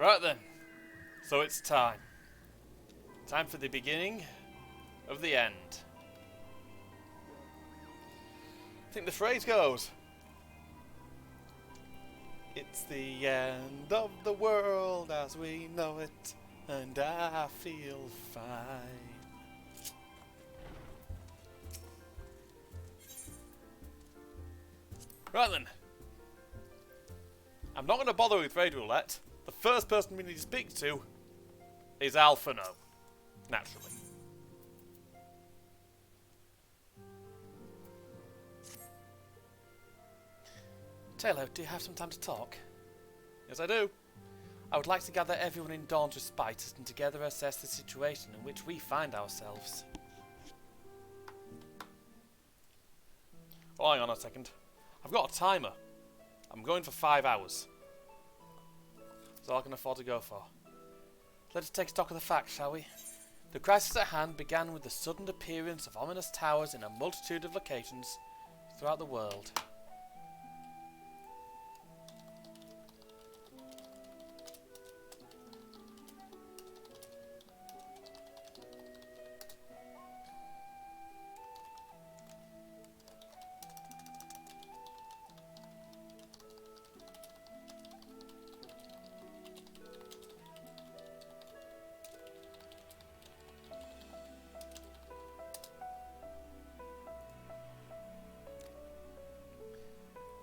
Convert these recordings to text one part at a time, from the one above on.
Right then, so it's time. Time for the beginning of the end. I think the phrase goes, it's the end of the world as we know it, and I feel fine. Right then, I'm not going to bother with Raid Roulette. The first person we need to speak to is Alphano, naturally. Taylor, do you have some time to talk? Yes, I do. I would like to gather everyone in Dawn's respite and together assess the situation in which we find ourselves. Oh, hang on a second. I've got a timer. I'm going for 5 hours. That's all I can afford to go for. Let us take stock of the facts, shall we? The crisis at hand began with the sudden appearance of ominous towers in a multitude of locations throughout the world.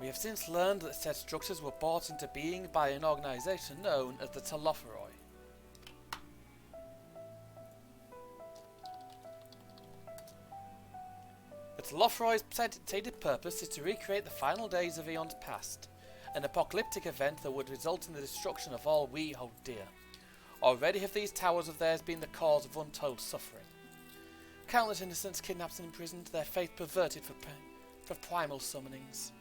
We have since learned that said structures were brought into being by an organisation known as the Telopheroi. The Telopheroi's stated purpose is to recreate the final days of eons past, an apocalyptic event that would result in the destruction of all we hold dear. Already have these towers of theirs been the cause of untold suffering. Countless innocents kidnapped and imprisoned, their faith perverted for primal summonings.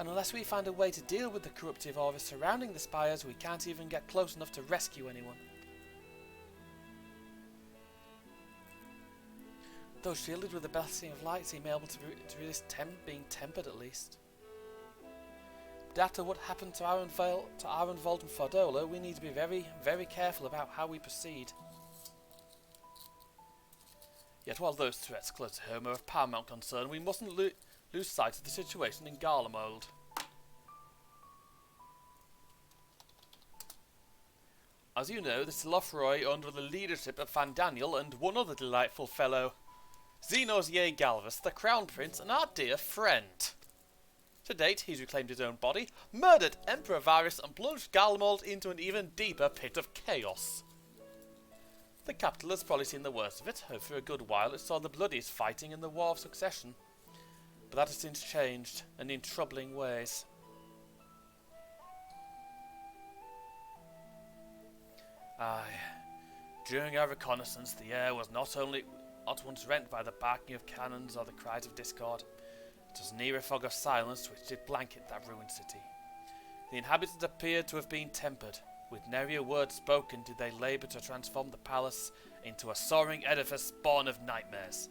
And unless we find a way to deal with the corruptive aura surrounding the spires, we can't even get close enough to rescue anyone. Though shielded with the blessing of light, seem able to resist being tempered at least. But after what happened to Arenvold and Fordola, we need to be very, very careful about how we proceed. Yet while those threats close to home are of paramount concern, we mustn't lose sight of the situation in Garlemald. As you know, the Telopheroi under the leadership of Fandaniel and one other delightful fellow, Xenos Ye Galvus, the Crown Prince and our dear friend. To date, he's reclaimed his own body, murdered Emperor Varys and plunged Garlemald into an even deeper pit of chaos. The capital has probably seen the worst of it, though for a good while it saw the bloodiest fighting in the War of Succession. But that has since changed, and in troubling ways. Aye. During our reconnaissance, the air was not once rent by the barking of cannons or the cries of discord. It was near a fog of silence which did blanket that ruined city. The inhabitants appeared to have been tempered. With nary a word spoken did they labour to transform the palace into a soaring edifice born of nightmares.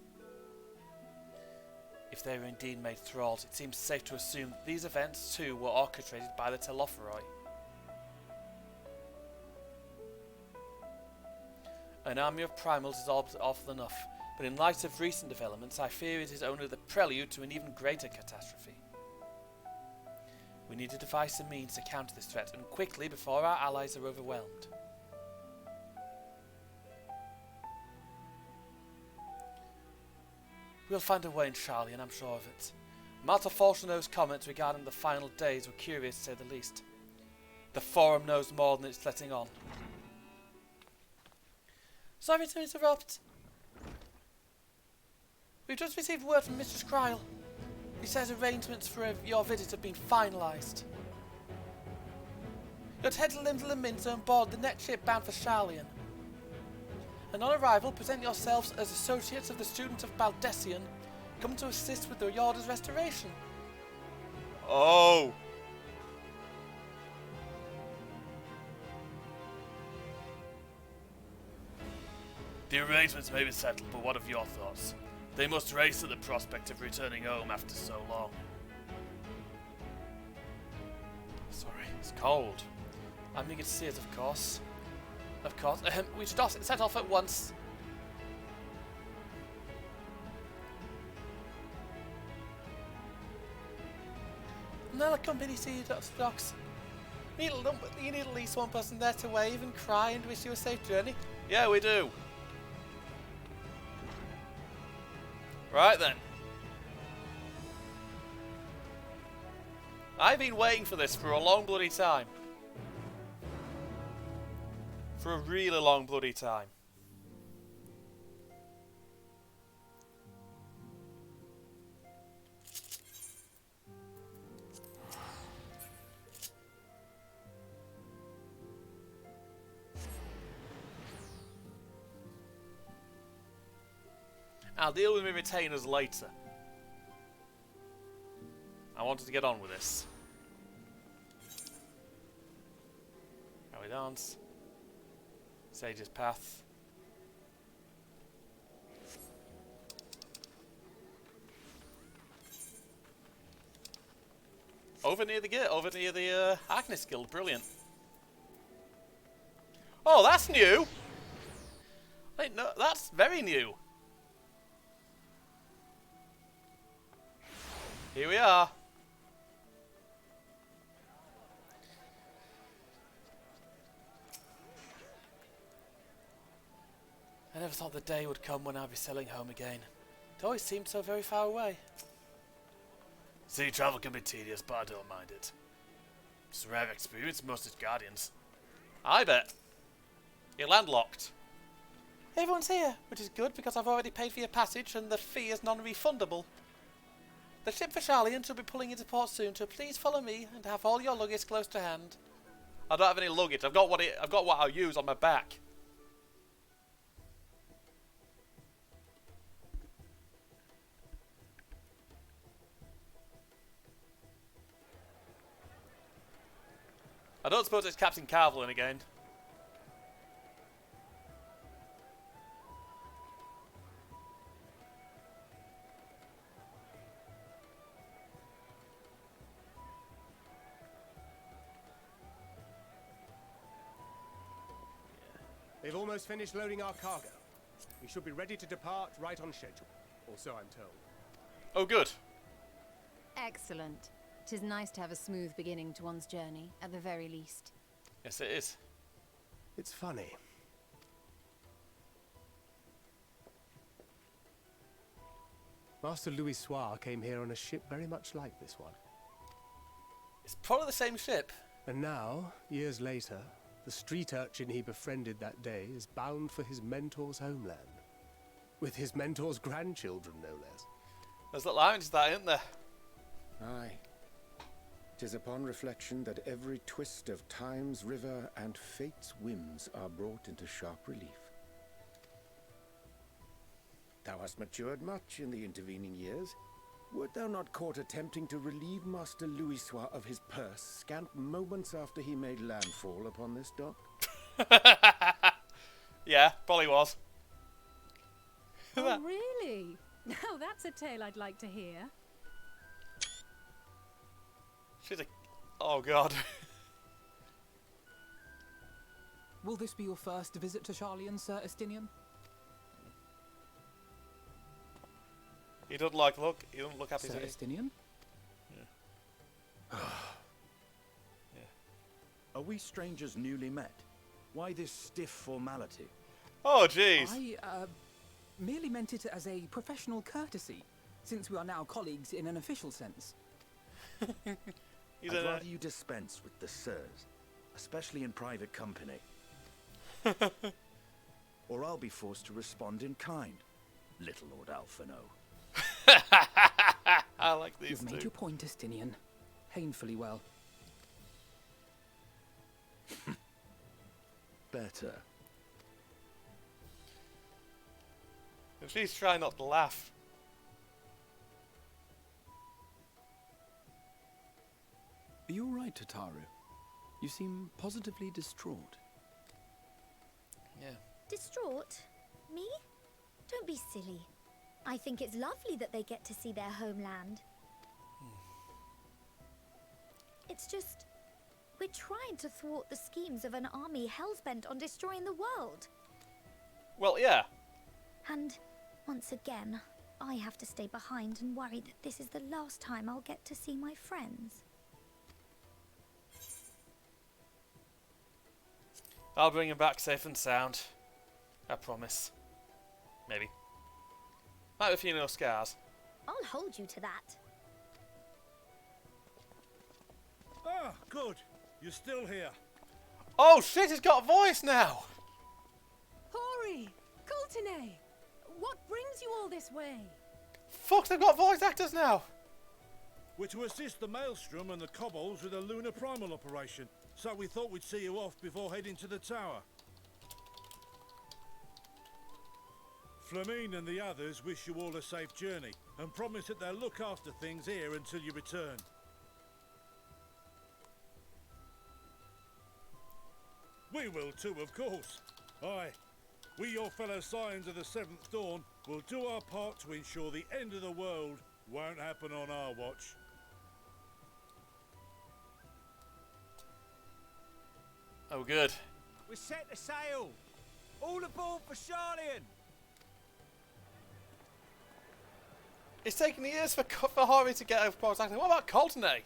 If they were indeed made thralls, it seems safe to assume that these events too were orchestrated by the Telopheroi. An army of primals is awful enough, but in light of recent developments I fear it is only the prelude to an even greater catastrophe. We need to devise a means to counter this threat, and quickly before our allies are overwhelmed. We'll find a way in Charlian, I'm sure of it. Marta Falchonneau's comments regarding the final days were curious to say the least. The Forum knows more than it's letting on. Sorry to interrupt. We've just received word from Mistress Kryle. He says arrangements for your visit have been finalised. You're to head to Limsel and Minter and board the next ship bound for Charlian. And on arrival, present yourselves as associates of the student of Baldessian, come to assist with the Order's restoration. Oh! The arrangements may be settled, but what of your thoughts? They must race at the prospect of returning home after so long. Sorry, cold. I'm eager to see it, of course. Of course. We should set off at once. Another company see you, Dr. Docs. You need at least one person there to wave and cry and wish you a safe journey. Yeah, we do. Right then. I've been waiting for this for a long bloody time. For a really long bloody time. I'll deal with my retainers later. I wanted to get on with this. How we dance. Sage's Path. Over near the gate, over near the Agnes Guild, brilliant. Oh, that's new! Wait, no, that's very new. Here we are. I never thought the day would come when I'd be sailing home again. It always seemed so very far away. Sea travel can be tedious, but I don't mind it. It's a rare experience for most of its guardians. I bet. You're landlocked. Everyone's here, which is good because I've already paid for your passage and the fee is non-refundable. The ship for Charlian should be pulling into port soon, so please follow me and have all your luggage close to hand. I don't have any luggage. I've got what I'll use on my back. I don't suppose it's Captain Carvelin again. They've almost finished loading our cargo. We should be ready to depart right on schedule, or so I'm told. Oh, good. Excellent. 'Tis nice to have a smooth beginning to one's journey, at the very least. Yes, it is. It's funny. Master Louis Soir came here on a ship very much like this one. It's probably the same ship. And now, years later, the street urchin he befriended that day is bound for his mentor's homeland. With his mentor's grandchildren, no less. There's little irony to that, isn't there? Aye. 'Tis upon reflection that every twist of time's river and fate's whims are brought into sharp relief. Thou hast matured much in the intervening years. Wert thou not caught attempting to relieve Master Louis Soir of his purse scant moments after he made landfall upon this dock? Yeah, probably was. Oh, really? Now that's a tale I'd like to hear. She's a... Oh, God. Will this be your first visit to Charlian, Sir Estinian? He doesn't like he doesn't look happy. Sir Estinian? Yeah. Are we strangers newly met? Why this stiff formality? Oh, jeez. I merely meant it as a professional courtesy, since we are now colleagues in an official sense. I'd rather you dispense with the sirs, especially in private company. Or I'll be forced to respond in kind, little Lord Alphino. I like these You've two. made your point, Estinian. Painfully well. Better. And she's trying not to laugh. Are you all right, Tataru? You seem positively distraught. Yeah. Distraught? Me? Don't be silly. I think it's lovely that they get to see their homeland. It's just... We're trying to thwart the schemes of an army hell-bent on destroying the world. Well, yeah. And once again, I have to stay behind and worry that this is the last time I'll get to see my friends. I'll bring him back safe and sound. I promise. Maybe. Might be a few no scars. I'll hold you to that. Ah, good. You're still here. Oh shit, he's got a voice now! Hori! Coulternay! What brings you all this way? Fuck, they've got voice actors now! We're to assist the Maelstrom and the Kobolds with a lunar primal operation, so we thought we'd see you off before heading to the tower. Flamine and the others wish you all a safe journey, and promise that they'll look after things here until you return. We will too, of course. Aye, we, your fellow Scions of the Seventh Dawn, will do our part to ensure the end of the world won't happen on our watch. Oh, good. We're set to sail. All aboard for Charlian. It's taken years for Hori to get over voice acting. What about Coulternay?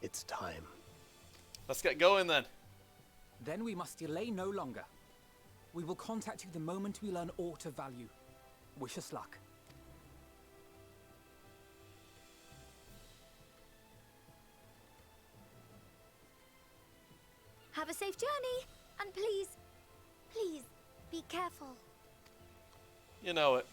It's time. Let's get going then. Then we must delay no longer. We will contact you the moment we learn aught of value. Wish us luck. Have a safe journey, and please, please, be careful. You know it.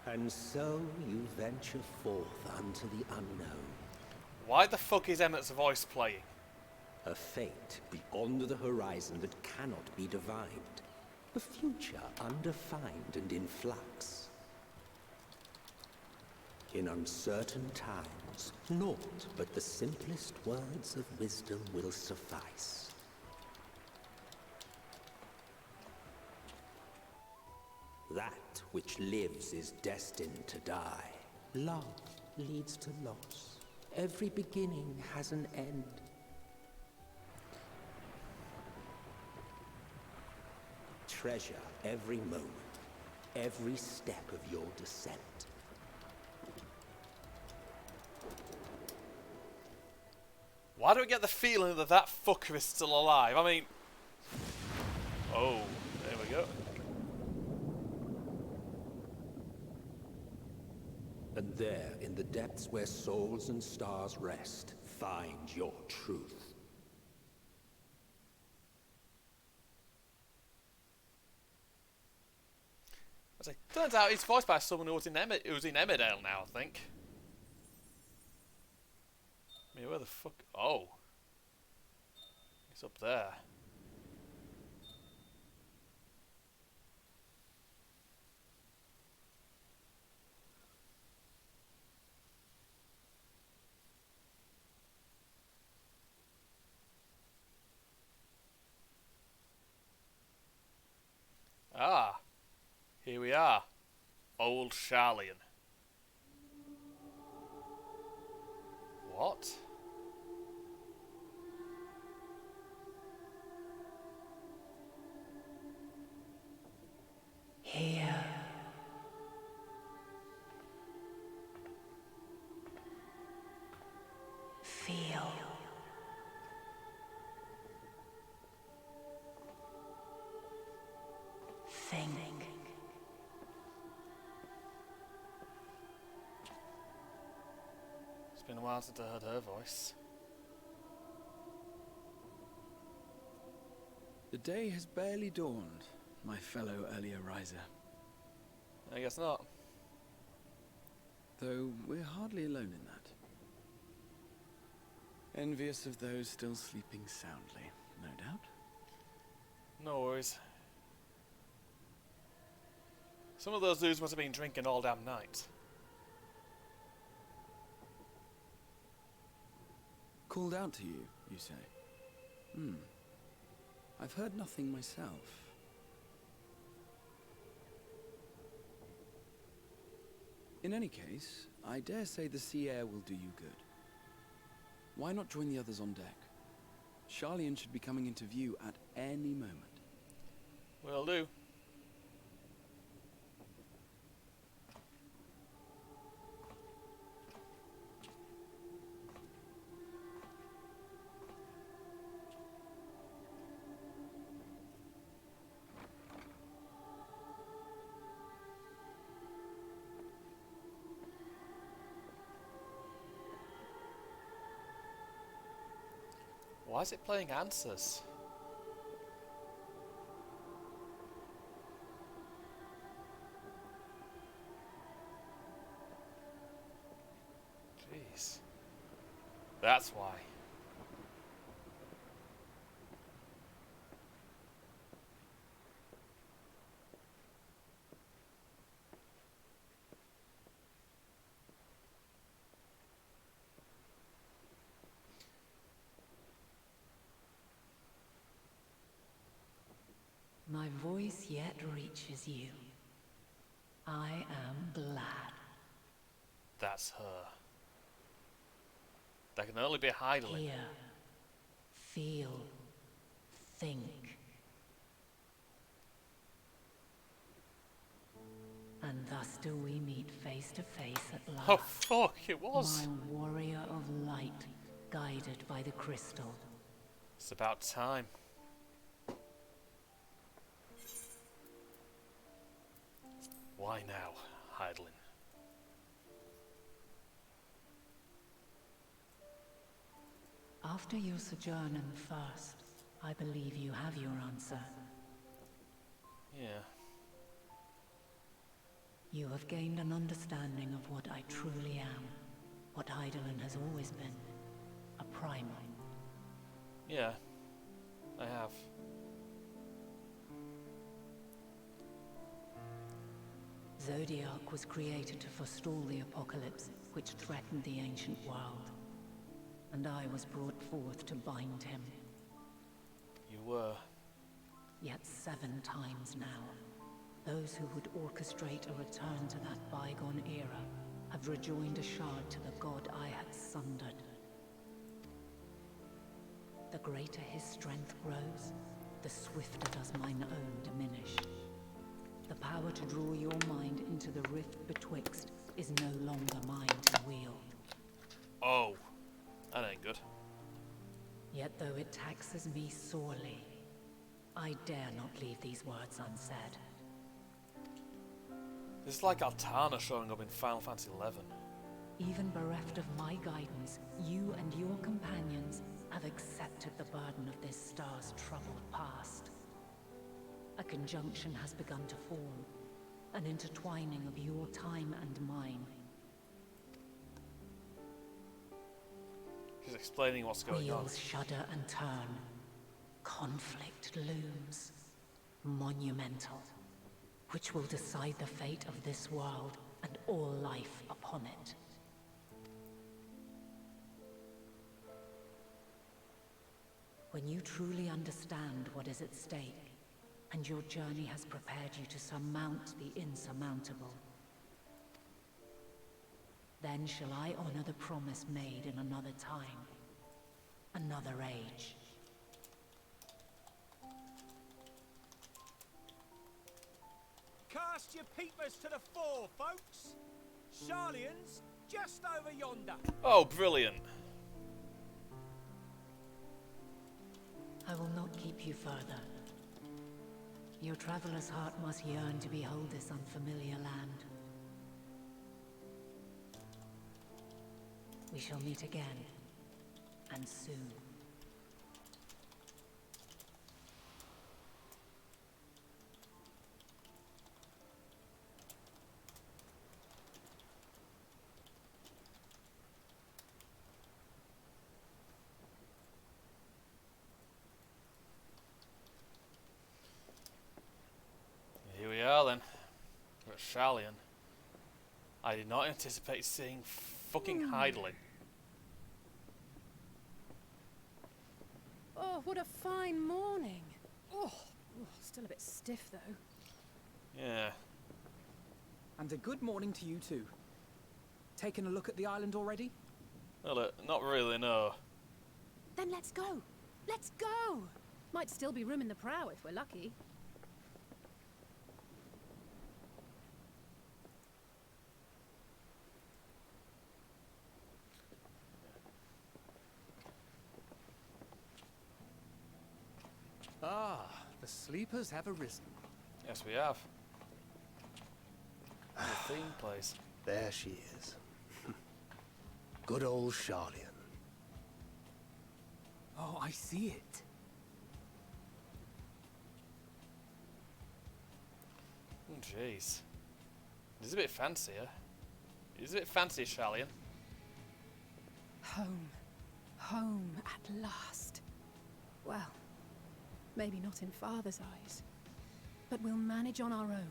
And so you venture forth unto the unknown. Why the fuck is Emmett's voice playing? A fate beyond the horizon that cannot be divined. A future undefined and in flux. In uncertain times, naught but the simplest words of wisdom will suffice. That which lives is destined to die. Love leads to loss. Every beginning has an end. Treasure every moment, every step of your descent. Why do we get the feeling that that fucker is still alive? I mean... Oh, there we go. And there, in the depths where souls and stars rest, find your truth. Turns out he's voiced by someone who's in Emmerdale now, I think. I mean, where the fuck... Oh. He's up there. Ah, here we are. Old Charlian. What? Here. Feel. Think. It's been a while since I heard her voice. The day has barely dawned, my fellow earlier riser. I guess not. Though we're hardly alone in that. Envious of those still sleeping soundly, no doubt. No worries. Some of those dudes must have been drinking all damn night. Called out to you, you say? I've heard nothing myself. In any case, I dare say the sea air will do you good. Why not join the others on deck? Charlian should be coming into view at any moment. Will do. Why is it playing answers? Jeez. That's why. My voice yet reaches you. I am glad. That's her. That can only be Heidelin. Hear, feel, think. And thus do we meet face to face at last. Oh fuck, it was. My warrior of light, guided by the crystal. It's about time. Why now, Heidelin? After your sojourn in the First, I believe you have your answer. Yeah. You have gained an understanding of what I truly am, what Heidelin has always been, a primal. Yeah, I have. Zodiac was created to forestall the apocalypse which threatened the ancient world. And I was brought forth to bind him. You were. Yet 7 times now, those who would orchestrate a return to that bygone era have rejoined a shard to the god I had sundered. The greater his strength grows, the swifter does mine own diminish. The power to draw your mind into the rift betwixt is no longer mine to wield. Oh, that ain't good. Yet though it taxes me sorely, I dare not leave these words unsaid. This is like Altana showing up in Final Fantasy XI. Even bereft of my guidance, you and your companions have accepted the burden of this star's troubled past. A conjunction has begun to form, an intertwining of your time and mine. She's explaining what's going on. Wheels shudder and turn. Conflict looms. Monumental. Which will decide the fate of this world and all life upon it. When you truly understand what is at stake, and your journey has prepared you to surmount the insurmountable, then shall I honor the promise made in another time, another age. Cast your peepers to the fore, folks. Charlian's just over yonder. Oh, brilliant. I will not keep you further. Your traveler's heart must yearn to behold this unfamiliar land. We shall meet again, and soon. Here we are then. We're But Sharlayan, I did not anticipate seeing fucking Hydaelyn. Oh, what a fine morning. Oh, still a bit stiff though. Yeah. And a good morning to you too. Taken a look at the island already? Well, not really, no. Then let's go. Let's go. Might still be room in the prow if we're lucky. Ah, the sleepers have arisen. Yes, we have. The theme place. There she is. Good old Sharlayan. Oh, I see it. Oh, jeez. He's a bit fancier. He's a bit fancy, Sharlayan. Home. Home at last. Well, maybe not in Father's eyes. But we'll manage on our own,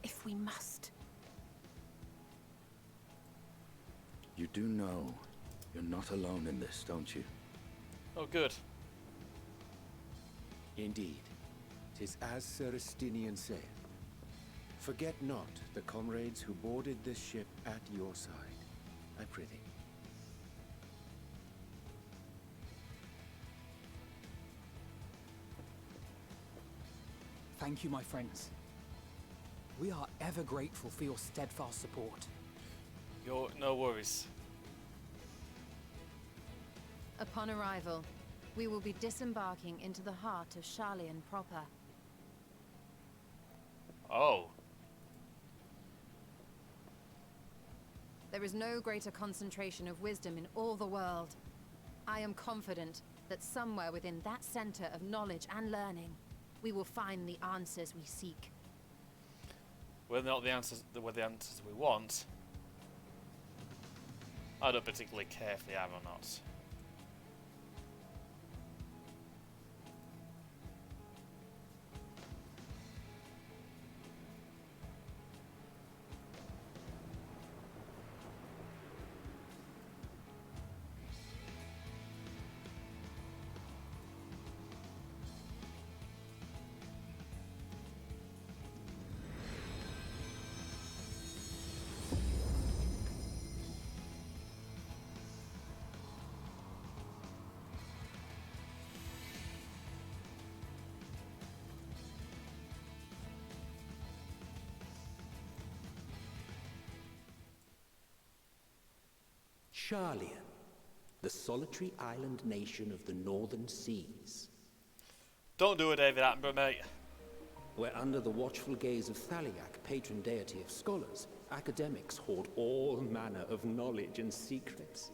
if we must. You do know you're not alone in this, don't you? Oh, good. Indeed. 'Tis as Sir Estinian saith. Forget not the comrades who boarded this ship at your side, I prithee. Thank you, my friends. We are ever grateful for your steadfast support. No worries. Upon arrival, we will be disembarking into the heart of Sharlayan proper. Oh. There is no greater concentration of wisdom in all the world. I am confident that somewhere within that center of knowledge and learning, we will find the answers we seek. Whether or not the answers were the answers we want, I don't particularly care if they have or not. Sharlayan, the solitary island nation of the northern seas. Don't do a David Attenborough, mate. Where under the watchful gaze of Thaliak, patron deity of scholars, academics hoard all manner of knowledge and secrets.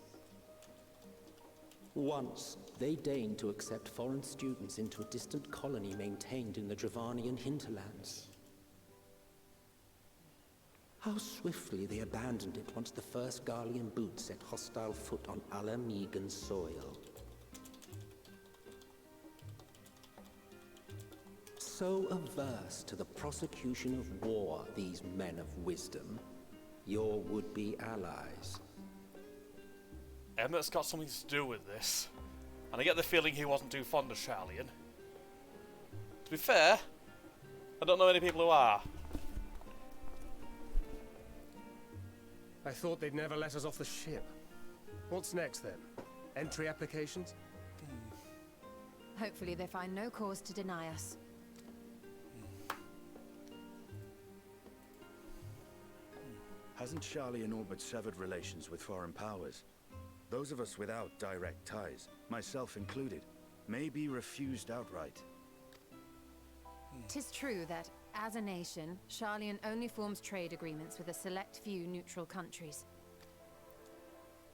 Once, they deigned to accept foreign students into a distant colony maintained in the Dravanian hinterlands. How swiftly they abandoned it once the first Garlean boot set hostile foot on Alamegan soil. So averse to the prosecution of war, these men of wisdom, your would-be allies. Emmett's got something to do with this, and I get the feeling he wasn't too fond of Sharlayan. To be fair, I don't know any people who are. I thought they'd never let us off the ship. What's next then? Entry applications? Hopefully they find no cause to deny us. Hasn't Sharlayan all but severed relations with foreign powers? Those of us without direct ties, myself included, may be refused outright. 'Tis true that, as a nation, Sharlayan only forms trade agreements with a select few neutral countries.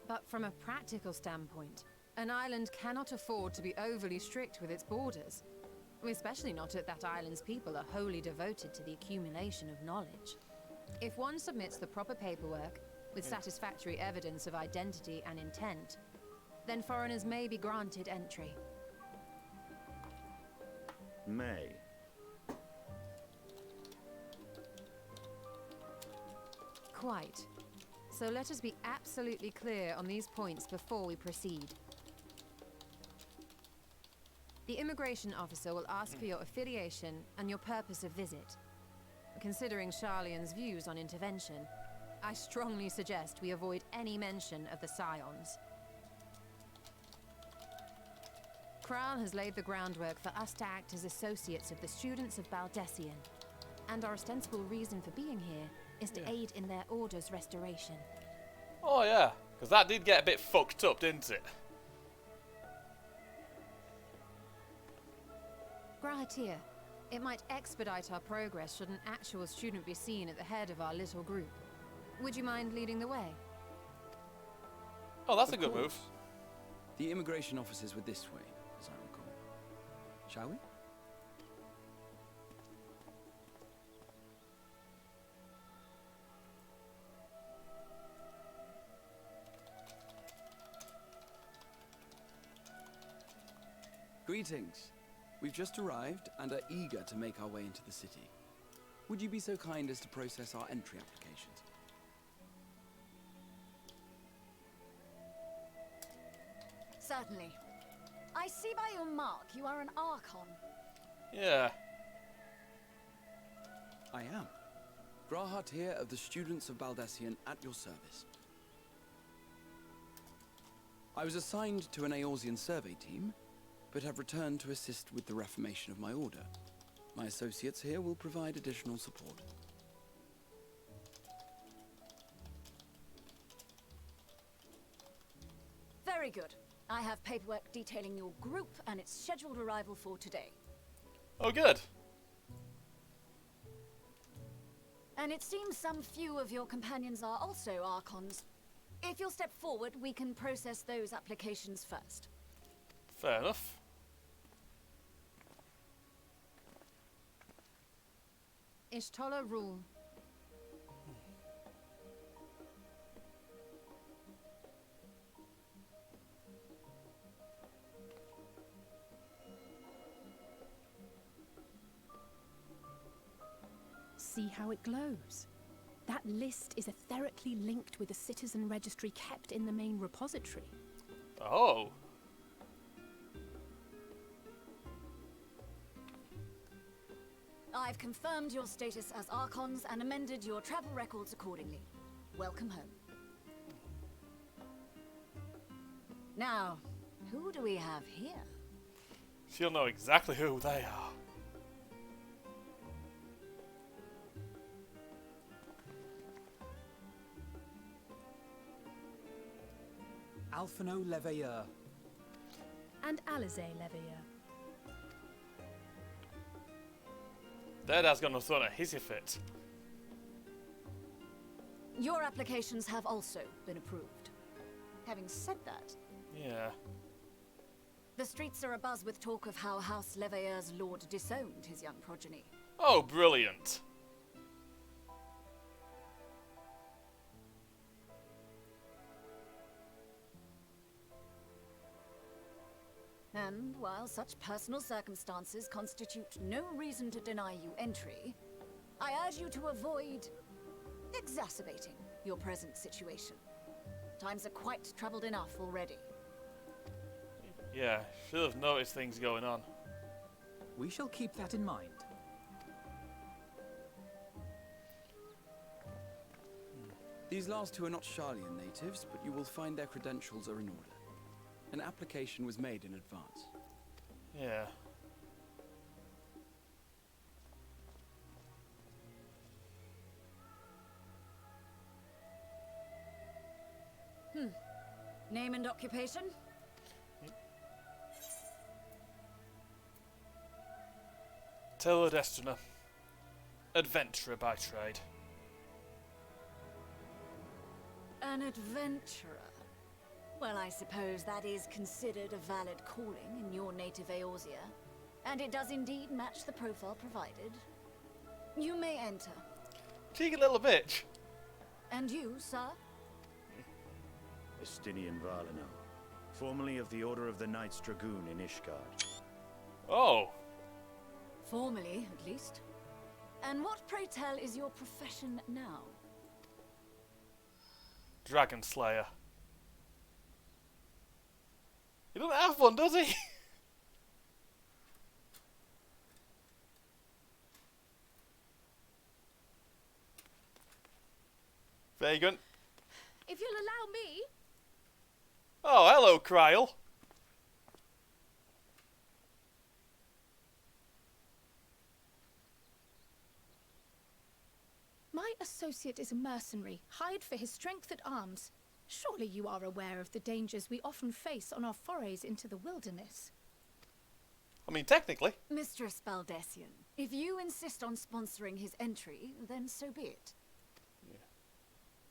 But from a practical standpoint, an island cannot afford to be overly strict with its borders, especially not if that island's people are wholly devoted to the accumulation of knowledge. If one submits the proper paperwork, with satisfactory evidence of identity and intent, then foreigners may be granted entry. quite. So let us be absolutely clear on these points before we proceed. The immigration officer will ask for your affiliation and your purpose of visit. Considering Sharlayan's views on intervention, I strongly suggest we avoid any mention of the Scions. Kral has laid the groundwork for us to act as associates of the students of Baldessian, and our ostensible reason for being here is to aid in their order's restoration. Oh yeah, because that did get a bit fucked up, didn't it? Grahatir, it might expedite our progress should an actual student be seen at the head of our little group. Would you mind leading the way? Oh, that's a good move. The immigration officers were this way, as I recall. Shall we? Greetings. We've just arrived and are eager to make our way into the city. Would you be so kind as to process our entry applications? Certainly. I see by your mark you are an Archon. Yeah. I am. Grahatir of the Students of Baldessian at your service. I was assigned to an Eorzean survey team, but have returned to assist with the reformation of my order. My associates here will provide additional support. Very good. I have paperwork detailing your group and its scheduled arrival for today. Oh, good. And it seems some few of your companions are also Archons. If you'll step forward, we can process those applications first. Fair enough. Ishtola rule. See how it glows. That list is etherically linked with the citizen registry kept in the main repository. Oh. I've confirmed your status as Archons and amended your travel records accordingly. Welcome home. Now, who do we have here? She'll know exactly who they are. Alphino Leveilleur. And Alize Leveilleur. Their dad's gonna throw a hissy fit. Your applications have also been approved. Having said that, Yeah. the streets are abuzz with talk of how House Leveilleur's lord disowned his young progeny. Oh, brilliant. And while such personal circumstances constitute no reason to deny you entry, I urge you to avoid exacerbating your present situation. Times are quite troubled enough already. Yeah, should have noticed things going on. We shall keep that in mind. These last two are not Sharlayan natives, but you will find their credentials are in order. An application was made in advance. Yeah. Name and occupation? Telodestina. Adventurer by trade. An adventurer. Well, I suppose that is considered a valid calling in your native Eorzea, and it does indeed match the profile provided. You may enter. Cheeky little bitch. And you, sir? Estinian Valino, formerly of the Order of the Knights Dragoon in Ishgard. Oh. Formally, at least. And what, pray tell, is your profession now? Dragon Slayer. He doesn't have one, does he? Vagan. If you'll allow me. Oh, hello, Kryl. My associate is a mercenary, hired for his strength at arms. Surely you are aware of the dangers we often face on our forays into the wilderness. I mean, technically. Mistress Baldessian, if you insist on sponsoring his entry, then so be it. Yeah.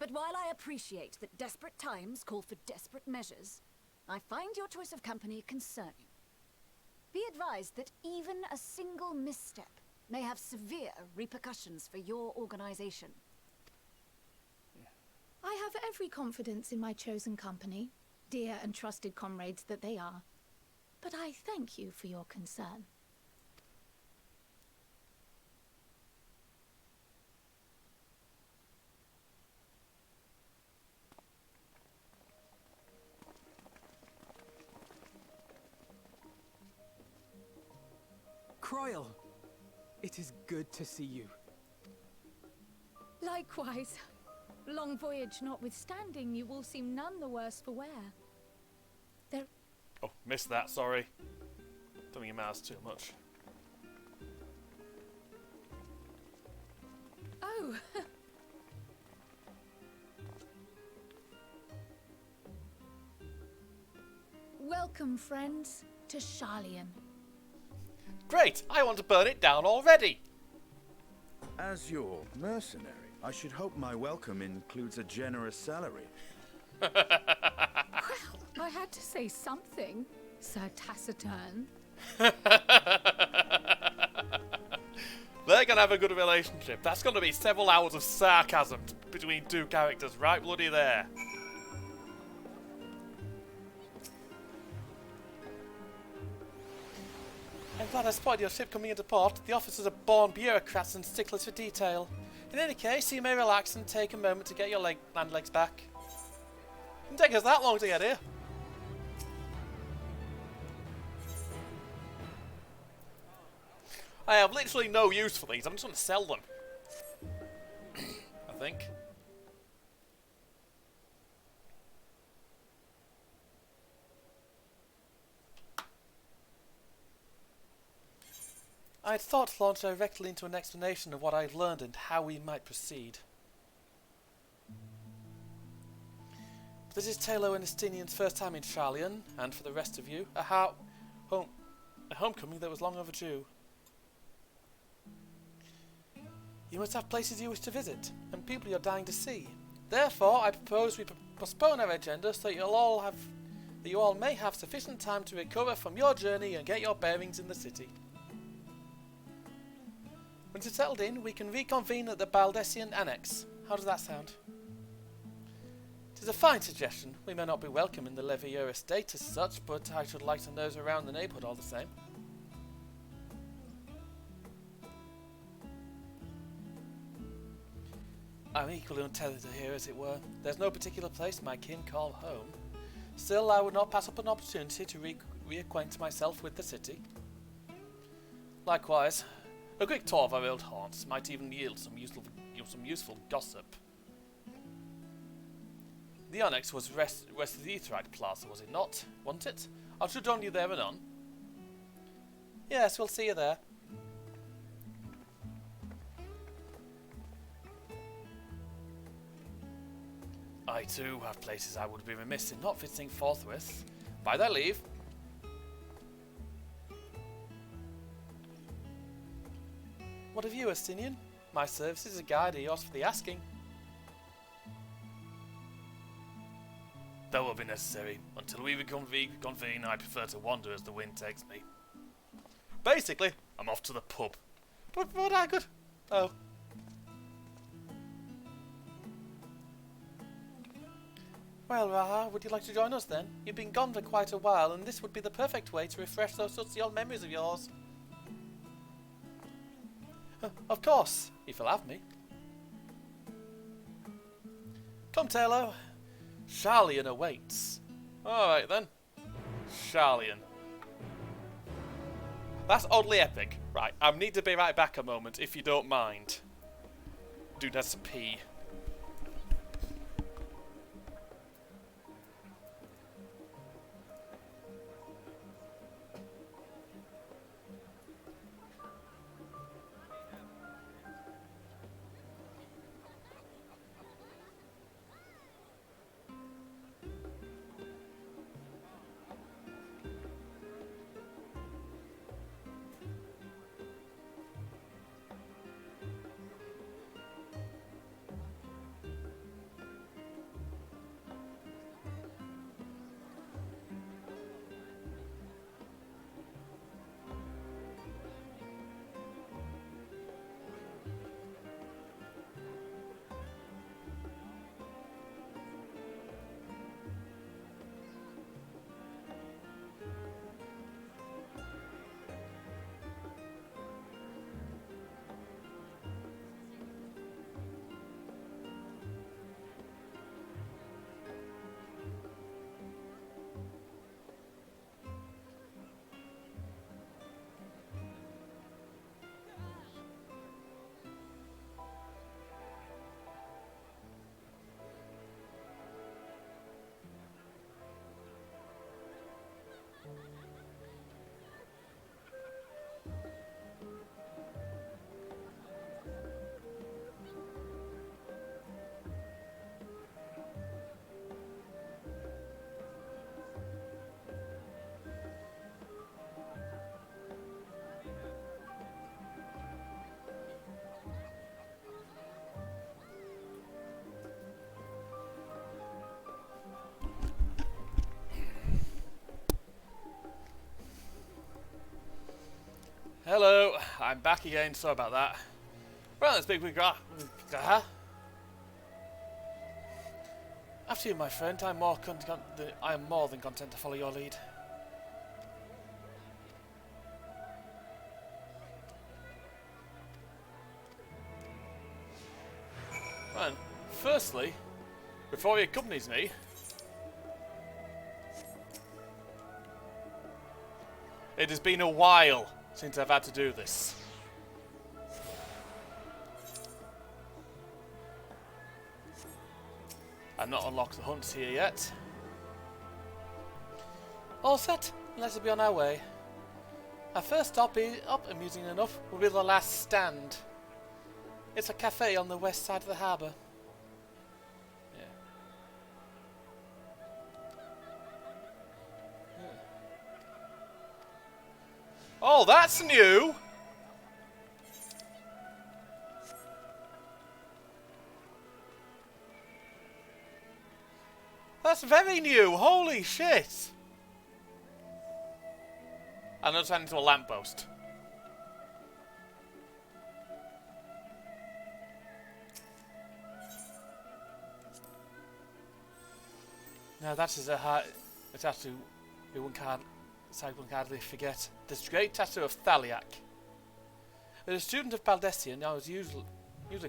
But while I appreciate that desperate times call for desperate measures, I find your choice of company concerning. Be advised that even a single misstep may have severe repercussions for your organization. I have every confidence in my chosen company, dear and trusted comrades that they are. But I thank you for your concern. Kryl, it is good to see you. Likewise. Long voyage notwithstanding, you all seem none the worse for wear. Oh, missed that, sorry. Don't think it matters too much. Oh! Welcome, friends, to Sharlayan. Great! I want to burn it down already! As your mercenary, I should hope my welcome includes a generous salary. Well, I had to say something, Sir Taciturn. They're gonna have a good relationship. That's gonna be several hours of sarcasm between two characters, right bloody there. I'm glad I spotted your ship coming into port. The officers are born bureaucrats and sticklers for detail. In any case, you may relax and take a moment to get your land legs back. It didn't take us that long to get here. I have literally no use for these. I'm just going to sell them. I think. I had thought to launch directly into an explanation of what I had learned and how we might proceed. This is Taylor and Estinian's first time in Sharlayan, and for the rest of you, a homecoming that was long overdue. You must have places you wish to visit, and people you're dying to see. Therefore, I propose we postpone our agenda so that you all may have sufficient time to recover from your journey and get your bearings in the city. Once you're settled in, we can reconvene at the Baldessian Annex. How does that sound? It is a fine suggestion. We may not be welcome in the Levier estate as such, but I should like to nose around the neighbourhood all the same. I'm equally untethered here, as it were. There's no particular place my kin call home. Still, I would not pass up an opportunity to reacquaint myself with the city. Likewise, a quick tour of our old haunts might even yield some useful gossip. The Annex was west of the Aetherite Plaza, was it not? Wasn't it? I should join you there anon. Yes, we'll see you there. I too have places I would be remiss in not visiting forthwith. By their leave. What of you, Estinian? My services as a guide are yours for the asking. That will be necessary. Until we reconvene, I prefer to wander as the wind takes me. Basically, I'm off to the pub. But I could... Oh. Well, Raha, would you like to join us then? You've been gone for quite a while, and this would be the perfect way to refresh those such old memories of yours. Of course, if you'll have me. Come, Taylor. Sharlayan awaits. Alright then. Sharlayan. That's oddly epic. Right, I need to be right back a moment, if you don't mind. Dude has to pee. Hello, I'm back again, sorry about that. Right, let's big After you, my friend, I am more than content to follow your lead. Right, firstly, before he accompanies me, it has been a while since I've had to do this. I've not unlocked the hunts here yet. All set, let's be on our way. Our first stop, amusing enough, will be the last stand. It's a cafe on the west side of the harbour. Oh, that's new! That's very new, holy shit! And I'm turning into a lamppost. Now that is a tattoo one can't hardly forget. This great tattoo of Thaliak. As a student of Baldessian, I was usually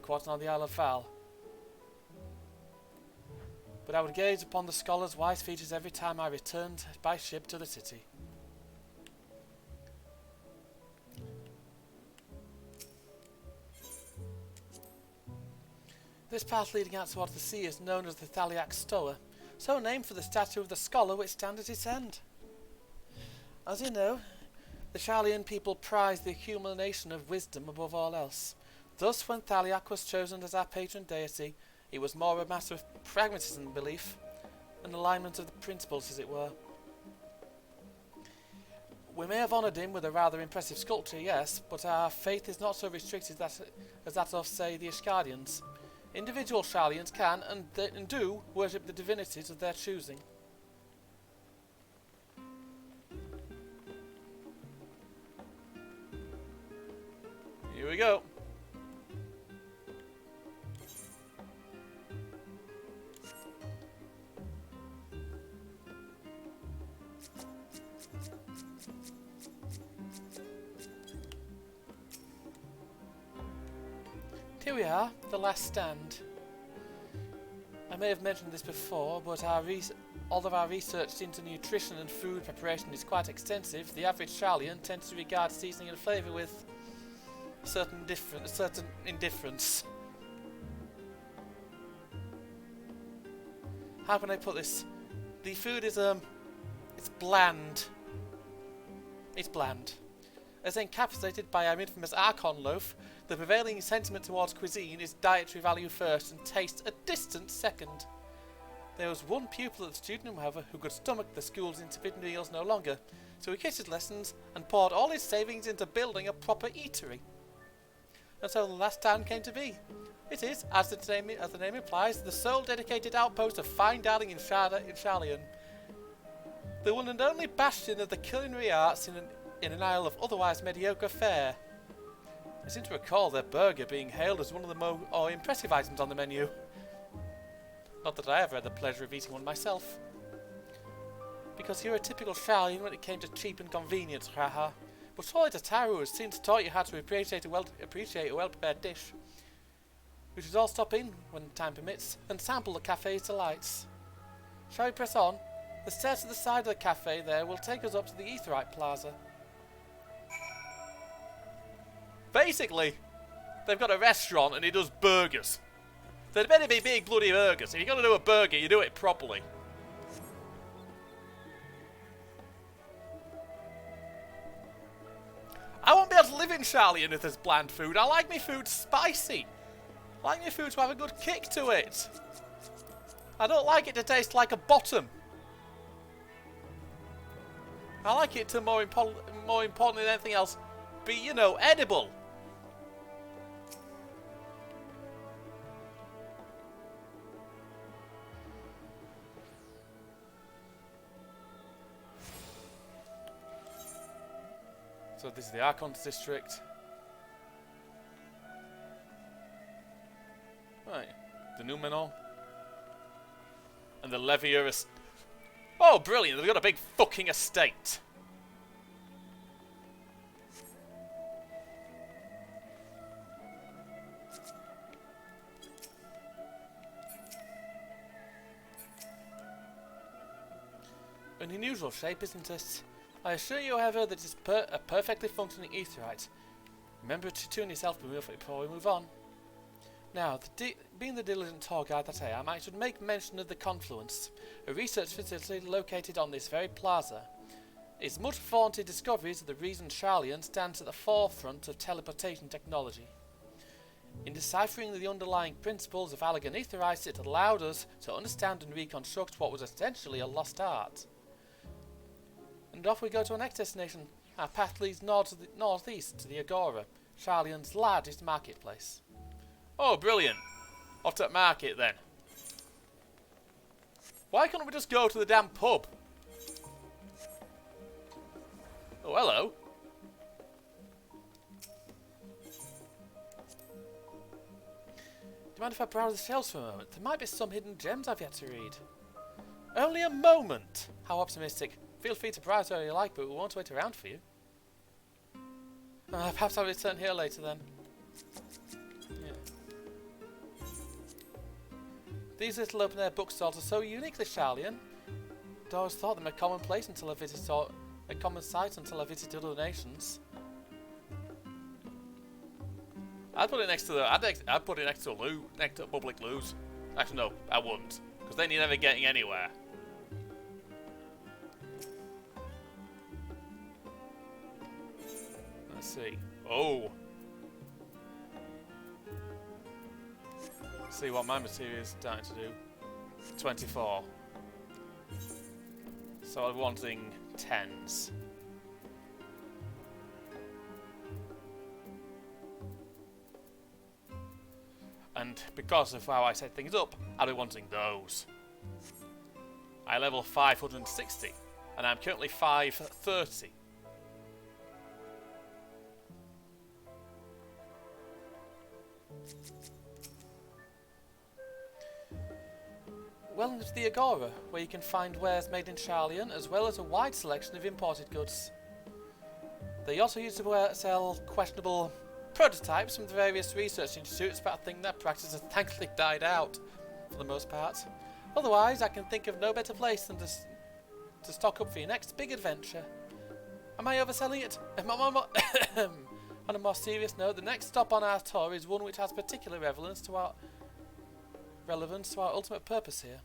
quartered on the Isle of Val. But I would gaze upon the scholar's wise features every time I returned by ship to the city. This path leading out towards the sea is known as the Thaliak Stoa, so named for the statue of the scholar which stands at its end. As you know, the Sharlayan people prize the accumulation of wisdom above all else. Thus, when Thaliak was chosen as our patron deity, it was more a matter of pragmatism and belief, an alignment of the principles, as it were. We may have honoured him with a rather impressive sculpture, yes, but our faith is not so restricted as that of, say, the Ishgardians. Individual Sharlayans can, and do, worship the divinities of their choosing. Here we go. Here we are, the last stand. I may have mentioned this before, but although our research into nutrition and food preparation is quite extensive, the average Sharlayan tends to regard seasoning and flavour with certain indifference. How can I put this? The food is it's bland. It's bland. As encapsulated by our infamous Archon loaf, the prevailing sentiment towards cuisine is dietary value first and taste a distant second. There was one pupil at the student room, however, who could stomach the school's insipid meals no longer, so he quit his lessons and poured all his savings into building a proper eatery. And so the last town came to be. It is, as the name implies, the sole dedicated outpost of fine dining in Sharlayan. The one and only bastion of the culinary arts in an isle of otherwise mediocre fare. I seem to recall their burger being hailed as one of the more impressive items on the menu. Not that I ever had the pleasure of eating one myself. Because you're a typical Sharlayan when it came to cheap and convenience, haha. But surely Tataru has since taught you how to appreciate a well-prepared dish. We should all stop in, when time permits, and sample the cafe's delights. Shall we press on? The stairs to the side of the cafe there will take us up to the Aetheryte Plaza. Basically, they've got a restaurant and it does burgers. There'd better be big bloody burgers. If you're going to do a burger, you do it properly. I won't be able to live in Sharlayan if there's bland food. I like my food spicy. I like my food to have a good kick to it. I don't like it to taste like a bottom. I like it to, more important than anything else, be, you know, edible. So this is the Archon's district. Right, the Numenor. And the Levier estate. Oh, brilliant, they've got a big fucking estate. An unusual shape, isn't it? I assure you, however, that it's a perfectly functioning Aetheryte. Remember to tune yourself before we move on. Now, being the diligent tour guide that I am, I should make mention of the Confluence, a research facility located on this very plaza. Its much vaunted discoveries are the reason Sharlayan stands at the forefront of teleportation technology. In deciphering the underlying principles of Allegan Aetherites, it allowed us to understand and reconstruct what was essentially a lost art. And off we go to our next destination. Our path leads northeast to the Agora, Sharlayan's largest marketplace. Oh, brilliant. Off to that market then. Why can't we just go to the damn pub? Oh, hello. Do you mind if I browse the shelves for a moment? There might be some hidden gems I've yet to read. Only a moment! How optimistic. Feel free to browse where you like, but we won't wait around for you. Perhaps I'll return here later then. These little open-air bookstalls are so uniquely Sharlayan. I'd always thought them a commonplace until I visited a common sight until I visited other nations. I'd put it next to the. I'd put it next to next to public loos. Actually, no, I wouldn't, because then you're never getting anywhere. Let's see. Oh. See what my material is starting to do. 24. So I'm wanting 10s. And because of how I set things up, I'll be wanting those. I level 560, and I'm currently 530. Welcome to the Agora, where you can find wares made in Sharlayan, as well as a wide selection of imported goods. They also used to sell questionable prototypes from the various research institutes, but I think that practice has thankfully died out. for the most part. Otherwise, I can think of no better place than to stock up for your next big adventure. Am I overselling it? On a more serious note, the next stop on our tour is one which has particular relevance to our ultimate purpose here.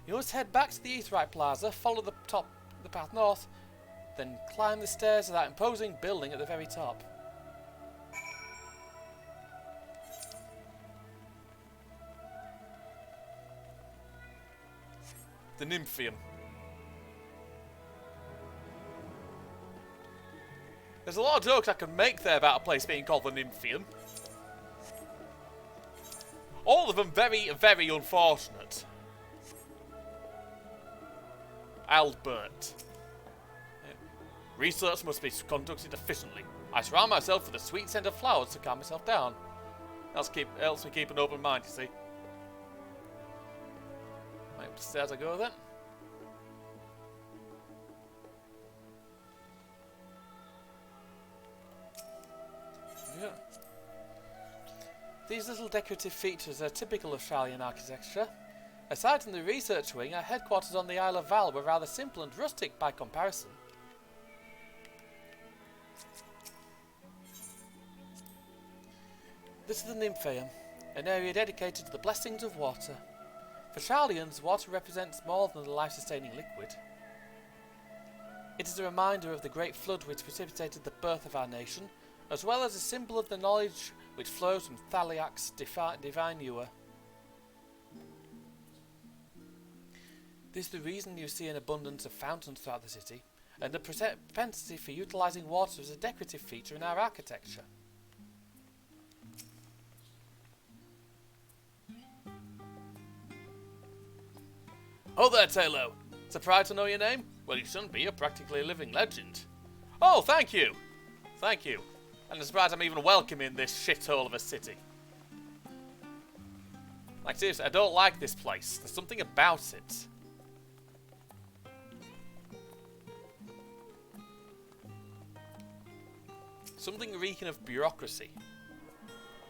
You must head back to the Aetheryte Plaza, follow the path north, then climb the stairs of that imposing building at the very top. The Nymphium. There's a lot of jokes I can make there about a place being called the Nymphium. All of them very, very unfortunate. Albert. Research must be conducted efficiently. I surround myself with a sweet scent of flowers to calm myself down. Helps me keep an open mind, you see. Right up the stairs I go then. Yeah. These little decorative features are typical of Sharlayan architecture. Aside from the research wing, our headquarters on the Isle of Val were rather simple and rustic by comparison. This is the Nymphaeum, an area dedicated to the blessings of water. For Sharlayans, water represents more than a life-sustaining liquid. It is a reminder of the great flood which precipitated the birth of our nation, as well as a symbol of the knowledge which flows from Thaliak's divine ewer. This is the reason you see an abundance of fountains throughout the city, and a propensity for utilising water as a decorative feature in our architecture. Oh there, Taylor! Surprised to know your name? Well, you shouldn't be. You're practically a living legend. Oh, thank you! Thank you. And I'm surprised I'm even welcome in this shithole of a city. Like, seriously, I don't like this place. There's something about it. Something reeking of bureaucracy.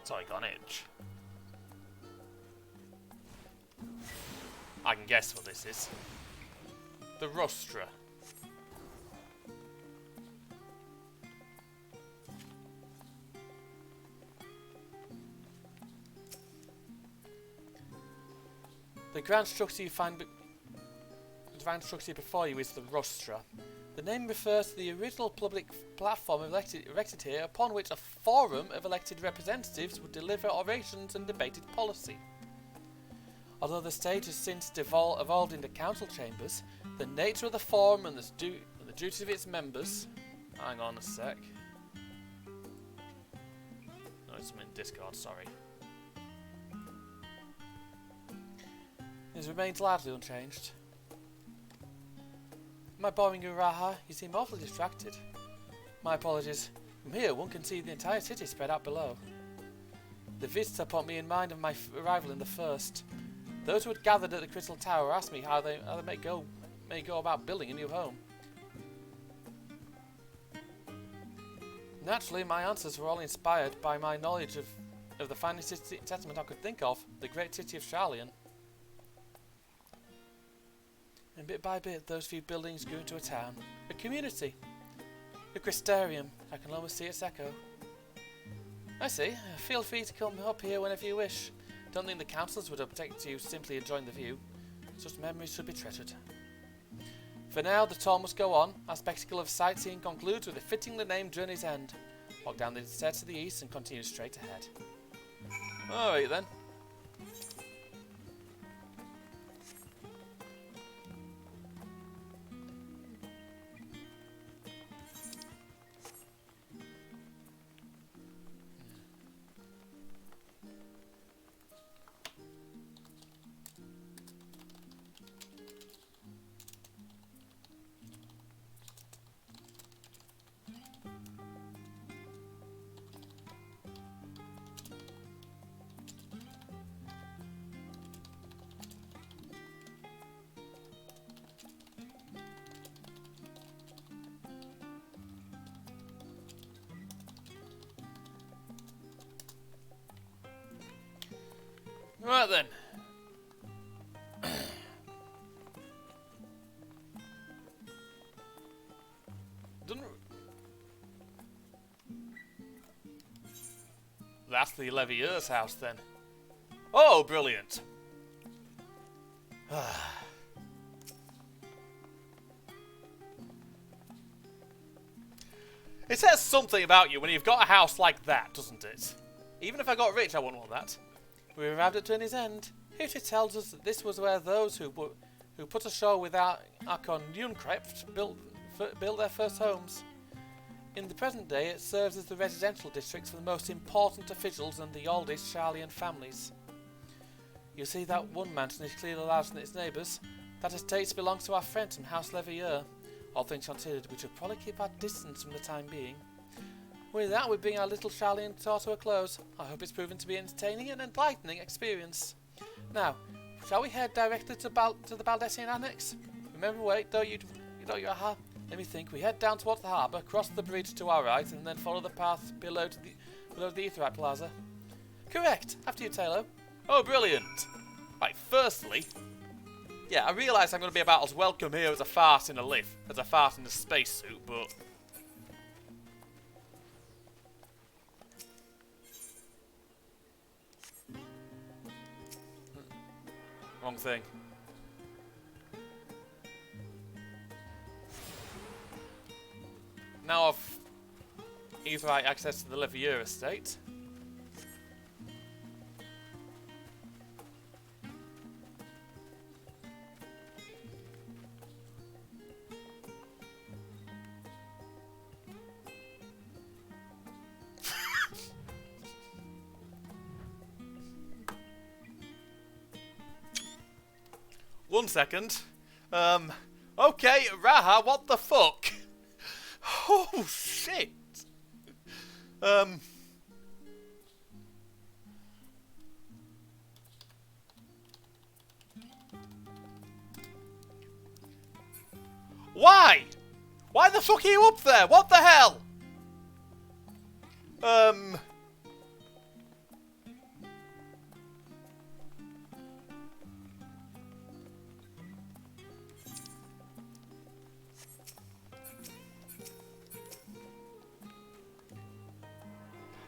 Sorry, got an itch. I can guess what this is. The Rostra. The grand structure you find before you is the Rostra. The name refers to the original public platform erected here, upon which a forum of elected representatives would deliver orations and debated policy. Although the stage has since evolved into council chambers, the nature of the forum and the duties of its members... Hang on a sec. No, it's in Discord, sorry. It remains largely unchanged. Am I boring you, Raha? You seem awfully distracted. My apologies. From here, one can see the entire city spread out below. The visitor put me in mind of my arrival in the first. Those who had gathered at the Crystal Tower asked me how they may go about building a new home. Naturally, my answers were all inspired by my knowledge of the finest settlement I could think of, the great city of Sharlayan. And bit by bit, those few buildings grew into a town, a community, a Crystarium. I can almost see its echo. I see. Feel free to come up here whenever you wish. Don't think the councillors would object to you simply enjoying the view. Such memories should be treasured. For now, the tour must go on. Our spectacle of sightseeing concludes with a fittingly named Journey's End. Walk down the stairs to the east and continue straight ahead. Alright then. Right then. the Levieur's house then. Oh, brilliant. It says something about you when you've got a house like that, doesn't it? Even if I got rich, I wouldn't want that. We arrived at Journey's End. History tells us that this was where those who put ashore without Archon Nunecraft built their first homes. In the present day, it serves as the residential districts for the most important officials and the oldest Sharlayan families. You see that one mansion is clearly larger than its neighbours. That estate belongs to our friend from House Levieur. All things considered, we should probably keep our distance from the time being. With that, we bring our little Sharlayan tour to a close. I hope it's proven to be an entertaining and enlightening experience. Now, shall we head directly to the Baldessian Annex? Remember, wait, don't you? Let me think. We head down towards the harbour, cross the bridge to our right, and then follow the path below the Aetheryte Plaza. Correct. After you, Taylor. Oh, brilliant. Right, firstly, yeah, I realise I'm going to be about as welcome here as a fart in a lift, as a fart in a spacesuit, but... Wrong thing. Now I've Aetheryte access to the Levieur estate. One second. Okay, Raha, what the fuck? Oh, shit. Why? Why the fuck are you up there? What the hell?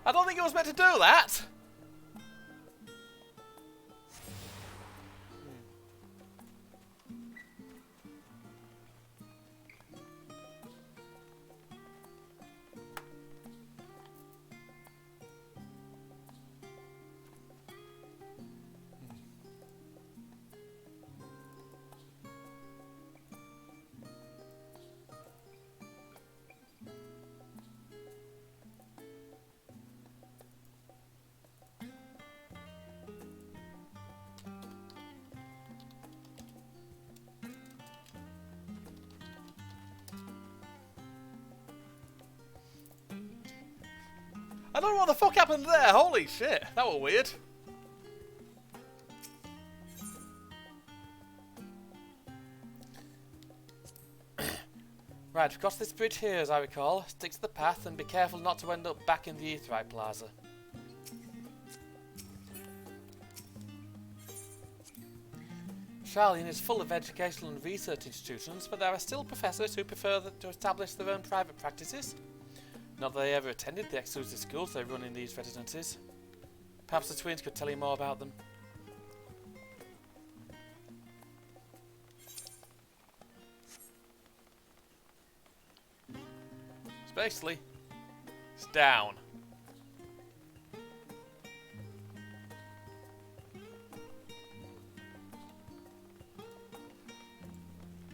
I don't think it was meant to do that. I don't know what the fuck happened there. Holy shit, that was weird. Right, cross this bridge here as I recall. Stick to the path and be careful not to end up back in the Aetheryte Plaza. Sharlayan is full of educational and research institutions, but there are still professors who prefer to establish their own private practices. Not that they ever attended the exclusive schools they run in these residences. Perhaps the twins could tell you more about them. So basically, it's down.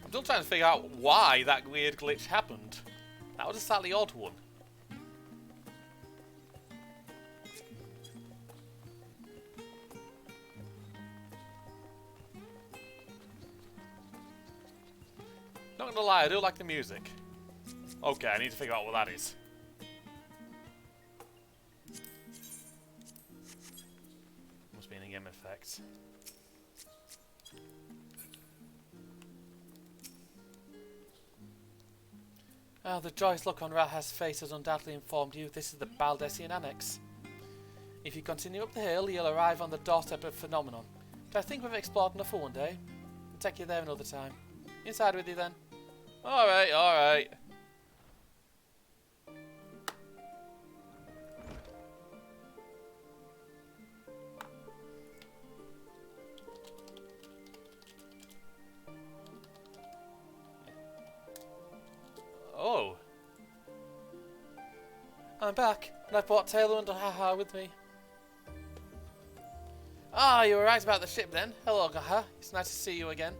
I'm still trying to figure out why that weird glitch happened. That was a slightly odd one. Not gonna lie, I do like the music. Okay, I need to figure out what that is. Must be an in-game effect. Oh, the joyous look on Raha's face has undoubtedly informed you this is the Baldessian Annex. If you continue up the hill, you'll arrive on the doorstep of Phenomenon. But I think we've explored enough for one day. I'll take you there another time. Inside with you then. Alright, alright. I'm back, and I've brought Taylor and Gaha with me. Ah, you were right about the ship then. Hello, Gaha. It's nice to see you again.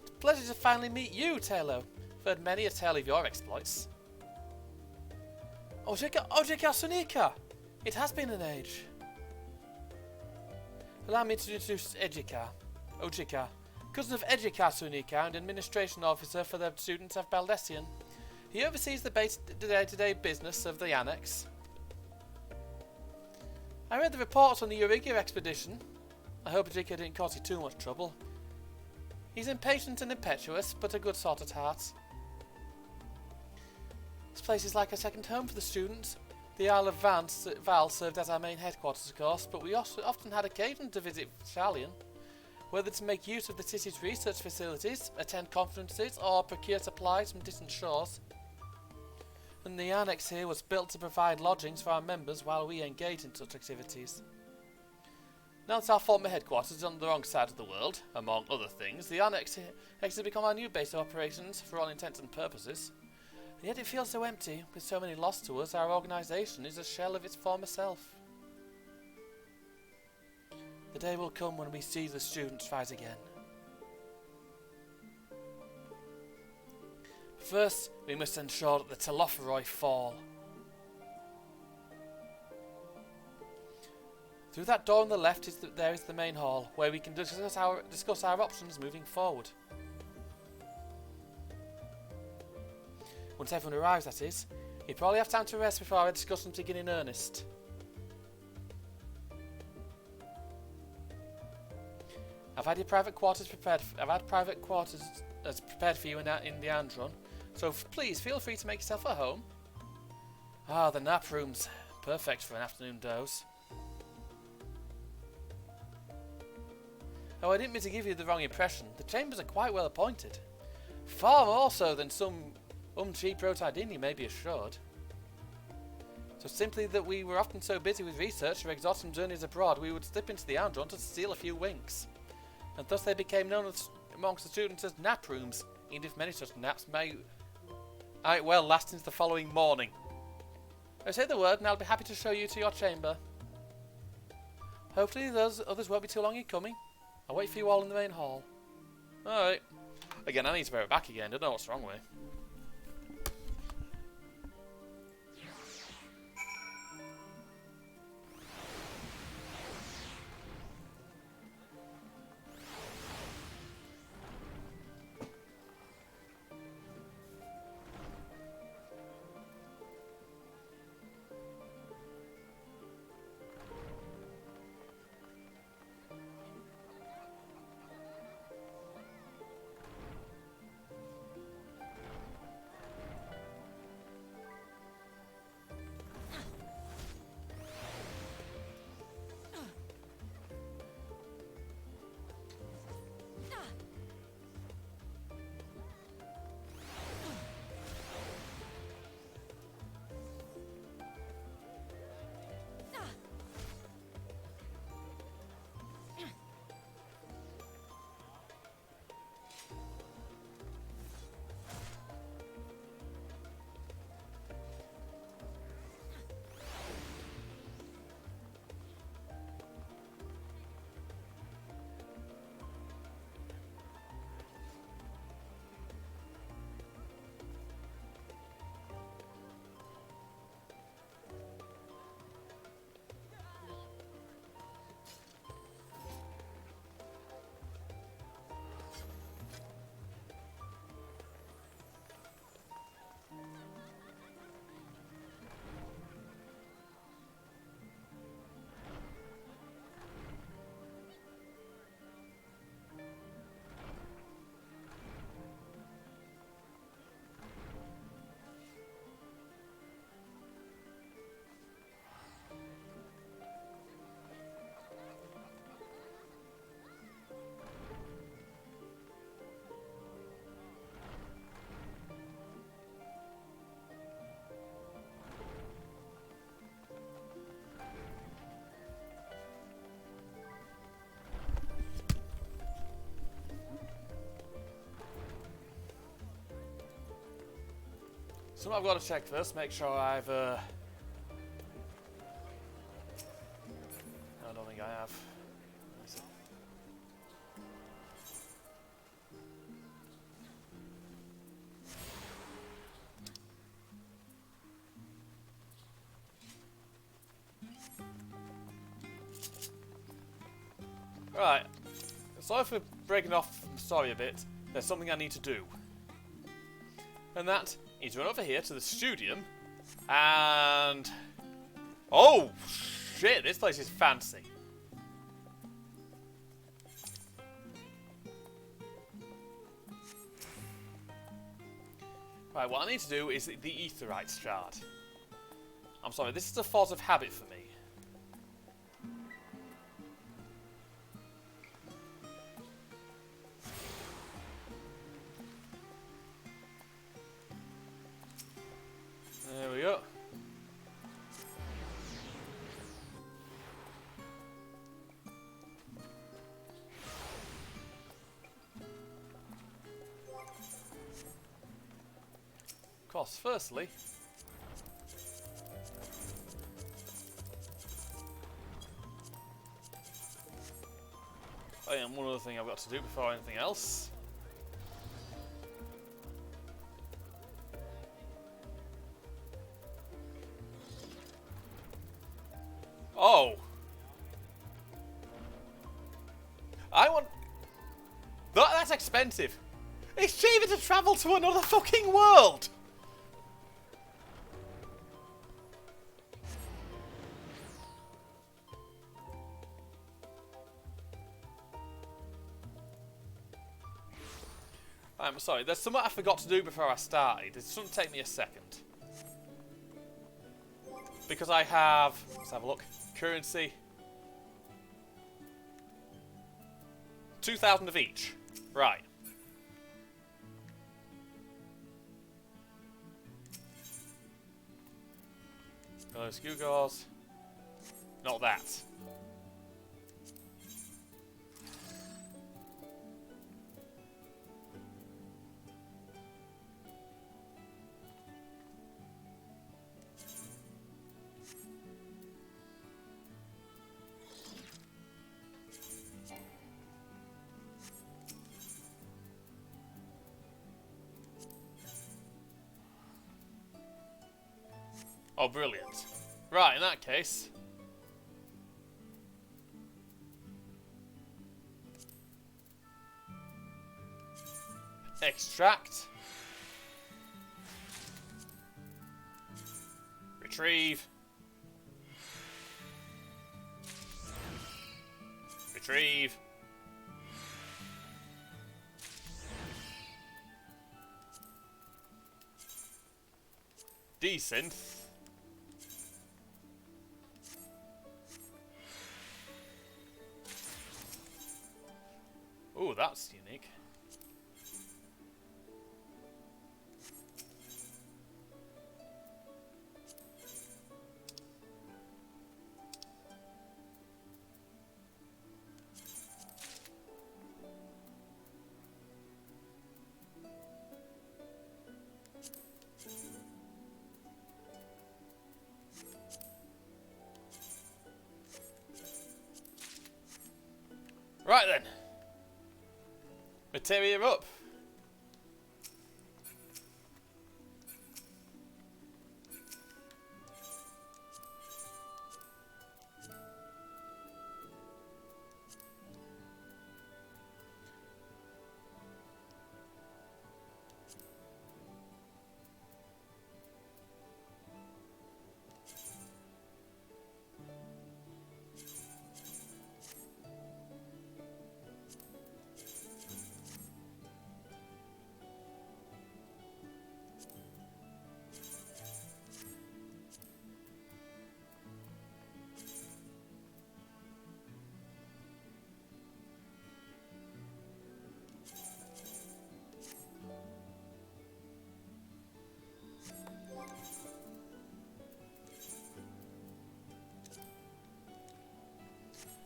It's a pleasure to finally meet you, Taylor. I've heard many a tale of your exploits. Ojika Sunika! It has been an age. Allow me to introduce Ojika, cousin of Ejika Sunika and administration officer for the students of Baldessian. He oversees the day-to-day business of the Annex. I read the reports on the Eurigia expedition. I hope Ejika didn't cause you too much trouble. He's impatient and impetuous, but a good sort at heart. This place is like a second home for the students. The Isle of Val served as our main headquarters, of course, but we also often had occasion to visit Charlian, whether to make use of the city's research facilities, attend conferences, or procure supplies from distant shores. And the annex here was built to provide lodgings for our members while we engage in such activities. Now that our former headquarters is on the wrong side of the world, among other things, the annex has become our new base of operations for all intents and purposes. And yet it feels so empty, with so many lost to us. Our organisation is a shell of its former self. The day will come when we see the students rise again. First, we must ensure that the Telophoroi fall. Through that door on the left there is the main hall, where we can discuss our options moving forward. Once everyone arrives, that is. You probably have time to rest before our discussions begin in earnest. I've had private quarters prepared for you in the Andron, so please feel free to make yourself at home. Ah, the nap room's perfect for an afternoon doze. Oh, I didn't mean to give you the wrong impression. The chambers are quite well appointed. Far more so than some cheap Rotardini may be assured. So simply that we were often so busy with research or exhausting journeys abroad, we would slip into the Andron to steal a few winks. And thus they became known amongst the students as nap rooms, even if many such naps might well last into the following morning. I say the word and I'll be happy to show you to your chamber. Hopefully those others won't be too long in coming. I'll wait for you all in the main hall. Alright. Again, I need to wear it back again, I don't know what's wrong with it. So I've got to check first, make sure I've... I don't think I have. Right. Sorry for breaking off the story a bit. There's something I need to do. And that is run over here to the studium and... Oh! Shit, this place is fancy. Right, what I need to do is the Aetheryte shard. I'm sorry, this is a force of habit for me. There we go. Of course, firstly, and one other thing I've got to do before anything else. Oh! I want... That's expensive! It's cheaper to travel to another fucking world! I'm sorry, there's something I forgot to do before I started. It's going to take me a second. Because I have... Let's have a look. Currency. 2,000 of each. Right. Those gewgaws. Not that. Oh, brilliant. Right, in that case... Extract. Retrieve. Retrieve. Desynth. Oh, that's unique. Right then. Materia up.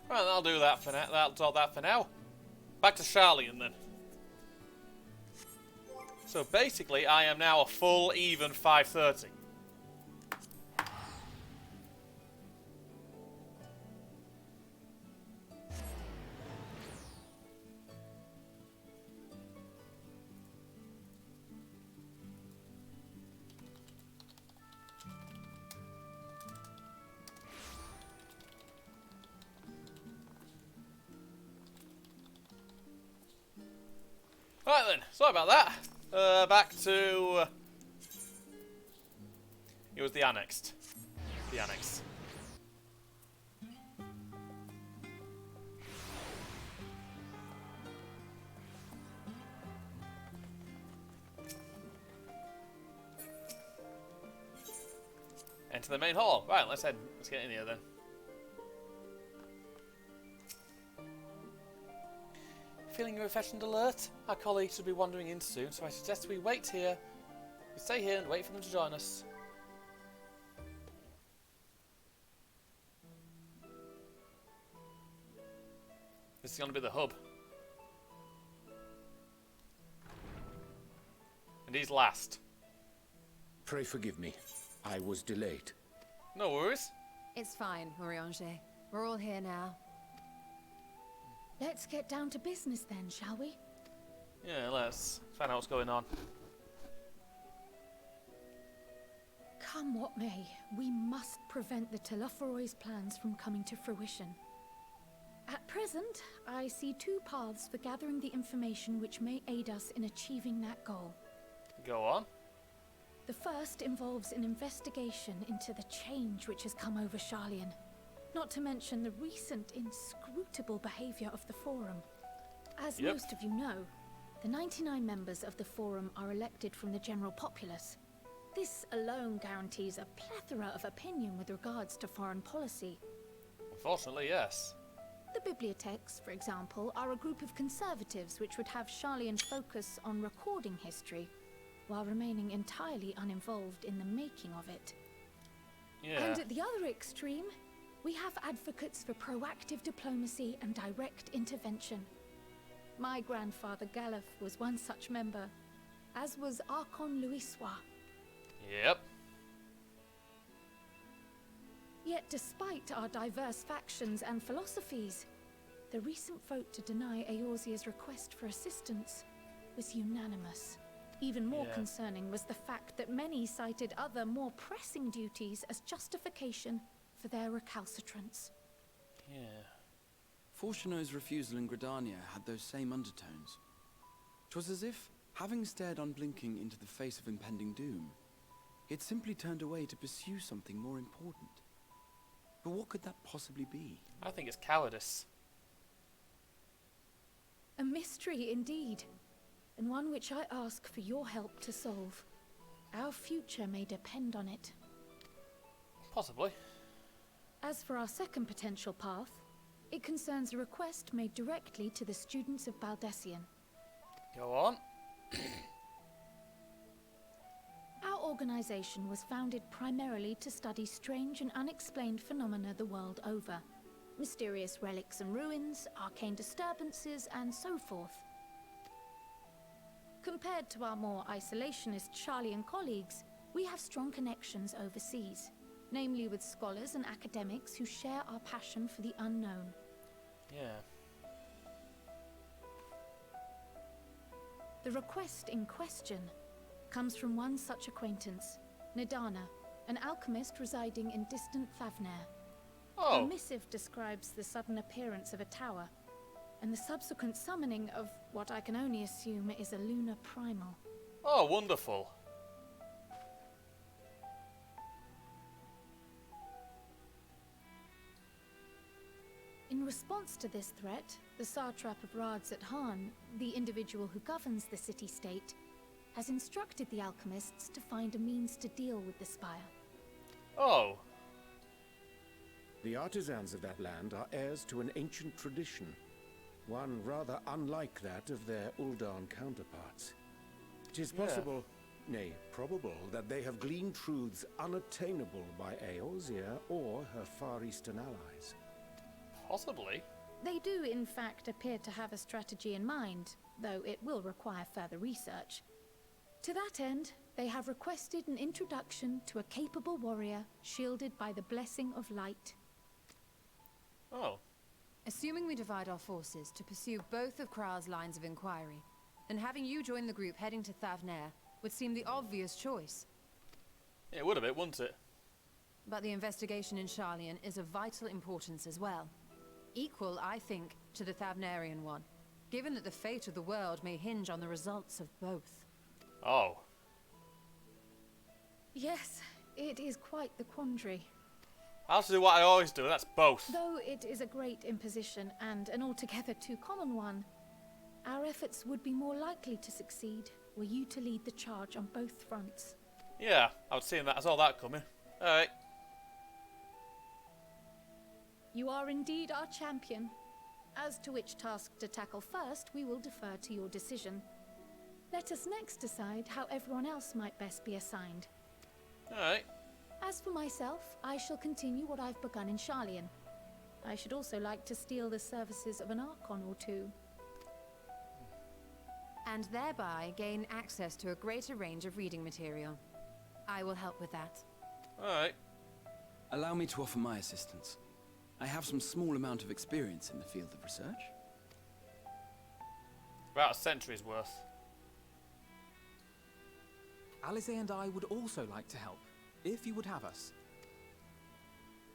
Right, that'll do that for now. That'll do that for now. Back to Charlian then. So basically, I am now a full even 530. Right then, sorry about that. Back to... it was the annexed. The annex. Enter the main hall. Right, let's head. Let's get in here then. Feeling refreshed and alert? Our colleagues should be wandering in soon, so I suggest we wait here. We stay here and wait for them to join us. This is going to be the hub. And he's last. Pray forgive me. I was delayed. No worries. It's fine, Moriange. We're all here now. Let's get down to business then, shall we? Yeah, let's find out what's going on. Come what may, we must prevent the Telophoroi's plans from coming to fruition. At present, I see two paths for gathering the information which may aid us in achieving that goal. Go on. The first involves an investigation into the change which has come over Sharlayan, not to mention the recent inscrutable behavior of the Forum. As most of you know, the 99 members of the Forum are elected from the general populace. This alone guarantees a plethora of opinion with regards to foreign policy. Unfortunately, yes. The bibliotheques, for example, are a group of conservatives which would have Sharlayan focus on recording history, while remaining entirely uninvolved in the making of it. Yeah. And at the other extreme, we have advocates for proactive diplomacy and direct intervention. My grandfather Galef was one such member, as was Archon Louisois. Yep. Yet despite our diverse factions and philosophies, the recent vote to deny Eorzea's request for assistance was unanimous. Even more concerning was the fact that many cited other, more pressing duties as justification for their recalcitrance. Yeah. Fortuno's refusal in Gridania had those same undertones. 'Twas as if, having stared unblinking into the face of impending doom, he had simply turned away to pursue something more important. But what could that possibly be? I think it's cowardice. A mystery indeed, and one which I ask for your help to solve. Our future may depend on it. Possibly. As for our second potential path, it concerns a request made directly to the students of Baldessian. Go on. Our organization was founded primarily to study strange and unexplained phenomena the world over. Mysterious relics and ruins, arcane disturbances, and so forth. Compared to our more isolationist Sharlayan colleagues, we have strong connections overseas, namely with scholars and academics who share our passion for the unknown. Yeah. The request in question comes from one such acquaintance, Nadana, an alchemist residing in distant Favnair. Oh. The missive describes the sudden appearance of a tower, and the subsequent summoning of what I can only assume is a lunar primal. Oh, wonderful. In response to this threat, the Satrap of Radzat Han, the individual who governs the city-state, has instructed the alchemists to find a means to deal with the spire. Oh. The artisans of that land are heirs to an ancient tradition, one rather unlike that of their Uldan counterparts. It is possible, nay, probable, that they have gleaned truths unattainable by Eorzea or her Far Eastern allies. Possibly. They do, in fact, appear to have a strategy in mind, though it will require further research. To that end, they have requested an introduction to a capable warrior shielded by the blessing of light. Oh. Assuming we divide our forces to pursue both of Kral's lines of inquiry, then having you join the group heading to Thavnair would seem the obvious choice. Yeah, it would have been, wouldn't it? But the investigation in Sharlayan is of vital importance as well. Equal, I think, to the Thavnarian one, given that the fate of the world may hinge on the results of both. Oh. Yes, it is quite the quandary. I'll have to do what I always do, that's both. Though it is a great imposition and an altogether too common one, our efforts would be more likely to succeed were you to lead the charge on both fronts. Yeah, I was seeing that. I saw that coming. Alright. You are indeed our champion. As to which task to tackle first, we will defer to your decision. Let us next decide how everyone else might best be assigned. Alright. As for myself, I shall continue what I've begun in Sharlayan. I should also like to steal the services of an Archon or two. And thereby gain access to a greater range of reading material. I will help with that. Alright. Allow me to offer my assistance. I have some small amount of experience in the field of research. About a century's worth. Alice and I would also like to help, if you would have us.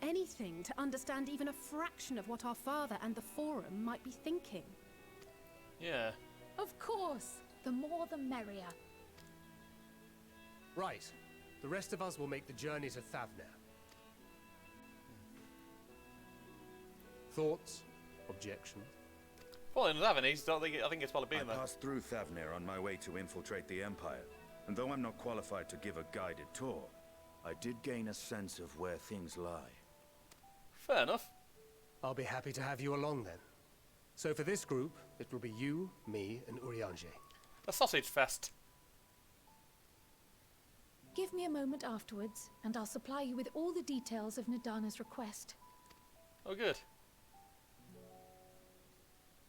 Anything to understand even a fraction of what our father and the Forum might be thinking. Yeah. Of course, the more the merrier. Right. The rest of us will make the journey to Thavnair. Thoughts? Objections? Well, I don't have any, so I think it's probably been there. I passed through Thavnair on my way to infiltrate the Empire, and though I'm not qualified to give a guided tour, I did gain a sense of where things lie. Fair enough. I'll be happy to have you along then. So for this group, it will be you, me, and Urianger. A sausage fest. Give me a moment afterwards, and I'll supply you with all the details of Nadana's request. Oh, good.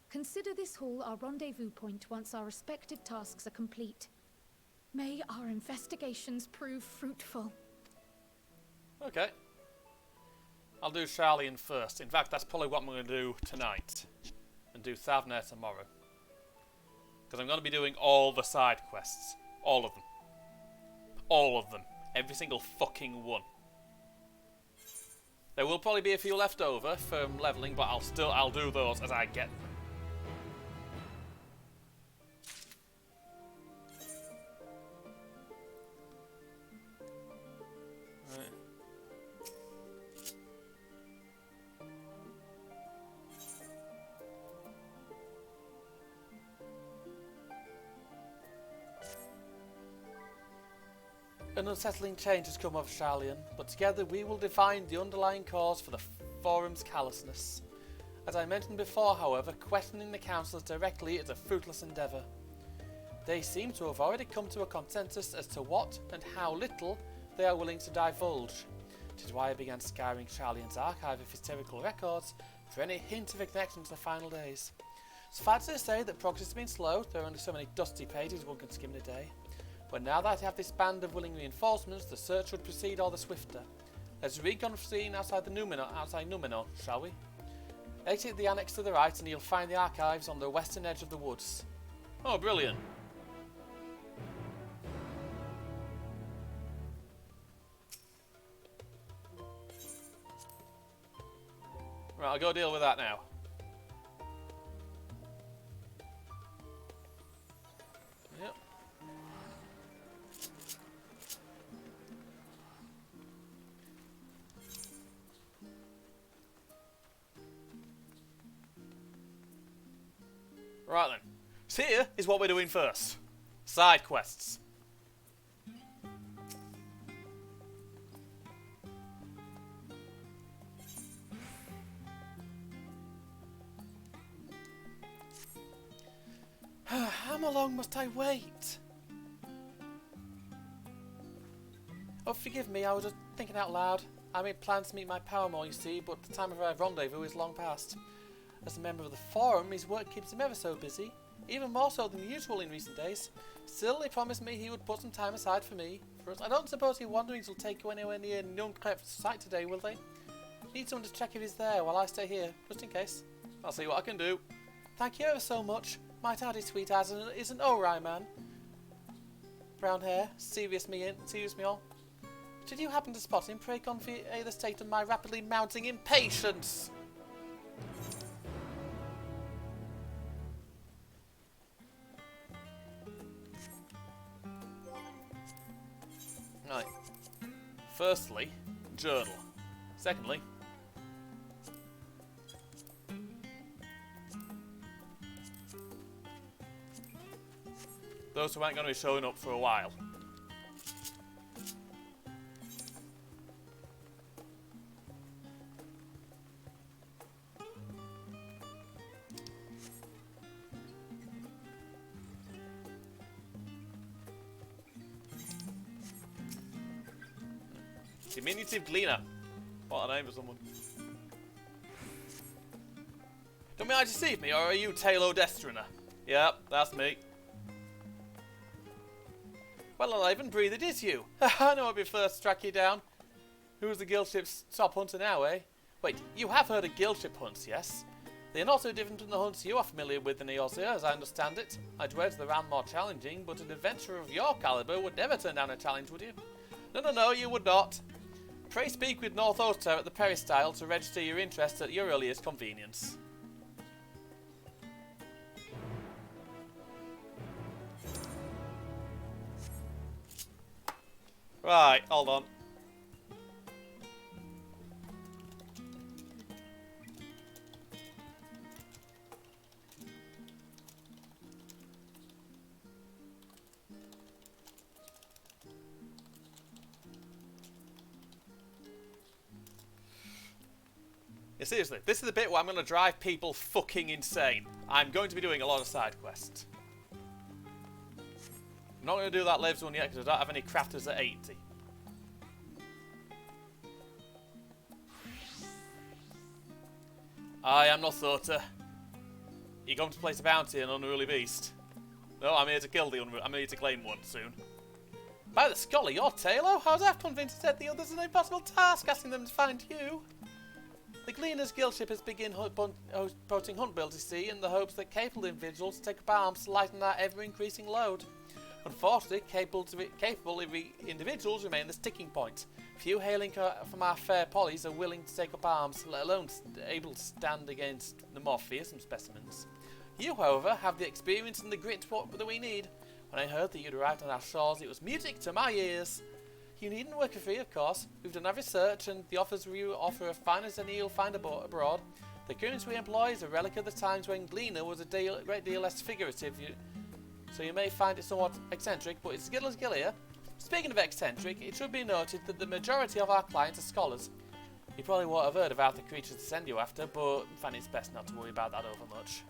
Consider this hall our rendezvous point once our respective tasks are complete. May our investigations prove fruitful. Okay. I'll do Sharlayan first. In fact, that's probably what I'm going to do tonight. And do Thavnair tomorrow. Because I'm going to be doing all the side quests. All of them. All of them. Every single fucking one. There will probably be a few left over from leveling, but I'll do those as I get them. An unsettling change has come over Sharlayan, but together we will define the underlying cause for the Forum's callousness. As I mentioned before, however, questioning the councillors directly is a fruitless endeavour. They seem to have already come to a consensus as to what and how little they are willing to divulge, which is why I began scouring Sharlayan's archive of historical records for any hint of a connection to the final days. Suffice to say that progress has been slow. There are only so many dusty pages one can skim in a day. But now that I have this band of willing reinforcements, the search should proceed all the swifter. Let's reconvene outside Numenor, shall we? Exit the annex to the right and you'll find the archives on the western edge of the woods. Oh, brilliant. Right, I'll go deal with that now. Yep. Right then. So here is what we're doing first. Side quests. How long must I wait? Oh, forgive me, I was just thinking out loud. I made plans to meet my paramour, you see, but the time of our rendezvous is long past. As a member of the Forum, his work keeps him ever so busy. even more so than usual in recent days. Still, he promised me he would put some time aside for me. For us. I don't suppose your wanderings will take you anywhere near Nunclef's site today, will they? Need someone to check if he's there while I stay here, just in case. I'll see what I can do. Thank you ever so much. My daddy sweetheart is an Ori man. Brown hair, serious me all. Did you happen to spot him? Pray convey the state of my rapidly mounting impatience. Right. Firstly, journal. Secondly, those who aren't going to be showing up for a while. Diminutive Gleaner. What a name for someone. Don't mean I deceive me, or are you Tailo Destrina? Yep, that's me. Well, alive and breathe, it is you. I know I'd be first to track you down. Who's the guild ship's top hunter now, eh? Wait, you have heard of guild ship hunts, yes? They are not so different from the hunts you are familiar with in Eorzea, as I understand it. I dread the round more challenging, but an adventurer of your calibre would never turn down a challenge, would you? No, you would not. Pray speak with North Oster at the Peristyle to register your interest at your earliest convenience. Right, hold on. Yeah, seriously, this is the bit where I'm going to drive people fucking insane. I'm going to be doing a lot of side quests. I'm not going to do that Lives one yet because I don't have any crafters at 80. I am not Thota. You're going to place a bounty on an unruly beast. No, I'm here to kill the unruly. I'm here to claim one soon. By the scholar, you're Tailo? How's that convinced to set the others an impossible task, asking them to find you? The Gleaner's Guild ship has begun posting hunt bills, you see, in the hopes that capable individuals take up arms to lighten that ever-increasing load. Unfortunately, capable individuals remain the sticking point. Few hailing from our fair pollies are willing to take up arms, let alone able to stand against the more fearsome specimens. You, however, have the experience and the grit that we need. When I heard that you'd arrived on our shores, it was music to my ears. You needn't work for free, of course. We've done our research, and the offers we offer are fine as any you'll find abroad. The currency we employ is a relic of the times when Gleaner was a great deal less figurative. So you may find it somewhat eccentric, but it's skill as skill here. Speaking of eccentric, it should be noted that the majority of our clients are scholars. You probably won't have heard about the creatures to send you after, but I find it's best not to worry about that over much.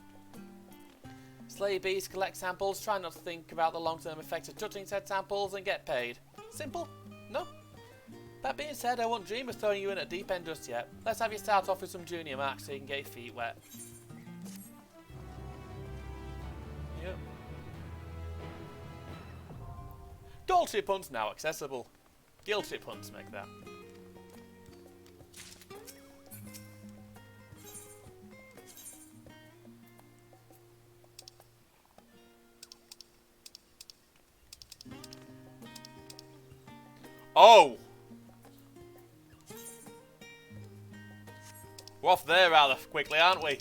Slay bees, collect samples, try not to think about the long-term effects of touching said samples, and get paid. Simple? No? That being said, I won't dream of throwing you in at deep end just yet. Let's have you start off with some junior marks so you can get your feet wet. Yep. Gold ship hunts now accessible. Guild ship hunts make that. Oh! We're off there rather quickly, aren't we?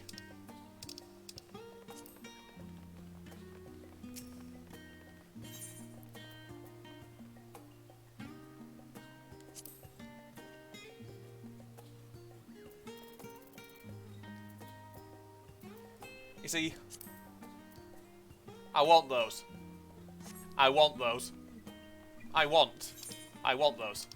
You see, I want those. I want those. I want those.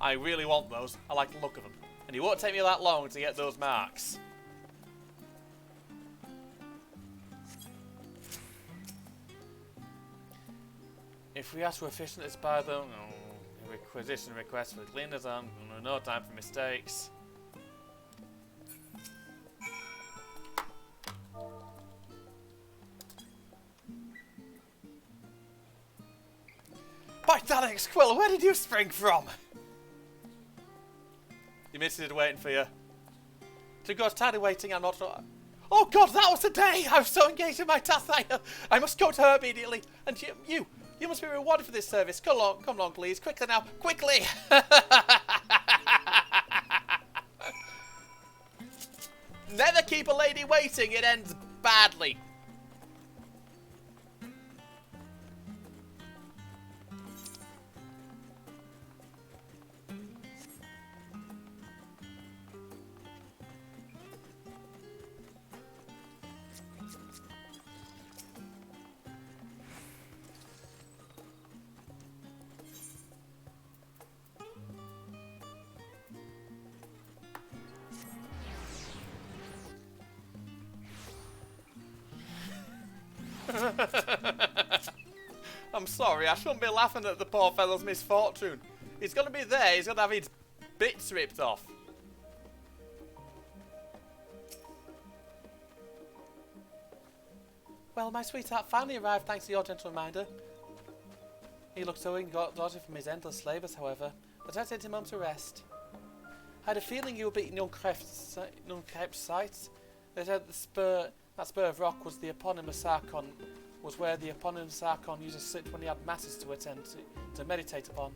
I really want those. I like the look of them. And it won't take me that long to get those marks. If we are to efficiently spy them, requisition requests for the cleaners on, no time for mistakes. By Danix Quill, where did you spring from? You missed it waiting for you. To God, tired of waiting, I'm not... Oh God, that was the day! I was so engaged in my task that I must go to her immediately. And you must be rewarded for this service. Come along, please. Quickly now, quickly! Never keep a lady waiting, it ends badly. I'm sorry, I shouldn't be laughing at the poor fellow's misfortune. He's gonna be there, he's gonna have his bits ripped off. Well, my sweetheart finally arrived thanks to your gentle reminder. He looked so exhausted from his endless labours, however, that I sent him home to rest. I had a feeling you were beating unkept sights. They said that spur of rock was the eponymous Sarkon, was where the eponymous Sarkon used to sit when he had masses to attend to meditate upon.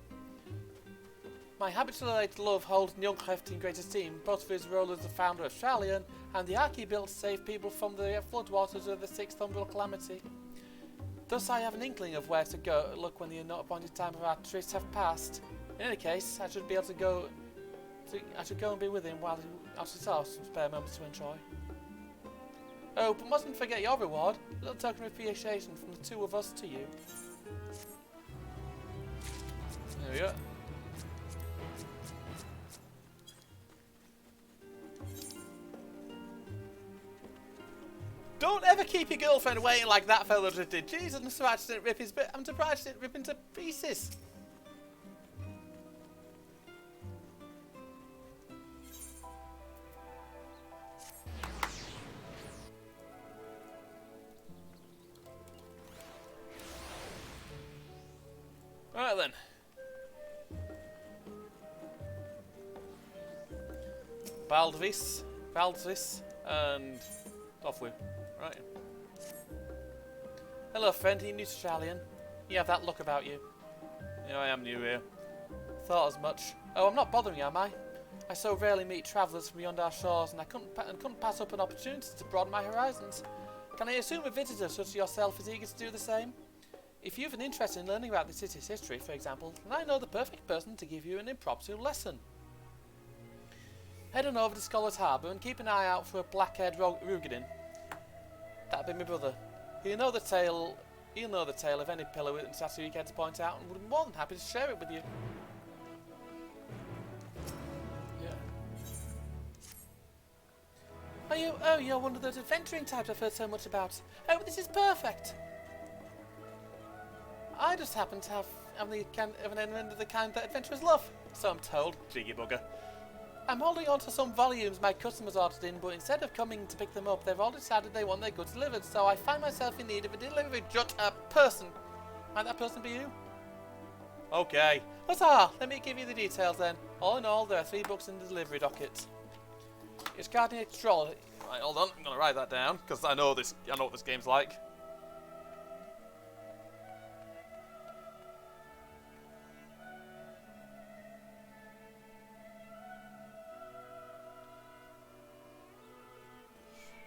My habitual love holds Njongkreft in great esteem, both for his role as the founder of Shralian and the ark he built to save people from the floodwaters of the Sixth Umbral Calamity. Thus I have an inkling of where to go look when the appointed time of our tryst have passed. In any case, I should be able to go and be with him while he has some spare moments to enjoy. Oh, but mustn't forget your reward. A little token of appreciation from the two of us to you. There we go. Don't ever keep your girlfriend waiting like that fella just did. Jesus, I'm surprised she didn't rip his bit. I'm surprised she didn't rip into pieces. Right then. Baldvis, and off we. Right. Hello, friend. Are you new to Shralian? You have that look about you. Yeah, I am new here. Thought as much. Oh, I'm not bothering you, am I? I so rarely meet travellers from beyond our shores, and I couldn't pass up an opportunity to broaden my horizons. Can I assume a visitor such as yourself is eager to do the same? If you've an interest in learning about the city's history, for example, then I know the perfect person to give you an impromptu lesson. Head on over to Scholar's Harbour and keep an eye out for a black-haired Rugadin. That'd be my brother. He'll know the tale of any pillar and statue you care to point out, and would be more than happy to share it with you. Yeah. Oh, you're one of those adventuring types I've heard so much about. Oh, this is perfect. I just happen to have an element of the kind that adventurers love, so I'm told, jiggy bugger. I'm holding on to some volumes my customers ordered in, but instead of coming to pick them up, they've all decided they want their goods delivered, so I find myself in need of a delivery person. Might that person be you? Okay. Huzzah! Let me give you the details then. All in all, there are 3 books in the delivery docket. It's Guardian Astrology. Right, hold on, I'm gonna write that down, because I know what this game's like.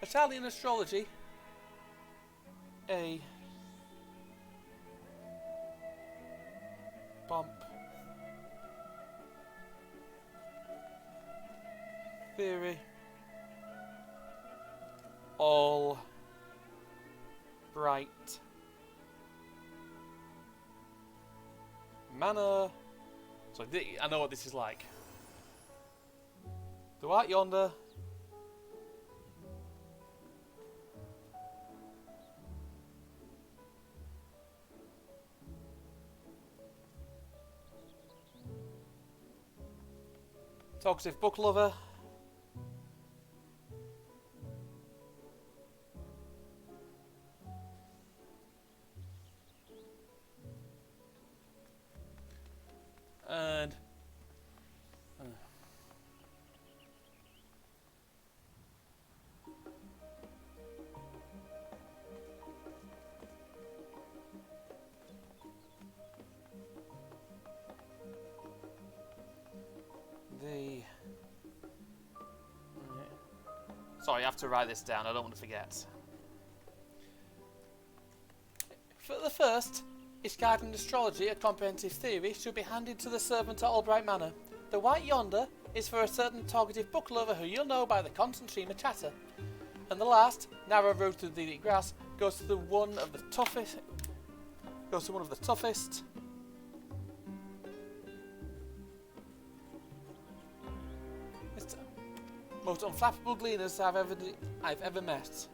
Italian astrology. A bump. Theory. All bright. Manner So I know what this is like. The White Yonder. Talkative book lover. And sorry, I have to write this down. I don't want to forget. For the first, its guiding astrology, a comprehensive theory, should be handed to the servant at Albright Manor. The White Yonder is for a certain talkative book lover who you'll know by the constant stream of chatter. And the last, narrow road through the grass, goes to one of the toughest. Most unflappable gleaners I've ever met.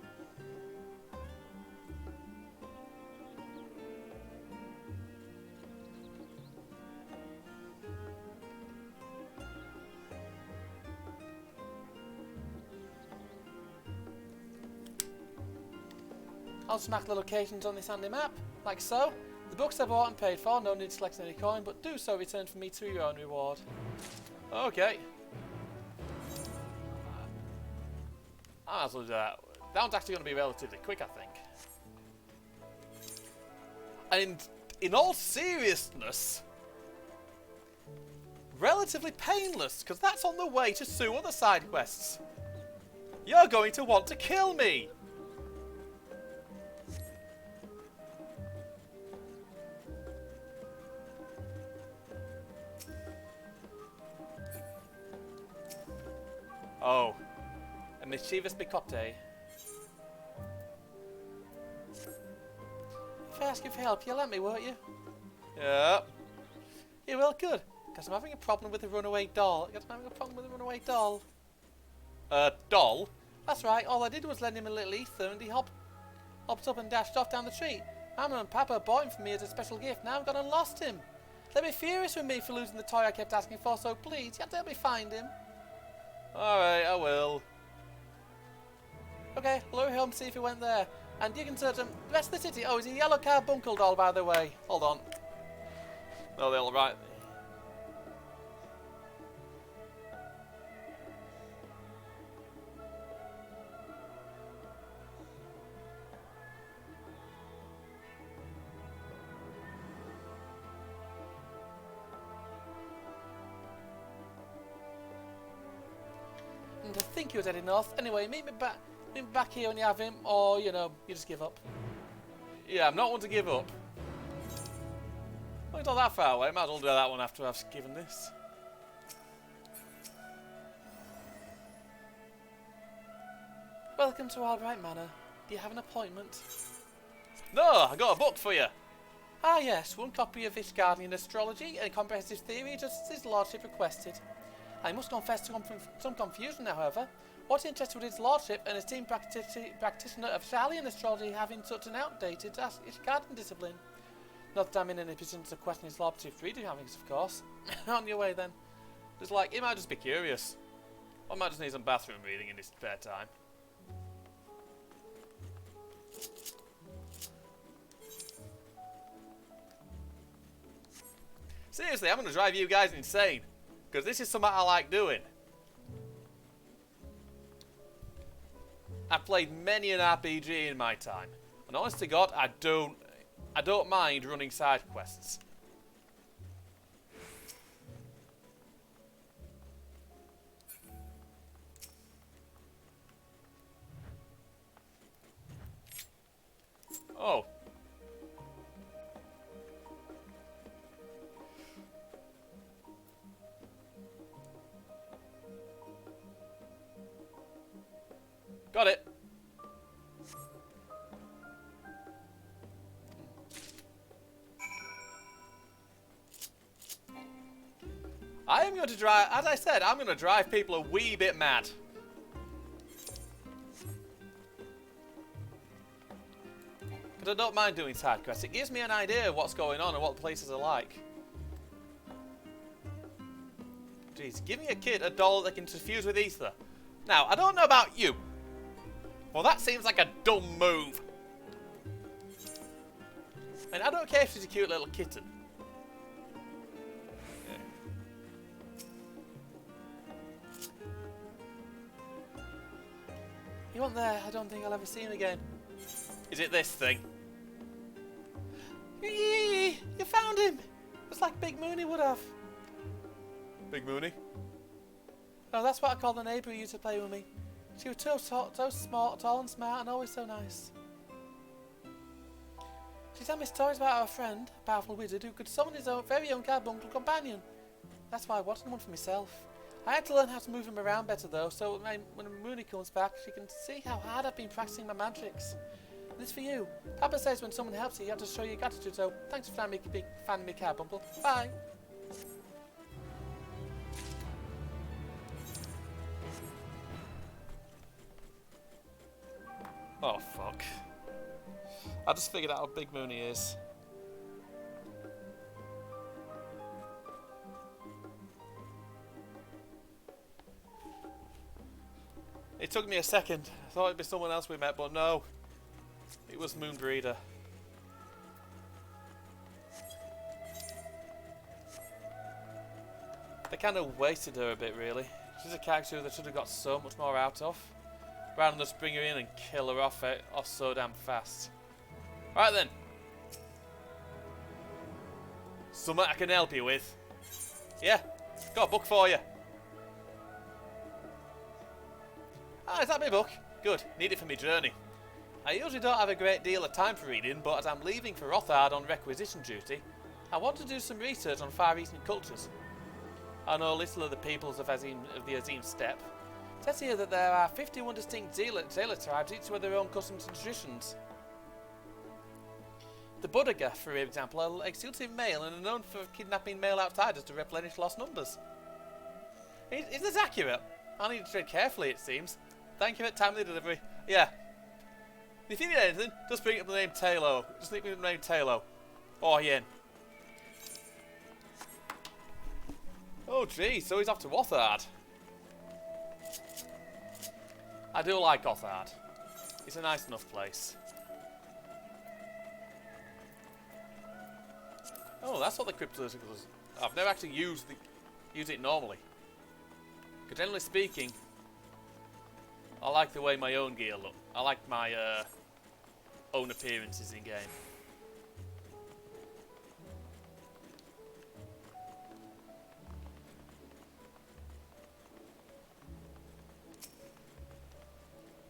I'll just mark the locations on this handy map, like so. The books are bought and paid for, no need to select any coin, but do so return for me to your own reward. Okay. I might as well do that. That one's actually going to be relatively quick, I think. And in all seriousness, relatively painless, because that's on the way to 2 other side quests. You're going to want to kill me! Oh. A mischievous bicotte. If I ask you for help, you'll let me, won't you? Yeah. Yeah, well, good. Because I'm having a problem with the runaway doll. Doll? That's right. All I did was lend him a little ether and he hopped up and dashed off down the street. Mama and Papa bought him for me as a special gift. Now I've gone and lost him. They'll be furious with me for losing the toy I kept asking for, so please, you have to help me find him. Alright, I will. Okay, I'll hurry home to see if he went there. And you can search him. The rest of the city. Oh, he's a yellow carbuncle doll, by the way. Hold on. Oh, they're all right. And I think he was heading north. Anyway, meet me back here when you have him, or, you know, you just give up. Yeah, I'm not one to give up. Well, it's not that far away. Might as well do that one after I've given this. Welcome to Albright Manor. Do you have an appointment? No, I got a book for you. Ah, yes, one copy of this Guardian Astrology and comprehensive theory, just as his lordship requested. I must confess to some confusion, however. What interest would his lordship and his team practitioner of Shalian astrology have in such an outdated garden discipline? Not that I'm in any position to question his lordship's reading habits, of course. On your way, then. Just like, he might just be curious. Or might just need some bathroom reading in his spare time. Seriously, I'm going to drive you guys insane. Because this is something I like doing. I've played many an RPG in my time. And honest to God, I don't mind running side quests. Oh. Got it. going to drive, as I said, I'm going to drive people a wee bit mad. But I don't mind doing side quests. It gives me an idea of what's going on and what the places are like. Jeez, giving a kid a doll that can fuse with ether. Now, I don't know about you. Well, that seems like a dumb move. I mean, I don't care if she's a cute little kitten. He wasn't there. I don't think I'll ever see him again. Is it this thing? You found him! Just like Big Mooney would have. Big Mooney? Oh, that's what I call the neighbour who used to play with me. She was so smart, tall and smart, and always so nice. She told me stories about her friend, a powerful wizard who could summon his own very own carbuncle companion. That's why I wanted one for myself. I had to learn how to move him around better though, so when Mooney comes back, she can see how hard I've been practicing my magics. And this for you. Papa says when someone helps you, you have to show your gratitude, so thanks for finding me carbuncle. Bye. Oh, fuck. I just figured out how big Mooney is. It took me a second. I thought it'd be someone else we met, but no. It was Moonbreeder. They kind of wasted her a bit, really. She's a character that should have got so much more out of, rather than just bring her in and kill her off so damn fast. Alright then. Something I can help you with. Yeah, got a book for you. Ah, is that my book? Good, need it for my journey. I usually don't have a great deal of time for reading, but as I'm leaving for Rothard on requisition duty, I want to do some research on Far Eastern cultures. I know little of the peoples of the Azim Steppe. It says here that there are 51 distinct Zela tribes, each with their own customs and traditions. The Budaga, for example, are exclusive male and are known for kidnapping male outsiders to replenish lost numbers. Is this accurate? I need to tread carefully, it seems. Thank you for timely delivery. Yeah. If you need anything, just bring up the name Talo. Just bring up the name Talo. Or Yen. Oh gee, so he's off to Rothard. I do like Rothard. It's a nice enough place. Oh, that's what the cryptolytical is. I've never actually used it normally. But generally speaking, I like the way my own gear look. I like my own appearances in game.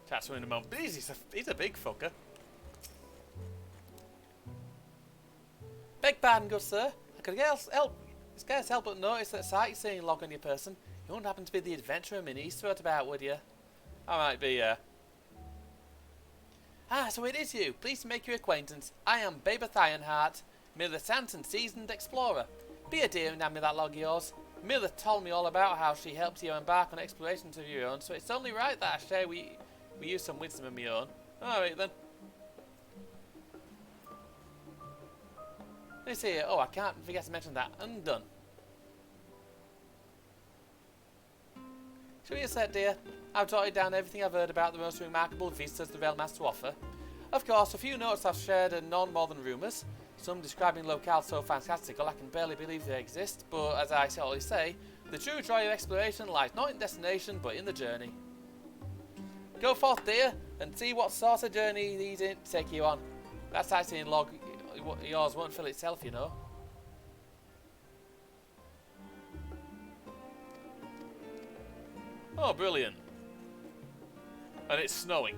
Chat to him in a moment. But he's a big fucker. Beg pardon, good sir. I could scarce help but notice that sightseeing log on your person. You wouldn't happen to be the adventurer Minnie's wrote about, would you? I might be, yeah. Ah, so it is you. Pleased to make your acquaintance. I am Baber Thionheart, Millicent and seasoned explorer. Be a dear and hand me that log of yours. Miller told me all about how she helped you embark on explorations of your own, so it's only right that I share we use some wisdom of my own. Alright then. Let's see here. Oh, I can't forget to mention that. Undone. Shall we set, dear? I've jotted down everything I've heard about the most remarkable vistas the realm has to offer. Of course, a few notes I've shared are none more than rumours, some describing locales so fantastical I can barely believe they exist, but as I always say, the true joy of exploration lies not in destination, but in the journey. Go forth, dear, and see what sort of journey these take you on. That sightseeing log yours won't fill itself, you know. Oh, brilliant. And it's snowing.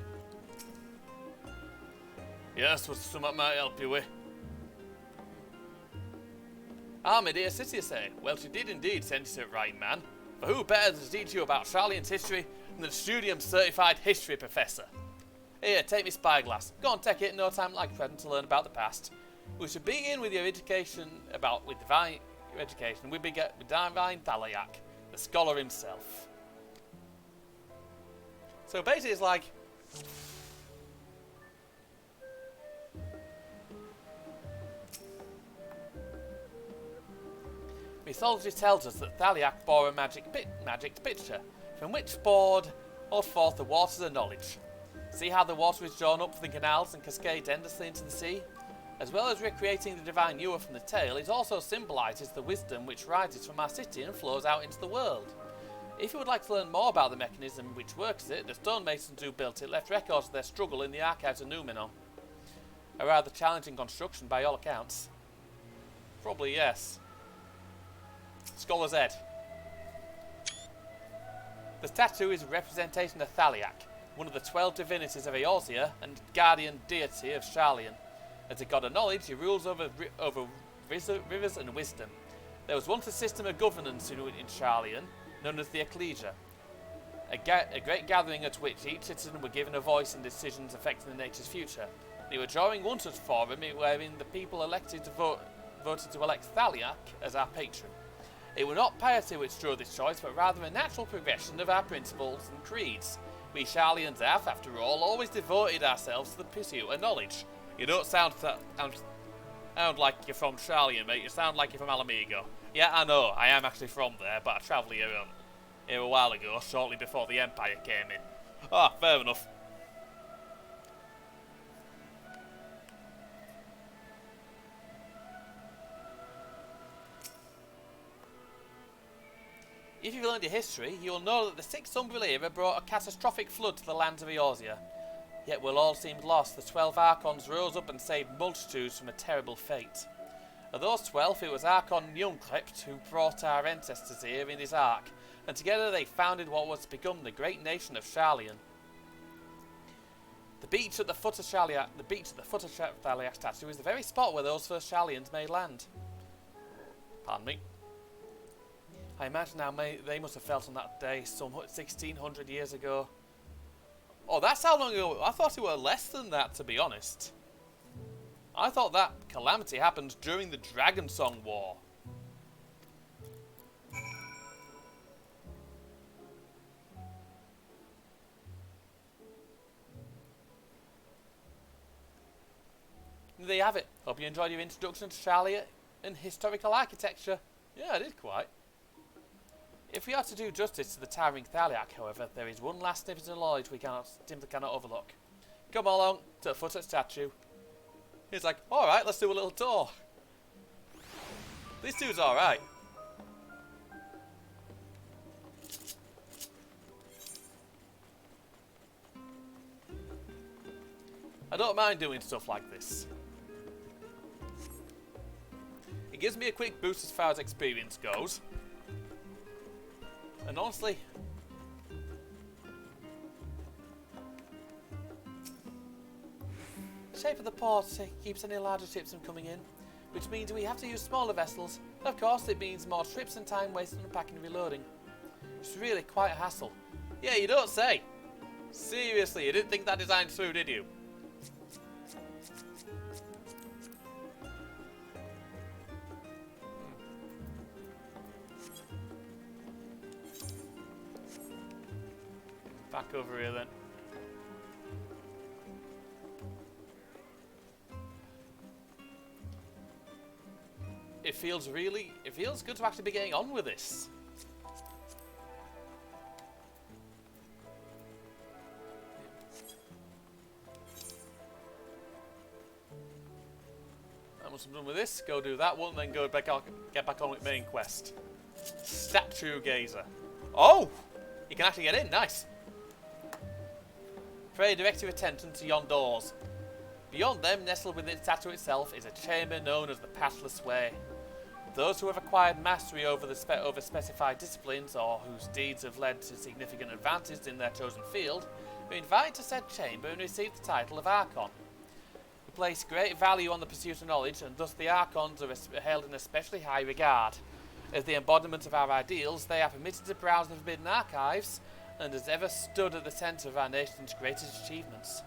Yes, what's something might help you with? Ah, my dear sister, you say? Well, she did indeed send you to the right man. For who better to teach you about Charlian's history than the Studium certified history professor? Here, take me spyglass. Go and take it in no time like present to learn about the past. We should begin with your education with divine education. We begin with divine Thalayak. the scholar himself. So basically it's like... mythology tells us that Thaliak bore a magic pitcher, from which poured forth the waters of knowledge. See how the water is drawn up from the canals and cascades endlessly into the sea? As well as recreating the divine ewer from the tale, it also symbolises the wisdom which rises from our city and flows out into the world. If you would like to learn more about the mechanism which works it, the stonemasons who built it left records of their struggle in the archives of Numenor. A rather challenging construction by all accounts. Probably yes. Scholar's Ed. The statue is a representation of Thaliak, one of the 12 divinities of Eorzea and guardian deity of Sharlayan. As a god of knowledge, he rules over rivers and wisdom. There was once a system of governance in Sharlayan, known as the Ecclesia, a great gathering at which each citizen were given a voice in decisions affecting the nature's future. They were drawing one such forum wherein the people voted to elect Thaliak as our patron. It was not piety which drove this choice, but rather a natural progression of our principles and creeds. We Sharlayans have, after all, always devoted ourselves to the pursuit of knowledge. You don't sound like you're from Sharlayan, mate. You sound like you're from Alamigo. Yeah, I know. I am actually from there, but I travelled here a while ago, shortly before the Empire came in. Ah, fair enough. If you've learned your history, you will know that the Sixth Umbral era brought a catastrophic flood to the lands of Eorzea. Yet when all seemed lost, the 12 Archons rose up and saved multitudes from a terrible fate. Of those 12, it was Archon Yungklept who brought our ancestors here in his ark, and together they founded what was to become the great nation of Sharlayan. The beach at the foot of Thaliak statue is the very spot where those first Sharlayans made land. Pardon me. I imagine how they must have felt on that day some 1600 years ago. Oh, that's how long ago. I thought it were less than that, to be honest. I thought that calamity happened during the Dragon Song War. There you have it. Hope you enjoyed your introduction to Sharlayan and historical architecture. Yeah, I did quite. If we are to do justice to the towering Thaliak, however, there is one last snippet of knowledge we simply cannot overlook. Come along to the foot of the statue. He's like, alright, let's do a little tour. This dude's alright. I don't mind doing stuff like this. It gives me a quick boost as far as experience goes. And honestly, the shape of the port keeps any larger ships from coming in, which means we have to use smaller vessels. Of course, it means more trips and time wasted on unpacking and reloading. It's really quite a hassle. Yeah, you don't say. Seriously, you didn't think that design through, did you? Back over here then. It feels good to actually be getting on with this. Once I'm done with this, go do that one, then get back on with main quest. Statue Gazer. Oh! You can actually get in, nice. Pay direct your attention to yon doors. Beyond them, nestled within the statue itself, is a chamber known as the Pathless Way. Those who have acquired mastery over specified disciplines, or whose deeds have led to significant advances in their chosen field, are invited to said chamber and receive the title of Archon. We place great value on the pursuit of knowledge, and thus the Archons are held in especially high regard. As the embodiment of our ideals, they are permitted to browse the forbidden archives, and has ever stood at the centre of our nation's greatest achievements.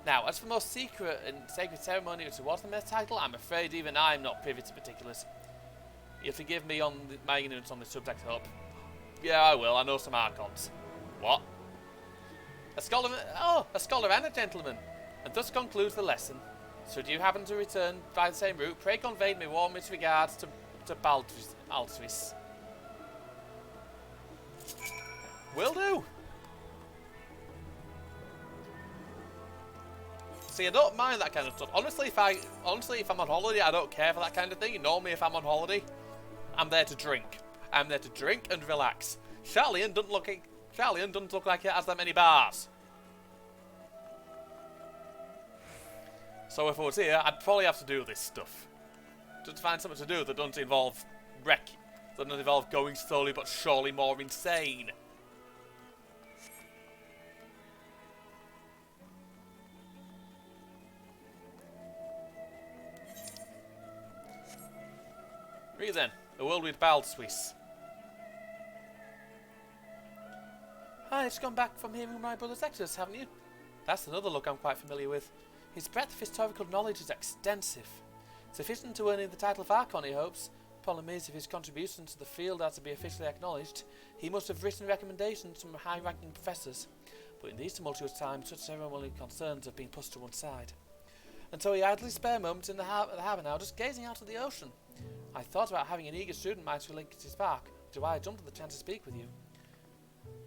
Now, as for the most secret and sacred ceremony towards the title, I'm afraid even I'm not privy to particulars. You'll forgive me on my ignorance on this subject, I hope. Yeah, I will. I know some Archons. What? A scholar and a gentleman. And thus concludes the lesson. Should you happen to return by the same route, pray convey me warmest regards to Altris. Will do. See, I don't mind that kind of stuff. Honestly, if I'm on holiday, I don't care for that kind of thing. Normally, if I'm on holiday, I'm there to drink. I'm there to drink and relax. Charlian doesn't look like it has that many bars. So if I was here, I'd probably have to do this stuff. Just find something to do that doesn't involve that doesn't involve going slowly but surely more insane. Read then, A World with Baldsuis. Hi, just gone back from hearing my brother's lectures, haven't you? That's another look I'm quite familiar with. His breadth of historical knowledge is extensive. Sufficient to earn him the title of Archon, he hopes. Problem is, if his contributions to the field are to be officially acknowledged, he must have written recommendations from high-ranking professors. But in these tumultuous times, such ceremonial concerns have been pushed to one side. And so he idly spare moments in the harbour now, just gazing out at the ocean. I thought about having an eager student mind to link his spark, which is why I jumped at the chance to speak with you.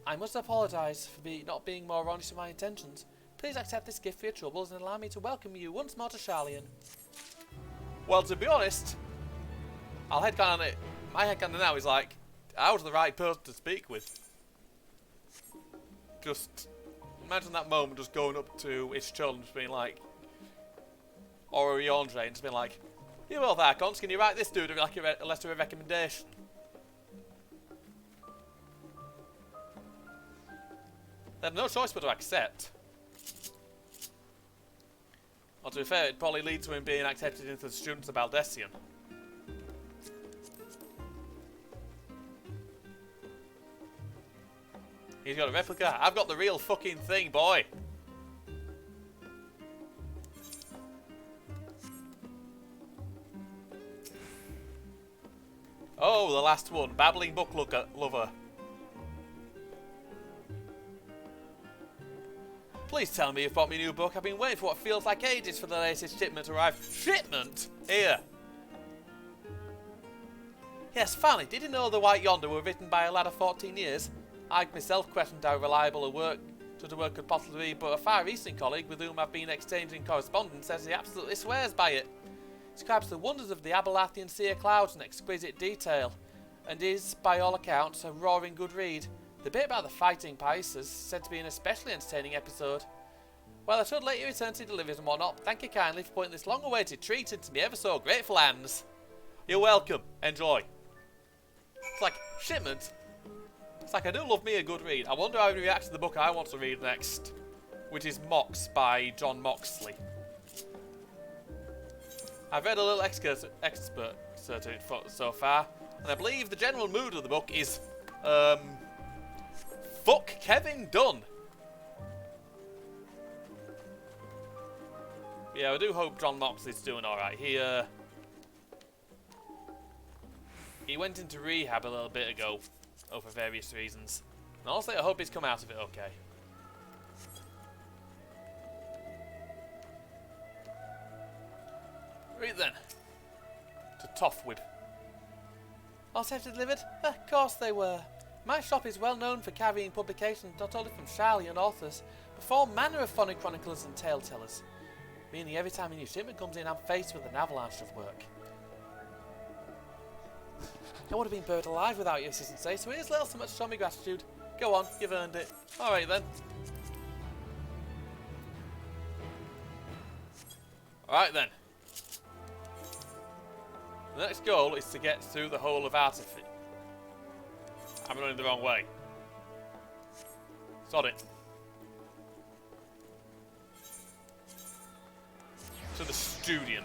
I must apologise for not being more honest with my intentions. Please accept this gift for your troubles and allow me to welcome you once more to Charlian. Well, to be honest, I'll headcanon on it. My headcanon now is like, I was the right person to speak with. Just imagine that moment, just going up to its children, just being like, or a Yandre, and just being like, "You will, Archons, can you write this dude like a letter of recommendation?" They had no choice but to accept. Well, to be fair, it'd probably lead to him being accepted into the students of Baldessian. He's got a replica. I've got the real fucking thing, boy. Oh, the last one. Babbling book lover. Please tell me you've bought me a new book. I've been waiting for what feels like ages for the latest shipment to arrive. Shipment? Here. Yes, finally. Did you know The White Yonder were written by a lad of 14 years? I myself questioned how reliable the work could possibly be, but a Far Eastern colleague with whom I've been exchanging correspondence says he absolutely swears by it. Describes the wonders of the Abelathian Sea of Clouds in exquisite detail, and is, by all accounts, a roaring good read. The bit about the fighting Pais is said to be an especially entertaining episode. Well, I should let you return to deliveries and whatnot. Thank you kindly for putting this long-awaited treat into me ever so grateful hands. You're welcome. Enjoy. It's like, shipment? It's like, I do love me a good read. I wonder how he reacts to the book I want to read next, which is Mox by John Moxley. I've read a little expert so far, and I believe the general mood of the book is, fuck Kevin Dunn. Yeah, I do hope John Moxley's doing alright. He went into rehab a little bit ago, for various reasons. And honestly, I hope he's come out of it okay. Right then. To Toffwib. All set delivered? Of course they were. My shop is well known for carrying publications not only from Charlian authors, but for all manner of phonic chroniclers and tale tellers. Meaning every time a new shipment comes in, I'm faced with an avalanche of work. I would have been buried alive without your assistance, so here's a little so much to show me gratitude. Go on, you've earned it. Alright then. Alright then. The next goal is to get through the whole of Artifice. I'm running the wrong way. Sod it. To the Studion.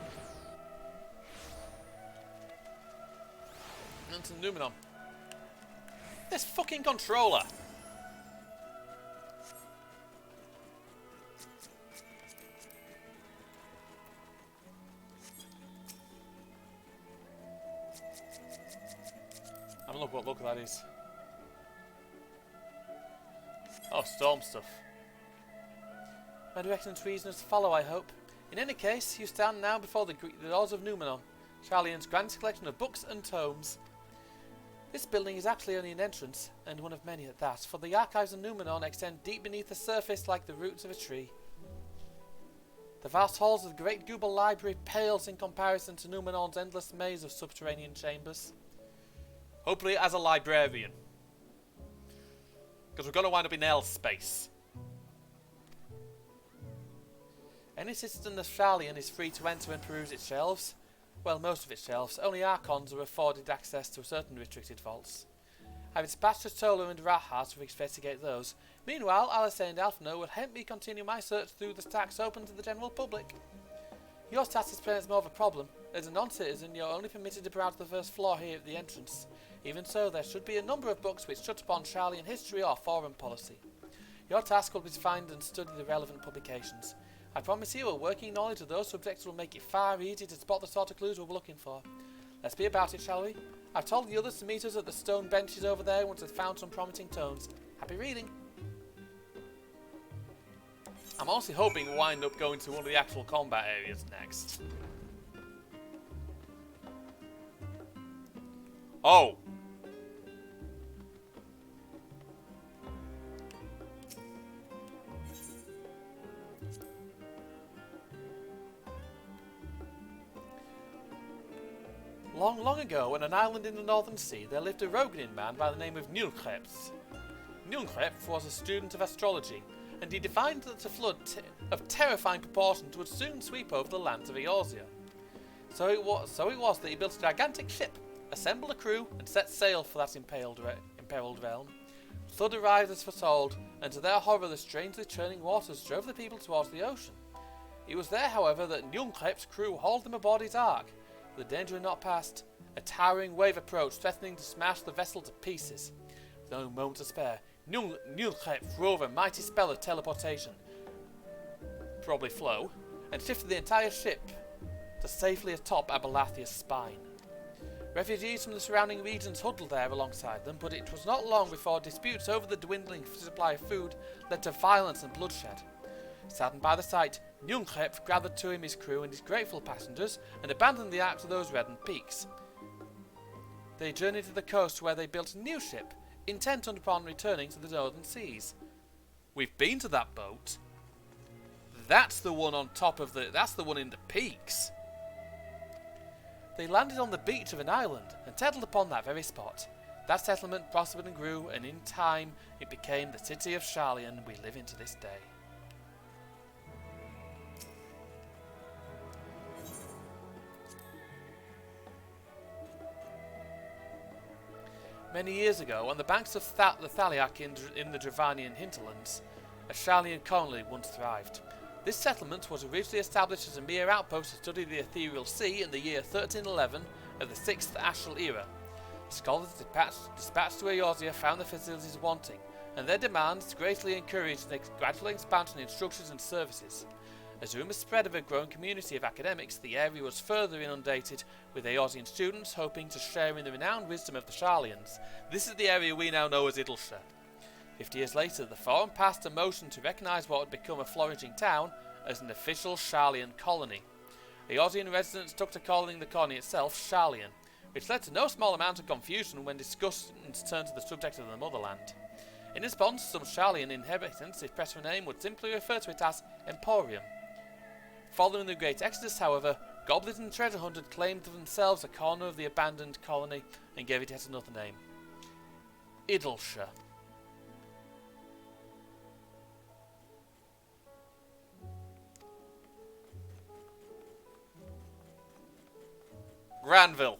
And to Numenon. This fucking controller! Have a look what look that is. Oh, storm stuff. My directions reasons follow, I hope. In any case, you stand now before the doors of Numenor, Sharlayan's grand collection of books and tomes. This building is actually only an entrance, and one of many at that, for the archives of Numenor extend deep beneath the surface like the roots of a tree. The vast halls of the great Google Library pales in comparison to Numenor's endless maze of subterranean chambers. Hopefully as a librarian. Because we're going to wind up in L-space. Any citizen of Sharlayan is free to enter and peruse its shelves. Well, most of its shelves. Only Archons are afforded access to certain restricted vaults. I've dispatched to Tolu and Rahat to investigate those. Meanwhile, Alice and Alphino will help me continue my search through the stacks open to the general public. Your status presents more of a problem. As a non-citizen, you're only permitted to browse the first floor here at the entrance. Even so, there should be a number of books which touch upon Sharlayan history or foreign policy. Your task will be to find and study the relevant publications. I promise you, a working knowledge of those subjects will make it far easier to spot the sort of clues we're looking for. Let's be about it, shall we? I've told the others to meet us at the stone benches over there once they've found some promising tomes. Happy reading! I'm honestly hoping we'll wind up going to one of the actual combat areas next. Oh! Long, long ago, on an island in the Northern Sea, there lived a Roganin man by the name of Njulkreps. Njulkreps was a student of astrology, and he divined that a flood of terrifying proportions would soon sweep over the lands of Eorzea. So it was that he built a gigantic ship, assembled a crew, and set sail for that imperiled realm. Flood arrived as foretold, and to their horror the strangely churning waters drove the people towards the ocean. It was there, however, that Njulkrep's crew hauled them aboard his ark. The danger had not passed. A towering wave approached, threatening to smash the vessel to pieces. With no moment to spare, Njulkrep wove a mighty spell of teleportation, probably flow, and shifted the entire ship to safely atop Abelathia's spine. Refugees from the surrounding regions huddled there alongside them, but it was not long before disputes over the dwindling supply of food led to violence and bloodshed. Saddened by the sight, Njulkrep gathered to him his crew and his grateful passengers and abandoned the ark to those reddened peaks. They journeyed to the coast where they built a new ship, intent upon returning to the northern seas. We've been to that boat. That's the one on top of that's the one in the peaks. They landed on the beach of an island and settled upon that very spot. That settlement prospered and grew, and in time it became the city of Sharlayan we live in to this day. Many years ago, on the banks of the Thaliak in the Dravanian hinterlands, a Sharlayan colony once thrived. This settlement was originally established as a mere outpost to study the ethereal sea in the year 1311 of the 6th Ashral era. Scholars dispatched to Eorzea found the facilities wanting, and their demands greatly encouraged the gradual expansion in structures and services. As rumours spread of a growing community of academics, the area was further inundated with Eorzean students hoping to share in the renowned wisdom of the Sharlayans. This is the area we now know as Idleshire. 50 years later, the Forum passed a motion to recognise what had become a flourishing town as an official Sharlayan colony. Eorzean residents took to calling the colony itself Sharlayan, which led to no small amount of confusion when discussions turned to the subject of the motherland. In response, some Sharlayan inhabitants, if pressed for a name, would simply refer to it as Emporium. Following the Great Exodus, however, goblins and treasure hunters claimed for themselves a corner of the abandoned colony and gave it yet another name: Idleshire. Granville.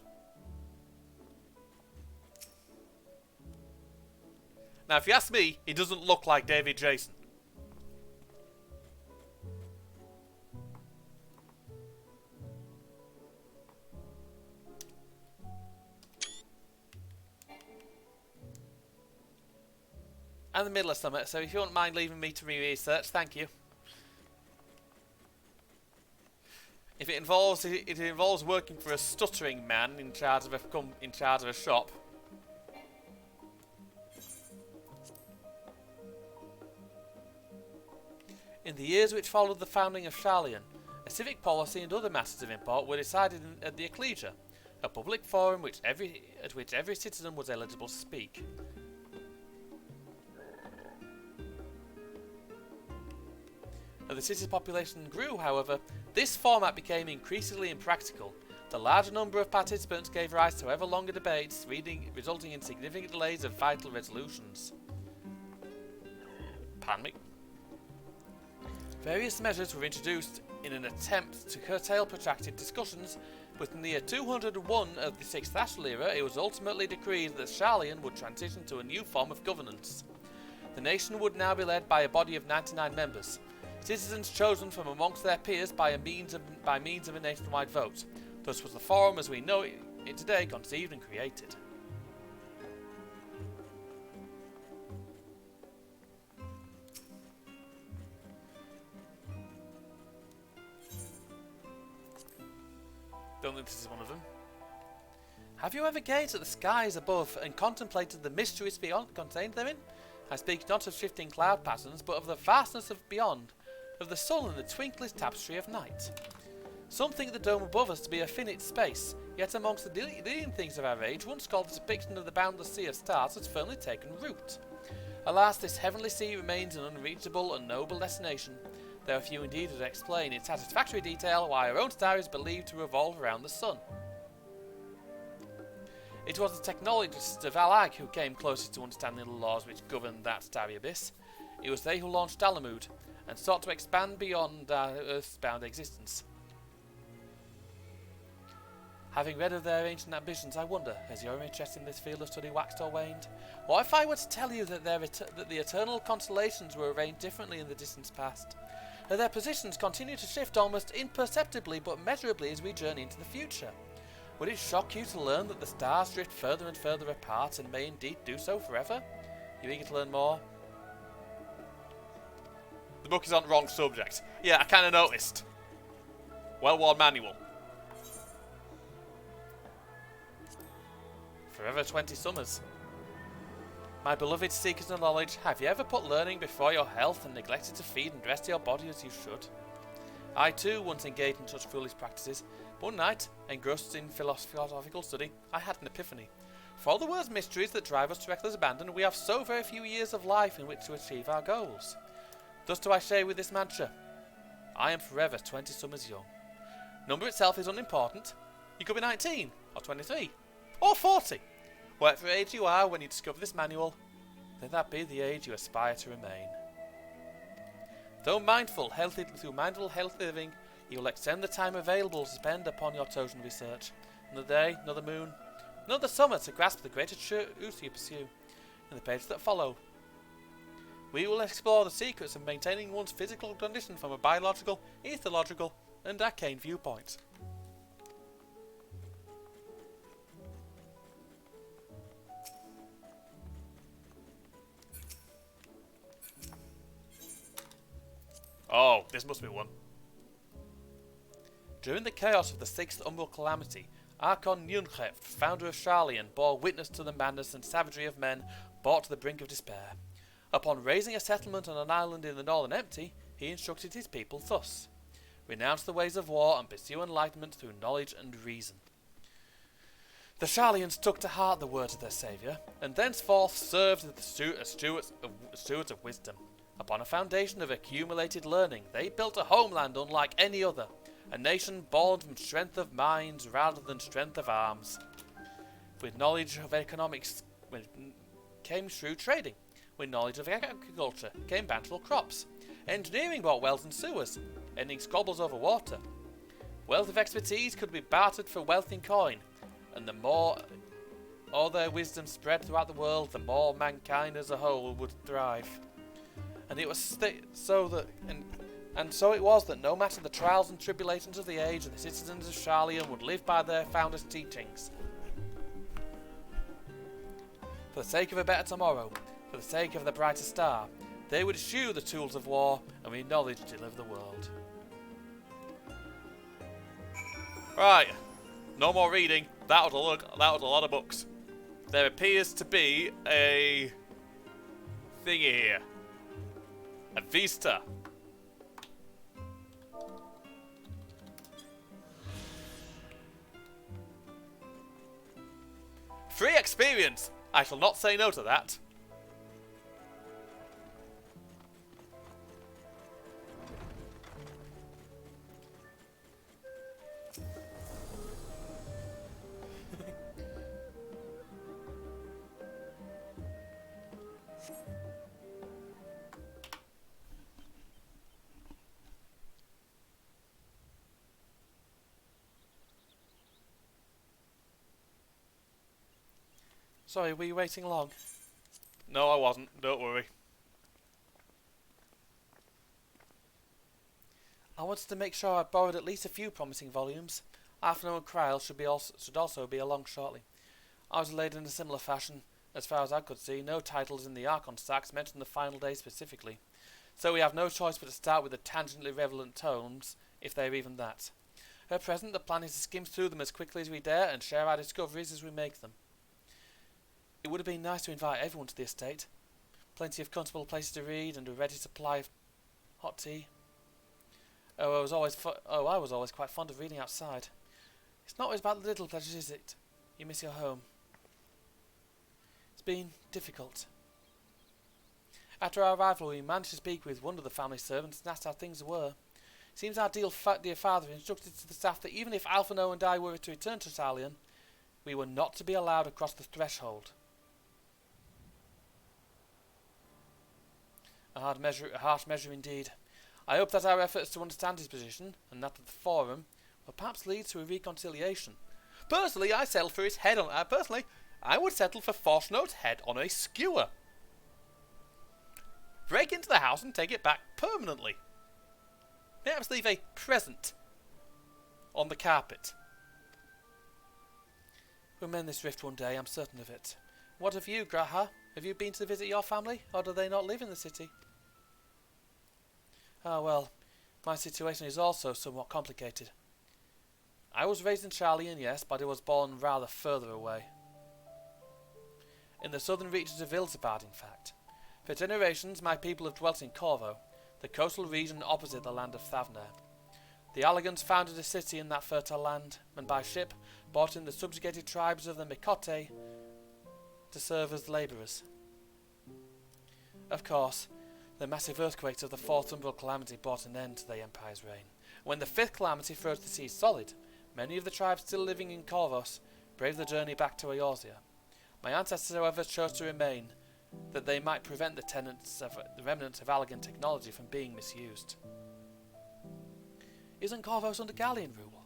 Now, if you ask me, he doesn't look like David Jason. I'm in the middle of summer, so if you wouldn't mind leaving me to research, thank you. If it involves working for a stuttering man in charge of a shop. In the years which followed the founding of Sharlayan, a civic policy and other matters of import were decided at the Ecclesia, a public forum at which every citizen was eligible to speak. As the city's population grew, however, this format became increasingly impractical. The larger number of participants gave rise to ever longer debates, resulting in significant delays of vital resolutions. Pardon me. Various measures were introduced in an attempt to curtail protracted discussions, but in the year 201 of the 6th Ashtal era, it was ultimately decreed that Sharlayan would transition to a new form of governance. The nation would now be led by a body of 99 members, citizens chosen from amongst their peers by means of a nationwide vote. Thus was the forum as we know it today conceived and created. Don't think this is one of them. Have you ever gazed at the skies above and contemplated the mysteries beyond contained therein? I speak not of shifting cloud patterns, but of the vastness of beyond, of the sun and the twinkling tapestry of night. Some think the dome above us to be a finite space, yet amongst the leading things of our age, one scholar's depiction of the boundless sea of stars has firmly taken root. Alas, this heavenly sea remains an unreachable and noble destination. There are few indeed that explain in satisfactory detail why our own star is believed to revolve around the sun. It was the technologists of Alag who came closest to understanding the laws which govern that starry abyss. It was they who launched Dalamud, and sought to expand beyond our earthbound existence. Having read of their ancient ambitions, I wonder, has your interest in this field of study waxed or waned? What if I were to tell you that the eternal constellations were arranged differently in the distant past? That their positions continue to shift almost imperceptibly but measurably as we journey into the future? Would it shock you to learn that the stars drift further and further apart and may indeed do so forever? You eager to learn more? The book is on the wrong subject. Yeah, I kind of noticed. Well-worn manual. Forever 20 summers. My beloved seekers of knowledge, have you ever put learning before your health and neglected to feed and rest your body as you should? I too once engaged in such foolish practices. One night, engrossed in philosophical study, I had an epiphany. For all the world's mysteries that drive us to reckless abandon, we have so very few years of life in which to achieve our goals. Thus do I say with this mantra, I am forever 20 summers young. Number itself is unimportant. You could be 19, or 23, or 40. Whatever age you are when you discover this manual, let that be the age you aspire to remain. Through mindful, healthy living, you will extend the time available to spend upon your chosen research. Another day, another moon, another summer to grasp the greater truth you pursue. In the pages that follow, we will explore the secrets of maintaining one's physical condition from a biological, ethological, and arcane viewpoint. Oh, this must be one. During the chaos of the 6th Umbral Calamity, Archon Nuncheft, founder of Sharlayan, bore witness to the madness and savagery of men brought to the brink of despair. Upon raising a settlement on an island in the Northern Empty, he instructed his people thus: renounce the ways of war and pursue enlightenment through knowledge and reason. The Sharlayans took to heart the words of their saviour, and thenceforth served as stewards of wisdom. Upon a foundation of accumulated learning, they built a homeland unlike any other, a nation born from strength of minds rather than strength of arms. With knowledge of economics came shrewd trading. With knowledge of agriculture came bountiful crops. Engineering brought wells and sewers, ending squabbles over water. Wealth of expertise could be bartered for wealth in coin, and the more all their wisdom spread throughout the world, the more mankind as a whole would thrive. And it was so it was that no matter the trials and tribulations of the age, the citizens of Sharlayan would live by their founder's teachings. For the sake of a better tomorrow, for the sake of the brighter star, they would eschew the tools of war and with knowledge deliver the world. Right, no more reading. That was a lot of books. There appears to be a thingy here. A vista. Free experience! I shall not say no to that. Sorry, were you waiting long? No, I wasn't. Don't worry. I wanted to make sure I borrowed at least a few promising volumes. Arthur and Kryl should also be along shortly. I was delayed in a similar fashion. As far as I could see, no titles in the Archon stacks mention the final day specifically. So we have no choice but to start with the tangentially relevant tomes, if they are even that. At present, the plan is to skim through them as quickly as we dare and share our discoveries as we make them. It would have been nice to invite everyone to the estate. Plenty of comfortable places to read and a ready supply of hot tea. I was always quite fond of reading outside. It's not always about the little pleasures, is it? You miss your home. It's been difficult. After our arrival, we managed to speak with one of the family servants and asked how things were. It seems our dear father instructed to the staff that even if Alphino and I were to return to Salian, we were not to be allowed across the threshold. A harsh measure indeed. I hope that our efforts to understand his position, and that of the Forum, will perhaps lead to a reconciliation. Personally, I settled for his head on. I would settle for Fortuno's head on a skewer. Break into the house and take it back permanently. Perhaps leave a present on the carpet. We'll mend this rift one day, I'm certain of it. What of you, Graha? Have you been to visit your family, or do they not live in the city? Ah, well, my situation is also somewhat complicated. I was raised in Sharlayan, yes, but I was born rather further away. In the southern reaches of Ilzabad, in fact. For generations, my people have dwelt in Corvo, the coastal region opposite the land of Thavner. The Alligans founded a city in that fertile land, and by ship brought in the subjugated tribes of the Mikote to serve as labourers. Of course, the massive earthquakes of the Fourth Umbral Calamity brought an end to the Empire's reign. When the Fifth Calamity froze the seas solid, many of the tribes still living in Corvos braved the journey back to Eorzea. My ancestors, however, chose to remain, that they might prevent the remnants of Allagan technology from being misused. Isn't Corvos under Gallian rule?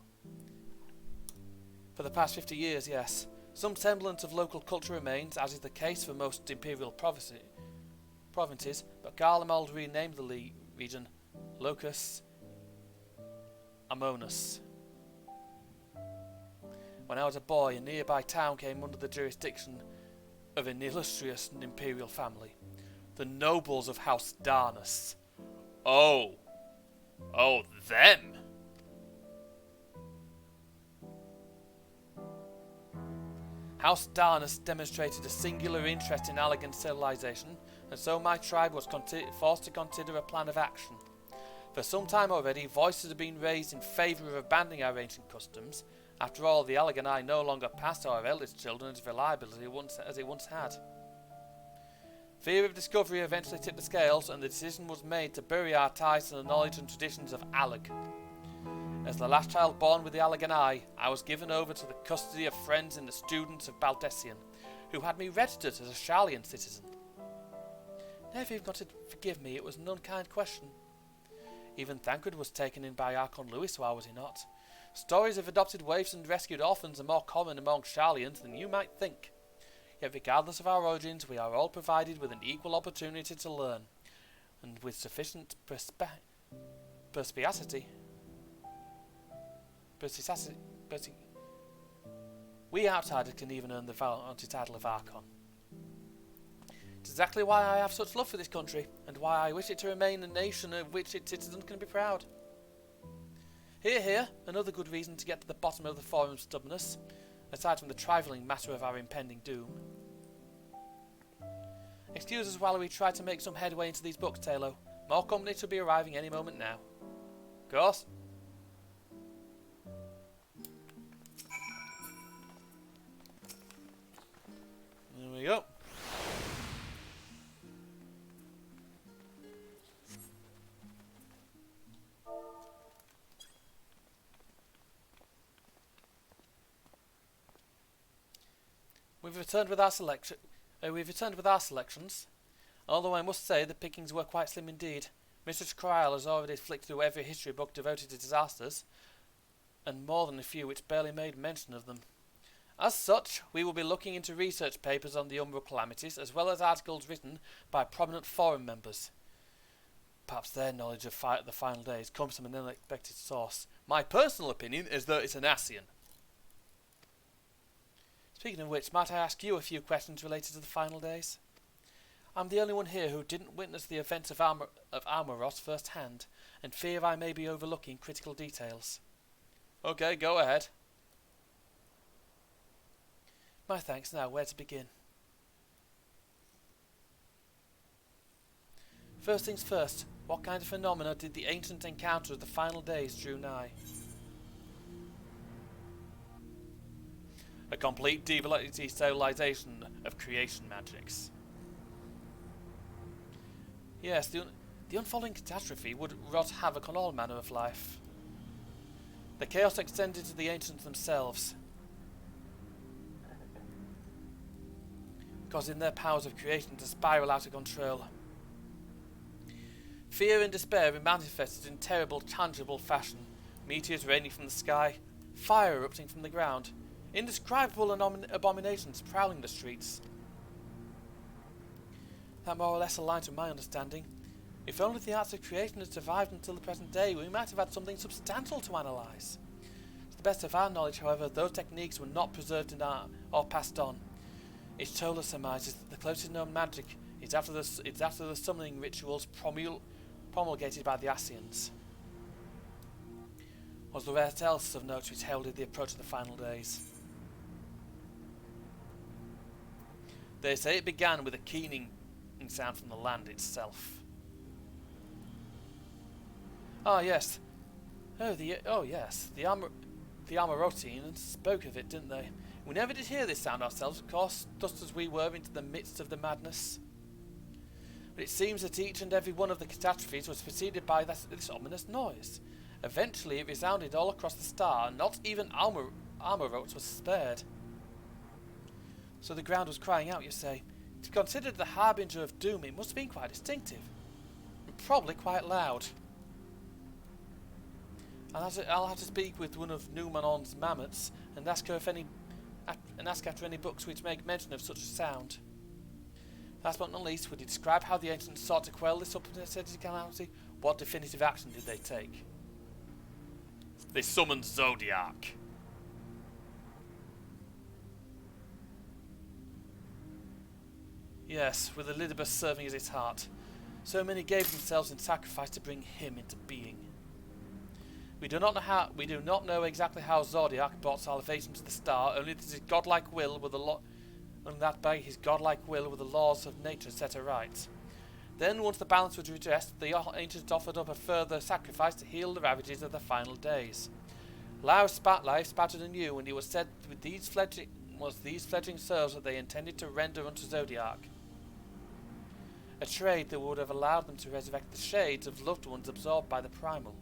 For the past 50 years, yes. Some semblance of local culture remains, as is the case for most imperial provinces, but Garlemald renamed the region Locus Amonas. When I was a boy, a nearby town came under the jurisdiction of an illustrious imperial family, the nobles of House Darnus. Oh, them! House Darnus demonstrated a singular interest in Allagan civilization, and so my tribe was forced to consider a plan of action. For some time already, voices have been raised in favour of abandoning our ancient customs. After all, the Allaganai no longer pass to our eldest children as reliably as it once had. Fear of discovery eventually tipped the scales, and the decision was made to bury our ties to the knowledge and traditions of Allag. As the last child born with the Allaganai, I was given over to the custody of friends and the students of Baldessian, who had me registered as a Sharlayan citizen. Never even got to forgive me, it was an unkind question. Even Thancred was taken in by Archon Lewis, why was he not? Stories of adopted waifs and rescued orphans are more common among Sharlayans than you might think. Yet regardless of our origins, we are all provided with an equal opportunity to learn, and with sufficient perspicacity. We outsiders can even earn the vaunted title of Archon. It's exactly why I have such love for this country, and why I wish it to remain a nation of which its citizens can be proud. Here, another good reason to get to the bottom of the Forum's stubbornness, aside from the trifling matter of our impending doom. Excuse us while we try to make some headway into these books, Talo. More company should be arriving any moment now. Of course. you go. We've returned with our selections. Although I must say the pickings were quite slim indeed. Mrs. Cryle has already flicked through every history book devoted to disasters, and more than a few which barely made mention of them. As such, we will be looking into research papers on the Umbral calamities, as well as articles written by prominent forum members. Perhaps their knowledge of the final days comes from an unexpected source. My personal opinion is that it's an Ascian. Speaking of which, might I ask you a few questions related to the final days? I'm the only one here who didn't witness the events of Armoros firsthand, and fear I may be overlooking critical details. Okay, go ahead. My thanks. Now, where to begin? First things first, what kind of phenomena did the ancient encounter of the final days drew nigh? A complete destabilization of creation magics. Yes, the unfolding catastrophe would wrought havoc on all manner of life. The chaos extended to the ancients themselves, causing their powers of creation to spiral out of control. Fear and despair manifested in terrible, tangible fashion. Meteors raining from the sky, fire erupting from the ground, indescribable abominations prowling the streets. That more or less aligns with my understanding. If only the arts of creation had survived until the present day, we might have had something substantial to analyse. To the best of our knowledge, however, those techniques were not preserved or passed on. Each Tola surmises that the closest known magic is after the summoning rituals promulgated by the Ascians. Was there anything else of note which heralded the approach of the final days? They say it began with a keening sound from the land itself. Yes. Yes. The Amorotines spoke of it, didn't they? We never did hear this sound ourselves, of course, just as we were into the midst of the madness. But it seems that each and every one of the catastrophes was preceded by this ominous noise. Eventually it resounded all across the star, and not even Amorot was spared. So the ground was crying out, you say. To be considered the harbinger of doom, it must have been quite distinctive. And probably quite loud. I'll have to speak with one of Numenon's mammoths and ask after any books which make mention of such a sound. Last but not least, would you describe how the ancients sought to quell this unprecedented calamity? What definitive action did they take? They summoned Zodiac. Yes, with Elidibus serving as its heart. So many gave themselves in sacrifice to bring him into being. We do not know exactly how Zodiac brought salvation to the star, only that his godlike will with by his godlike will with the laws of nature set aright. Then, once the balance was redressed, the ancients offered up a further sacrifice to heal the ravages of the final days. Life spattered anew, and it was said with these fledgling souls that they intended to render unto Zodiac a trade that would have allowed them to resurrect the shades of loved ones absorbed by the primal.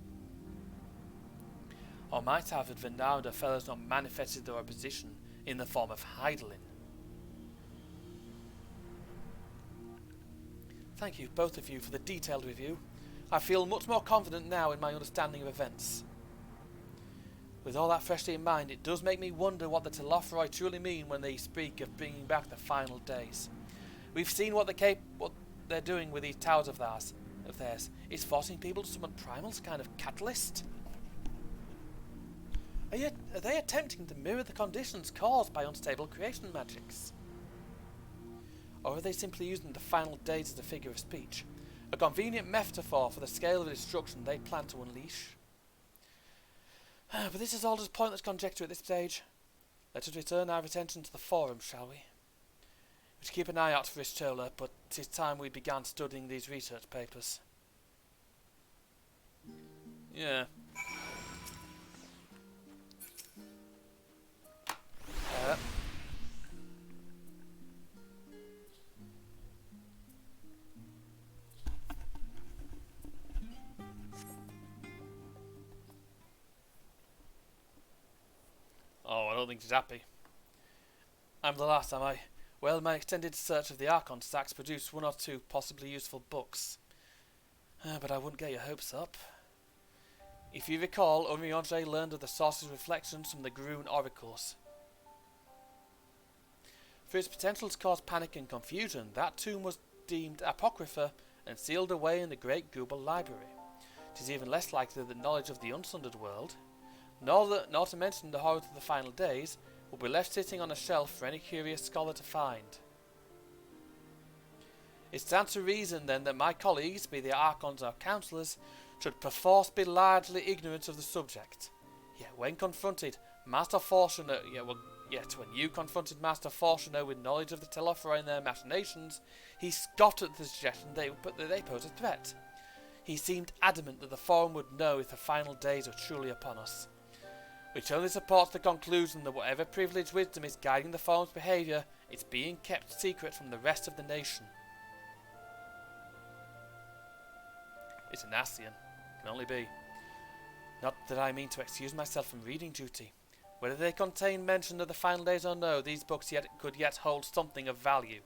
Or might have if the fellows not manifested their opposition in the form of Heidelin. Thank you, both of you, for the detailed review. I feel much more confident now in my understanding of events. With all that freshly in mind, it does make me wonder what the Telothroi truly mean when they speak of bringing back the final days. We've seen what they're doing with these towers of theirs. It's forcing people to summon primals, kind of catalyst. Are they attempting to mirror the conditions caused by unstable creation magics? Or are they simply using the final days as a figure of speech? A convenient metaphor for the scale of the destruction they plan to unleash? But this is all just pointless conjecture at this stage. Let us return our attention to the forum, shall we? We should keep an eye out for Ishtola, but it is time we began studying these research papers. Yeah. nodding to Dappy. I'm the last, am I? Well, my extended search of the Archon stacks produced 1 or 2 possibly useful books. But I wouldn't get your hopes up. If you recall, Omriandre learned of the Sorcerer's reflections from the Groon oracles. For its potential to cause panic and confusion, that tomb was deemed apocrypha and sealed away in the Great Google Library. It is even less likely that knowledge of the unsundered world, nor to mention the horrors of the final days, will be left sitting on a shelf for any curious scholar to find. It stands to reason then that my colleagues, be they Archons or Councillors, should perforce be largely ignorant of the subject. Yet when confronted, when you confronted Master Fortuner with knowledge of the Telophoroi and their machinations, he scoffed at the suggestion that they pose a threat. He seemed adamant that the Forum would know if the final days are truly upon us. Which only supports the conclusion that whatever privileged wisdom is guiding the Forum's behaviour, it's being kept secret from the rest of the nation. It's an Ascian. Can only be. Not that I mean to excuse myself from reading duty. Whether they contain mention of the final days or no, these books could yet hold something of value.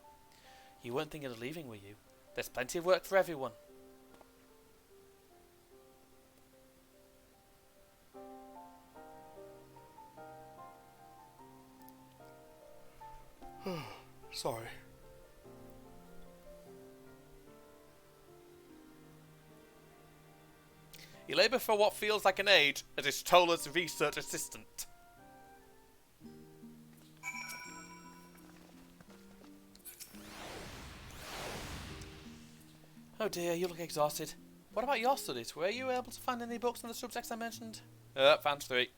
You weren't thinking of leaving, were you? There's plenty of work for everyone. Sorry. You labour for what feels like an age as Istola's research assistant. Oh dear, you look exhausted. What about your studies? Were you able to find any books on the subjects I mentioned? Found 3.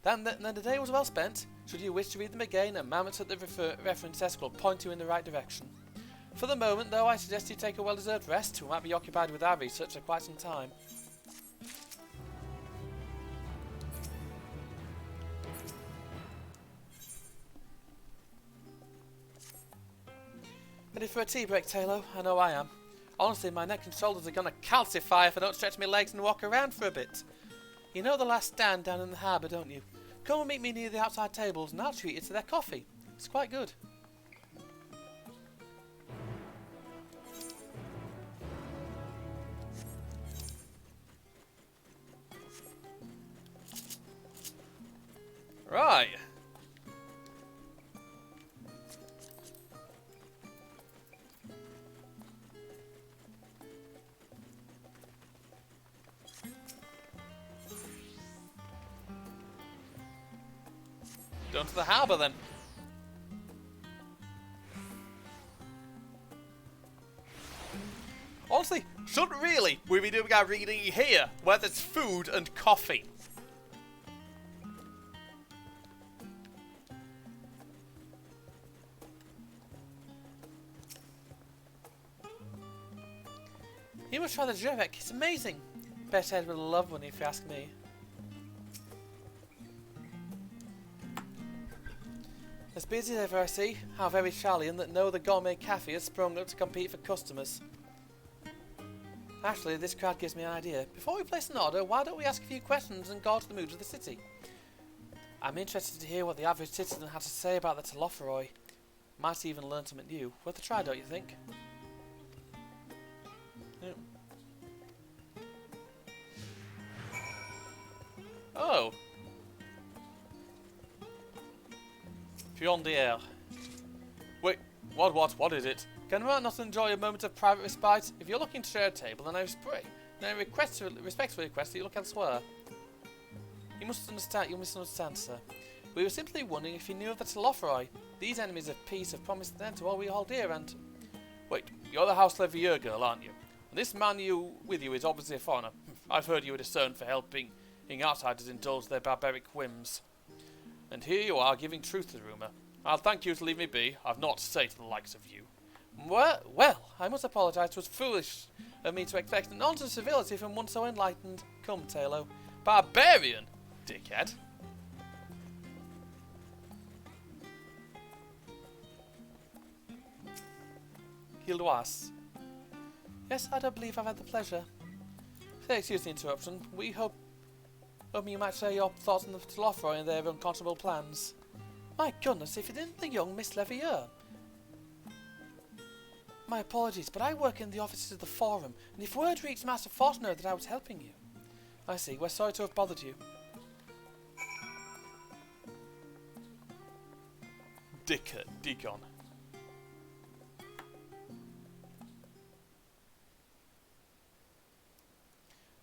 Then the day was well spent. Should you wish to read them again, a mammoth at the reference desk will point you in the right direction. For the moment, though, I suggest you take a well-deserved rest. We might be occupied with our research for quite some time. Ready for a tea break, Taylor? I know I am. Honestly, my neck and shoulders are going to calcify if I don't stretch my legs and walk around for a bit. You know the last stand down in the harbour, don't you? Come and meet me near the outside tables and I'll treat you to their coffee. It's quite good. Right. Down to the harbour then. Honestly, shouldn't really we be doing our reading here, where there's food and coffee? You must try the Jurek, it's amazing. Bet Ed would love one if you ask me. As busy as ever, I see. How very Charlian that no other gourmet cafe has sprung up to compete for customers. Actually, this crowd gives me an idea. Before we place an order, why don't we ask a few questions and gauge the mood of the city? I'm interested to hear what the average citizen had to say about the Telophoroi. Might even learn something new. Worth a try, don't you think? Yeah. Oh. Fiondier. Wait, what is it? Can one not enjoy a moment of private respite? If you're looking to share a table, then I respectfully request that you look elsewhere. You misunderstand, sir. We were simply wondering if you knew of the Telophoroi. These enemies of peace have promised an end to all we hold dear and... Wait, you're the House Levier girl, aren't you? And this man with you is obviously a foreigner. I've heard you were discerned for helping outsiders indulge their barbaric whims. And here you are, giving truth to the rumour. I'll thank you to leave me be. I've not to say to the likes of you. Well, I must apologise. It was foolish of me to expect an ounce of civility from one so enlightened. Come, Taylor. Barbarian, dickhead. Gildoise. Yes, I don't believe I've had the pleasure. Say, excuse the interruption. We hope Hoping you might share your thoughts on the Lothroi and their unconscionable plans. My goodness, if it isn't the young Miss Levier. My apologies, but I work in the offices of the Forum, and if word reached Master Fortuno that I was helping you. I see, we're sorry to have bothered you. Deacon.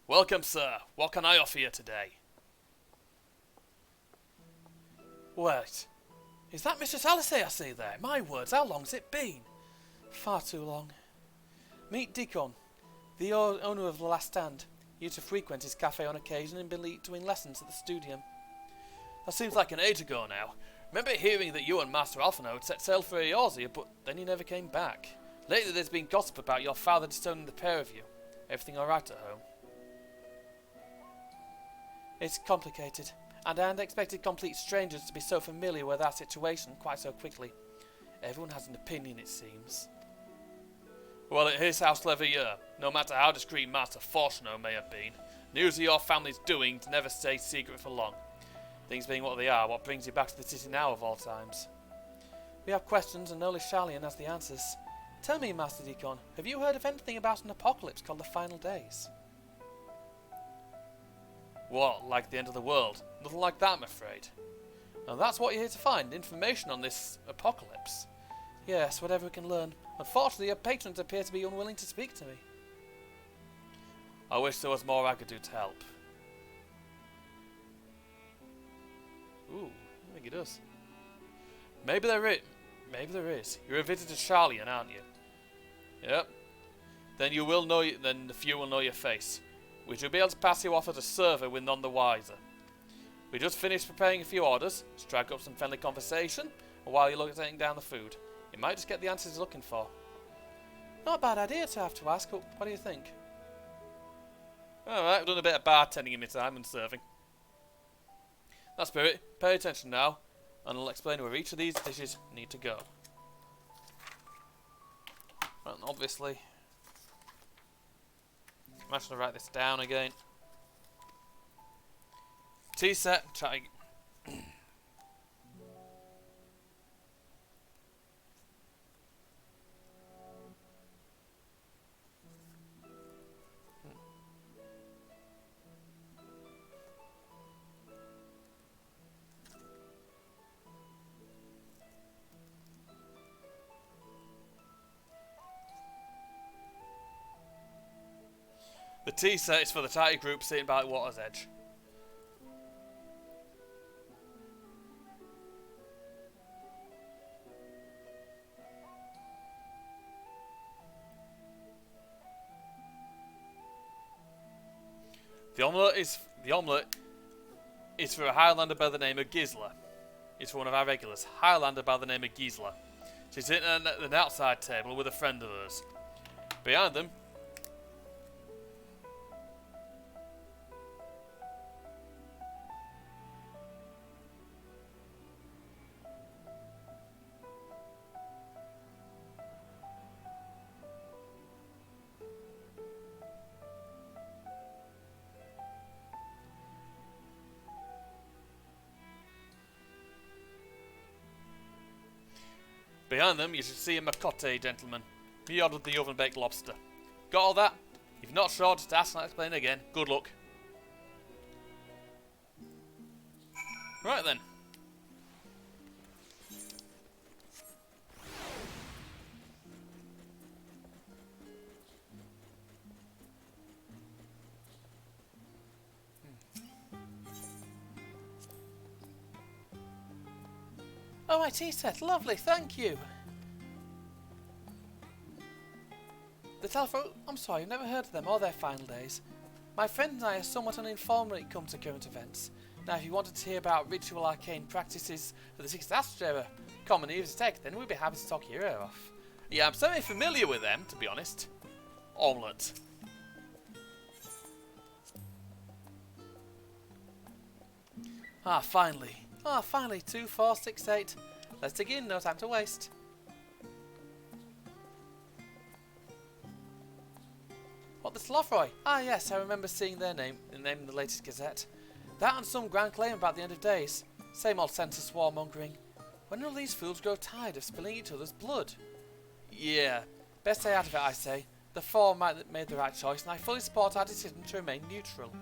Welcome, sir. What can I offer you today? Wait. Is that Mr. Alisay I see there? My words, how long's it been? Far too long. Meet Deacon, the owner of The Last Stand. He used to frequent his cafe on occasion and been doing lessons at the studio. That seems like an age ago now. Remember hearing that you and Master Alphino had set sail for Eorzea, but then you never came back. Lately there's been gossip about your father disowning the pair of you. Everything alright at home? It's complicated, and I hadn't expected complete strangers to be so familiar with our situation quite so quickly. Everyone has an opinion, it seems. Well, at his house Levier, no matter how discreet Master Fortuno may have been, news of your family's doings never stay secret for long. Things being what they are, what brings you back to the city now of all times? We have questions and only Sharlayan has the answers. Tell me, Master Deacon, have you heard of anything about an apocalypse called the Final Days? What, like the end of the world? Nothing like that, I'm afraid. And that's what you're here to find, information on this apocalypse. Yes, whatever we can learn. Unfortunately, your patrons appear to be unwilling to speak to me. I wish there was more I could do to help. Ooh, I think it does. Maybe there is. You're a visitor to Sharlayan, aren't you? Yep. Then you will know. Then the few will know your face. We should be able to pass you off as a server with none the wiser. We just finished preparing a few orders, strike up some friendly conversation, and while you're taking down the food, you might just get the answers you're looking for. Not a bad idea to have to ask, but what do you think? Alright, I've done a bit of bartending in my time and serving. That spirit, pay attention now, and I'll explain where each of these dishes need to go. And obviously, I'm actually going to write this down again. Tea set, try. The tea set is for the tidy group sitting by the water's edge. The omelette is for a Highlander by the name of Gisla. It's for one of our regulars, Highlander by the name of Gisla. She's sitting at an outside table with a friend of hers. Behind them, you should see a Macote gentleman. He ordered the oven-baked lobster. Got all that? If you're not sure, just ask and I'll explain again. Good luck. Right then. Oh, my tea set. Lovely, thank you. The telephone... I'm sorry, I've never heard of them or their Final Days. My friend and I are somewhat uninformed when it comes to current events. Now, if you wanted to hear about ritual arcane practices for the 6th Astral Era, common Eve's tech, then we'd be happy to talk your ear off. Yeah, I'm semi-familiar with them, to be honest. Omelette. Finally. Finally, 2, 4, 6, 8. Let's dig in, no time to waste. What, the Lothroi? Yes, I remember seeing their name in the latest Gazette. That and some grand claim about the end of days. Same old sense of swarmongering. When will these fools grow tired of spilling each other's blood? Yeah, best stay out of it, I say. The four might have made the right choice, and I fully support our decision to remain neutral.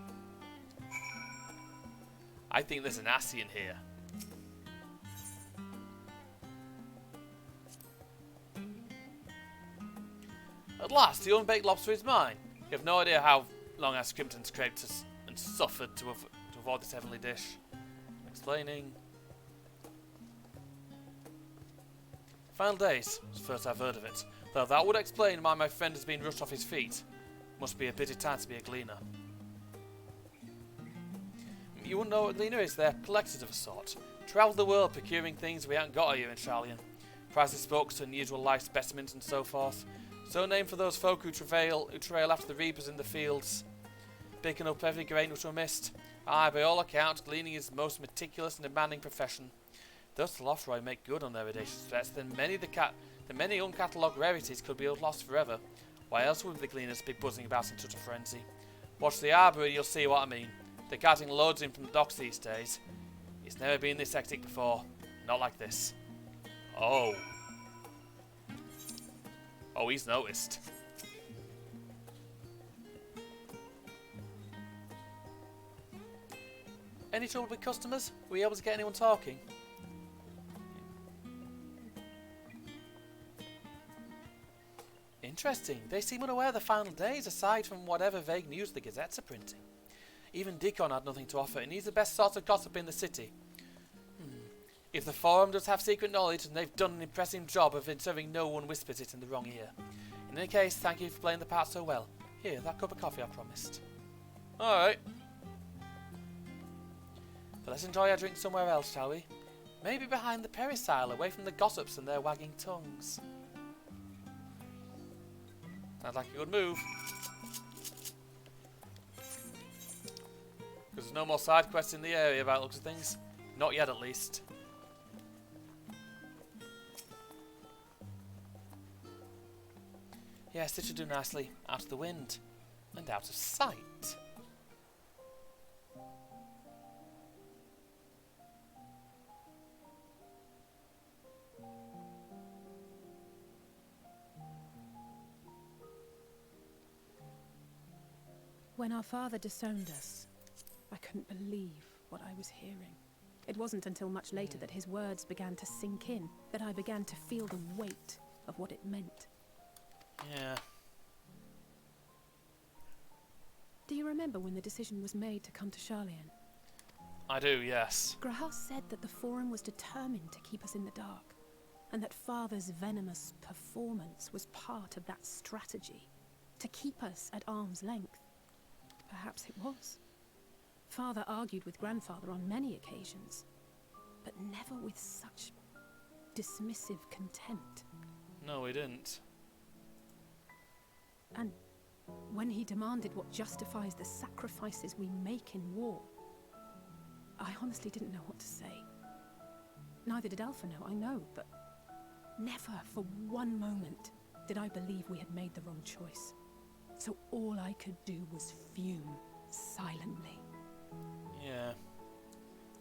I think there's an assy in here. At last, the unbaked lobster is mine. You have no idea how long I scrimped and scraped and suffered to avoid this heavenly dish. Explaining. Final days, was the first I've heard of it. Though that would explain why my friend has been rushed off his feet. Must be a bitter time to be a gleaner. You wouldn't know what a gleaner is, they're collectors of a sort. Travel the world procuring things we haven't got here in Sharlayan. Priceless books, unusual life specimens and so forth. So named for those folk who trail after the reapers in the fields, picking up every grain which were missed. Aye, by all accounts, gleaning is the most meticulous and demanding profession. Thus the Lothroi make good on their audacious threats, then many uncatalogued rarities could be lost forever. Why else would the gleaners be buzzing about in such a frenzy? Watch the harbour and you'll see what I mean. They're carting loads in from the docks these days. It's never been this hectic before. Not like this. Oh. Oh, he's noticed. Any trouble with customers? Were you able to get anyone talking? Interesting. They seem unaware of the final days, aside from whatever vague news the gazettes are printing. Even Deacon had nothing to offer, and he's the best sort of gossip in the city. If the Forum does have secret knowledge, then they've done an impressive job of ensuring no one whispers it in the wrong ear. In any case, thank you for playing the part so well. Here, that cup of coffee I promised. Alright. But let's enjoy our drink somewhere else, shall we? Maybe behind the peristyle, away from the gossips and their wagging tongues. Sounds like a good move. Because there's no more side quests in the area by the looks of things. Not yet, at least. Yes, this should do nicely. Out of the wind. And out of sight. When our father disowned us, I couldn't believe what I was hearing. It wasn't until much later that his words began to sink in, that I began to feel the weight of what it meant. Yeah. Do you remember when the decision was made to come to Sharlayan? I do, yes. Grahas said that the Forum was determined to keep us in the dark, and that Father's venomous performance was part of that strategy, to keep us at arm's length. Perhaps it was. Father argued with Grandfather on many occasions, but never with such dismissive contempt. No, he didn't. And when he demanded what justifies the sacrifices we make in war, I honestly didn't know what to say. Neither did Alpha know, I know, but never for one moment did I believe we had made the wrong choice. So all I could do was fume silently. Yeah.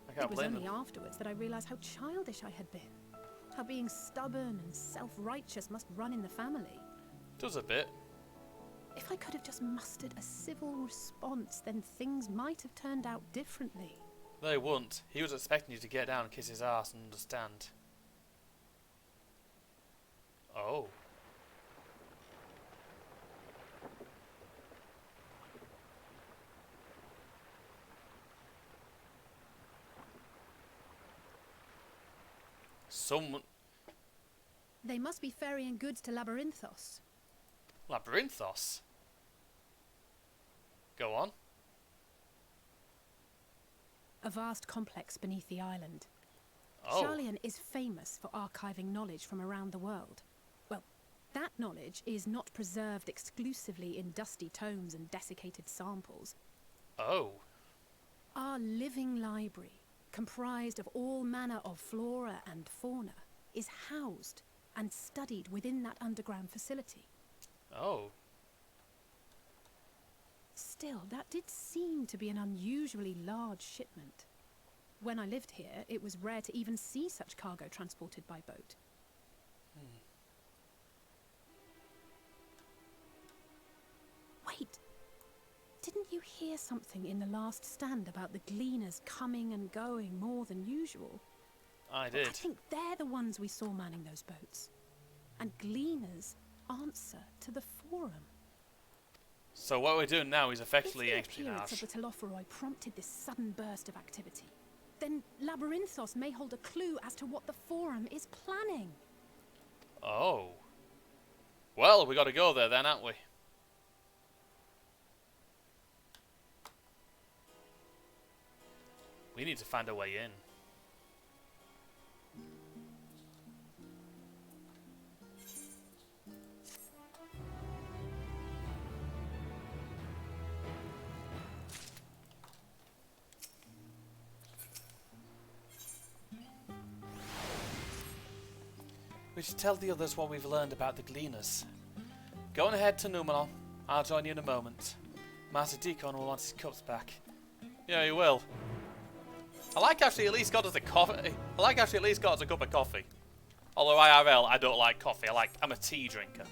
I can't blame him. It was only afterwards that I realized how childish I had been. How being stubborn and self-righteous must run in the family. Does a bit. If I could have just mustered a civil response, then things might have turned out differently. They wouldn't. He was expecting you to get down and kiss his ass and understand. Oh. Someone... They must be ferrying goods to Labyrinthos. Labyrinthos? Go on. A vast complex beneath the island. Oh. Sharlayan is famous for archiving knowledge from around the world. Well, that knowledge is not preserved exclusively in dusty tomes and desiccated samples. Oh. Our living library, comprised of all manner of flora and fauna, is housed and studied within that underground facility. Oh. Still, that did seem to be an unusually large shipment. When I lived here, it was rare to even see such cargo transported by boat. Wait! Didn't you hear something in the last stand about the gleaners coming and going more than usual? I did. I think they're the ones we saw manning those boats. And gleaners answer to the Forum. So what we're doing now is effectively If the appearance espionage. of the Telophoroi prompted this sudden burst of activity, then Labyrinthos may hold a clue as to what the Forum is planning. Oh. Well, we got to go there then, haven't we? We need to find a way in. We should tell the others what we've learned about the Gleaners. Go on ahead to Numenor. I'll join you in a moment. Master Deacon will want his cups back. Yeah, he will. I like how she at least got us a coffee. I like how she at least got us a cup of coffee. Although IRL, I don't like coffee. I'm a tea drinker.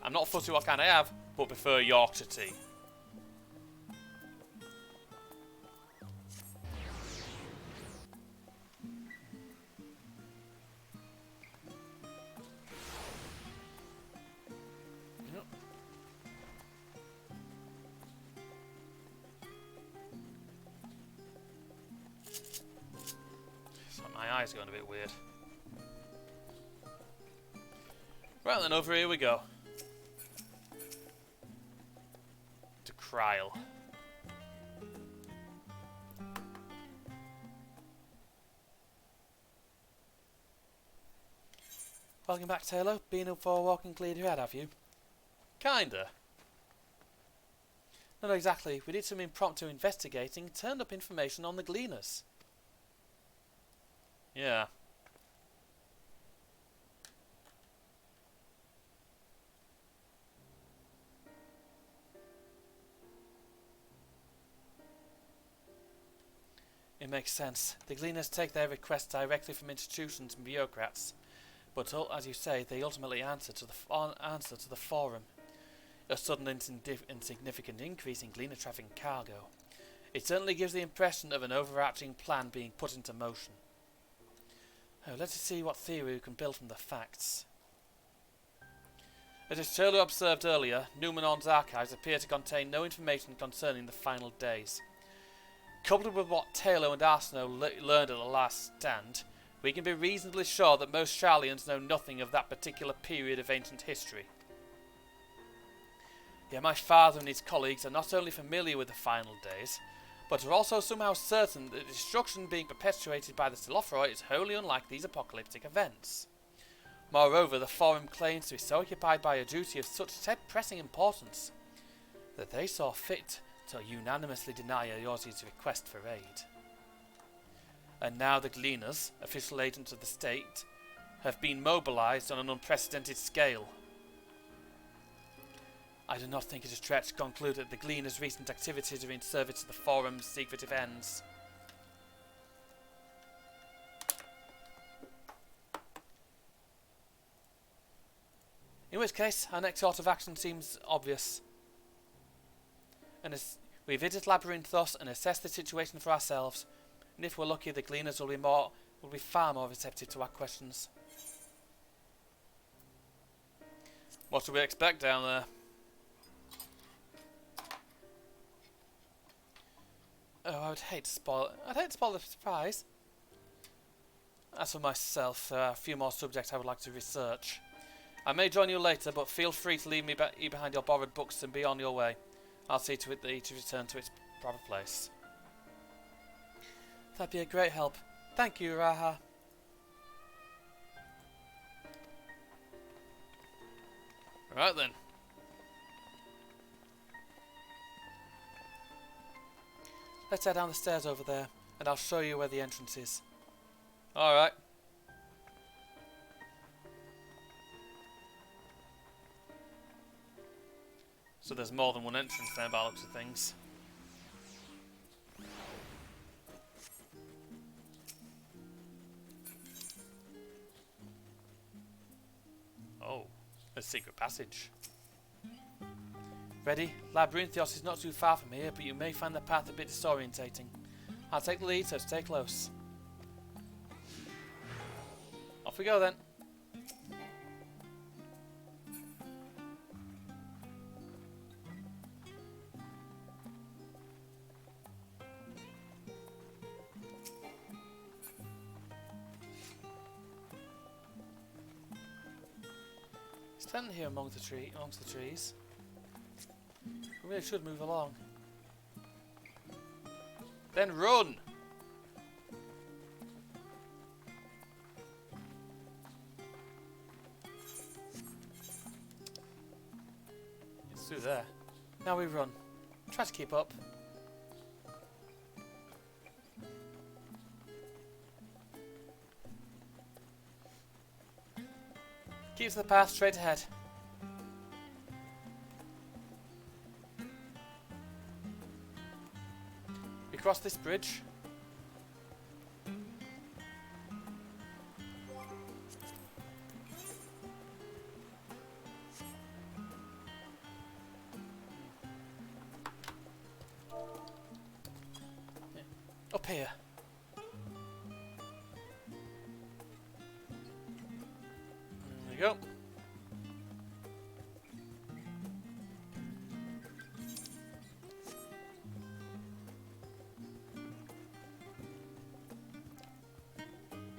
I'm not fussy what kind I have, but prefer Yorkshire tea. My eyes are going a bit weird. Right then, over here we go. To Kryl. Welcome back, Taylor. Been up for a walk and cleared your head, have you? Kinda. Not exactly. We did some impromptu investigating and turned up information on the Gleaners. Yeah. It makes sense. The Gleaners take their requests directly from institutions and bureaucrats, but as you say, they ultimately answer to the Forum. A sudden insignificant increase in Gleaner traffic and cargo. It certainly gives the impression of an overarching plan being put into motion. Oh, let's see what theory we can build from the facts. As Taylor observed earlier, Numenor's archives appear to contain no information concerning the final days. Coupled with what Taylor and Arsenault learned at the last stand, we can be reasonably sure that most Sharlians know nothing of that particular period of ancient history. Yet my father and his colleagues are not only familiar with the final days, but are also somehow certain that the destruction being perpetuated by the Telophoroi is wholly unlike these apocalyptic events. Moreover, the Forum claims to be so occupied by a duty of such pressing importance that they saw fit to unanimously deny Eorze's request for aid. And now the Gleaners, official agents of the state, have been mobilized on an unprecedented scale. I do not think it is a stretch to conclude that the Gleaners' recent activities are in service to the Forum's secretive ends. In which case, our next course of action seems obvious. And as we visit Labyrinthos and assess the situation for ourselves, and if we're lucky, the Gleaners will be far more receptive to our questions. What do we expect down there? Oh, I'd hate to spoil the surprise. As for myself, there are a few more subjects I would like to research. I may join you later, but feel free to leave me behind your borrowed books and be on your way. I'll see to it that each return to its proper place. That'd be a great help. Thank you, Raha. Right then. Let's head down the stairs over there, and I'll show you where the entrance is. Alright. So there's more than one entrance there by the looks of things. Oh, a secret passage. Ready? Labyrinthios is not too far from here, but you may find the path a bit disorientating. I'll take the lead, so stay close. Off we go then. Standing here amongst the trees. We really should move along. Then run! It's through there. Now we run. Try to keep up. Keep to the path straight ahead. We cross this bridge. Up here. There we go.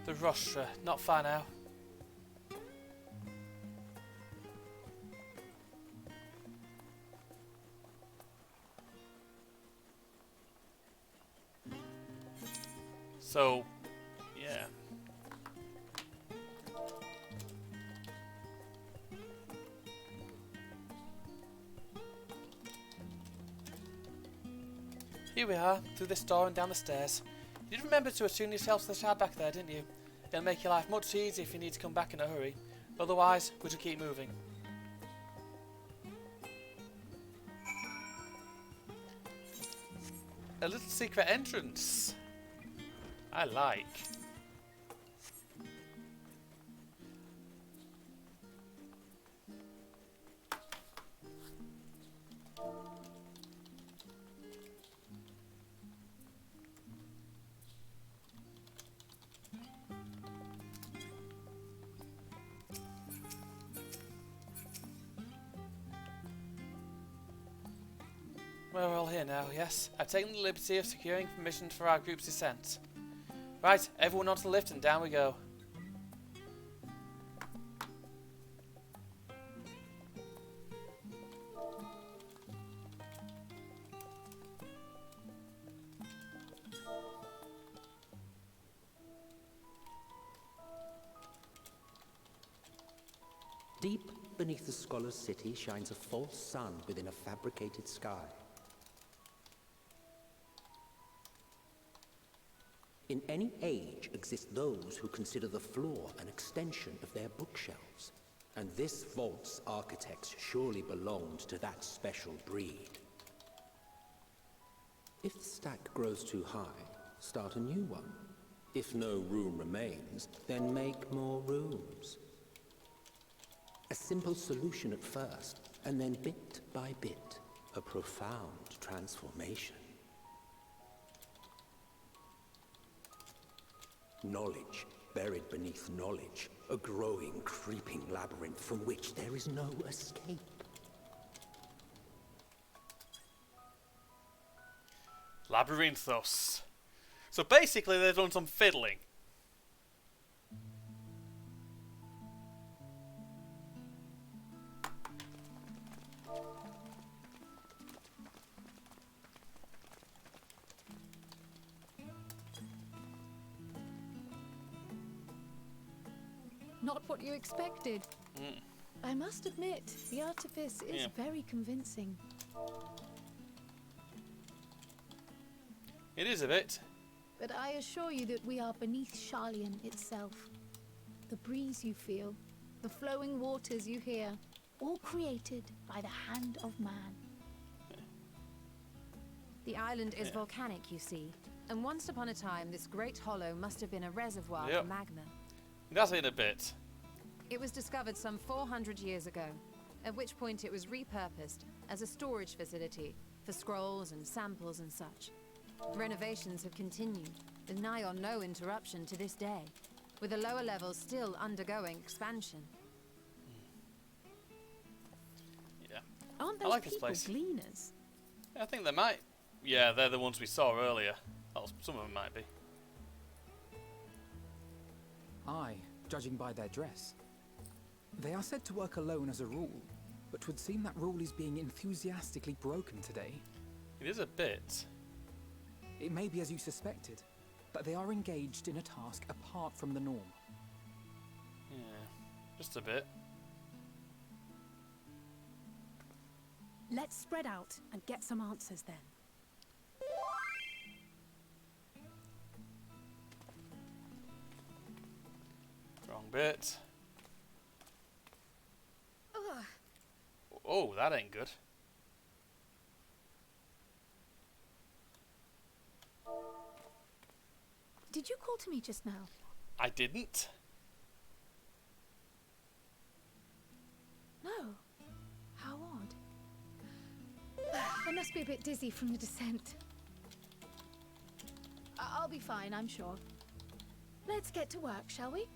The rostra, not far now. So, yeah. Here we are, through this door and down the stairs. You did remember to attune yourself to the shard back there, didn't you? It'll make your life much easier if you need to come back in a hurry. Otherwise, we'll just keep moving. A little secret entrance. I like. Well, we're all here now, yes. I've taken the liberty of securing permission for our group's descent. Right, everyone onto the lift and down we go. Deep beneath the scholar's city shines a false sun within a fabricated sky. In any age exist those who consider the floor an extension of their bookshelves, and this vault's architects surely belonged to that special breed. If the stack grows too high, start a new one. If no room remains, then make more rooms. A simple solution at first, and then bit by bit, a profound transformation. Knowledge, buried beneath knowledge, a growing, creeping labyrinth from which there is no escape. Labyrinthos. So basically they've done some fiddling. Not what you expected. I must admit, the artifice is very convincing. It is a bit. But I assure you that we are beneath Sharlayan itself. The breeze you feel, the flowing waters you hear, all created by the hand of man. The island is volcanic, you see, and once upon a time this great hollow must have been a reservoir for magma. That's in a bit. It was discovered some 400 years ago, at which point it was repurposed as a storage facility for scrolls and samples and such. Renovations have continued, with nigh on no interruption to this day, with the lower levels still undergoing expansion. Yeah. Aren't I those like this people place. gleaners? I think they might. Yeah, they're the ones we saw earlier. Well, some of them might be. Aye, judging by their dress. They are said to work alone as a rule, but 'twould seem that rule is being enthusiastically broken today. It is a bit. It may be as you suspected, that they are engaged in a task apart from the norm. Yeah, just a bit. Let's spread out and get some answers then. Wrong bit. Oh, that ain't good. Did you call to me just now? I didn't. No. How odd. I must be a bit dizzy from the descent. I'll be fine, I'm sure. Let's get to work, shall we?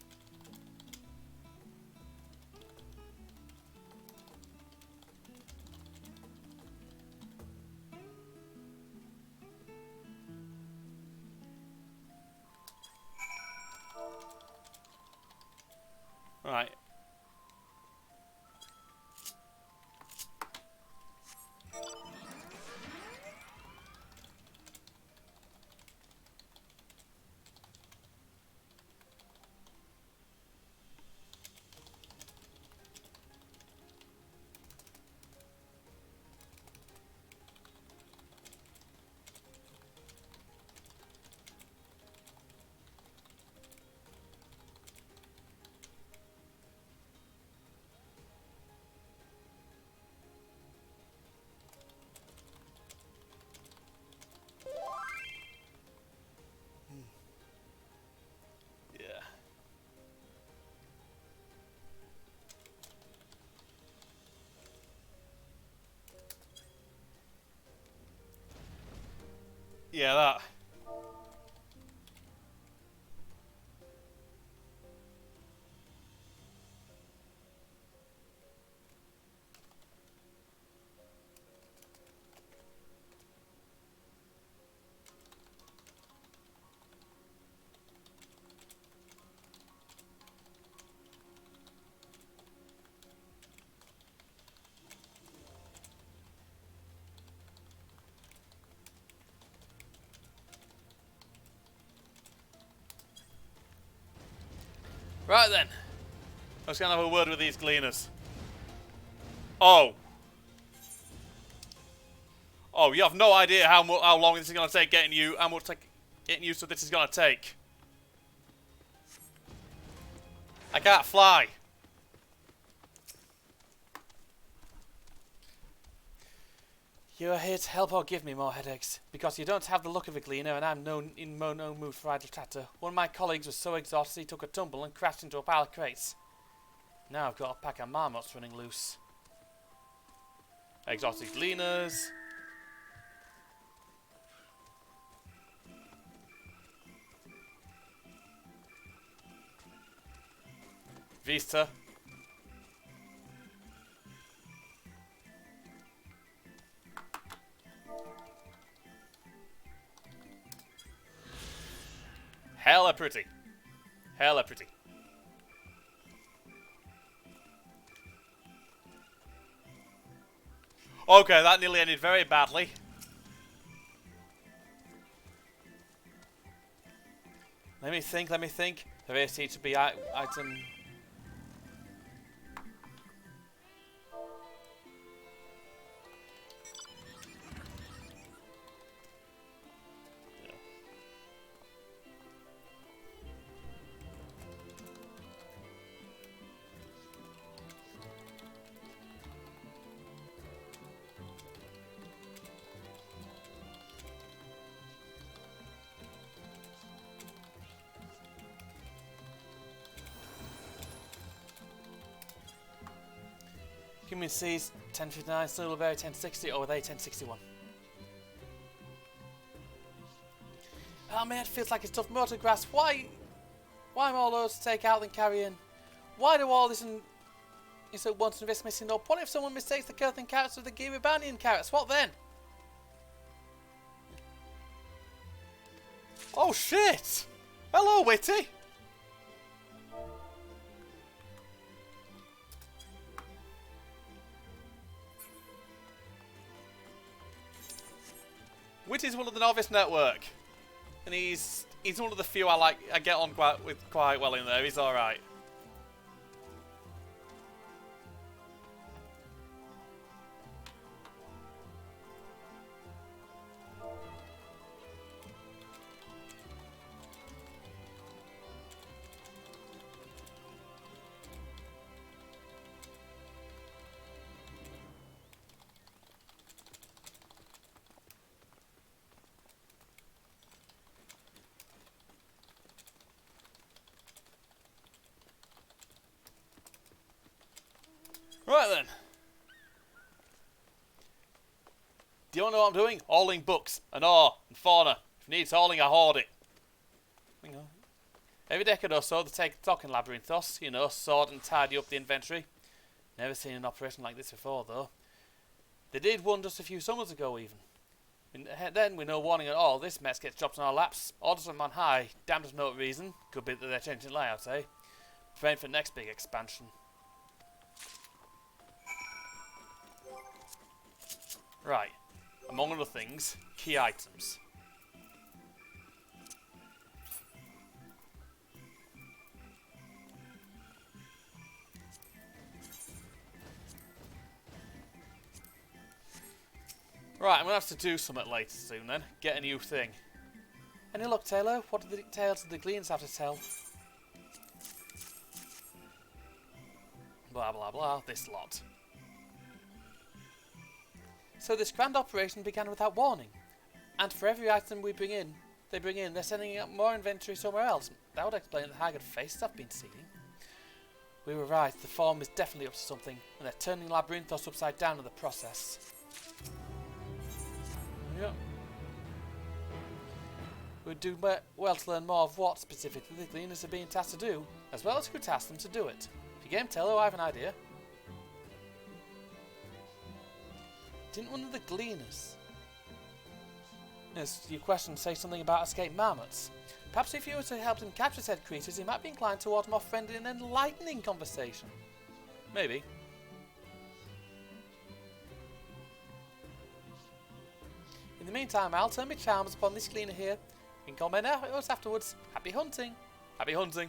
Right. Yeah. Yeah, that. Right then. I was going to have a word with these gleaners. Oh. Oh, you have no idea how long this is going to take getting you, getting used to this is going to take. I can't fly. You are here to help or give me more headaches, because you don't have the look of a gleaner and I'm in no mood for idle chatter. One of my colleagues was so exhausted he took a tumble and crashed into a pile of crates. Now I've got a pack of marmots running loose. Exotic gleaners. Vista. Hella pretty. Hella pretty. Okay, that nearly ended very badly. Let me think. There is to be item. Human Seas 1059, Solar Berry 1060, or were they 1061? Oh man, it feels like it's tough motor grass. Why more loads to take out than carry in? Why do all this is so want to risk missing up? What if someone mistakes the Kurthan carrots with the Giribanian carrots? What then? Oh shit! Hello, Witty! Witty's one of the Novice Network. And he's one of the few I get on quite well in there. He's alright. Right then. Do you want to know what I'm doing? Hauling books and ore and fauna. If it needs hauling, I hoard it. You know, every decade or so they take stock in Labyrinthos, you know, sort and tidy up the inventory. Never seen an operation like this before though. They did one just a few summers ago even. And then with no warning at all, this mess gets dropped on our laps. Orders from on high, damned with no reason. Could be that they're changing layouts, eh? Praying for the next big expansion. Right, among other things, key items. Right, I'm going to have to do something later soon then. Get a new thing. Any luck, Taylor? What do the tales of the Gleans have to tell? Blah blah blah, this lot. So this grand operation began without warning. And for every item they bring in, they're sending out more inventory somewhere else. That would explain the haggard faces I've been seeing. We were right, the Forum is definitely up to something, and they're turning Labyrinthos upside down in the process. Yep. We'd do well to learn more of what specifically the Gleaners are being tasked to do, as well as who tasked them to do it. If you game Tello, I have an idea. Didn't one of the Gleaners, as your question, say something about escaped marmots? Perhaps if you were to help him capture said creatures, he might be inclined toward a more friendly and enlightening conversation. Maybe. In the meantime, I'll turn my charms upon this Gleaner here. You can comment out us afterwards. Happy hunting! Happy hunting!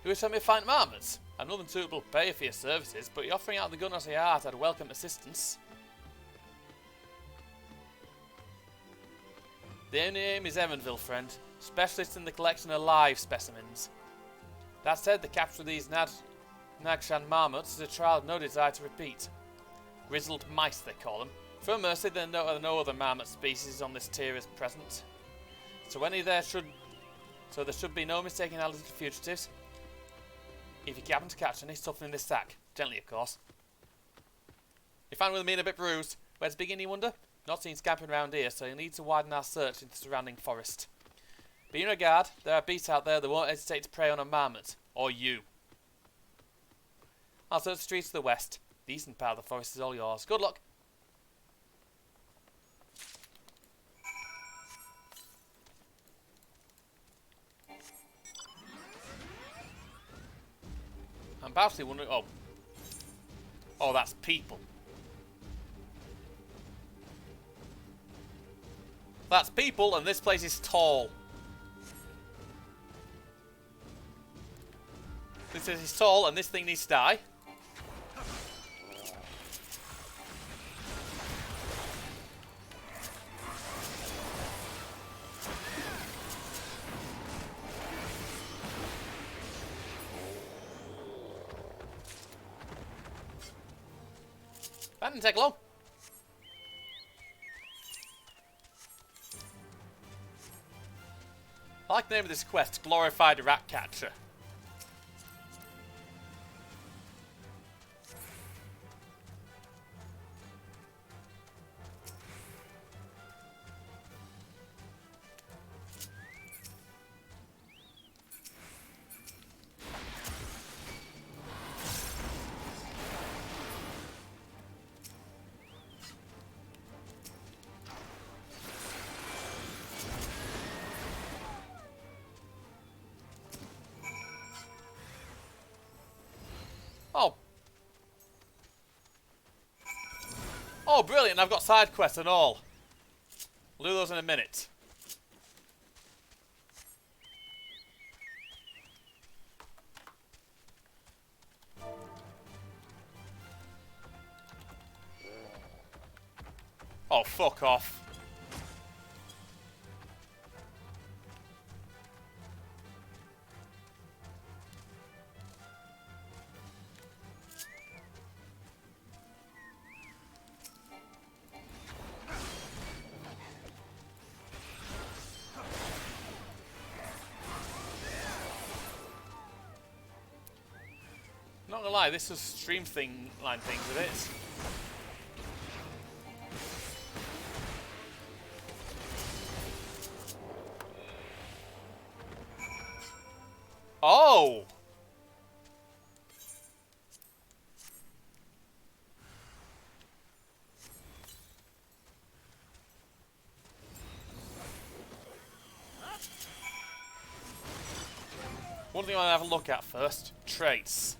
You wish me to find marmots? I've nothing suitable to pay for your services, but you're offering out the gun as a heart, I'd welcome assistance. The only name is Evanville, friend. Specialist in the collection of live specimens. That said, the capture of these Nagshan marmots is a trial of no desire to repeat. Grizzled mice, they call them. For mercy, there are no other marmot species on this tier as present. So there should be no mistaking our little fugitives. If you happen to catch any, stuff them in this sack. Gently, of course. You find with me and a bit bruised. Where to begin, you wonder? Not seen scampering around here, so you'll need to widen our search into the surrounding forest. Be in regard, there are beasts out there that won't hesitate to prey on a marmot. Or you. I'll search the streets to the west. The eastern part of the forest is all yours. Good luck. I'm actually wondering. Oh, that's people. That's people, and this place is tall. This is tall, and this thing needs to die. That didn't take long. I like the name of this quest, Glorified Rat Catcher. Oh. Oh, brilliant. I've got side quests and all. We'll do those in a minute. Oh, fuck off. Not gonna lie, this was streamline things with it. Oh! One thing I want to have a look at first. Traits.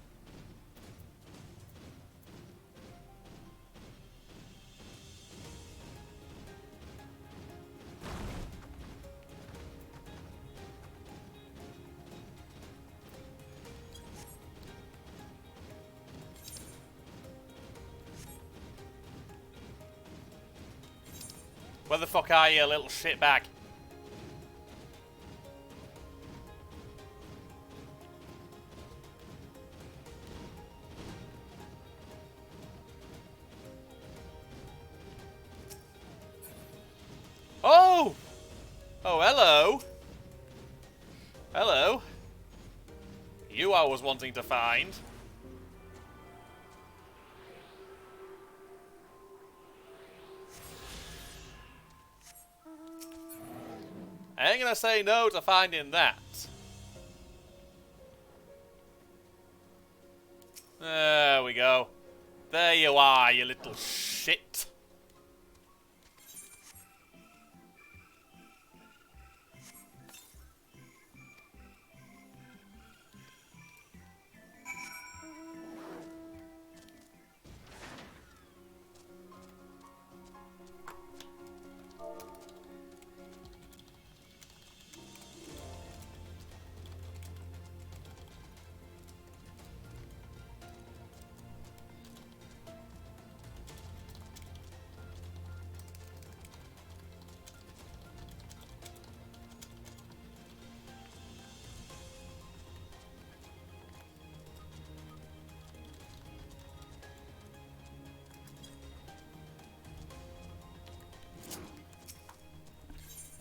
Where the fuck are you, little shitbag? Oh! Oh, hello. Hello. You I was wanting to find. I ain't gonna say no to finding that. There we go. There you are, you little shit.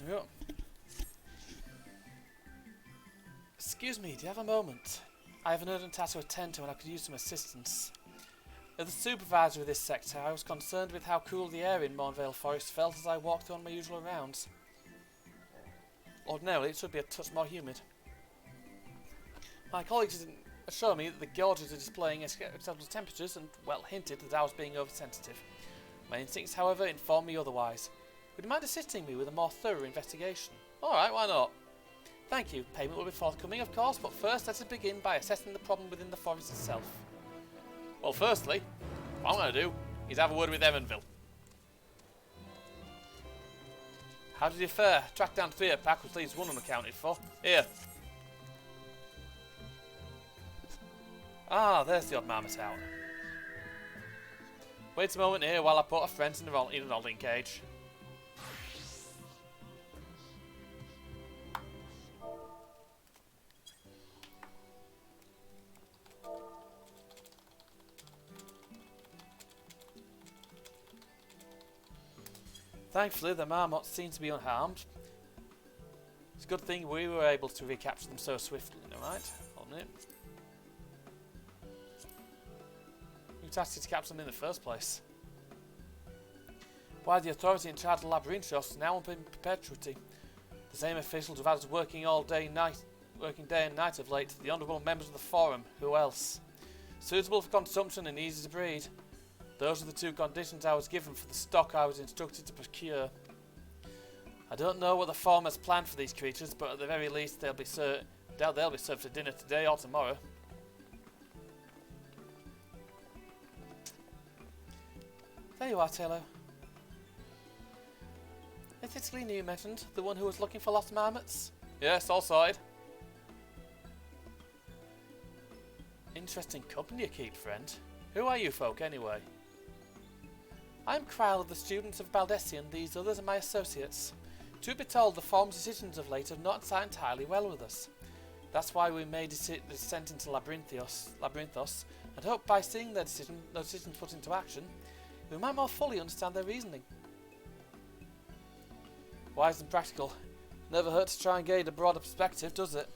Yep. Excuse me, do you have a moment? I have an urgent task to attend to and I could use some assistance. As the supervisor of this sector, I was concerned with how cool the air in Mornvale Forest felt as I walked on my usual rounds. Ordinarily, it should be a touch more humid. My colleagues assured me that the gorges are displaying acceptable temperatures and, well, hinted that I was being oversensitive. My instincts, however, informed me otherwise. Would you mind assisting me with a more thorough investigation? Alright, why not? Thank you. Payment will be forthcoming, of course, but first let us begin by assessing the problem within the forest itself. Well, firstly, what I'm going to do is have a word with Evanville. How did you fare? Track down 3 pack, which leaves 1 unaccounted for. Here. Ah, there's the odd marmot out. Wait a moment here while I put a friend in an holding cage. Thankfully, the marmots seem to be unharmed. It's a good thing we were able to recapture them so swiftly, alright? Hold on a minute. Who tasked you to capture them in the first place? Why the authority in charge of Labyrinthos is now in perpetuity. The same officials who've had us working day and night of late. The honourable members of the Forum. Who else? Suitable for consumption and easy to breed. Those are the two conditions I was given for the stock I was instructed to procure. I don't know what the Forum has planned for these creatures, but at the very least they'll be served for dinner today or tomorrow. There you are, Taylor. Is it Selena you mentioned? The one who was looking for lost marmots? Yes, all sorted. Interesting company you keep, friend. Who are you folk, anyway? I'm Kryle of the students of Baldessian. These others are my associates. Truth be told, the Forum's decisions of late have not sat entirely well with us. That's why we made the descent into Labyrinthos, and hope by seeing those decisions put into action, we might more fully understand their reasoning. Wise and practical. Never hurt to try and gain a broader perspective, does it?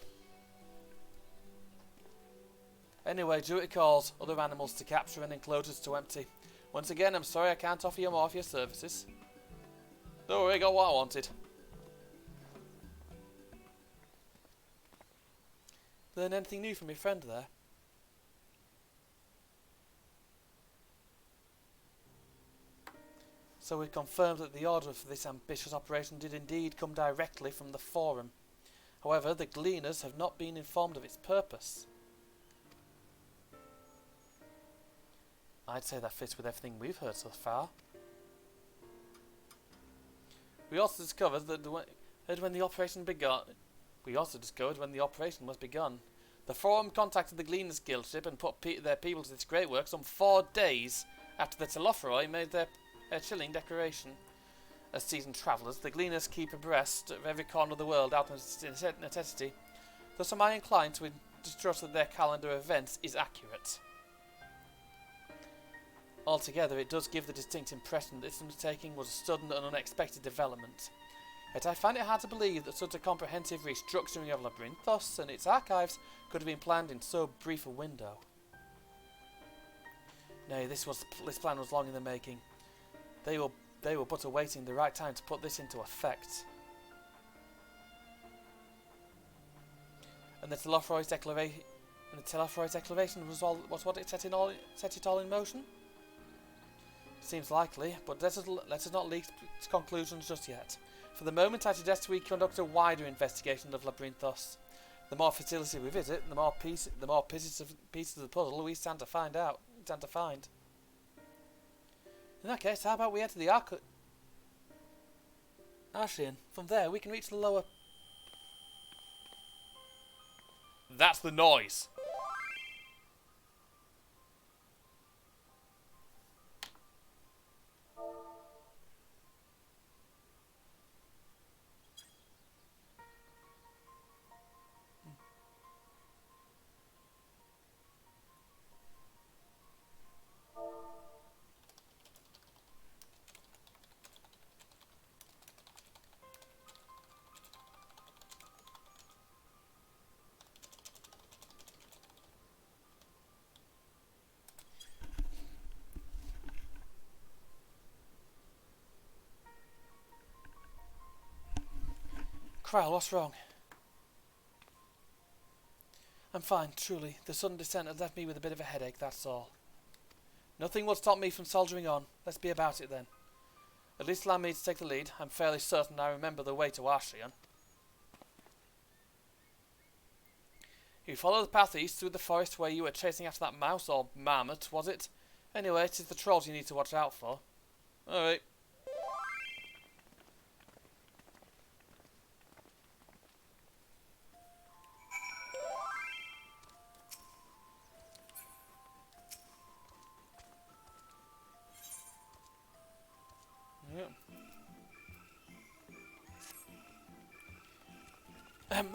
Anyway, duty calls. Other animals to capture and enclosures to empty. Once again, I'm sorry I can't offer you more of your services. Don't worry, I got what I wanted. Learn anything new from your friend there? So we confirmed that the order for this ambitious operation did indeed come directly from the Forum. However, the Gleaners have not been informed of its purpose. I'd say that fits with everything we've heard so far. We also discovered that when the operation was begun, the Forum contacted the Gleaners Guild ship and put their people to this great work some 4 days after the Telophroi made their chilling declaration. As seasoned travellers, the Gleaners keep abreast of every corner of the world out of necessity, thus am I inclined to distrust that their calendar of events is accurate. Altogether, it does give the distinct impression that this undertaking was a sudden and unexpected development. Yet I find it hard to believe that such a comprehensive restructuring of Labyrinthos and its archives could have been planned in so brief a window. Nay, this plan was long in the making. They were but awaiting the right time to put this into effect. And the Telophroi declaration was what it set it all in motion? Seems likely, but let us not leak to conclusions just yet. For the moment, I suggest we conduct a wider investigation of Labyrinthos. The more facility we visit, the more pieces of the puzzle we stand to find. In that case, how about we head to the Arshian? From there, we can reach the lower... That's the noise! Kryle, what's wrong? I'm fine, truly. The sudden descent has left me with a bit of a headache, that's all. Nothing will stop me from soldiering on. Let's be about it then. At least allow me to take the lead. I'm fairly certain I remember the way to Arshian. You follow the path east through the forest where you were chasing after that mouse or marmot, was it? Anyway, it is the trolls you need to watch out for. Alright.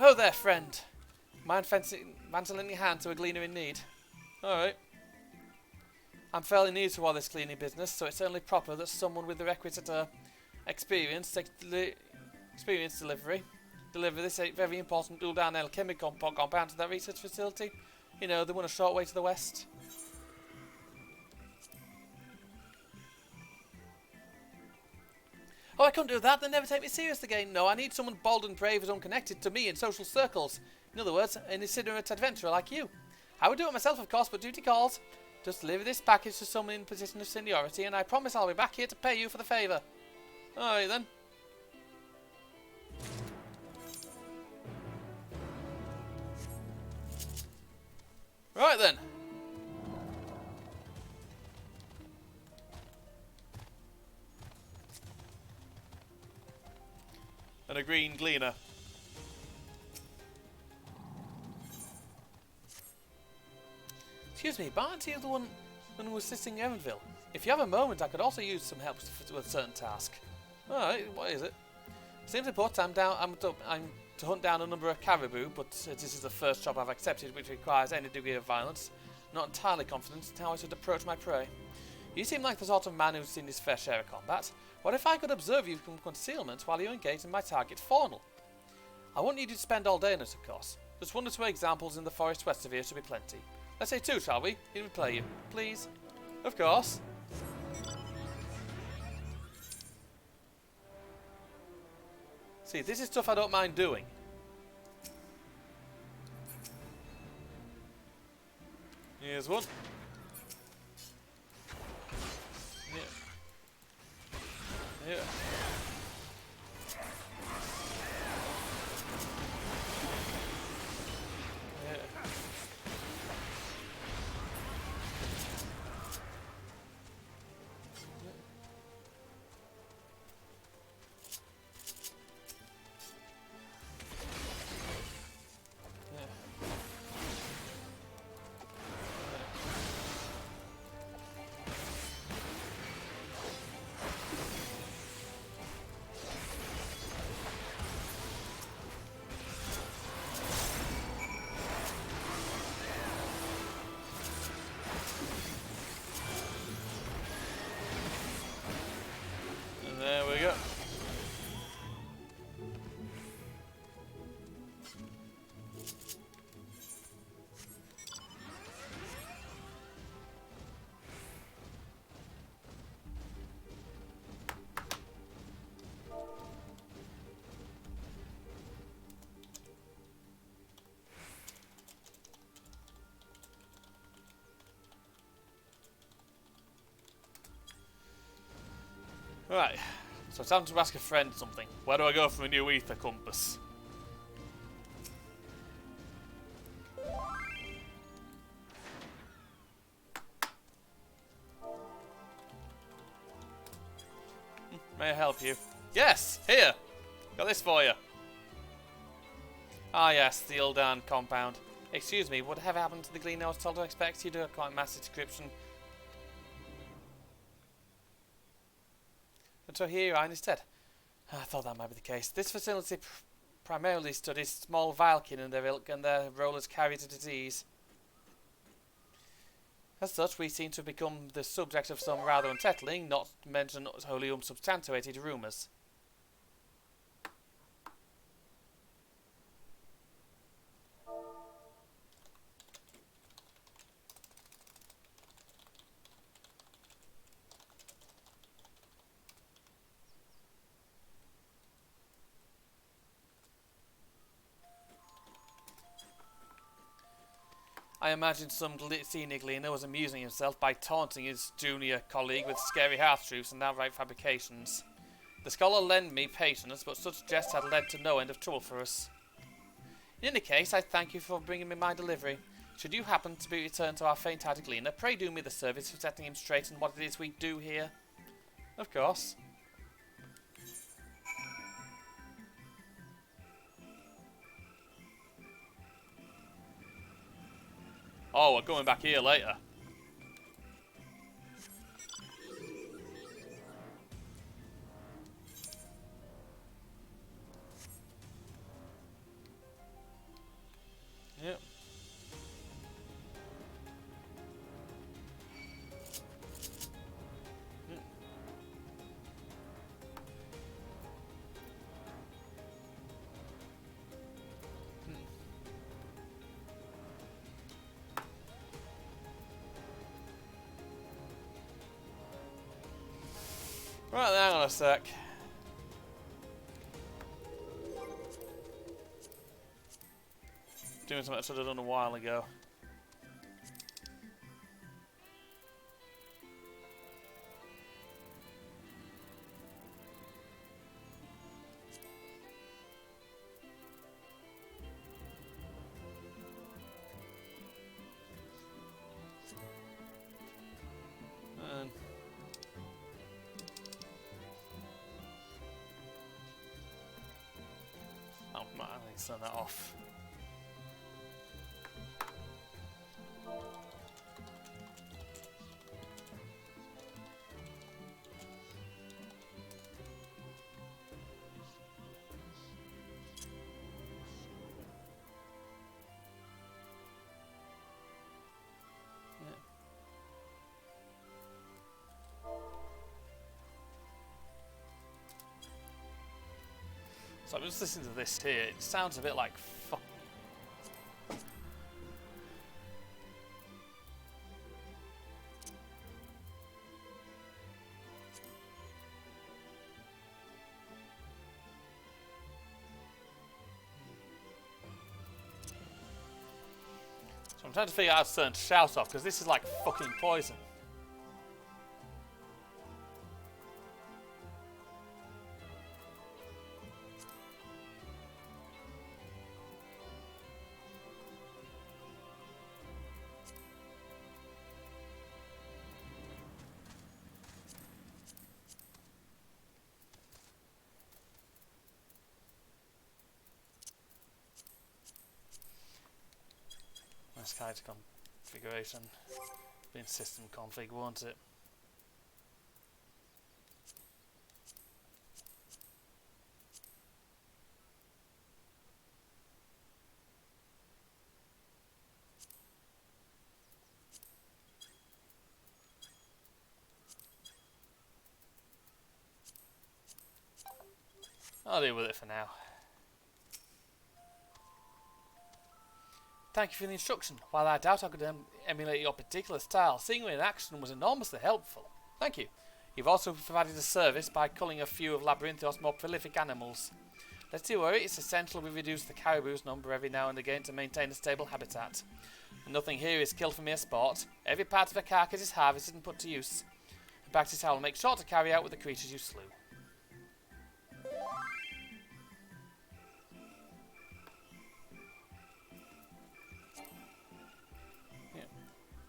Oh there, friend. Mind mantle in your hand to a gleaner in need? Alright. I'm fairly new to all this cleaning business, so it's only proper that someone with the requisite experience delivery. Deliver this very important Uldan alchemical compound to that research facility. You know, the one a short way to the west. Oh, I couldn't do that. They never take me serious again. No, I need someone bold and brave and unconnected to me in social circles. In other words, an itinerant adventurer like you. I would do it myself, of course, but duty calls. Just deliver this package to someone in a position of seniority, and I promise I'll be back here to pay you for the favour. Alright then. Right then. And a green gleaner. Excuse me, but aren't you the one who was assisting Evanville? If you have a moment, I could also use some help with a certain task. Alright, what is it? Simply put, I'm to hunt down a number of caribou, but this is the first job I've accepted which requires any degree of violence. Not entirely confident in how I should approach my prey. You seem like the sort of man who's seen his fair share of combat. What if I could observe you from concealment while you engage in my target faunal? I won't need you to spend all day on it, of course. Just 1 or 2 examples in the forest west of here should be plenty. Let's say 2, shall we? Here we play you. Please? Of course. See, this is stuff I don't mind doing. Here's one. Yeah. Yeah. There we go. Right, so it's time to ask a friend something. Where do I go for a new ether compass? May I help you? Yes, here! Got this for you. Ah yes, the Uldan compound. Excuse me, whatever happened to the gleaner I was told to expect? You do a quite massive description. And so here you are instead. I thought that might be the case. This facility primarily studies small Vilekin and their ilk and their rollers carry to disease. As such, we seem to have become the subject of some rather unsettling, not to mention wholly unsubstantiated rumours. I imagine some senior gleaner was amusing himself by taunting his junior colleague with scary half-truths and outright fabrications. The scholar lent me patience, but such jests had led to no end of trouble for us. In any case, I thank you for bringing me my delivery. Should you happen to be returned to our faint-hearted gleaner, pray do me the service of setting him straight on what it is we do here. Of course. Oh, we're going back here later. Yep. Right then, hang on a sec. Doing something I should have done a while ago. Oh, man, I need to turn that off. So I'm just listening to this here. It sounds a bit like fuck. So I'm trying to figure out how to turn shout off because this is like fucking poison. Nice character configuration. Being system config, won't it? I'll deal with it for now. Thank you for the instruction. While I doubt I could emulate your particular style, seeing you in action was enormously helpful. Thank you. You've also provided a service by culling a few of Labyrinthos' more prolific animals. Let's do worry, it's essential we reduce the caribou's number every now and again to maintain a stable habitat. And nothing here is killed for mere sport. Every part of a carcass is harvested and put to use. A practice I will make sure to carry out with the creatures you slew.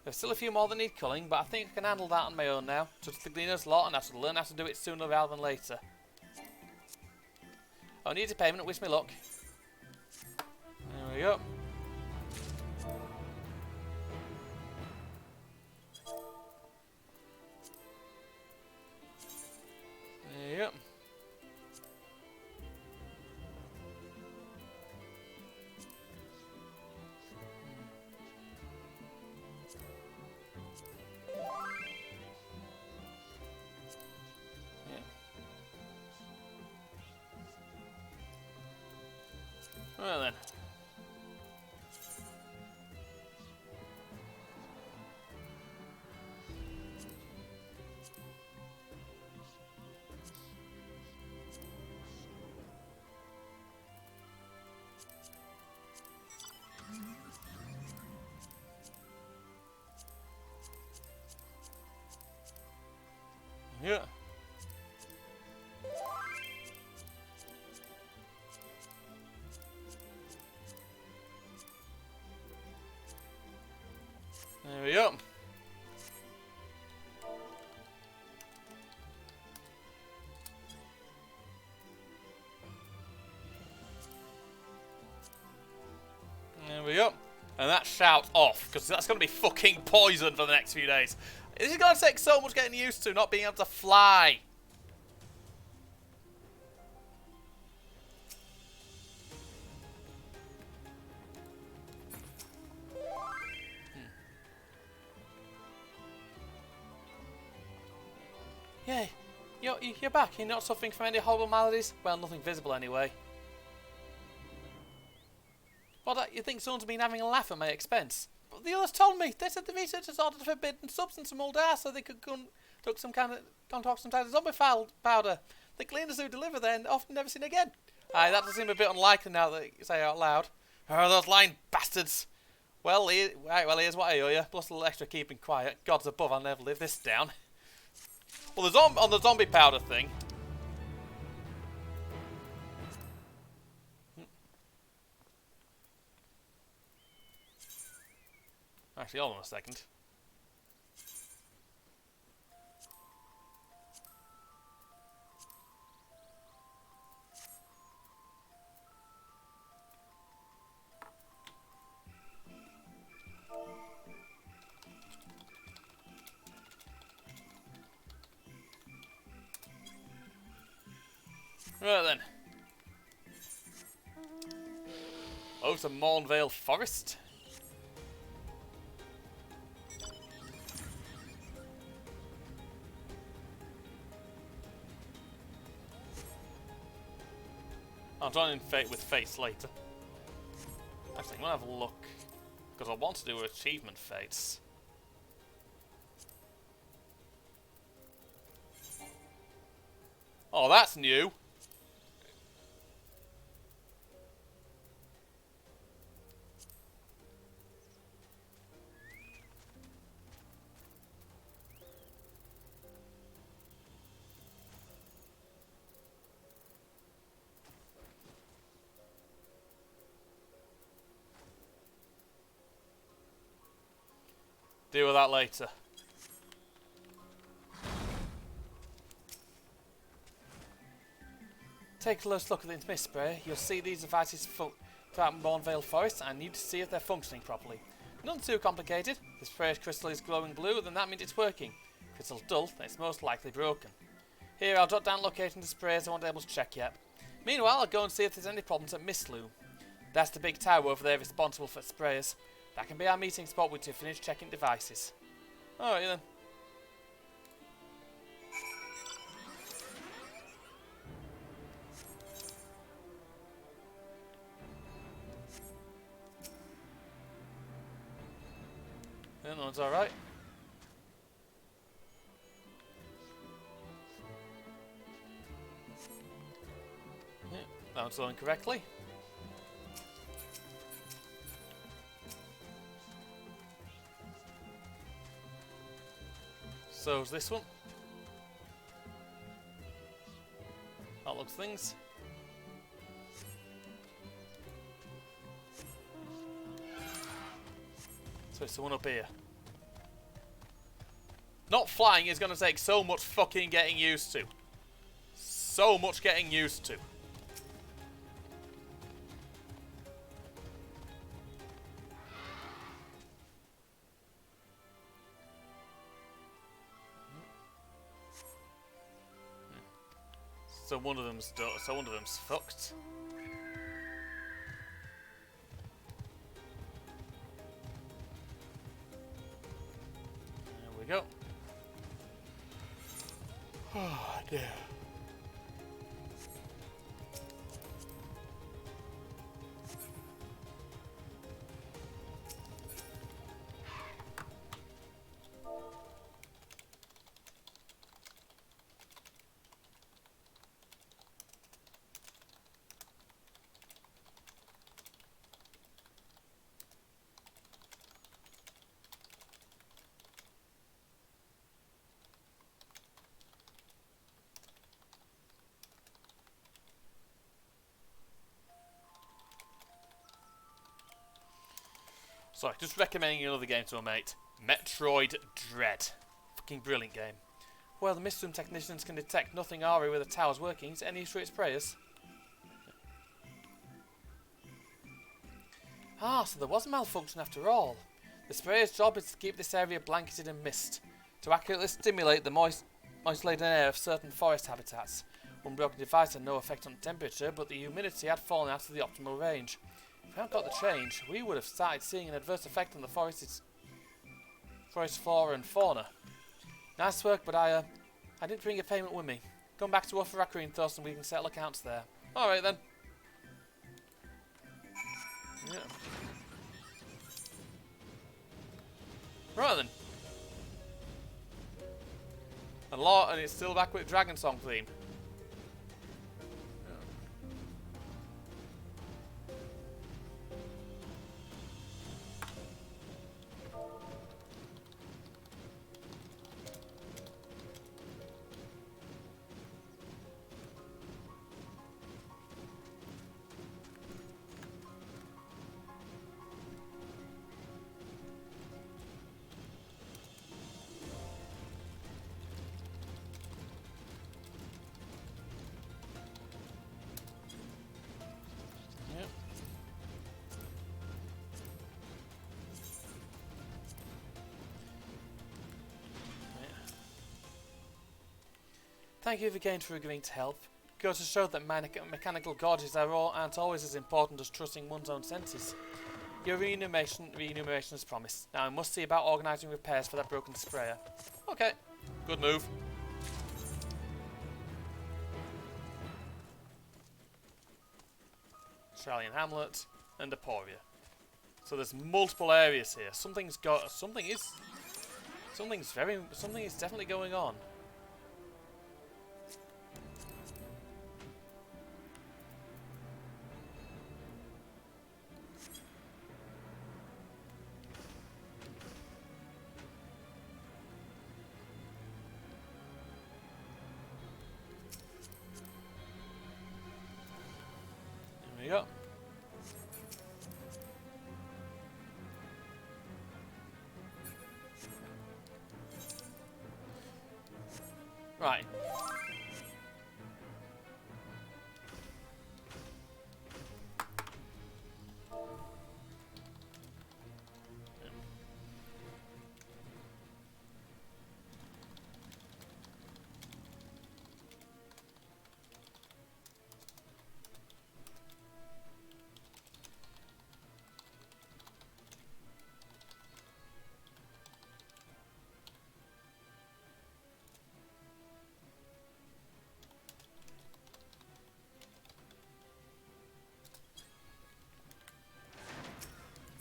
There's still a few more that need culling, but I think I can handle that on my own now. Just the gleaner's lot, and I shall learn how to do it sooner rather than later. I need a payment, wish me luck. There we go. There you go. Well then. Yeah. There we go. There we go. And that shout off, because that's going to be fucking poison for the next few days. This is going to take so much getting used to, not being able to fly. Yeah, you're back. You're not suffering from any horrible maladies? Well, nothing visible anyway. Well, you think someone's been having a laugh at my expense? But the others told me. They said the researchers ordered a forbidden substance from Uldar so they could concoct some kind of zombie powder. The cleaners who deliver then often never seen again. Aye, that does seem a bit unlikely now that you say it out loud. Oh, those lying bastards. Well, here's what I owe you, plus a little extra keeping quiet. Gods above, I'll never live this down. Well, on the zombie powder thing. Actually, hold on a second. Right then. Over to Mornvale Forest. I'll join in with Fates later. Actually, I'm gonna have a look. Because I want to do achievement Fates. Oh, that's new. Deal with that later. Take a close look at the intimate spray. You'll see these devices throughout Mornvale Forest and need to see if they're functioning properly. Nothing too complicated. The spray's crystal is glowing blue, then that means it's working. If it's dull, then it's most likely broken. Here, I'll jot down location of the sprays I wasn't able to check yet. Meanwhile, I'll go and see if there's any problems at Mistloom. That's the big tower over there responsible for sprayers. That can be our meeting spot to finish checking devices. Alright then. Yeah, no, it's alright. Yeah, that one's going correctly. So's this one. That looks things. So it's the one up here. Not flying is going to take so much fucking getting used to. So much getting used to. So one of them's fucked. There we go. Oh dear. Sorry, just recommending another game to a mate. Metroid Dread. Fucking brilliant game. Well, the Mistloom technicians can detect nothing ARI with the tower's workings. Any issue its prayers? Ah, so there was a malfunction after all. The sprayer's job is to keep this area blanketed in mist, to accurately stimulate the moist-laden air of certain forest habitats. One broken device had no effect on temperature, but the humidity had fallen out of the optimal range. If we hadn't got the change, we would have started seeing an adverse effect on the forest flora and fauna. Nice work, but I didn't bring a payment with me. Come back to FFXIV and we can settle accounts there. Alright then. Yeah. Right then. And it's still back with Dragon Song theme. Thank you again for agreeing to help. Go to show that mechanical gods aren't always as important as trusting one's own senses. Your remuneration is promised. Now I must see about organising repairs for that broken sprayer. Okay, good move. Shallian Hamlet and Aporia. So there's multiple areas here. Something is definitely going on. There we go. Right.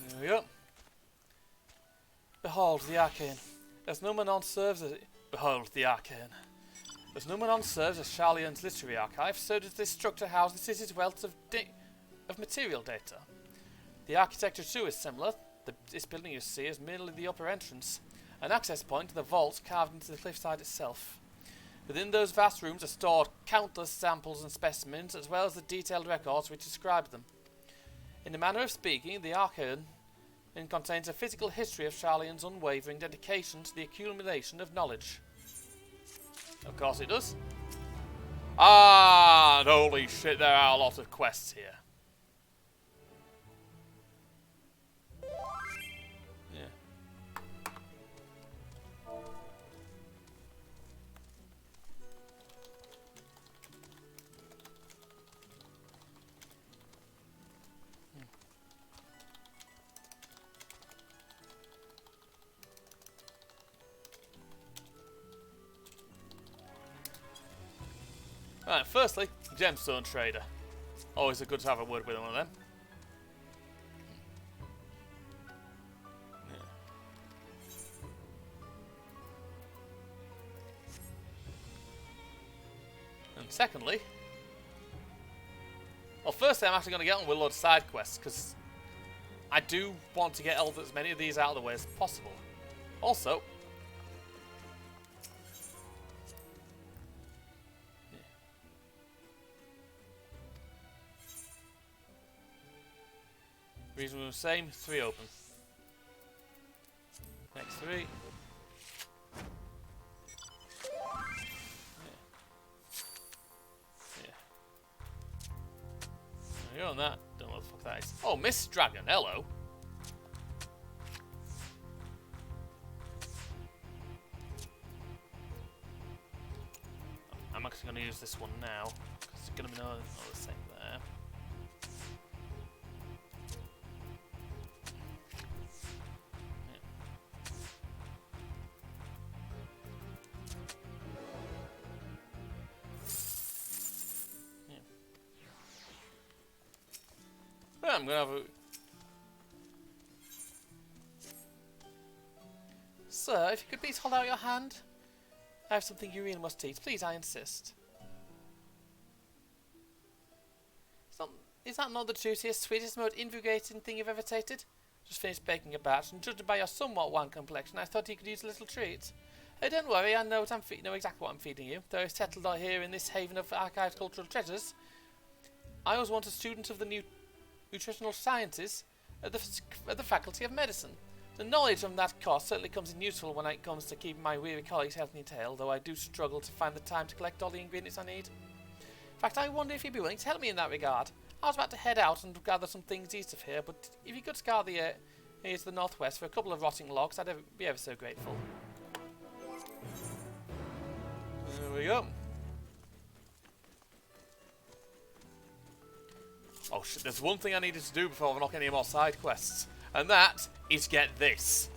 There we go. Behold the arcane. As Numenon serves as Sharlayan's literary archive, so does this structure house the city's wealth of material data. The architecture too is similar. This building you see is merely the upper entrance, an access point to the vaults carved into the cliffside itself. Within those vast rooms are stored countless samples and specimens, as well as the detailed records which describe them. In a manner of speaking, the arcane contains a physical history of Sharlayan's unwavering dedication to the accumulation of knowledge. Of course it does. And holy shit, there are a lot of quests here. Yeah. Right, firstly, Gemstone Trader. Always good to have a word with one of them. Yeah. And secondly, well, firstly, I'm actually going to get on with a lot of side quests, because I do want to get as many of these out of the way as possible. Also, reason we're the same, 3 open. Next 3. Yeah. Yeah. There you go on that. Don't know what the fuck that is. Oh, Miss Dragon, hello. I'm actually going to use this one now, because it's going to be another thing there. I'm gonna have a... Sir, if you could please hold out your hand. I have something you really must eat. Please, I insist. Is that not the juiciest, sweetest, most invigorating thing you've ever tasted? Just finished baking a batch, and judging by your somewhat wan complexion, I thought you could use a little treat. Oh, don't worry, I know exactly what I'm feeding you, though I've settled out here in this haven of archived cultural treasures. I was once a student of the nutritional sciences at the Faculty of Medicine. The knowledge of that course certainly comes in useful when it comes to keeping my weary colleagues healthy and tail, though I do struggle to find the time to collect all the ingredients I need. In fact, I wonder if you'd be willing to help me in that regard. I was about to head out and gather some things east of here, but if you could scour the here to the northwest for a couple of rotting logs, I'd be ever so grateful. There we go. Oh shit, there's one thing I needed to do before I unlock any more side quests, and that is get this.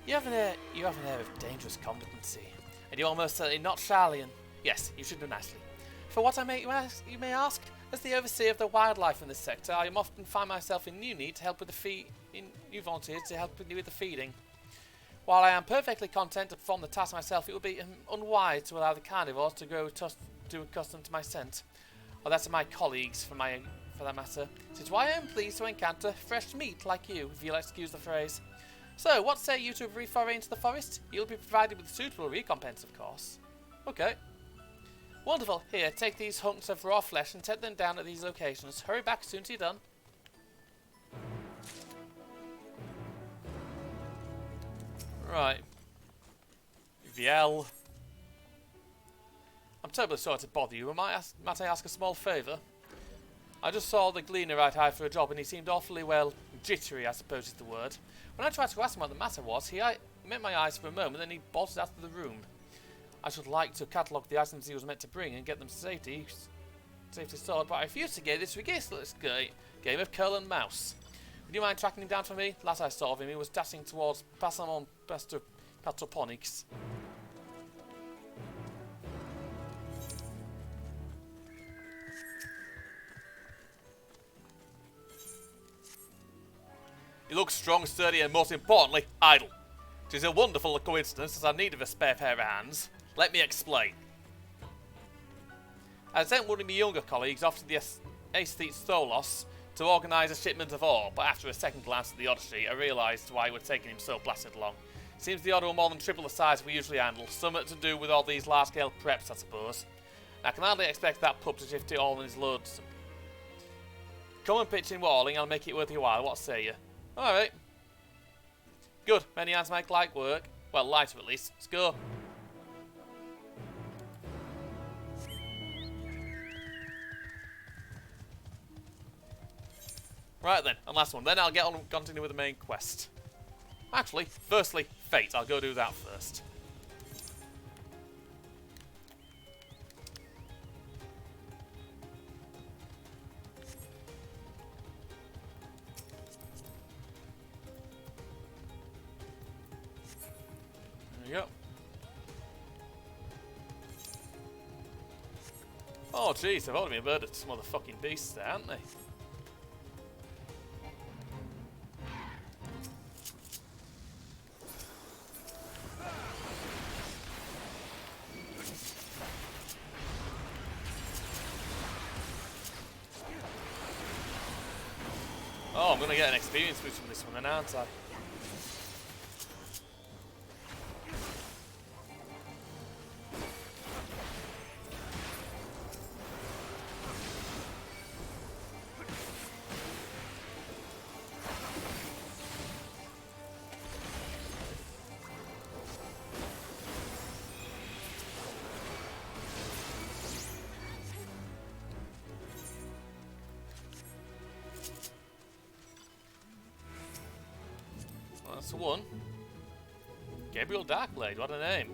You have an air of dangerous competency, and you're almost certainly not Charlian. Yes, you should do nicely. For what you may ask, as the overseer of the wildlife in this sector, I often find myself in new need to help with new volunteers to help with the feeding. While I am perfectly content to perform the task myself, it would be unwise to allow the carnivores to grow too accustomed to my scent, or that of my colleagues, for that matter. This is why I am pleased to encounter fresh meat like you, if you'll excuse the phrase. So, what say you to a brief foray into the forest? You'll be provided with suitable recompense, of course. Okay. Wonderful. Here, take these hunks of raw flesh and set them down at these locations. Hurry back as soon as you're done. Right. Viel. I'm terribly sorry to bother you. Might I ask a small favour? I just saw the gleaner I'd hired for a job and he seemed awfully, well, jittery, I suppose is the word. When I tried to ask him what the matter was, he met my eyes for a moment, then he bolted out of the room. I should like to catalogue the items he was meant to bring and get them safely stored, but I refused to get this ridiculous game of curl and mouse. Would you mind tracking him down for me? Last I saw of him, he was dashing towards Passamon Patroponics. He looks strong, sturdy, and most importantly, idle. It is a wonderful coincidence as I need of a spare pair of hands. Let me explain. I sent one of my younger colleagues off to the Aesthete Tholos to organise a shipment of ore, but after a second glance at the order sheet, I realised why it would taking him so blasted long. Seems the order were more than triple the size we usually handle, something to do with all these large-scale preps, I suppose. I can hardly expect that pup to shift it all in his loads. Come and pitch in Walling, I'll make it worth your while, what say you? Alright. Good, many hands make light work. Well, lighter at least. Let's go. Right then, and last one. Then I'll get on and continue with the main quest. Actually, firstly, Fate. I'll go do that first. There we go. Oh jeez, they've already been murdered some motherfucking beasts there, haven't they? Oh, I'm gonna get an experience boost from this one then, aren't I? That's the one. Gabriel Darkblade, what a name.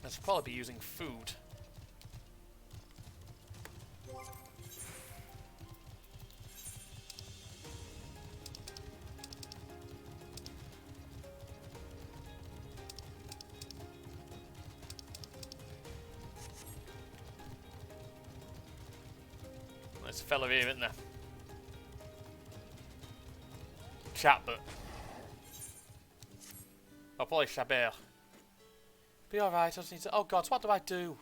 I should probably be using food. There's a fella here, isn't there? Chatbot. Oh, probably Chabert. Be alright, I just need to... Oh god, what do I do?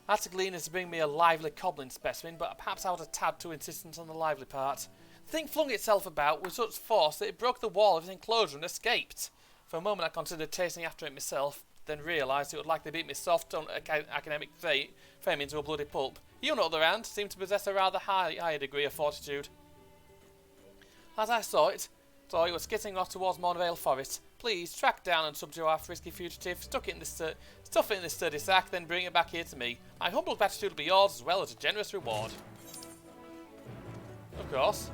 I had to glean to bring me a lively cobbling specimen, but perhaps I was a tad too insistent on the lively part. The thing flung itself about with such force that it broke the wall of his enclosure and escaped. For a moment I considered chasing after it myself, then realised it would likely beat me soft academic frame into a bloody pulp. You, on the other hand, seemed to possess a rather higher degree of fortitude. As I saw it was skittering off towards Mornvale Forest. Please track down and subdue our frisky fugitive, stuff it in this sturdy sack, then bring it back here to me. My humble gratitude will be yours, as well as a generous reward. Of course.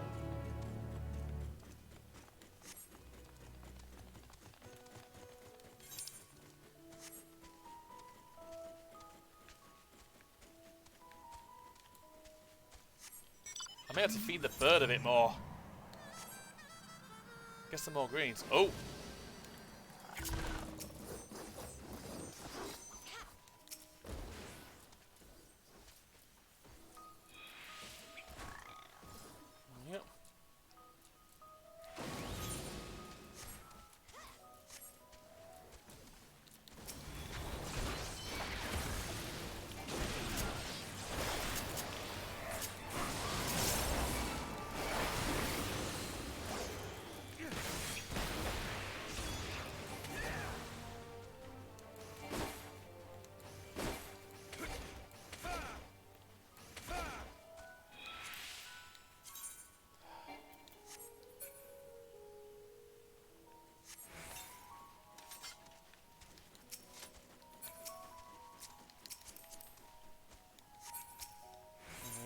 I may have to feed the bird a bit more. Get some more greens. Oh! Yep.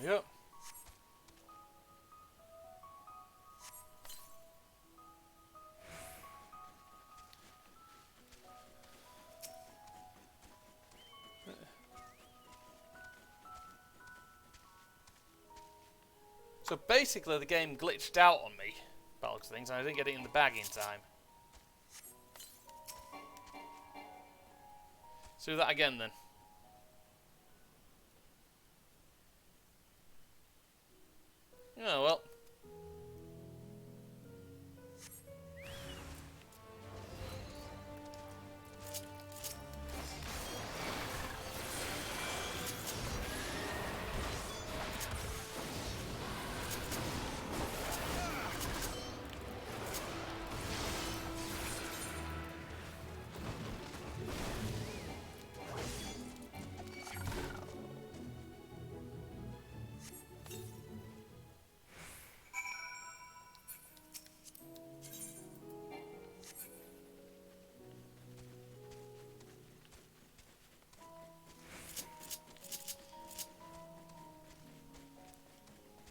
Yep. So basically the game glitched out on me, by the looks of things, and I didn't get it in the bag in time. Let's do that again then. Oh well.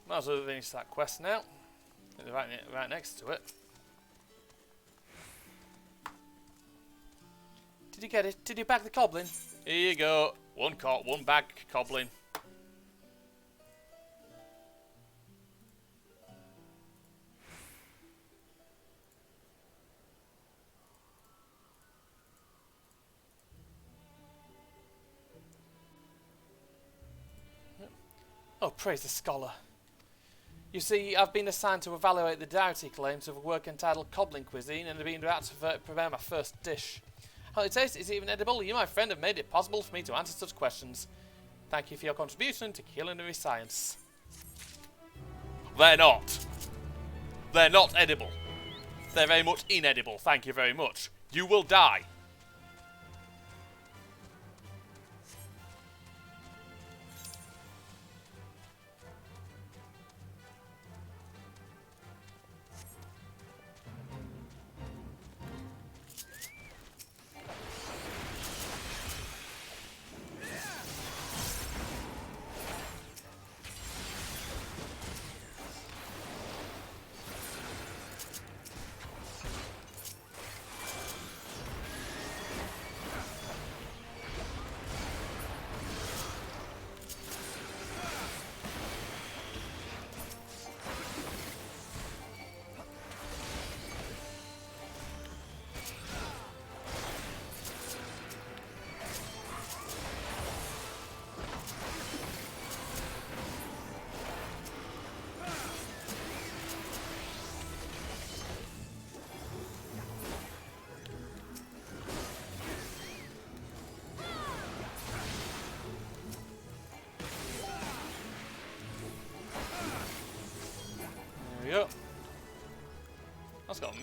Might as well finish that quest now. Right next to it. Did you get it? Did you bag the cobbling? Here you go. One bag cobbling. Oh, praise the scholar. You see, I've been assigned to evaluate the dietary claims of a work entitled Cobbling Cuisine and have been about to prepare my first dish. How it tastes, is it even edible? You, my friend, have made it possible for me to answer such questions. Thank you for your contribution to culinary science. They're not. They're not edible. They're very much inedible, thank you very much. You will die.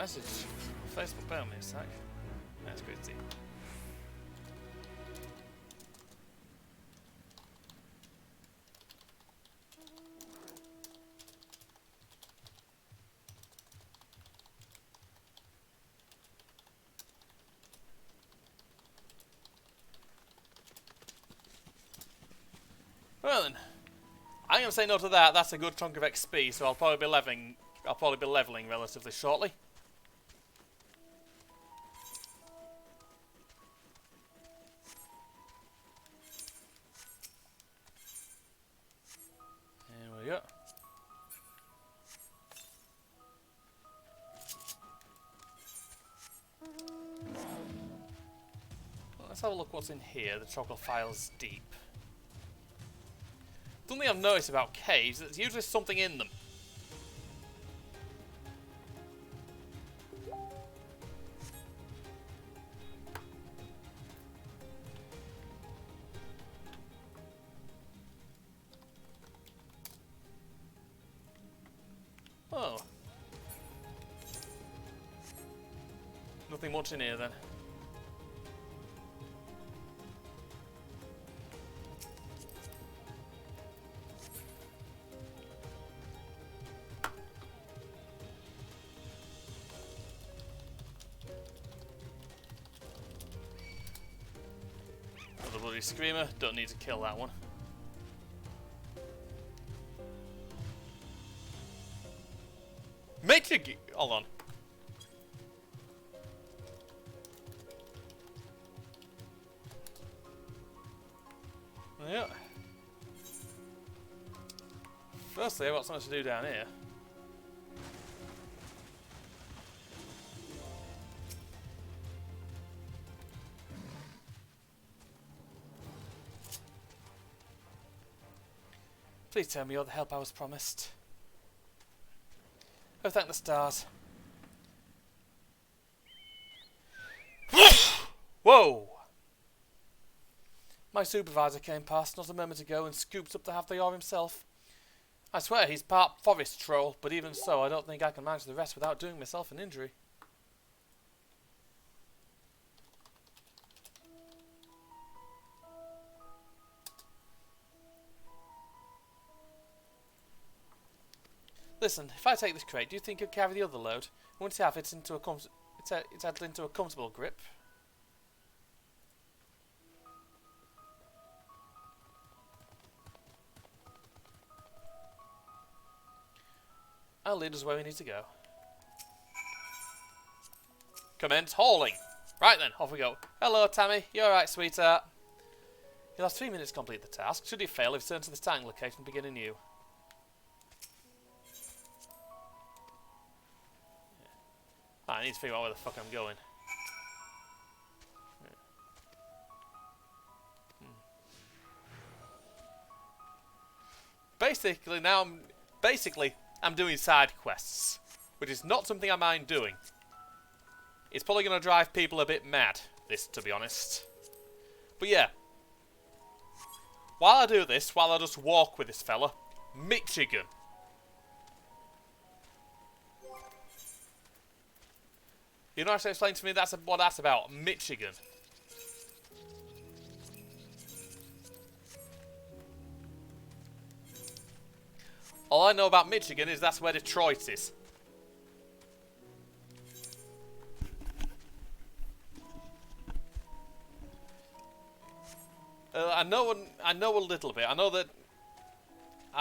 message. Facebook, bear me a sec. That's great to see. Well then, I'm gonna say no to that. That's a good chunk of XP, so I'll probably be leveling. I'll probably be leveling relatively shortly. There we go. Well, let's have a look what's in here. The chocolate file's deep. Something I've noticed about caves, there's usually something in them. Oh. Nothing much in here then. Another bloody screamer, don't need to kill that one. Hold on. Yeah. Firstly, I've got something to do down here. Please tell me you're the help I was promised. Oh, thank the stars. Whoa! My supervisor came past not a moment ago and scooped up the half the ore himself. I swear he's part forest troll, but even so, I don't think I can manage the rest without doing myself an injury. Listen, if I take this crate, do you think you'll carry the other load? Once you have it into a it's added into a comfortable grip. I'll lead us where we need to go. Commence hauling. Right then, off we go. Hello, Tammy. You alright, sweetheart? You'll have 3 minutes to complete the task. Should you fail, return to the starting location and begin anew. I need to figure out where the fuck I'm going. Basically, I'm doing side quests, which is not something I mind doing. It's probably going to drive people a bit mad, this, to be honest. But yeah. While I do this, while I just walk with this fella, Michigan. You know how to explain to me what that's about? Michigan. All I know about Michigan is that's where Detroit is. I know a little bit. I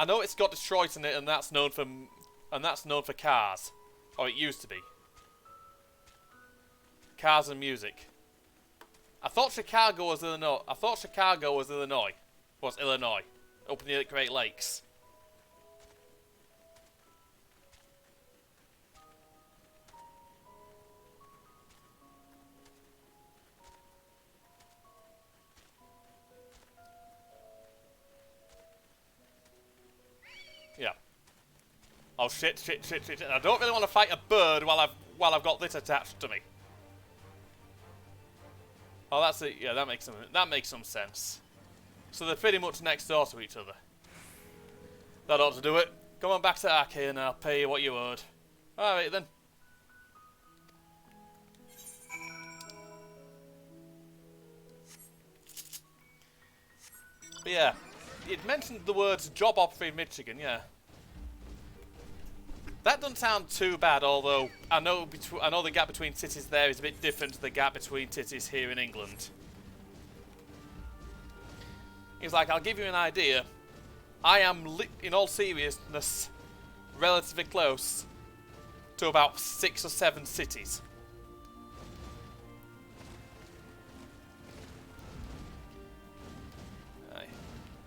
know it's got Detroit in it, and that's known for cars, or it used to be. Cars and music. I thought Chicago was Illinois. Was Illinois, up near the Great Lakes. Yeah. Oh shit! I don't really want to fight a bird while I've got this attached to me. Oh, that's it. Yeah, that makes some sense. So they're pretty much next door to each other. That ought to do it. Come on back to Arcane and I'll pay you what you owed. Alright then. But yeah, it mentioned the words job offer in Michigan, yeah. That doesn't sound too bad, although I know the gap between cities there is a bit different to the gap between cities here in England. He's like, I'll give you an idea. I am, in all seriousness, relatively close to about 6 or 7 cities.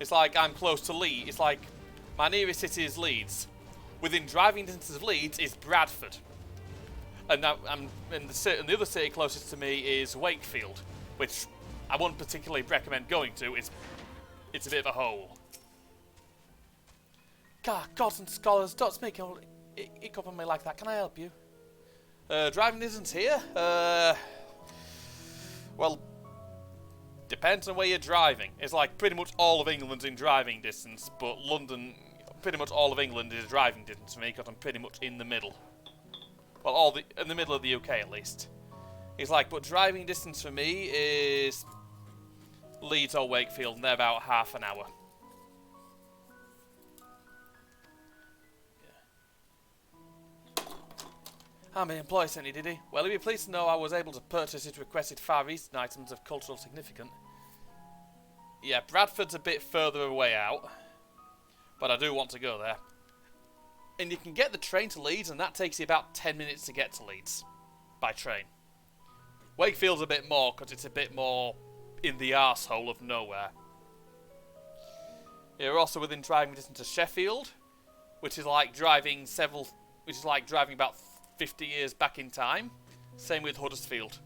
It's like I'm close to Leeds. It's like my nearest city is Leeds. Within driving distance of Leeds is Bradford. And the other city closest to me is Wakefield, which I wouldn't particularly recommend going to. It's a bit of a hole. God, gods and scholars, don't make it hiccup on me like that. Can I help you? Driving distance here? Well, depends on where you're driving. It's like pretty much all of England's in driving distance, but London, pretty much all of England is driving distance for me because I'm pretty much in the middle. Well, in the middle of the UK at least. It's like, but driving distance for me is Leeds or Wakefield, and they're about half an hour. How many employees sent you, did he? Well, he'd be pleased to know I was able to purchase his requested Far Eastern items of cultural significance. Yeah, Bradford's a bit further away out, but I do want to go there. And you can get the train to Leeds, and that takes you about 10 minutes to get to Leeds by train. Wakefield's a bit more, because it's a bit more in the arsehole of nowhere. You're also within driving distance to Sheffield, which is like driving about 50 years back in time. Same with Huddersfield.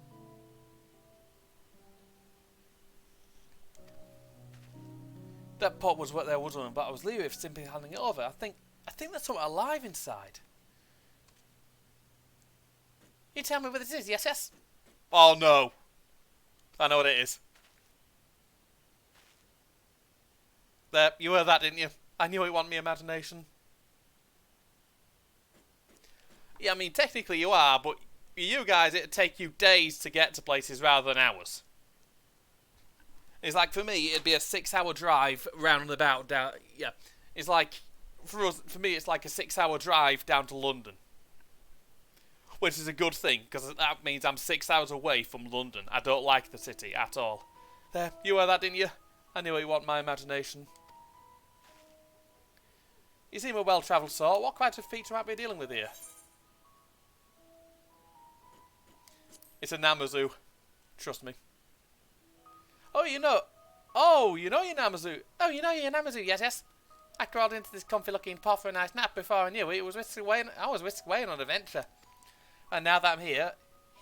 That pot was what there was on, but I was leery of simply handing it over. I think there's something alive inside. You tell me what it is, yes? Oh no. I know what it is. There, you heard that, didn't you? I knew it wasn't my imagination. Yeah, I mean, technically you are, but for you guys, it'd take you days to get to places rather than hours. It's like, for me, it'd be a 6-hour drive round and about down. Yeah, it's like, for me, it's like a 6-hour drive down to London. Which is a good thing, because that means I'm 6 hours away from London. I don't like the city at all. There, you heard that, didn't you? I knew you want my imagination. You seem a well-travelled sort. What kind of feature might we be dealing with here? It's a Namazu. Trust me. Oh, you know your Namazu. Oh, you know your Namazu, yes. I crawled into this comfy-looking pot for a nice nap. Before I knew it, I was whisked away on an adventure. And now that I'm here,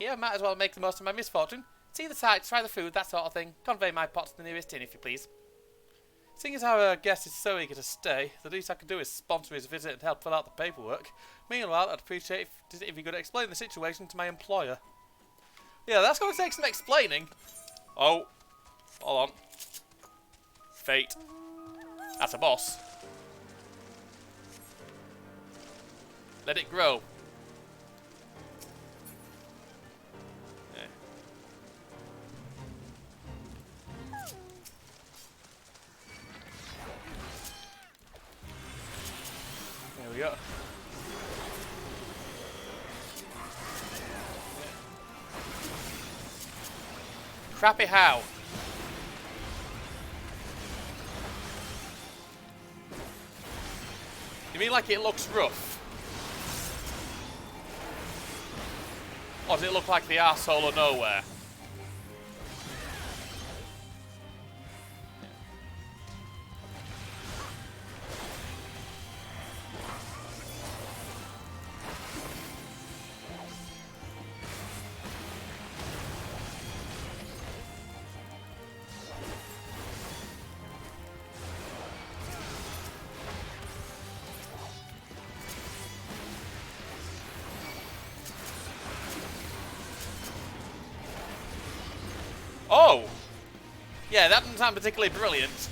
I might as well make the most of my misfortune. See the sights, try the food, that sort of thing. Convey my pot to the nearest inn, if you please. Seeing as our guest is so eager to stay, the least I could do is sponsor his visit and help fill out the paperwork. Meanwhile, I'd appreciate if you could explain the situation to my employer. Yeah, that's going to take some explaining. Oh, hold on. Fate. That's a boss. Let it grow. Yeah. There we go. Crappy how? You mean like it looks rough? Or does it look like the arsehole of nowhere? Oh! Yeah, that doesn't sound particularly brilliant.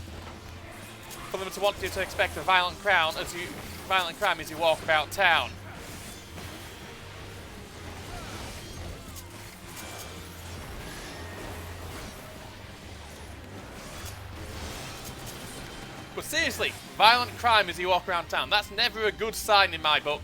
For them to want you to expect a violent crime as you walk about town. But seriously, violent crime as you walk around town, that's never a good sign in my book.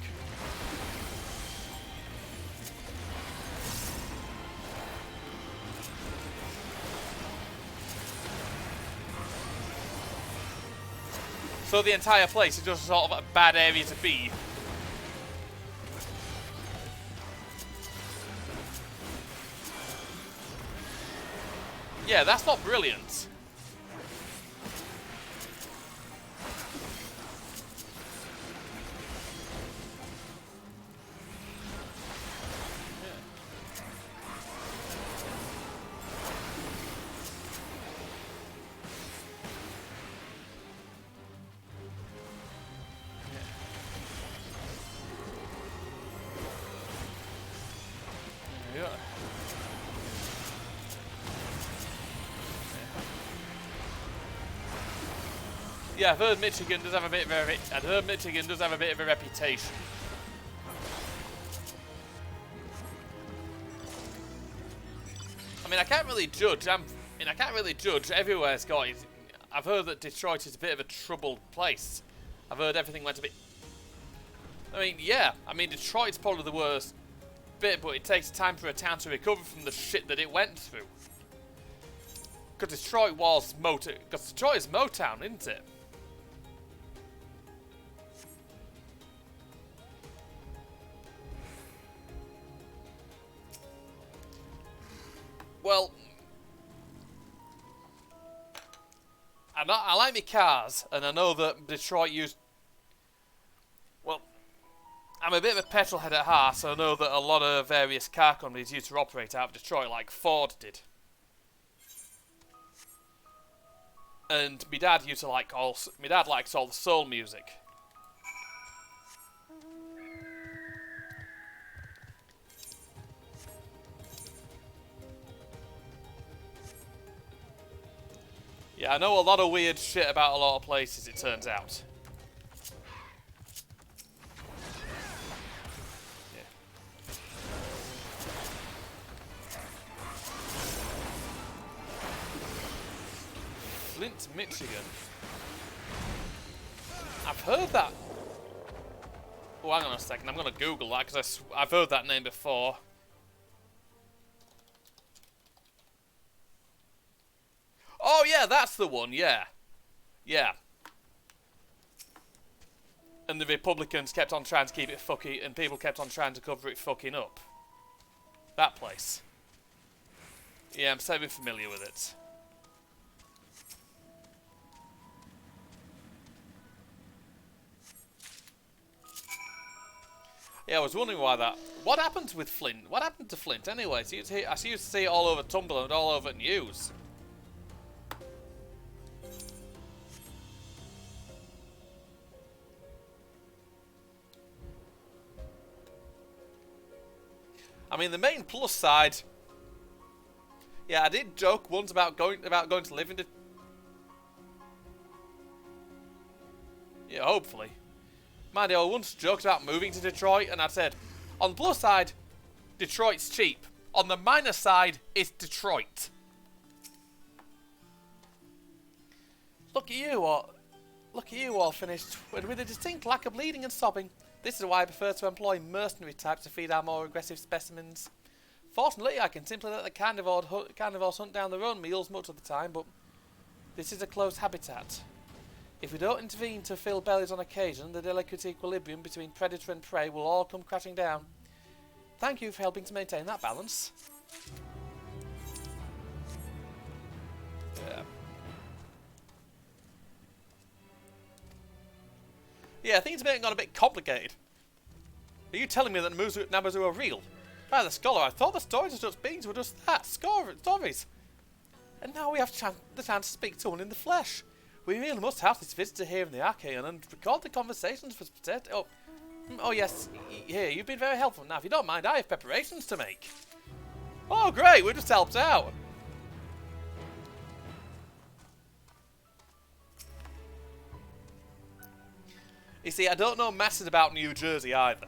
So the entire place is just sort of a bad area to be. Yeah, that's not brilliant. Yeah. Yeah, I've heard Michigan does have a bit of a reputation. I mean, I can't really judge. I can't really judge. Everywhere's got. I've heard that Detroit is a bit of a troubled place. I've heard everything went a bit. I mean, yeah. I mean, Detroit's probably the worst bit, but it takes time for a town to recover from the shit that it went through. Because Detroit was Because Detroit is Motown, isn't it? Well, I like my cars, and I know that Detroit used. Well, I'm a bit of a petrol head at heart, so I know that a lot of various car companies used to operate out of Detroit, like Ford did. And my dad used to like all. My dad likes all the soul music. Yeah, I know a lot of weird shit about a lot of places, it turns out. Yeah. Flint, Michigan. I've heard that. Oh, hang on a second. I'm going to Google that because I've heard that name before. Oh yeah, that's the one, yeah. Yeah. And the Republicans kept on trying to keep it fucky, and people kept on trying to cover it fucking up. That place. Yeah, I'm semi-familiar with it. Yeah, I was wondering why that... What happened with Flint? What happened to Flint anyway? I used to see it all over Tumblr and all over news. I mean, the main plus side. Yeah, I did joke once about going to live in. Yeah, hopefully. Mind you, I once joked about moving to Detroit, and I said, on the plus side, Detroit's cheap. On the minus side, it's Detroit. Look at you all finished with a distinct lack of bleeding and sobbing. This is why I prefer to employ mercenary types to feed our more aggressive specimens. Fortunately, I can simply let the carnivores hunt down their own meals much of the time, but this is a closed habitat. If we don't intervene to fill bellies on occasion, the delicate equilibrium between predator and prey will all come crashing down. Thank you for helping to maintain that balance. Yeah. Yeah, things have gone a bit complicated. Are you telling me that numbers are real? By the scholar, I thought the stories of such beings were just that, stories. And now we have the chance to speak to one in the flesh. We really must have this visitor here in the Archaeon and record the conversations for posterity. Oh yes, here, you've been very helpful. Now, if you don't mind, I have preparations to make. Oh great, we just helped out. You see, I don't know masses about New Jersey either.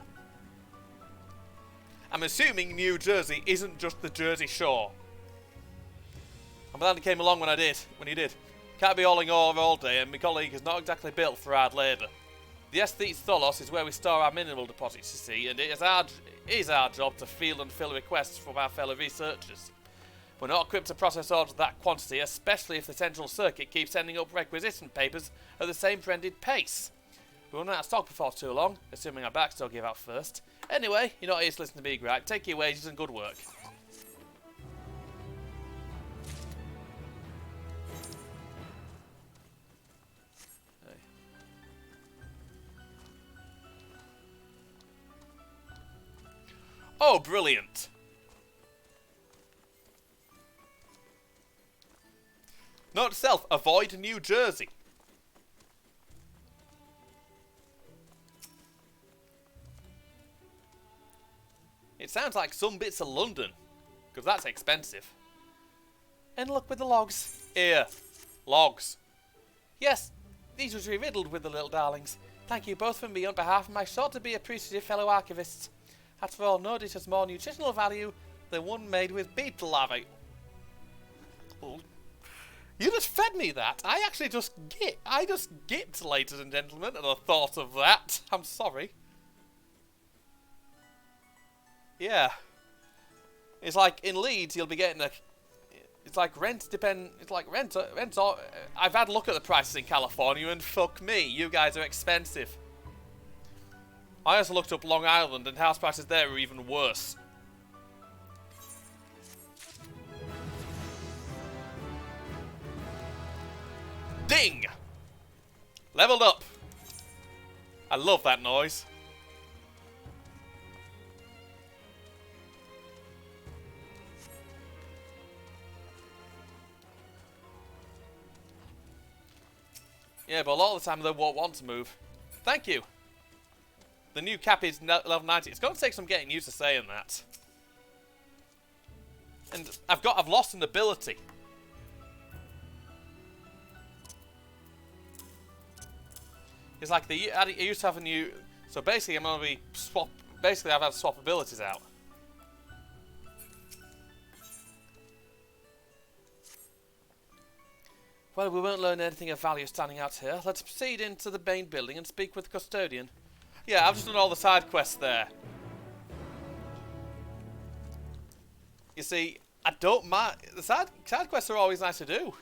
I'm assuming New Jersey isn't just the Jersey Shore. I'm glad he came along when he did. Can't be hauling ore all day, and my colleague is not exactly built for hard labour. The Aesthete Tholos is where we store our mineral deposits, you see, and it is our job to field and fill requests from our fellow researchers. We're not equipped to process orders of that quantity, especially if the central circuit keeps sending up requisition papers at the same trended pace. We won't out of stock before too long, assuming our backs don't give out first. Anyway, you're not here to listen to me gripe. Take your wages and good work. Oh, brilliant. Note to self, avoid New Jersey. It sounds like some bits of London, because that's expensive. And look with the logs. Here, logs. Yes, these was riddled with the little darlings. Thank you both from me on behalf of my sure to be appreciative fellow archivists. After all, no dish has more nutritional value than one made with beetle larvae. Oh. You just fed me that. I just gipped, ladies and gentlemen, at the thought of that. I'm sorry. Yeah. It's like in Leeds, you'll be getting a. It's like rent depend. It's like rent. I've had a look at the prices in California, and fuck me, you guys are expensive. I also looked up Long Island, and house prices there are even worse. Ding! Leveled up. I love that noise. Yeah, but a lot of the time they won't want to move. Thank you. The new cap is level 90. It's going to take some getting used to saying that. And I've lost an ability. It's like I used to have a new. So basically, I'm going to be swap. Basically, I've had to swap abilities out. Well, we won't learn anything of value standing out here. Let's proceed into the main building and speak with the custodian. Yeah, I've just done all the side quests there. You see, I don't mind. The side quests are always nice to do.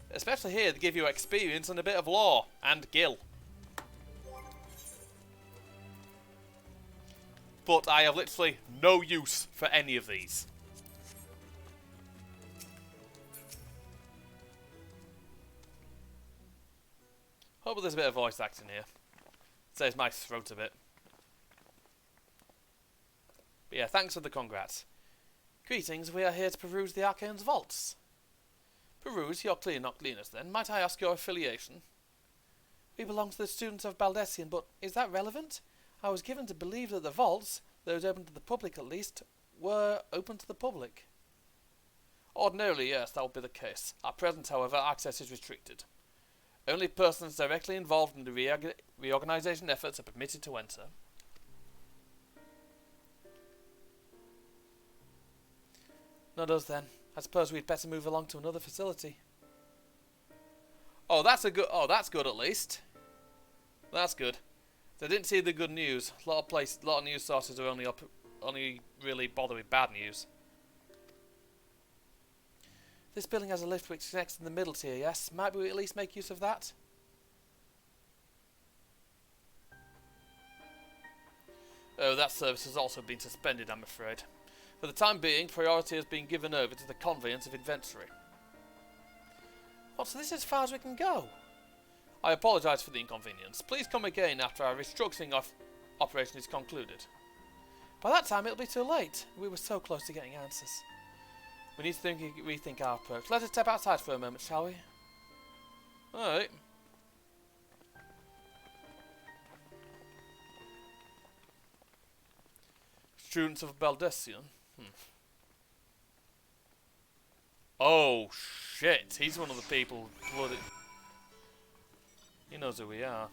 Especially here, they give you experience and a bit of lore. And gil. But I have literally no use for any of these. Hope there's a bit of voice acting here. Saves my throat a bit. But yeah, thanks for the congrats. Greetings, we are here to peruse the Arcane's vaults. Peruse? You're clearly not cleaners then. Might I ask your affiliation? We belong to the students of Baldessian, but is that relevant? I was given to believe that the vaults, those open to the public at least, were open to the public. Ordinarily, yes, that would be the case. At present, however, access is restricted. Only persons directly involved in the reorganization efforts are permitted to enter. Not us then. I suppose we'd better move along to another facility. Oh, that's good at least. That's good. They didn't see the good news. A lot of news sources are only really bother with bad news. This building has a lift which connects in the middle tier, yes? Might we at least make use of that? Oh, that service has also been suspended, I'm afraid. For the time being, priority has been given over to the conveyance of inventory. What, so this is as far as we can go? I apologise for the inconvenience. Please come again after our restructuring operation is concluded. By that time, it'll be too late. We were so close to getting answers. We need to rethink our approach. Let us step outside for a moment, shall we? Alright. Students of Baldessian? Oh, shit. He's one of the people bloody... He knows who we are.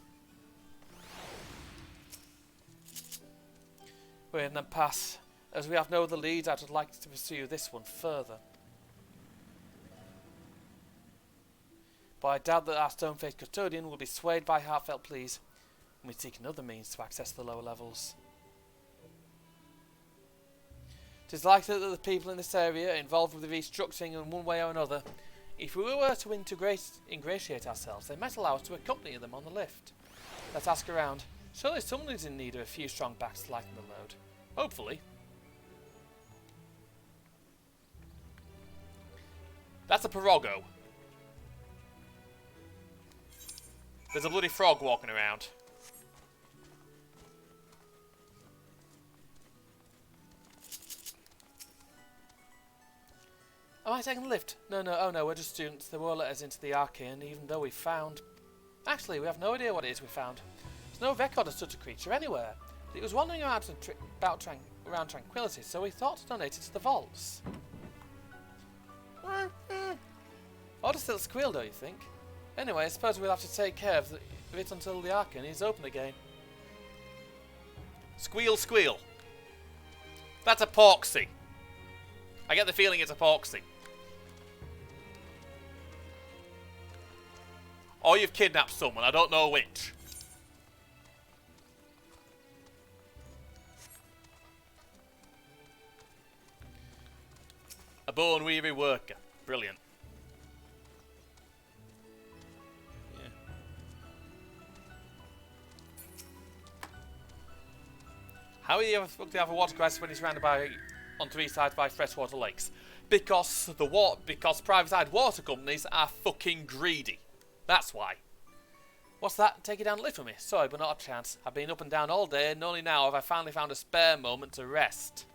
We're in the pass. As we have no other leads, I would like to pursue this one further. but I doubt that our stone-faced custodian will be swayed by heartfelt pleas when we seek another means to access the lower levels. It is likely that the people in this area are involved with the restructuring in one way or another. If we were to ingratiate ourselves, they might allow us to accompany them on the lift. Let's ask around. Surely someone is in need of a few strong backs to lighten the load. Hopefully. That's a Pirogo. There's a bloody frog walking around. Am I taking the lift? No, oh no, we're just students. They won't let us into the Arcane, even though we found... Actually, we have no idea what it is we found. There's no record of such a creature anywhere. It was wandering around around Tranquility, so we thought to donate it to the vaults. Odd a little squeal, don't you think? Anyway, I suppose we'll have to take care of it until the Arcane is open again. Squeal, squeal. That's a Porksy. I get the feeling it's a Porksy. Or you've kidnapped someone, I don't know which. A bone-weary worker. Brilliant. Yeah. How are you ever supposed to have a water crisis when it's surrounded by, on 3 sides by freshwater lakes? Because privatised water companies are fucking greedy. That's why. What's that? Take it down a lift with me? Sorry, but not a chance. I've been up and down all day, and only now have I finally found a spare moment to rest.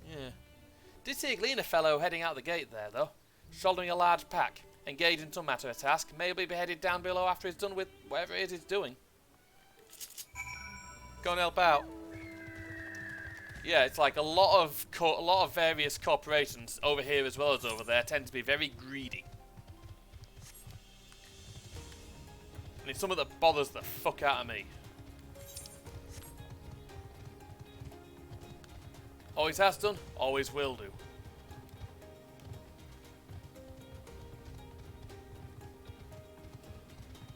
Yeah. Did see a gleaner fellow heading out the gate there, though. Shouldering a large pack. Engaged in some matter of task. Maybe be headed down below after he's done with whatever it is he's doing. Go and help out. Yeah, it's like a lot of various corporations over here as well as over there tend to be very greedy. And it's something that bothers the fuck out of me. Always has done, always will do.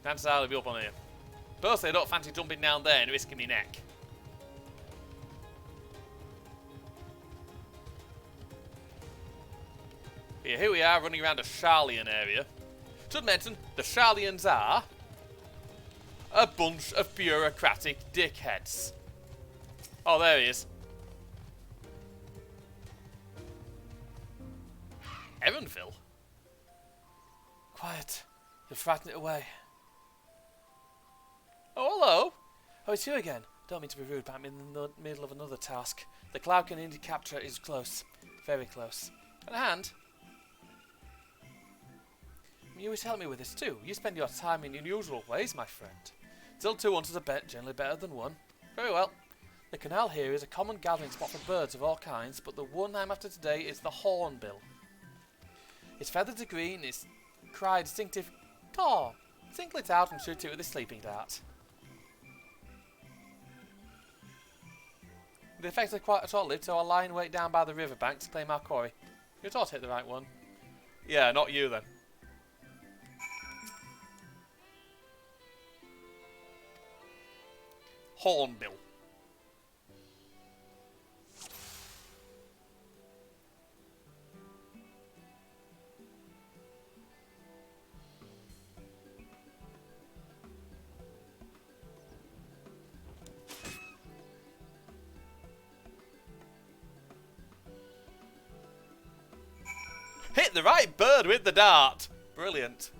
Chances are I'll be up on here. Personally, I don't fancy jumping down there and risking my neck. Here we are running around a Sharlayan area. Should mention, the Sharlayans are a bunch of bureaucratic dickheads. Oh, there he is. Erenville? Quiet. You'll frighten it away. Oh, hello. Oh, it's you again. Don't mean to be rude, but I'm in the middle of another task. The Cloud Candy capture is close. Very close. At hand. You were telling me with this too. You spend your time in unusual ways, my friend. Still 2 hunters a bet, generally better than 1. Very well. The canal here is a common gathering spot for birds of all kinds, but the one I'm after today is the hornbill. Its feathers are green, its cry distinctive caw. Single it out and shoot it with a sleeping dart. The effects are quite short-lived, so I'll lie in wait down by the riverbank to claim our quarry. You thought I'd hit the right one. Yeah, not you then. Hornbill. Hit the right bird with the dart. Brilliant.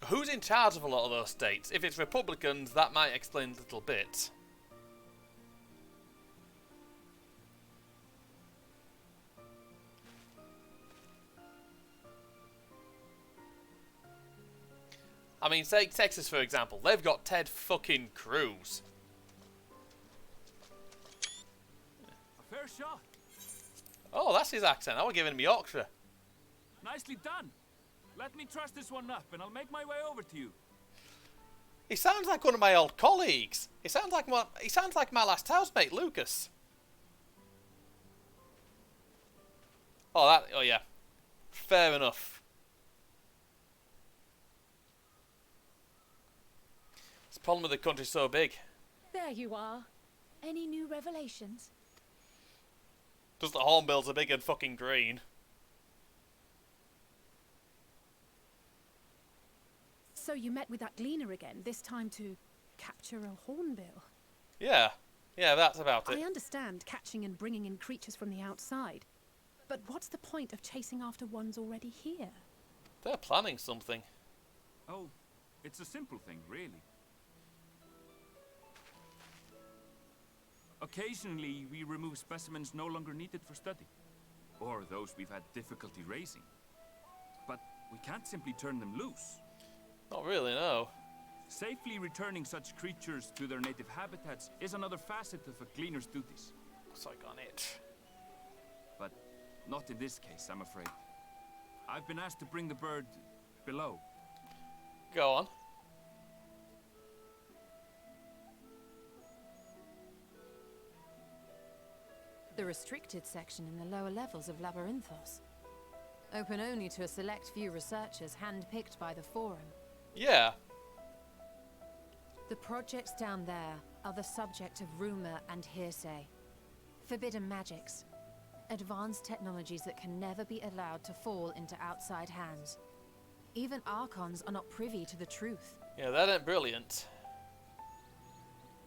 Who's in charge of a lot of those states? If it's Republicans, that might explain a little bit. I mean, say Texas, for example. They've got Ted fucking Cruz. A fair shot. Oh, that's his accent. I was giving him Yorkshire. Nicely done. Let me truss this one up, and I'll make my way over to you. He sounds like one of my old colleagues. He sounds like my last housemate, Lucas. Oh yeah. Fair enough. It's the problem with the country so big. There you are. Any new revelations? Just the hornbills are big and fucking green. So you met with that gleaner again, this time to capture a hornbill? Yeah. Yeah, that's about it. I understand catching and bringing in creatures from the outside. But what's the point of chasing after ones already here? They're planning something. Oh, it's a simple thing, really. Occasionally, we remove specimens no longer needed for study, or those we've had difficulty raising. But we can't simply turn them loose. Not really, no. Safely returning such creatures to their native habitats is another facet of a cleaner's duties. Looks like on it. But not in this case, I'm afraid. I've been asked to bring the bird below. Go on. The restricted section in the lower levels of Labyrinthos. Open only to a select few researchers handpicked by the Forum. Yeah. The projects down there are the subject of rumor and hearsay. Forbidden magics. Advanced technologies that can never be allowed to fall into outside hands. Even Archons are not privy to the truth. Yeah, that ain't brilliant.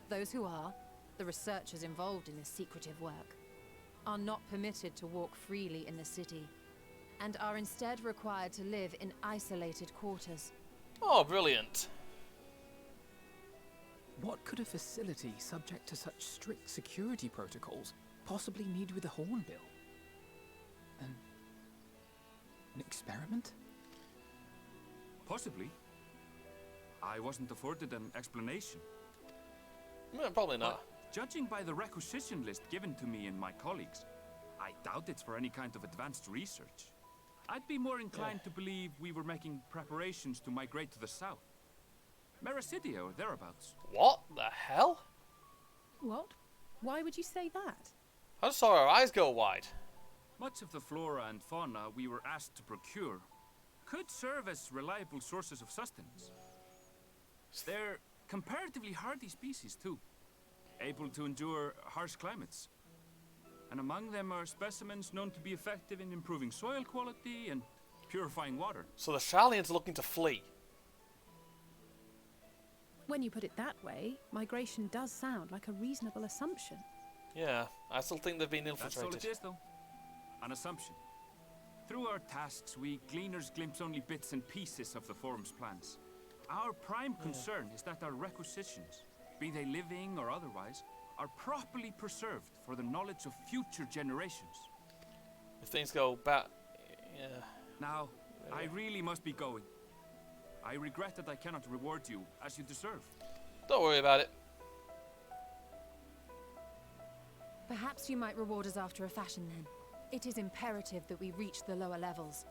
Those who are, the researchers involved in this secretive work, are not permitted to walk freely in the city, and are instead required to live in isolated quarters. Oh, brilliant. What could a facility subject to such strict security protocols possibly need with a hornbill? An experiment? Possibly. I wasn't afforded an explanation. No, probably not. But judging by the requisition list given to me and my colleagues, I doubt it's for any kind of advanced research. I'd be more inclined to believe we were making preparations to migrate to the south. Mericidia or thereabouts. What the hell? What? Why would you say that? I just saw our eyes go wide. Much of the flora and fauna we were asked to procure could serve as reliable sources of sustenance. They're comparatively hardy species too, able to endure harsh climates. And among them are specimens known to be effective in improving soil quality and purifying water. So the Sharlians are looking to flee. When you put it that way, migration does sound like a reasonable assumption. Yeah, I still think they've been infiltrated. That's all it is, though. An assumption. Through our tasks, we gleaners glimpse only bits and pieces of the Forum's plans. Our prime concern is that our requisitions, be they living or otherwise, are properly preserved for the knowledge of future generations. If things go bad, yeah. Now, I really must be going. I regret that I cannot reward you as you deserve. Don't worry about it. Perhaps you might reward us after a fashion then. It is imperative that we reach the lower levels.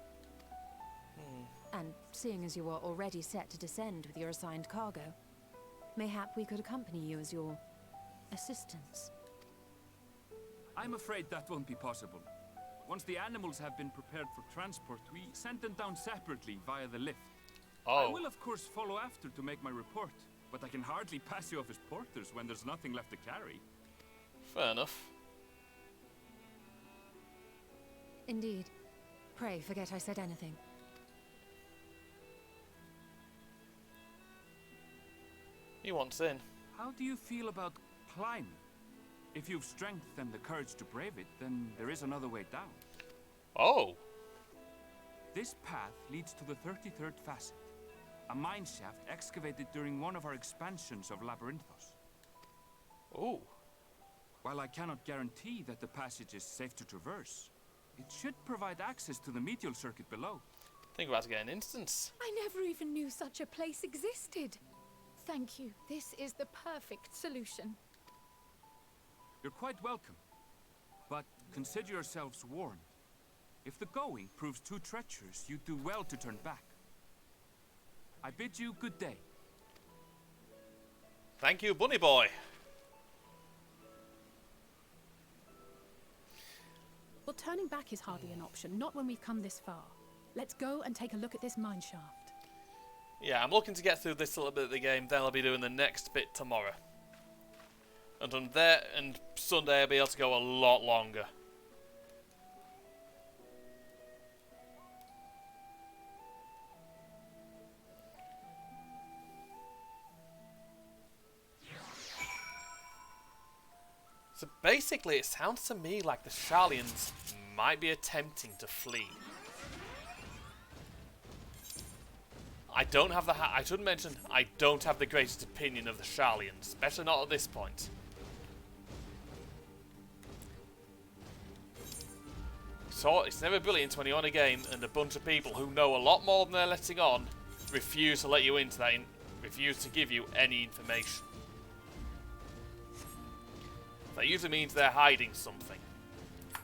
And seeing as you are already set to descend with your assigned cargo, mayhap we could accompany you as your assistants. I'm afraid that won't be possible. Once the animals have been prepared for transport, we send them down separately via the lift. I will of course follow after to make my report, but I can hardly pass you off as porters when there's nothing left to carry. Fair enough. Indeed. Pray forget I said anything. He wants in. How do you feel about climbing? If you've strength and the courage to brave it, then there is another way down. Oh. This path leads to the 33rd facet, a mine shaft excavated during one of our expansions of Labyrinthos. Oh. While I cannot guarantee that the passage is safe to traverse, it should provide access to the medial circuit below. Think we're about to get an instance. I never even knew such a place existed. Thank you. This is the perfect solution. You're quite welcome. But consider yourselves warned. If the going proves too treacherous, you do well to turn back. I bid you good day. Thank you, Bunny Boy. Well, turning back is hardly an option, not when we've come this far. Let's go and take a look at this mine shaft. Yeah, I'm looking to get through this little bit of the game, then I'll be doing the next bit tomorrow. And on there, and Sunday I'll be able to go a lot longer. So basically, it sounds to me like the Sharlians might be attempting to flee. I don't have the. I should mention I don't have the greatest opinion of the Sharlians, especially not at this point. So it's never brilliant when you're on a game and a bunch of people who know a lot more than they're letting on refuse to let you into that, refuse to give you any information. That usually means they're hiding something.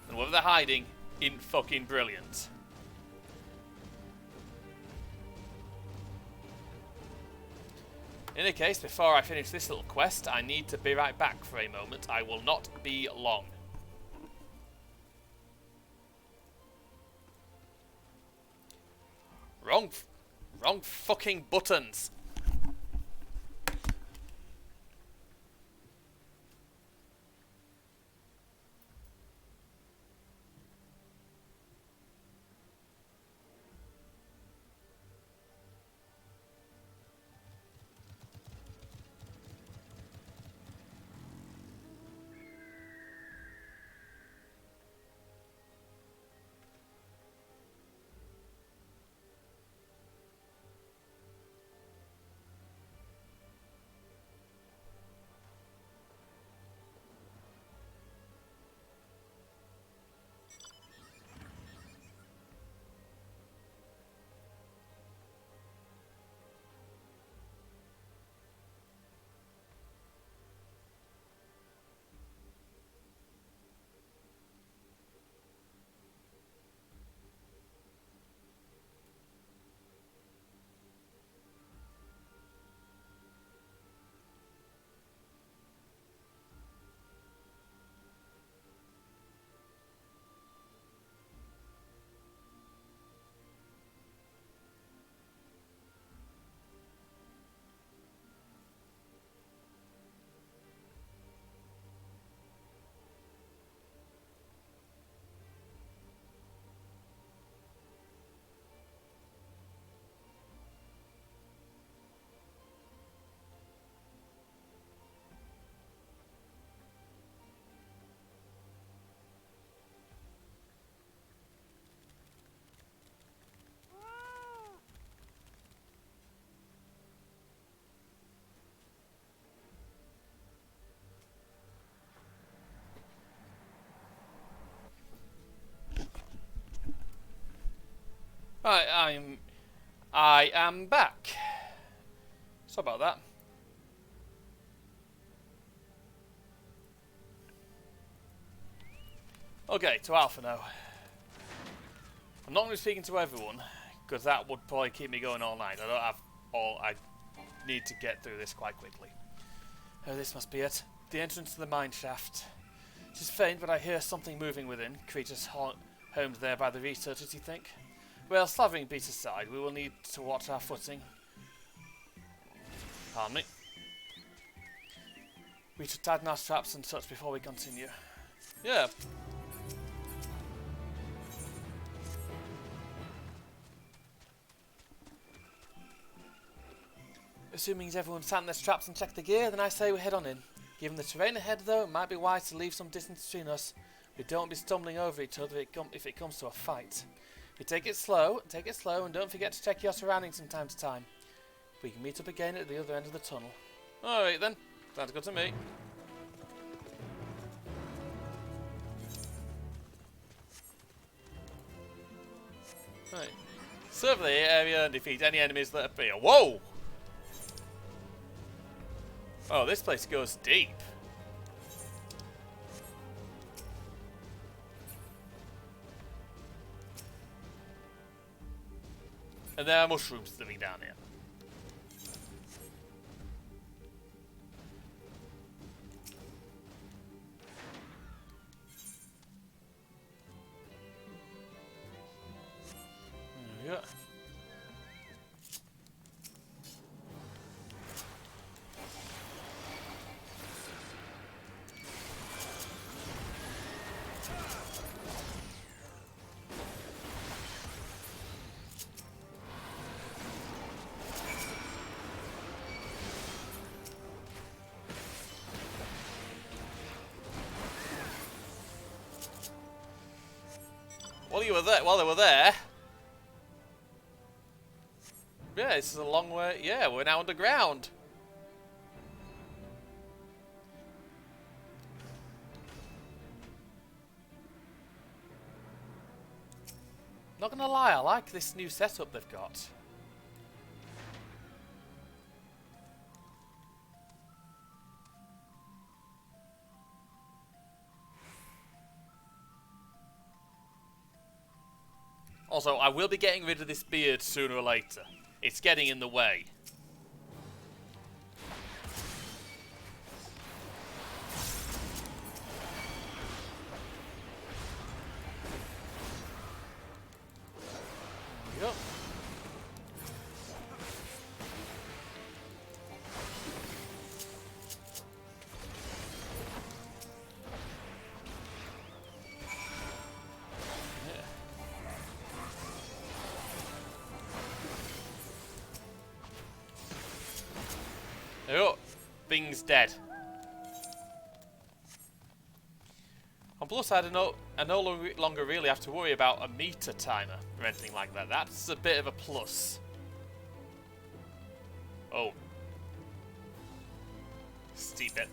And whatever they're hiding isn't fucking brilliant. In any case, before I finish this little quest, I need to be right back for a moment. I will not be long. Wrong fucking buttons. Right, I am back. Sorry about that. Okay, to Alpha now. I'm not going to be speaking to everyone, because that would probably keep me going all night. I don't have all. I need to get through this quite quickly. Oh, this must be it. The entrance to the mine shaft. It is faint, but I hear something moving within. Creatures homed there by the researchers, you think? Well, slavering beats aside, we will need to watch our footing. Pardon me. We should tighten our straps and such before we continue. Yeah. Assuming everyone's tightened their straps and checked the gear, then I say we head on in. Given the terrain ahead, though, it might be wise to leave some distance between us. We don't be stumbling over each other if it comes to a fight. You take it slow, and don't forget to check your surroundings from time to time. We can meet up again at the other end of the tunnel. Alright then, sounds good to me. Right. Survey the area and defeat any enemies that appear. Whoa! Oh, this place goes deep. And there are mushrooms living down here. Yeah. While they were there. Yeah, this is a long way. Yeah, we're now underground. Not gonna lie, I like this new setup they've got. Also, I will be getting rid of this beard sooner or later. It's getting in the way. Yep. Oh, thing's dead. On plus side, I no longer really have to worry about a meter timer or anything like that. That's a bit of a plus. Oh. Steep it.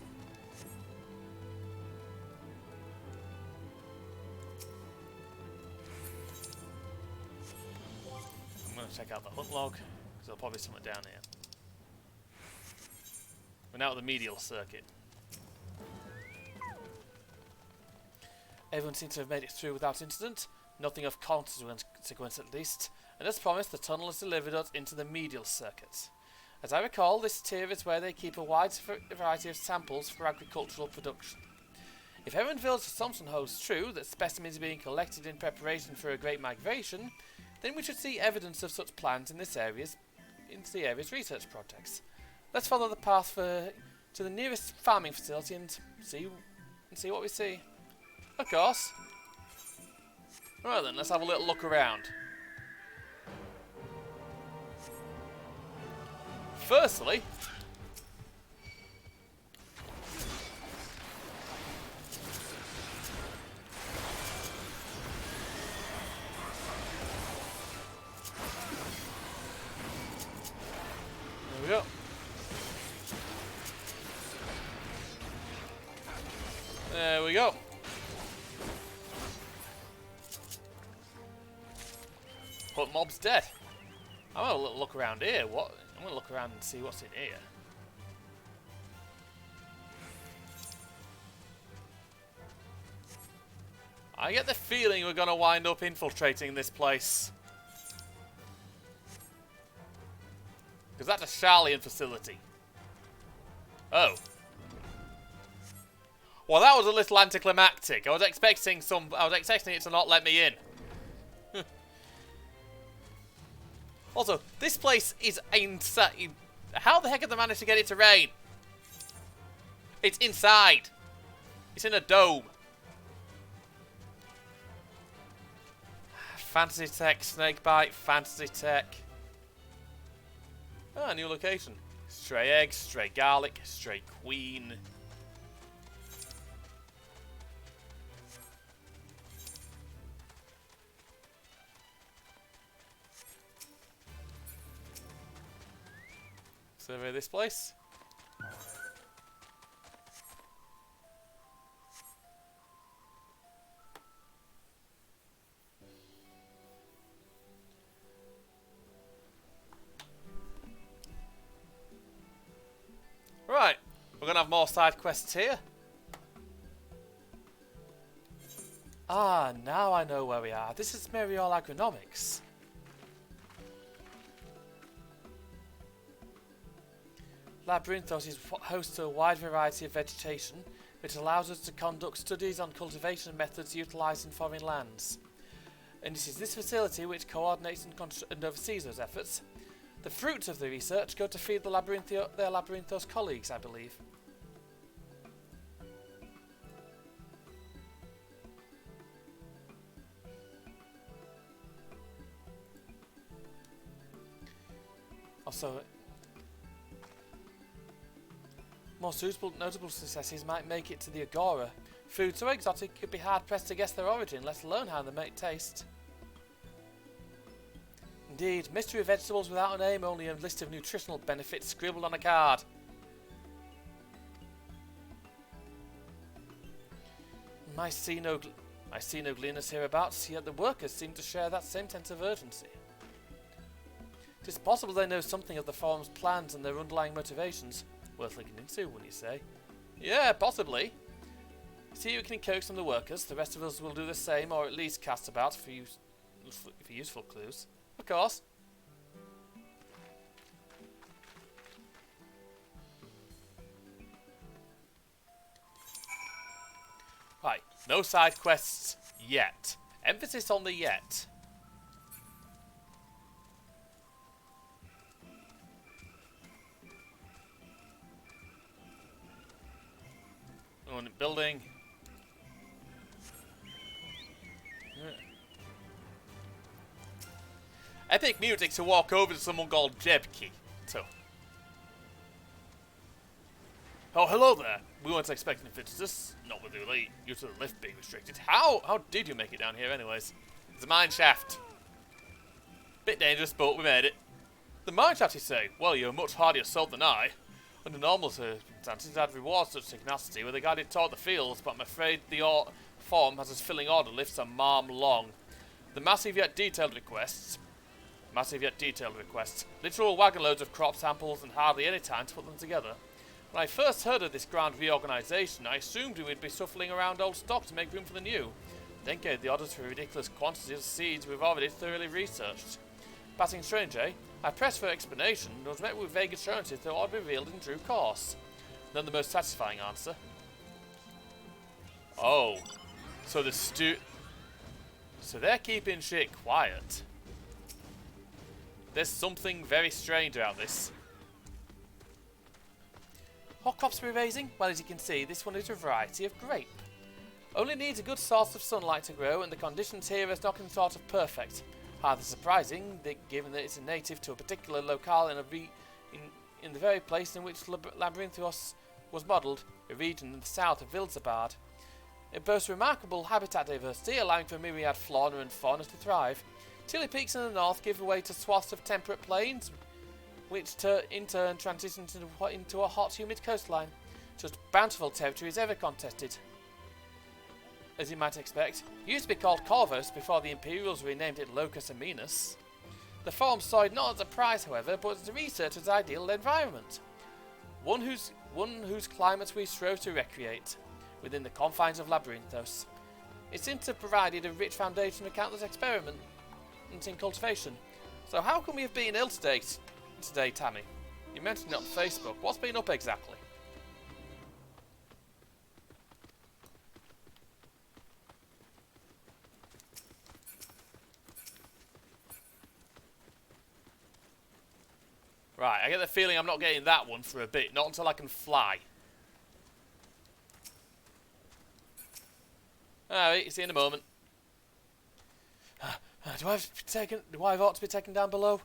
I'm going to check out the hunt log, because there'll probably be something down here. We're now at the medial circuit. Everyone seems to have made it through without incident. Nothing of consequence at least. And as promised, the tunnel has delivered us into the medial circuit. As I recall, this tier is where they keep a wide variety of samples for agricultural production. If Heavenville's assumption holds true, that specimens are being collected in preparation for a great migration, then we should see evidence of such plans in the area's research projects. Let's follow the path to the nearest farming facility and see what we see. Of course. Right then, let's have a little look around. Firstly, there we go. There we go. But mob's dead. I'm gonna have a little look around here. I'm gonna look around and see what's in here. I get the feeling we're gonna wind up infiltrating this place. Because that's a Sharlayan facility. Oh. Well, that was a little anticlimactic. I was expecting it to not let me in. Also, this place is inside. How the heck have they managed to get it to rain? It's inside. It's in a dome. Fantasy tech, snakebite, fantasy tech. Ah, new location. Stray eggs, stray garlic, stray queen. Survey this place. Right, we're gonna have more side quests here. Ah, now I know where we are. This is Meriol Agronomics. Labyrinthos is host to a wide variety of vegetation, which allows us to conduct studies on cultivation methods utilised in foreign lands. And it is this facility which coordinates and oversees those efforts. The fruits of the research go to feed their Labyrinthos colleagues, I believe. Also, more notable successes might make it to the Agora. Food so exotic you'd be hard-pressed to guess their origin, let alone how they make taste. Indeed, mystery vegetables without a name, only a list of nutritional benefits scribbled on a card. I see no gleaners hereabouts, yet the workers seem to share that same sense of urgency. It is possible they know something of the forum's plans and their underlying motivations. Worth looking into, wouldn't you say? Yeah, possibly. See you can coax from the workers. The rest of us will do the same, or at least cast about for useful clues. Of course. Right, no side quests yet. Emphasis on the yet. Building. Yeah. Epic music to walk over to someone called Jebki. So. Oh, hello there. We weren't expecting visitors. Not with the elite, due to the lift being restricted. How did you make it down here anyways? It's a mine shaft. Bit dangerous, but we made it. The mine shaft, you say? Well, you're a much hardier soul than I. Under normal circumstances, I'd reward such tenacity with a guided tour of the fields, but I'm afraid the form has as filling order lifts a marm long. The massive yet detailed requests. Literal wagon loads of crop samples and hardly any time to put them together. When I first heard of this grand reorganisation, I assumed we would be shuffling around old stock to make room for the new. Then came the orders for ridiculous quantities of seeds we've already thoroughly researched. Passing strange, eh? I pressed for explanation and was met with vague assurances that all would be revealed in due course. Then the most satisfying answer. Oh. So they're keeping shit quiet. There's something very strange about this. What crops are we raising? Well, as you can see, this one is a variety of grape. Only needs a good source of sunlight to grow, and the conditions here are nothing sort of perfect. Rather surprising, given that it's a native to a particular locale in the very place in which Labyrinthos was modelled, a region in the south of Vilzabard. It boasts remarkable habitat diversity, allowing for myriad flora and fauna to thrive. Tilly peaks in the north give way to swaths of temperate plains, which in turn transitions into a hot, humid coastline. Such bountiful territory is ever contested. As you might expect, it used to be called Corvus before the Imperials renamed it Locus Aminus. The forum saw it not as a prize, however, but as a researcher's ideal environment. One whose climate we strove to recreate, within the confines of Labyrinthos. It seems to have provided a rich foundation for countless experiments in cultivation. So how can we have been ill today, Tammy? You mentioned it on Facebook. What's been up exactly? Right, I get the feeling I'm not getting that one for a bit. Not until I can fly. Alright, see you in a moment. Do I ought to be taken down below?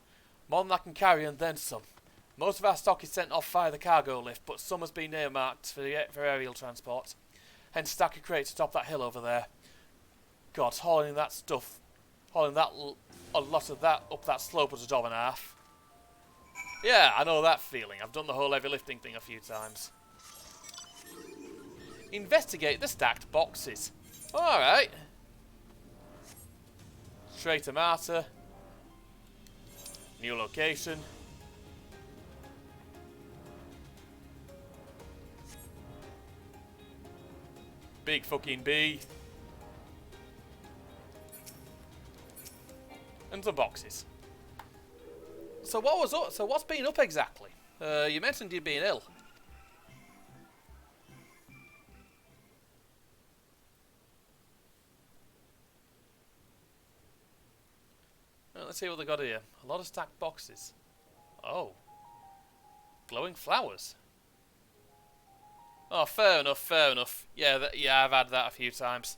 More than I can carry and then some. Most of our stock is sent off via the cargo lift, but some has been earmarked for aerial transport. Hence stack of crates atop that hill over there. God, hauling a lot of that up that slope was a job and a half. Yeah, I know that feeling. I've done the whole heavy lifting thing a few times. Investigate the stacked boxes. Alright. Traitor Martyr. New location. Big fucking bee. And some boxes. So what was up? So what's been up exactly? You mentioned you'd been ill. Let's see what they got here. A lot of stacked boxes. Oh. Glowing flowers. Oh, fair enough, fair enough. Yeah, yeah, I've had that a few times.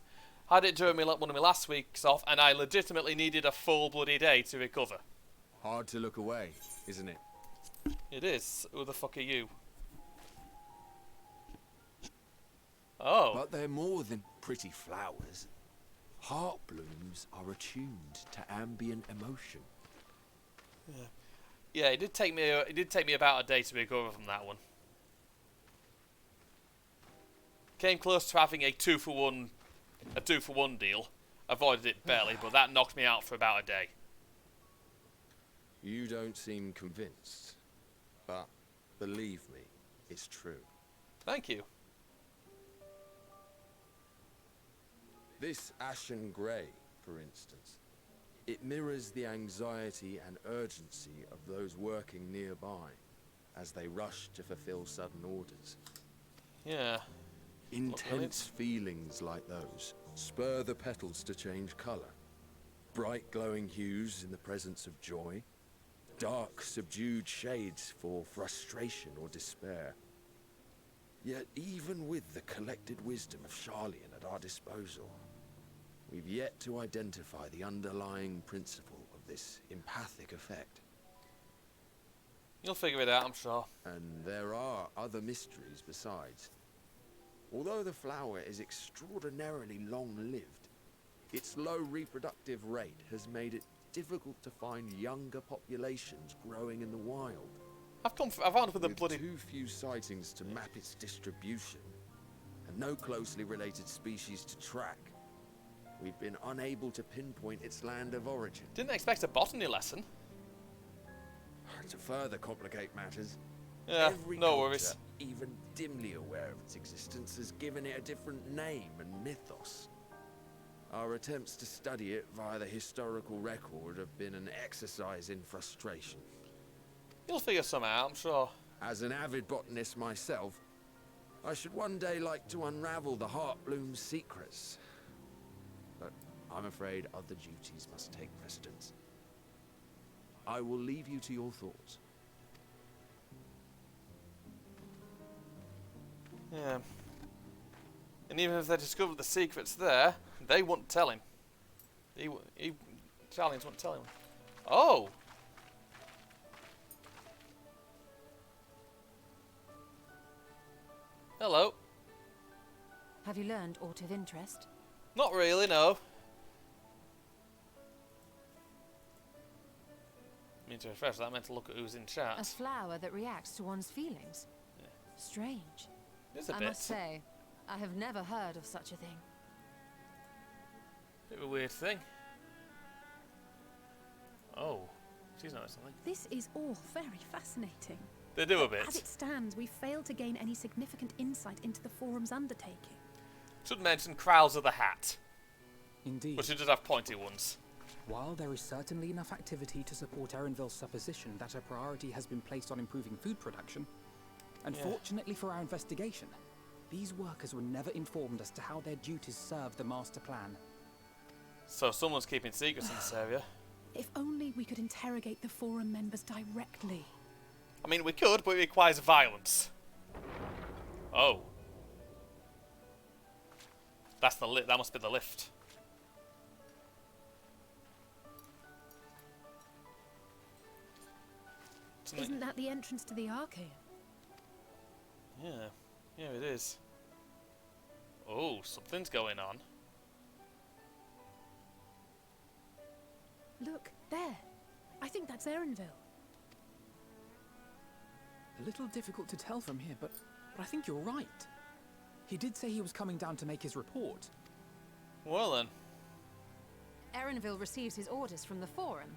Had it during one of my last weeks off, and I legitimately needed a full bloody day to recover. Hard to look away, isn't it? It is. Who the fuck are you? Oh. But they're more than pretty flowers. Heart blooms are attuned to ambient emotion. Yeah. Yeah, it did take me about a day to recover from that one. Came close to having a 2-for-1 deal. Avoided it barely, but that knocked me out for about a day. You don't seem convinced, but believe me, it's true. Thank you. This ashen grey, for instance, it mirrors the anxiety and urgency of those working nearby as they rush to fulfill sudden orders. Yeah. Intense feelings like those spur the petals to change colour. Bright glowing hues in the presence of joy. Dark subdued shades for frustration or despair. Yet even with the collected wisdom of Charlian at our disposal, we've yet to identify the underlying principle of this empathic effect. You'll figure it out, I'm sure. And there are other mysteries besides. Although the flower is extraordinarily long-lived, its low reproductive rate has made it difficult to find younger populations growing in the wild. I've found with a bloody... too few sightings to map its distribution, and no closely related species to track, we've been unable to pinpoint its land of origin. Didn't expect a botany lesson. To further complicate matters, yeah, every no culture, worries. even dimly aware of its existence, has given it a different name and mythos. Our attempts to study it via the historical record have been an exercise in frustration. You'll figure some out, I'm sure. As an avid botanist myself, I should one day like to unravel the Heartbloom's secrets. But I'm afraid other duties must take precedence. I will leave you to your thoughts. Yeah. And even if they discovered the secrets there, they wouldn't tell him. Charlians wouldn't tell him. Oh! Hello. Have you learned aught of interest? Not really, no. I mean to refresh that, I meant to look at who's in chat. A flower that reacts to one's feelings. Yeah. Strange. It's a I bit. must say, I have never heard of such a thing. Bit of a weird thing. Oh, she's noticed something. This is all very fascinating. They do a bit. As it stands, we failed to gain any significant insight into the Forum's undertaking. Should mention Crowls of the Hat. Indeed. But she does have pointy ones. While there is certainly enough activity to support Erenville's supposition that a priority has been placed on improving food production, unfortunately for our investigation, these workers were never informed as to how their duties serve the master plan. So someone's keeping secrets in this area. If only we could interrogate the Forum members directly. I mean, we could, but it requires violence. Oh. That's the lift. That must be the lift. Isn't that the entrance to the Archaeum? Yeah. Yeah, it is. Oh, something's going on. Look, there. I think that's Erenville. A little difficult to tell from here, but I think you're right. He did say he was coming down to make his report. Well then. Erenville receives his orders from the Forum.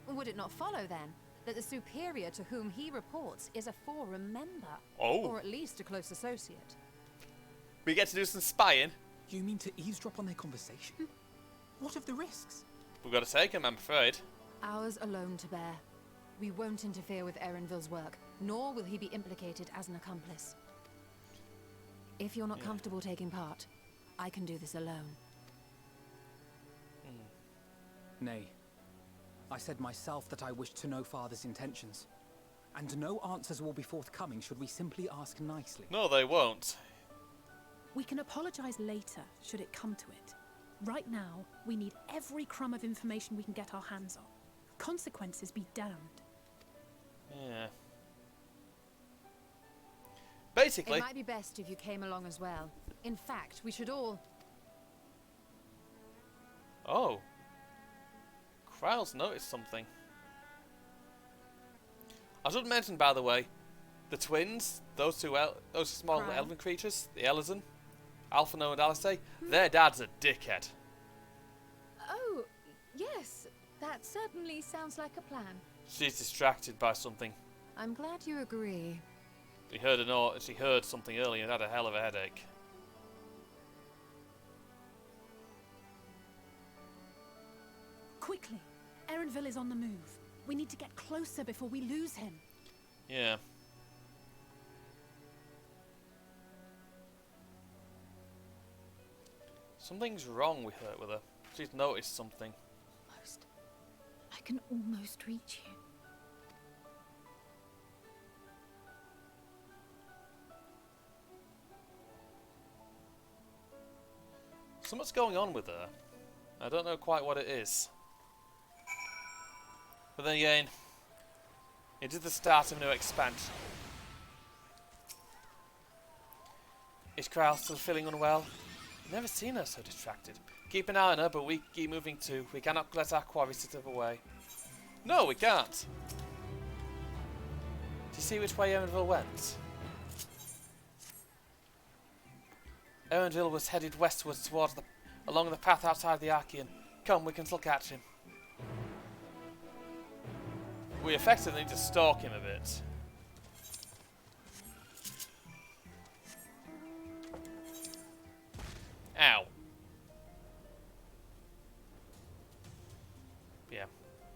Would it not follow, then, that the superior to whom he reports is a Forum member? Oh. Or at least a close associate? We get to do some spying. You mean to eavesdrop on their conversation? What of the risks? We've got to take him, I'm afraid. Ours alone to bear. We won't interfere with Erenville's work, nor will he be implicated as an accomplice. If you're not comfortable taking part, I can do this alone. Nay. I said myself that I wished to know Father's intentions. And no answers will be forthcoming should we simply ask nicely. No, they won't. We can apologize later, should it come to it. Right now, we need every crumb of information we can get our hands on. Consequences be damned. Yeah. Basically... It might be best if you came along as well. In fact, we should all... Oh. Kryle's noticed something. I should mention, by the way, the twins, those small Kryle. elven creatures, the Elezen, Alphino and Alistair, their dad's a dickhead. Oh, yes. That certainly sounds like a plan. She's distracted by something. I'm glad you agree. She heard something earlier and had a hell of a headache. Quickly! Erenville is on the move. We need to get closer before we lose him. Yeah. Something's wrong with her. She's noticed something. Almost. I can almost reach you. Something's going on with her. I don't know quite what it is. But then again, it is the start of a new expansion. Is Kryle still feeling unwell? I've never seen her so distracted. Keep an eye on her, but we keep moving too. We cannot let our quarry slip away. No, we can't. Do you see which way Erenville went? Erenville was headed westwards along the path outside the Archean. Come, we can still catch him. We effectively need to stalk him a bit. Ow. Yeah.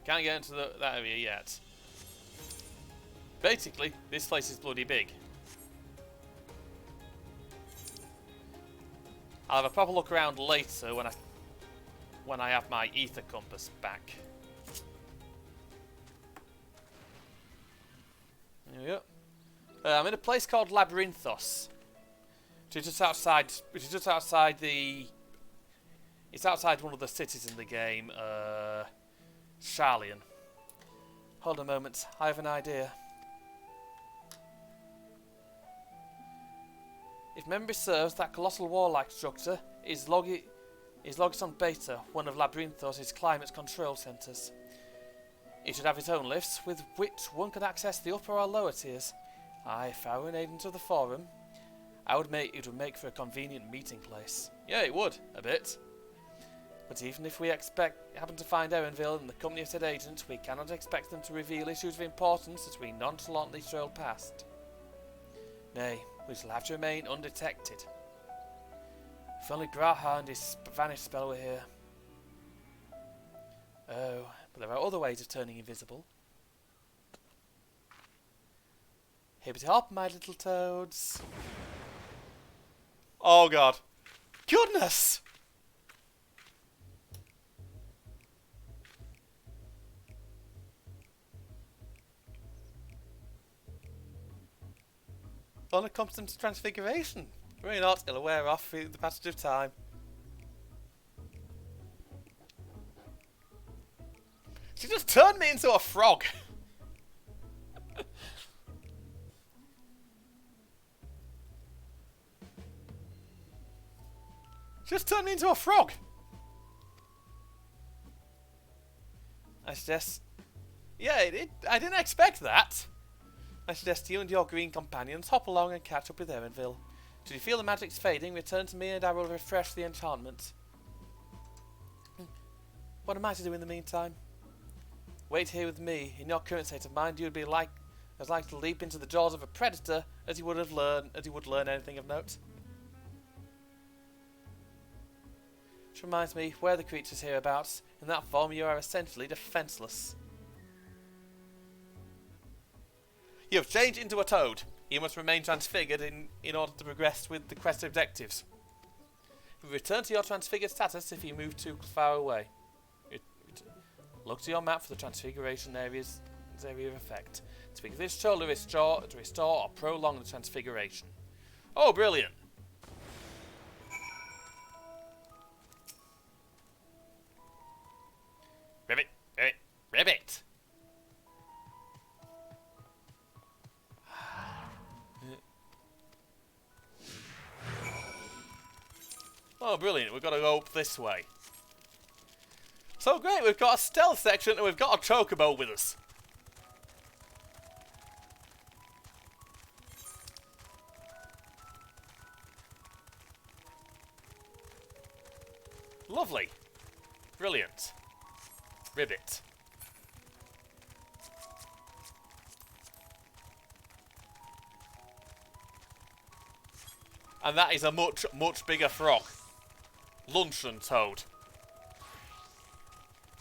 Can't get into that area yet. Basically, this place is bloody big. I'll have a proper look around later when I have my ether compass back. There we go. I'm in a place called Labyrinthos. Which is just outside. It's outside one of the cities in the game. Sharlayan. Hold a moment. I have an idea. If memory serves, that colossal wall-like structure is Logiton Beta, one of Labyrinthos' climate control centres. It should have its own lifts, with which one can access the upper or lower tiers. If I were an agent of the Forum, it would make for a convenient meeting place. Yeah, it would, a bit. But even if we happen to find Erenville in the company of said agent, we cannot expect them to reveal issues of importance as we nonchalantly stroll past. Nay, we shall have to remain undetected. If only Graha and his vanished spell were here. Oh, but there are other ways of turning invisible. Hippity hop, my little toads. Oh god. Goodness! On a constant transfiguration. Really not, it'll wear off through the passage of time. She just turned me into a frog. She just turned me into a frog. I suggest... Yeah, I didn't expect that. I suggest you and your green companions hop along and catch up with Erenville. Should you feel the magic's fading, return to me and I will refresh the enchantment. What am I to do in the meantime? Wait here with me. In your current state of mind, you would be as like to leap into the jaws of a predator as you would learn anything of note. Which reminds me, where are the creatures hereabouts? In that form, you are essentially defenseless. You have changed into a toad. You must remain transfigured in order to progress with the quest objectives. You return to your transfigured status if you move too far away. Look to your map for the transfiguration area's area of effect. Speak this tool to restore or prolong the transfiguration. Oh, brilliant! Ribbit! Ribbit! Ribbit! Oh, brilliant. We've got to go up this way. So great, we've got a stealth section and we've got a chocobo with us. Lovely. Brilliant. Ribbit. And that is a much, much bigger frog. Luncheon toad.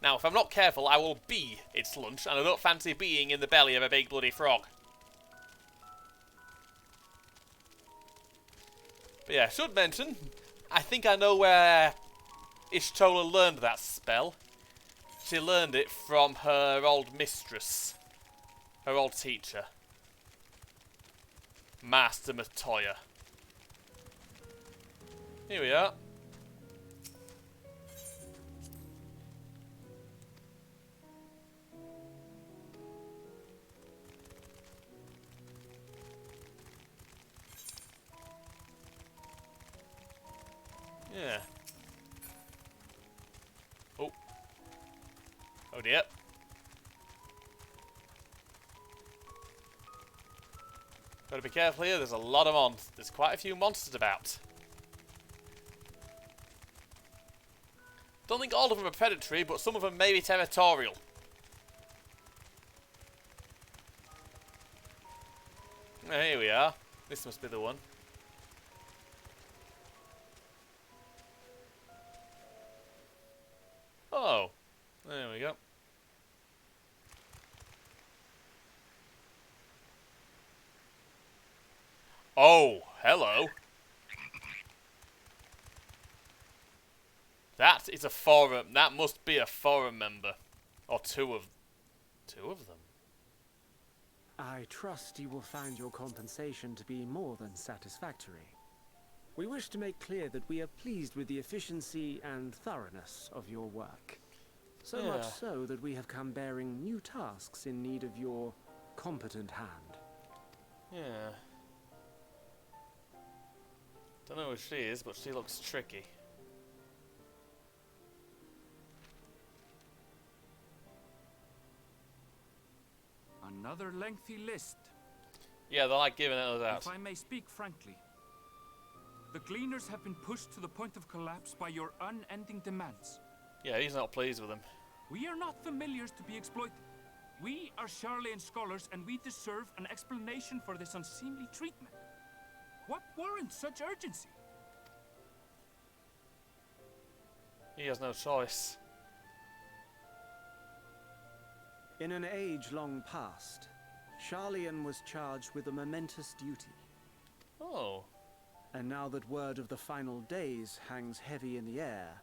Now, if I'm not careful, I will be its lunch, and I don't fancy being in the belly of a big bloody frog. But yeah, I should mention, I think I know where Ishtola learned that spell. She learned it from her old mistress. Her old teacher. Master Matoya. Here we are. Yeah. Oh. Oh dear. Gotta be careful here, there's a lot of monsters. There's quite a few monsters about. Don't think all of them are predatory, but some of them may be territorial. Oh, here we are. This must be the one. Oh, there we go. Oh, hello. That is a forum. That must be a forum member. Or two of them. I trust you will find your compensation to be more than satisfactory. We wish to make clear that we are pleased with the efficiency and thoroughness of your work. So much so that we have come bearing new tasks in need of your competent hand. Yeah. Don't know who she is, but she looks tricky. Another lengthy list. Yeah, they like giving it out. If I may speak frankly, the Gleaners have been pushed to the point of collapse by your unending demands. Yeah, he's not pleased with them. We are not familiars to be exploited. We are Charlian scholars, and we deserve an explanation for this unseemly treatment. What warrants such urgency? He has no choice. In an age long past, Charlian was charged with a momentous duty. Oh. And now that word of the final days hangs heavy in the air,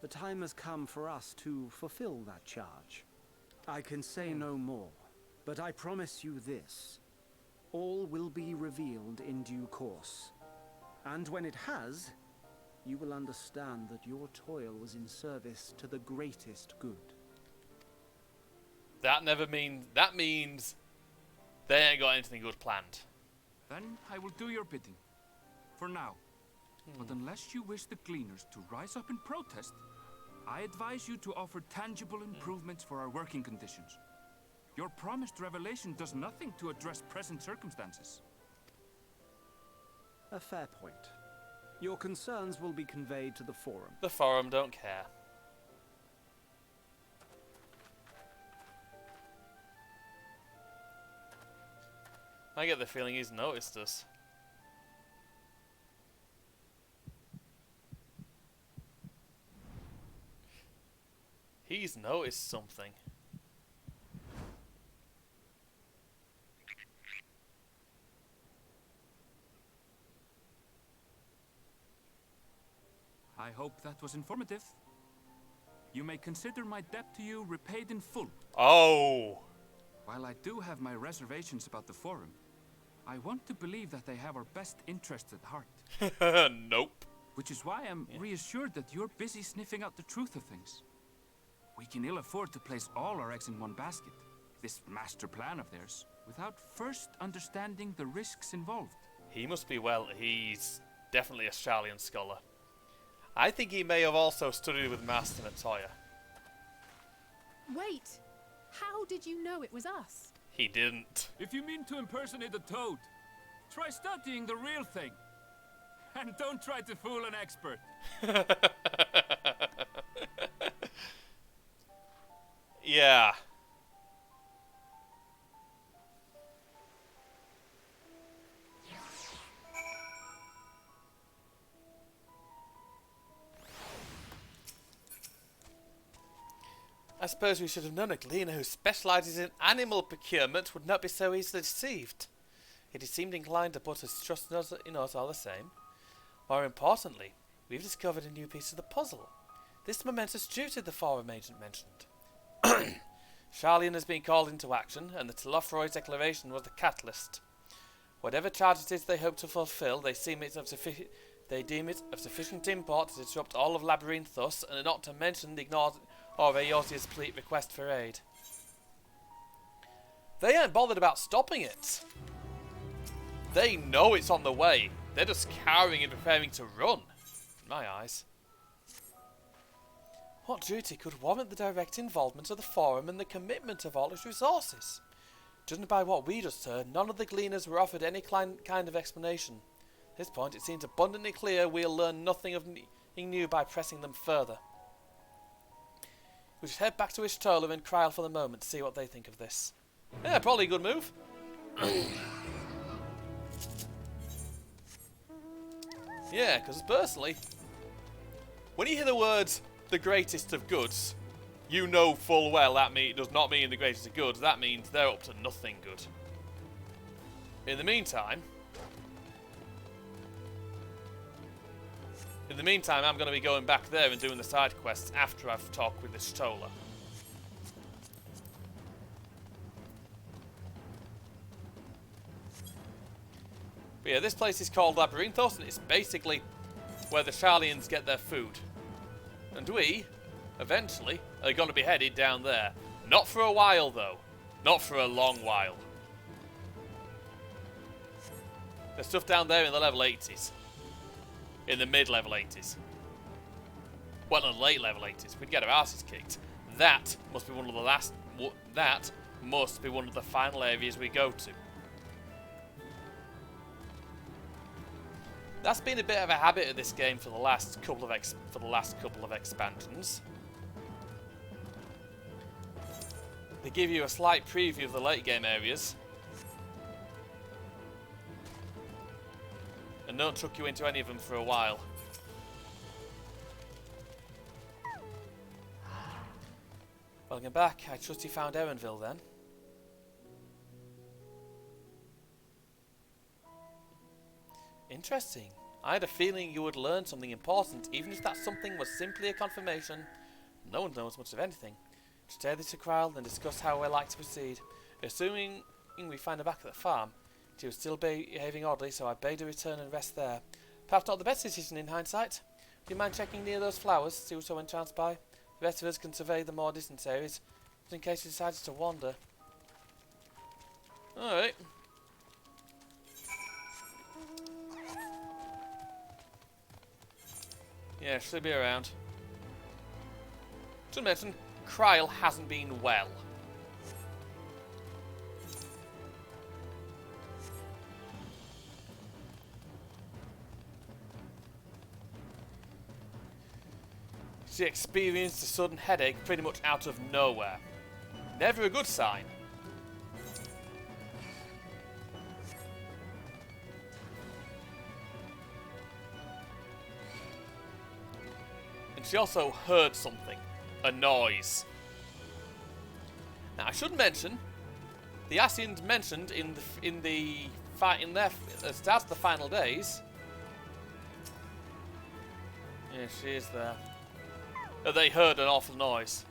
the time has come for us to fulfill that charge. I can say no more, but I promise you this. All will be revealed in due course. And when it has, you will understand that your toil was in service to the greatest good. That means they ain't got anything good planned. Then I will do your bidding. For now. But unless you wish the Gleaners to rise up in protest, I advise you to offer tangible improvements for our working conditions. Your promised revelation does nothing to address present circumstances. A fair point. Your concerns will be conveyed to the Forum. The Forum don't care. I get the feeling he's noticed us. He's noticed something. I hope that was informative. you may consider my debt to you repaid in full. Oh. While I do have my reservations about the Forum, I want to believe that they have our best interests at heart. Nope. Which is why I'm reassured that you're busy sniffing out the truth of things. We can ill afford to place all our eggs in one basket, this master plan of theirs, without first understanding the risks involved. He must be, well, he's definitely a Sharlayan scholar. I think he may have also studied with Master Natoya. Wait! How did you know it was us? He didn't. If you mean to impersonate a toad, try studying the real thing. And don't try to fool an expert. Yeah. I suppose we should have known a gleaner who specialises in animal procurement would not be so easily deceived. Yet he seemed inclined to put his trust in us all the same. More importantly, we've discovered a new piece of the puzzle. This momentous duty the Forum agent mentioned. Sharlayan has been called into action, and the Telofroy's declaration was the catalyst. Whatever charge it is they hope to fulfill, they deem it of sufficient import to disrupt all of Labyrinth thus, and not to mention ignore Eorzea's pleat request for aid. They ain't bothered about stopping it. They know it's on the way. They're just cowering and preparing to run, in my eyes. What duty could warrant the direct involvement of the Forum and the commitment of all its resources? Judging by what we just heard, none of the gleaners were offered any kind of explanation. At this point, it seems abundantly clear we'll learn nothing new by pressing them further. We should head back to Ishtola and Kryl for the moment to see what they think of this. Yeah, probably a good move. Yeah, because personally, when you hear the words, the greatest of goods, you know full well that does not mean the greatest of goods, that means they're up to nothing good. In the meantime, I'm going to be going back there and doing the side quests after I've talked with the Stola. But yeah, this place is called Labyrinthos, and it's basically where the Sharlayans get their food. And we, eventually, are going to be headed down there. Not for a while, though. Not for a long while. There's stuff down there in the level 80s. In the mid-level 80s. Well, in the late level 80s. We'd get our asses kicked. That must be one of the last... That must be one of the final areas we go to. That's been a bit of a habit of this game for the last couple of expansions. They give you a slight preview of the late game areas, and don't chuck you into any of them for a while. Welcome back. I trust you found Erenville then. Interesting. I had a feeling you would learn something important, even if that something was simply a confirmation. No one knows much of anything. Just take this to Kryl and discuss how we'd like to proceed. Assuming we find her back at the farm, she was still behaving oddly, so I bade her return and rest there. Perhaps not the best decision in hindsight. Do you mind checking near those flowers, see what someone chance by? The rest of us can survey the more distant areas, just in case she decides to wander. Alright. Yeah, she'll be around. Should mention, Kryl hasn't been well. She experienced a sudden headache pretty much out of nowhere. Never a good sign. And she also heard something. A noise. Now I should mention, the Ascians mentioned in the start of the final days. Yeah, she is there. They heard an awful noise.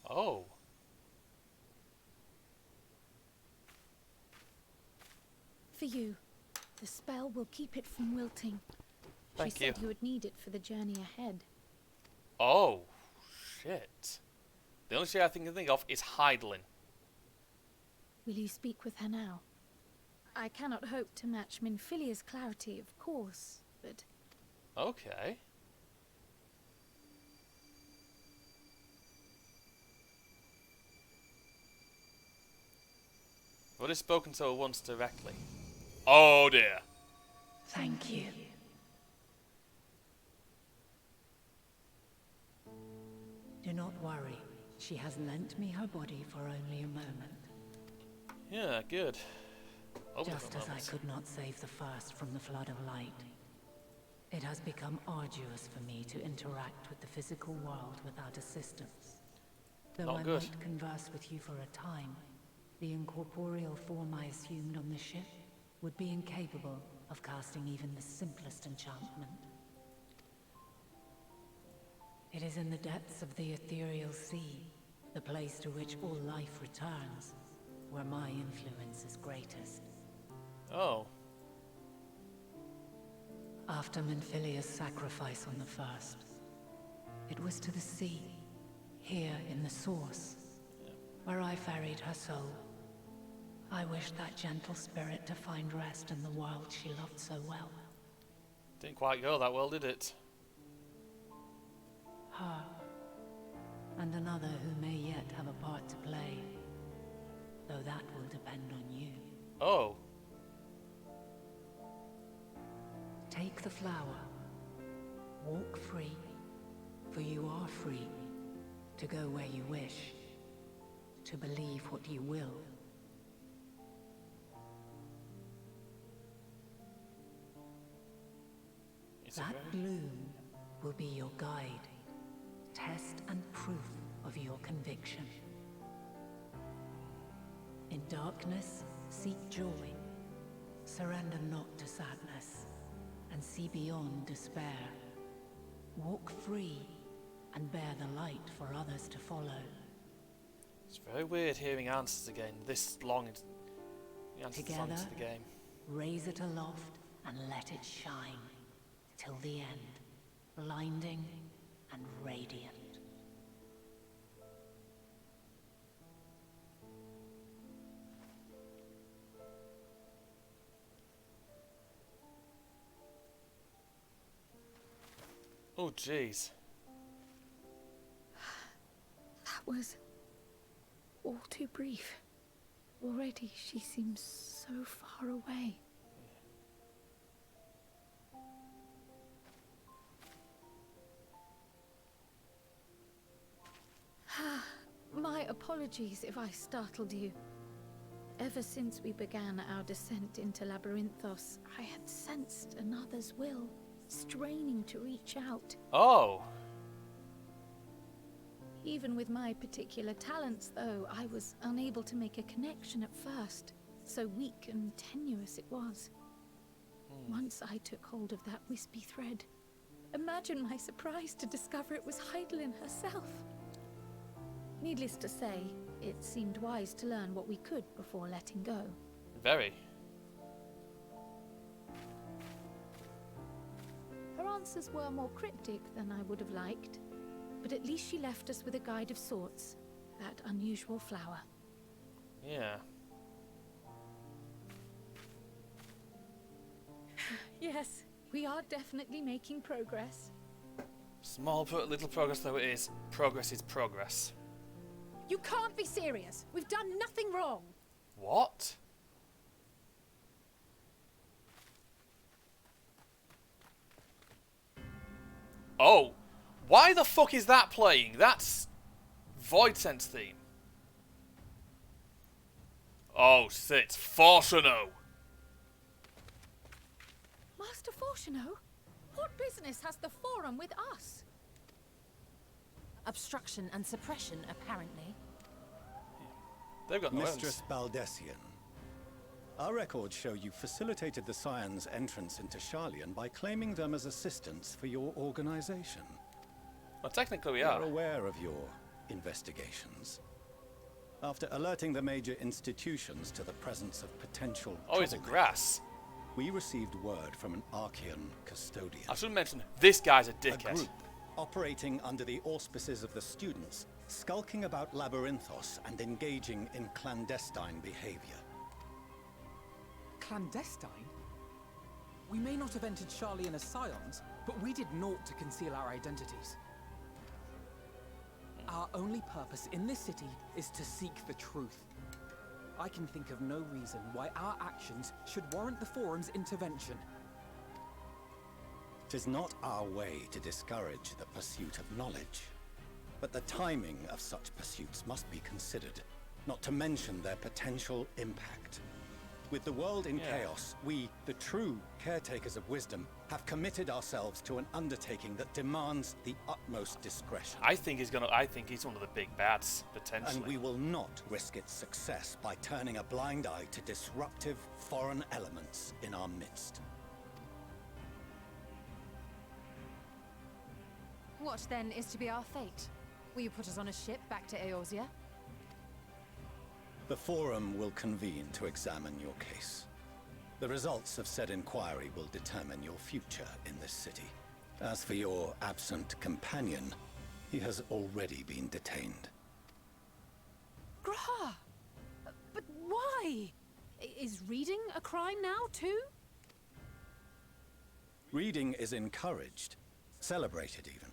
Oh. For you. The spell will keep it from wilting. Thank She said you would need it for the journey ahead. Oh, shit. The only thing I can think of is Heidelin. Will you speak with her now? I cannot hope to match Minfilia's clarity, of course, but... Okay. I've already spoken to her once directly. Oh dear. Thank you. Do not worry. She has lent me her body for only a moment. Yeah, good. Just as I could not save the first from the flood of light, it has become arduous for me to interact with the physical world without assistance. Though I might converse with you for a time, the incorporeal form I assumed on the ship would be incapable of casting even the simplest enchantment. It is in the depths of the ethereal sea, the place to which all life returns, where my influence is greatest. Oh. After Minfilia's sacrifice on the first, it was to the sea, here in the source, where I ferried her soul. I wished that gentle spirit to find rest in the world she loved so well. Didn't quite go that well, did it? Her, and another who may yet have a part to play, though that will depend on you. Oh. Take the flower. Walk free, for you are free to go where you wish, to believe what you will. That bloom will be your guide, test and proof of your conviction. In darkness, seek joy. Surrender not to sadness, and see beyond despair. Walk free, and bear the light for others to follow. It's very weird hearing answers again this long. The answers Together, to the game. Raise it aloft and let it shine till the end, blinding and radiant. Oh, jeez. That was all too brief. Already she seems so far away. My apologies if I startled you. Ever since we began our descent into Labyrinthos, I had sensed another's will, straining to reach out. Oh. Even with my particular talents, though, I was unable to make a connection at first. So weak and tenuous it was. Once I took hold of that wispy thread. Imagine my surprise to discover it was Heidelin herself. Needless to say, it seemed wise to learn what we could before letting go. Very. Her answers were more cryptic than I would have liked, but at least she left us with a guide of sorts, that unusual flower. Yeah. Yes, we are definitely making progress. Small but little progress though it is, progress is progress. You can't be serious. We've done nothing wrong. What? Oh, why the fuck is that playing? That's Void Sense theme. Oh, shit, Fortuno. Fortuno, what business has the Forum with us? Obstruction and suppression, apparently. They've got no Mistress Baldessian, our records show you facilitated the Scions' entrance into Sharlayan by claiming them as assistants for your organization. Well, technically we You're are. aware of your investigations. After alerting the major institutions to the presence of potential Oh, he's a grass. we received word from an Archean custodian. I should mention, this guy's a A dickhead. group operating under the auspices of the students, skulking about Labyrinthos and engaging in clandestine behavior. Clandestine? We may not have entered Sharlayan as Scions, but we did naught to conceal our identities. Our only purpose in this city is to seek the truth. I can think of no reason why our actions should warrant the Forum's intervention. 'Tis not our way to discourage the pursuit of knowledge, but the timing of such pursuits must be considered, not to mention their potential impact. With the world in chaos, we, the true caretakers of wisdom, have committed ourselves to an undertaking that demands the utmost discretion. I think he's one of the big bads, potentially. And we will not risk its success by turning a blind eye to disruptive foreign elements in our midst. What then is to be our fate? Will you put us on a ship back to Eorzea? The Forum will convene to examine your case. The results of said inquiry will determine your future in this city. As for your absent companion, he has already been detained. Graha! But why? Is reading a crime now, too? Reading is encouraged, celebrated even.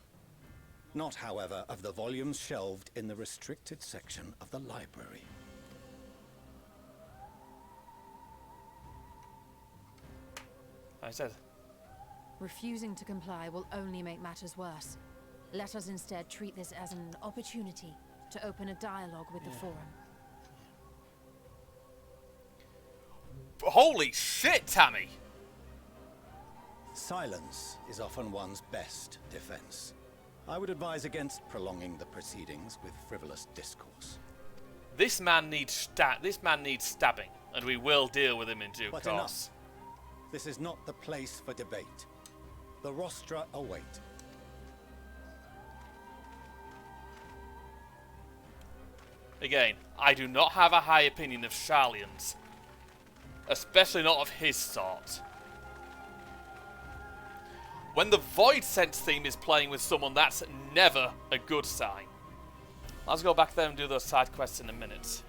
Not, however, of the volumes shelved in the restricted section of the library. I said. Refusing to comply will only make matters worse. Let us instead treat this as an opportunity to open a dialogue with the Forum. Holy shit, Tammy! Silence is often one's best defense. I would advise against prolonging the proceedings with frivolous discourse. This man needs stabbing, and we will deal with him in due But course. enough. This is not the place for debate. The rostra await. Again, I do not have a high opinion of Sharlayans. Especially not of his sort. When the Void Sense theme is playing with someone, that's never a good sign. Let's go back there and do those side quests in a minute.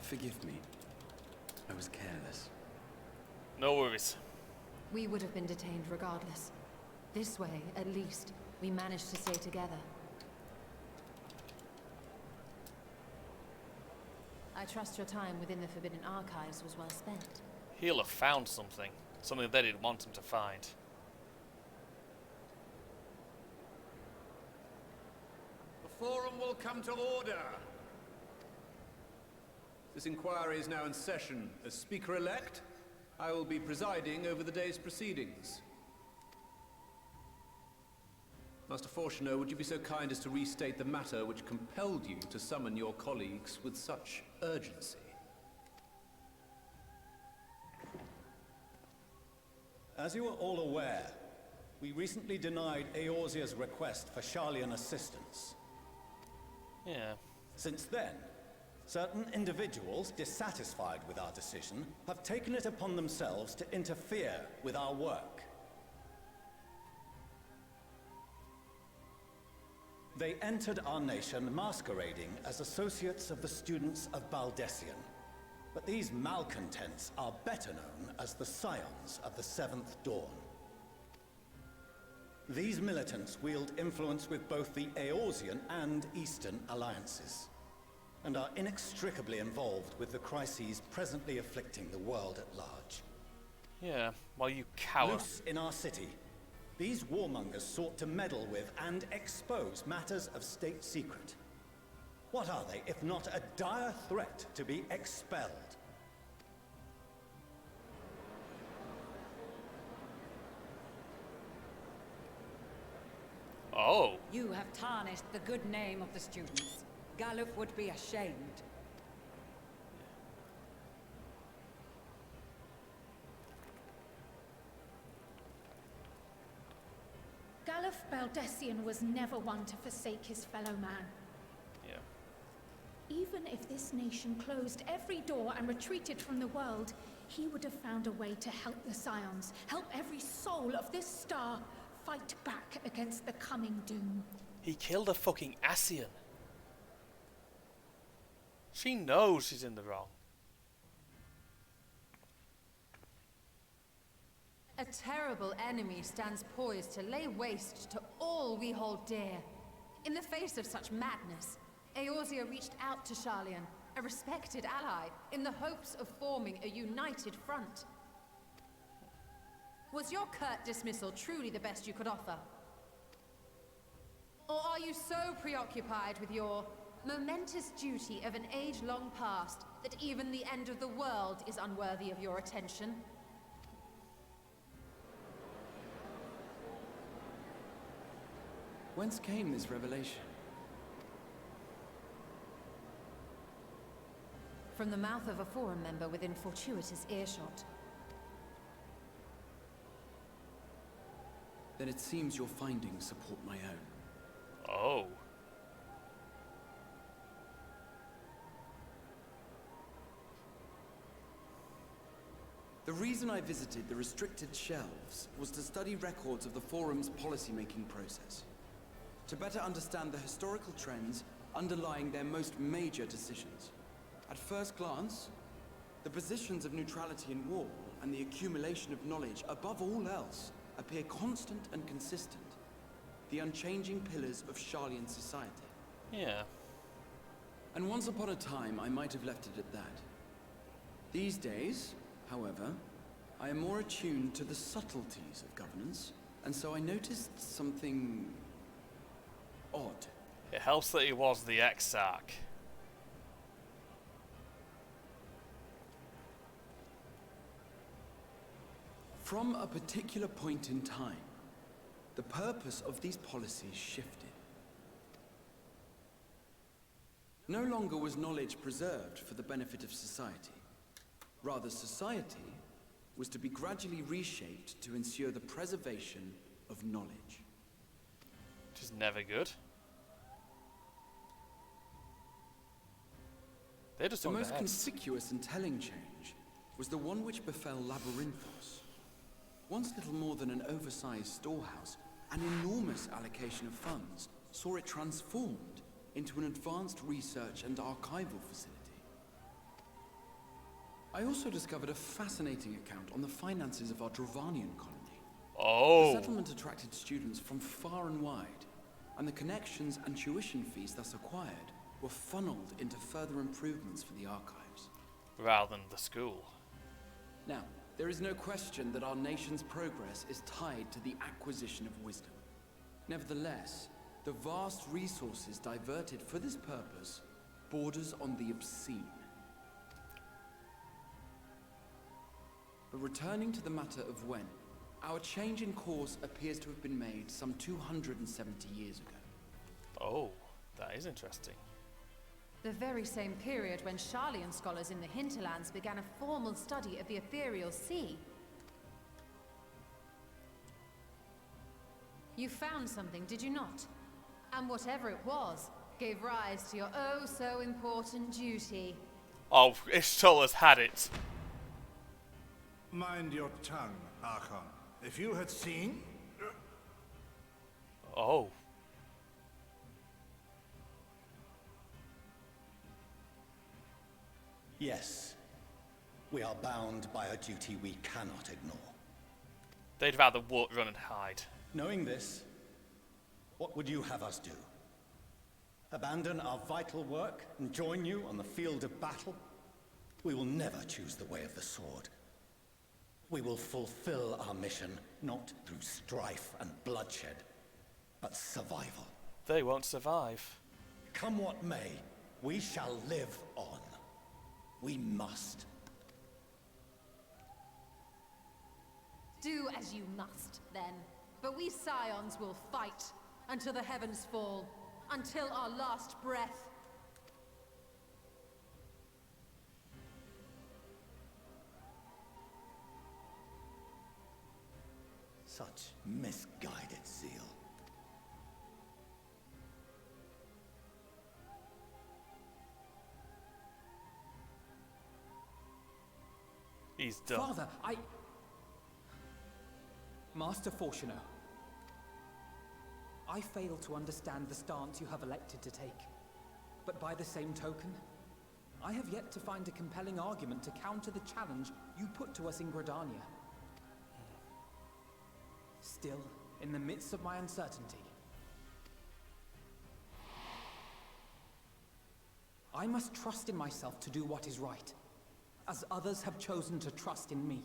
Forgive me. I was careless. No worries. We would have been detained regardless. This way, at least, we managed to stay together. I trust your time within the Forbidden Archives was well spent. He'll have found something. Something they didn't want him to find. The Forum will come to order. This inquiry is now in session. As Speaker-elect, I will be presiding over the day's proceedings. Master Fortuno, would you be so kind as to restate the matter which compelled you to summon your colleagues with such urgency? As you are all aware, we recently denied Eorzea's request for Sharlayan assistance. Yeah. Since then, certain individuals dissatisfied with our decision have taken it upon themselves to interfere with our work. They entered our nation masquerading as associates of the students of Baldessian. But these malcontents are better known as the Scions of the Seventh Dawn. These militants wield influence with both the Eorzean and Eastern alliances, and are inextricably involved with the crises presently afflicting the world at large. Yeah, while you cower. Loose in our city, these warmongers sought to meddle with and expose matters of state secret. What are they, if not a dire threat to be expelled? Oh. You have tarnished the good name of the students. Galuf would be ashamed. Galuf Baldessian was never one to forsake his fellow man. Yeah. Even if this nation closed every door and retreated from the world, he would have found a way to help the Scions, help every soul of this star fight back against the coming doom. He killed a fucking Ascian. She knows she's in the wrong. A terrible enemy stands poised to lay waste to all we hold dear. In the face of such madness, Eorzea reached out to Sharlayan, a respected ally, in the hopes of forming a united front. Was your curt dismissal truly the best you could offer? Or are you so preoccupied with your momentous duty of an age long past that even the end of the world is unworthy of your attention? Whence came this revelation? From the mouth of a Forum member within fortuitous earshot. Then it seems your findings support my own. Oh. The reason I visited the restricted shelves was to study records of the Forum's policy-making process, to better understand the historical trends underlying their most major decisions. At first glance, the positions of neutrality in war and the accumulation of knowledge above all else appear constant and consistent, the unchanging pillars of Sharlayan society. Yeah. And once upon a time, I might have left it at that. These days, however, I am more attuned to the subtleties of governance, and so I noticed something odd. It helps that he was the Exarch. From a particular point in time, the purpose of these policies shifted. No longer was knowledge preserved for the benefit of society. Rather, society was to be gradually reshaped to ensure the preservation of knowledge. Which is never good. They just the most conspicuous and telling change was the one which befell Labyrinthos. Once little more than an oversized storehouse, an enormous allocation of funds saw it transformed into an advanced research and archival facility. I also discovered a fascinating account on the finances of our Dravanian colony. Oh. The settlement attracted students from far and wide, and the connections and tuition fees thus acquired were funneled into further improvements for the archives. Rather than the school. Now, there is no question that our nation's progress is tied to the acquisition of wisdom. Nevertheless, the vast resources diverted for this purpose borders on the obscene. But returning to the matter of when, our change in course appears to have been made some 270 years ago. Oh, that is interesting. The very same period when Sharlayan scholars in the hinterlands began a formal study of the ethereal sea. You found something, did you not? And whatever it was, gave rise to your oh-so-important duty. Oh, Ishtola's had it. Mind your tongue, Archon. If you had seen... Oh. Yes. We are bound by a duty we cannot ignore. They'd rather walk, run and hide. Knowing this, what would you have us do? Abandon our vital work and join you on the field of battle? We will never choose the way of the sword. We will fulfill our mission, not through strife and bloodshed, but survival. They won't survive. Come what may, we shall live on. We must. Do as you must, then. But we Scions will fight until the heavens fall, until our last breath. Such misguided zeal. He's done. Father, Master Fortuno, I fail to understand the stance you have elected to take. But by the same token, I have yet to find a compelling argument to counter the challenge you put to us in Gridania. Still, in the midst of my uncertainty, I must trust in myself to do what is right, as others have chosen to trust in me.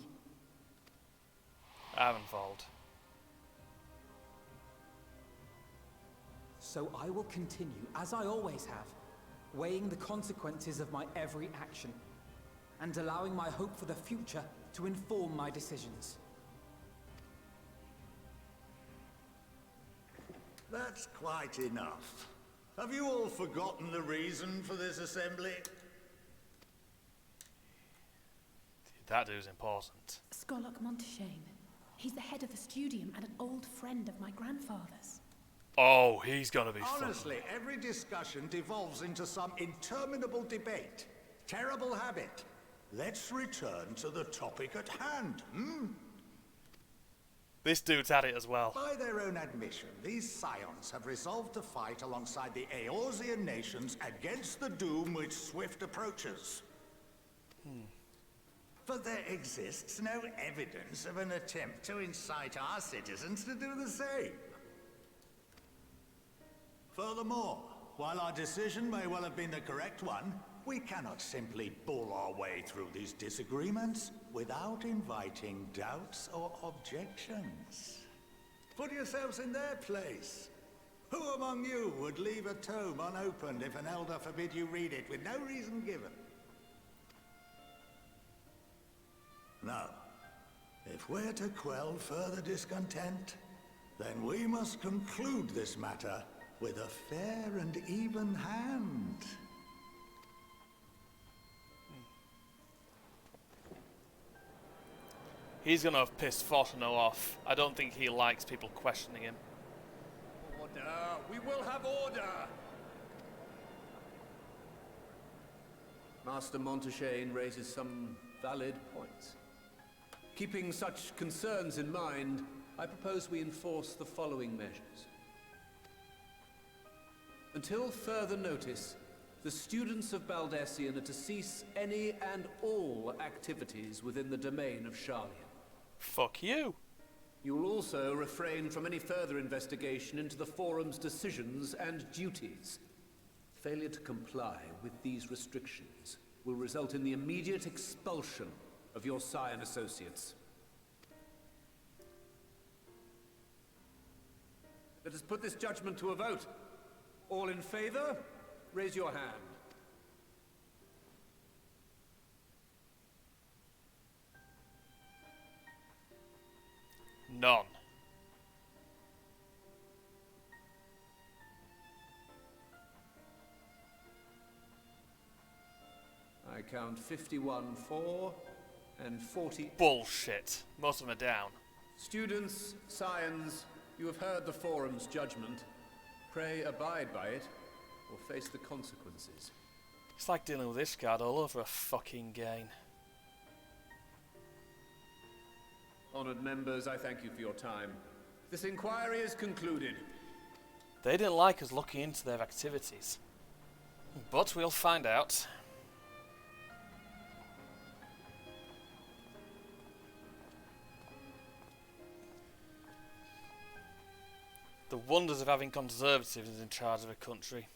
Avonfold. So I will continue, as I always have, weighing the consequences of my every action, and allowing my hope for the future to inform my decisions. That's quite enough. Have you all forgotten the reason for this assembly? That dude's important. Skolok Monteshane. He's the head of the studium and an old friend of my grandfather's. Oh, he's gonna be Honestly, every discussion devolves into some interminable debate. Terrible habit. Let's return to the topic at hand, This dude's had it as well. By their own admission, these Scions have resolved to fight alongside the Eorzean nations against the doom which swift approaches. But there exists no evidence of an attempt to incite our citizens to do the same. Furthermore, while our decision may well have been the correct one, we cannot simply bull our way through these disagreements without inviting doubts or objections. Put yourselves in their place. Who among you would leave a tome unopened if an elder forbid you read it with no reason given? No. If we're to quell further discontent, then we must conclude this matter with a fair and even hand. He's gonna have pissed Fortuno off. I don't think he likes people questioning him. Order! We will have order! Master Monteshane raises some valid points. Keeping such concerns in mind, I propose we enforce the following measures. Until further notice, the students of Baldessian are to cease any and all activities within the domain of Sharlian. Fuck you. You will also refrain from any further investigation into the Forum's decisions and duties. Failure to comply with these restrictions will result in the immediate expulsion of your Scion associates. Let us put this judgment to a vote. All in favor, raise your hand. None. I count 51 for and 40... Bullshit. Most of them are down. Students, Scions, you have heard the Forum's judgment. Pray abide by it, or face the consequences. It's like dealing with this guard all over a fucking game. Honored members, I thank you for your time. This inquiry is concluded. They didn't like us looking into their activities. But we'll find out. The wonders of having conservatives in charge of a country.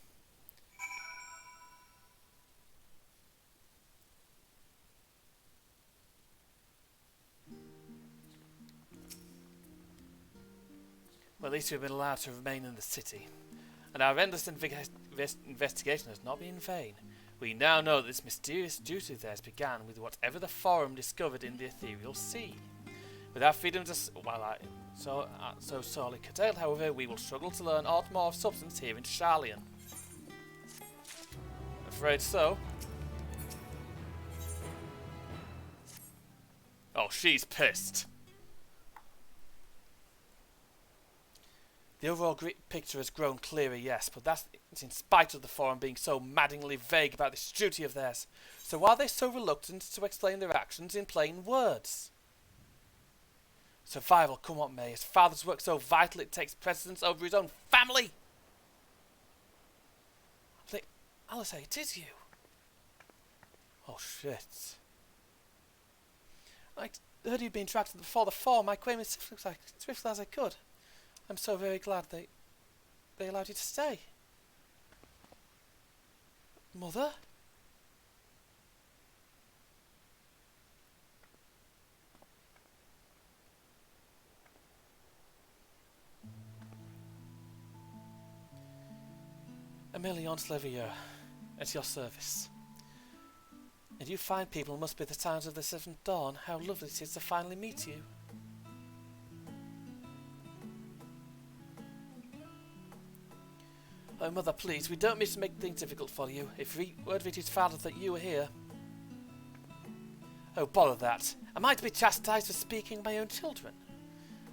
Well, at least we've been allowed to remain in the city. And our endless investigation has not been in vain. We now know that this mysterious duty of theirs began with whatever the Forum discovered in the ethereal sea. With our freedom to so sorely curtailed, however, we will struggle to learn aught more of substance here in Sharlayan. Afraid so. Oh, she's pissed. The overall picture has grown clearer, yes, but that's in spite of the Forum being so maddeningly vague about this duty of theirs. So why are they so reluctant to explain their actions in plain words? Survival, come what may. His father's work so vital it takes precedence over his own family. Alice, it is you. Oh shit. I heard you'd been tracked before the Forum. I came as swiftly as I could. I'm so very glad they allowed you to stay. Mother? Emilion Levier, at your service. And you fine people must be the sounds of the seventh dawn. How lovely it is to finally meet you. Oh, Mother, please, we don't mean to make things difficult for you. If word of it is father that you were here. Oh, bother that. Am I to be chastised for speaking of my own children?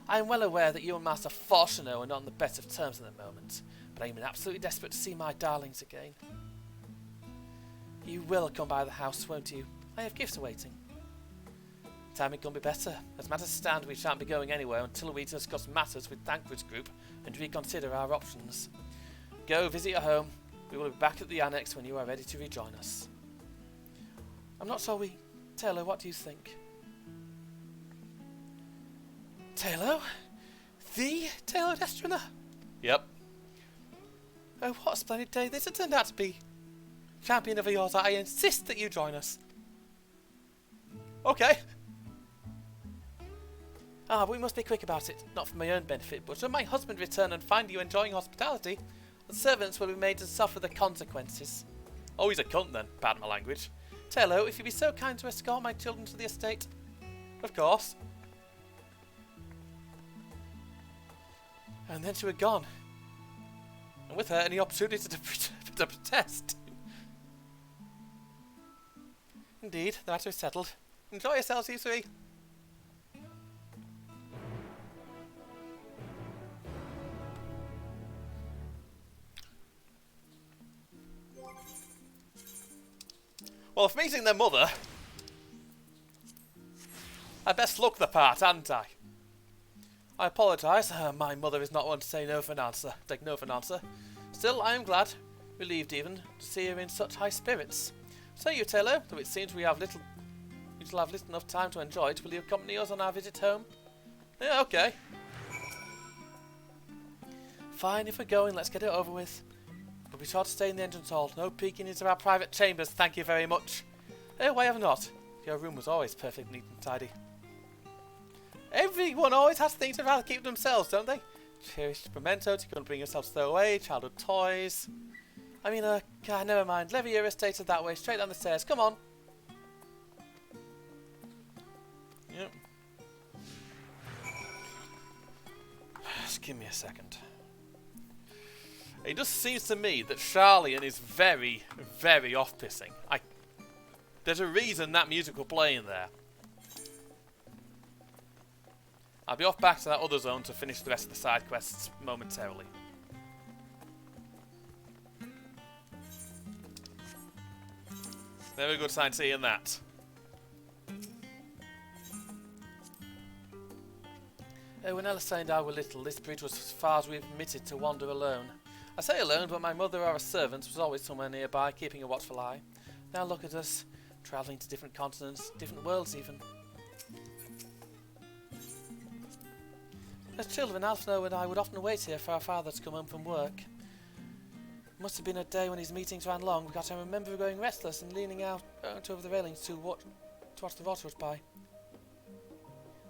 I am well aware that you and Master Fortuno are not on the best of terms at the moment, but I am absolutely desperate to see my darlings again. You will come by the house, won't you? I have gifts awaiting. Timing can be better. As matters stand, we shan't be going anywhere until we discuss matters with Thancred's group and reconsider our options. Go visit your home. We will be back at the annex when you are ready to rejoin us. I'm not sure Taylor, what do you think? Taylor? The Taylor Destrina? Yep. Oh, what a splendid day this has turned out to be. Champion of yours, I insist that you join us. Okay. But we must be quick about it. Not for my own benefit, but should my husband return and find you enjoying hospitality, the servants will be made to suffer the consequences. Oh, he's a cunt then, pardon my language. Taylor, if you'd be so kind to escort my children to the estate. Of course. And then she were gone. And with her, any opportunity to protest. Indeed, the matter is settled. Enjoy yourselves, you three. Well, if meeting their mother, I best look the part, hadn't I? I apologise. My mother is not one to say no for an answer. Take no for an answer. Still, I am glad, relieved even, to see her in such high spirits. So you, Taylor, though it seems we shall have little enough time to enjoy it, will you accompany us on our visit home? Yeah, okay. Fine, if we're going, let's get it over with. But be sure to stay in the entrance hall. No peeking into our private chambers, thank you very much. Oh, why ever not? Your room was always perfectly neat and tidy. Everyone always has things to rather keep to themselves, don't they? Cherished mementos you couldn't bring yourself to throw away, childhood toys. I mean, never mind. Levier Estate that way, straight down the stairs. Come on. Yep. Just give me a second. It just seems to me that Sharlayan is very, very off-pissing. There's a reason that music will play in there. I'll be off back to that other zone to finish the rest of the side quests momentarily. Very good sign seeing that. When Alice and I were little, this bridge was as far as we permitted to wander alone. I say alone, but my mother or a servant was always somewhere nearby, keeping a watchful eye. Now look at us, travelling to different continents, different worlds even. As children, Alphino and I would often wait here for our father to come home from work. It must have been a day when his meetings ran long, because I remember growing restless and leaning out over the railings to watch the water rush by.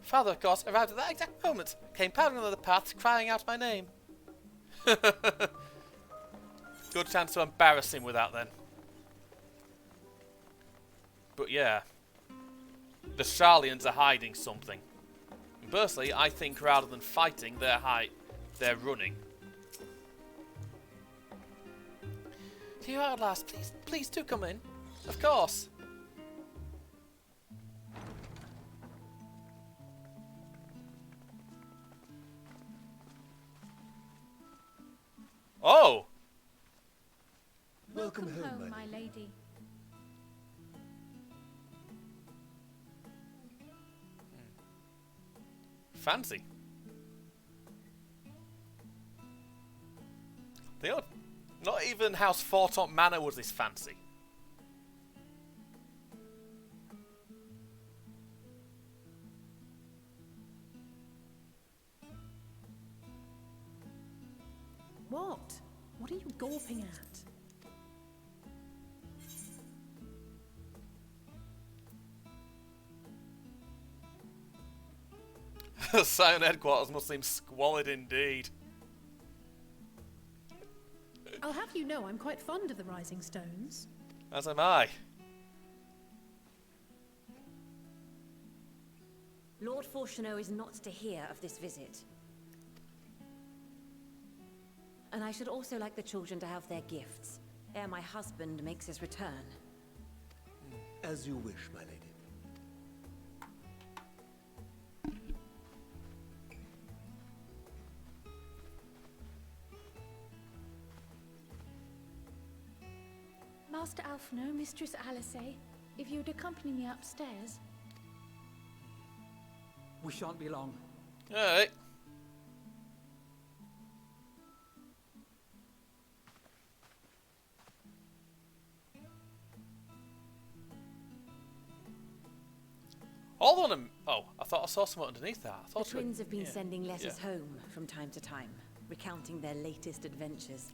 Father, of course, arrived at that exact moment, came pounding on the path, crying out my name. Good chance to embarrass him with that, then. But yeah, the Sharlians are hiding something. And personally, I think rather than fighting, they're running. Here you are at last. Please do come in. Of course. Oh! Welcome home, my lady. Fancy. Not even House Fortont Manor was this fancy. What? What are you gawping at? Scion headquarters must seem squalid indeed. I'll have you know I'm quite fond of the Rising Stones. As am I. Lord Fortuneau is not to hear of this visit. And I should also like the children to have their gifts, ere my husband makes his return. As you wish, my lady. Master Alphino, Mistress Alice, if you would accompany me upstairs. We shan't be long. Alright. Hold on oh, I thought I saw someone underneath that. The twins have been sending letters home from time to time, recounting their latest adventures.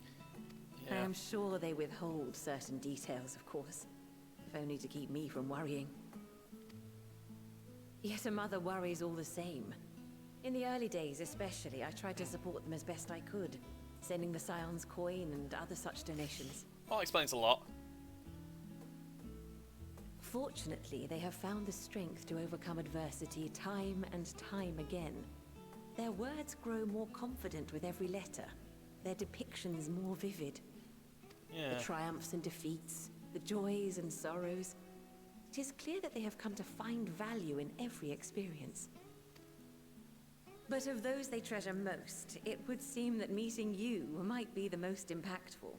I am sure they withhold certain details, of course, if only to keep me from worrying. Yet a mother worries all the same. In the early days especially, I tried to support them as best I could, sending the Scion's coin and other such donations. Well, that explains a lot. Fortunately, they have found the strength to overcome adversity time and time again. Their words grow more confident with every letter, their depictions more vivid. The triumphs and defeats, the joys and sorrows. It is clear that they have come to find value in every experience. But of those they treasure most, it would seem that meeting you might be the most impactful.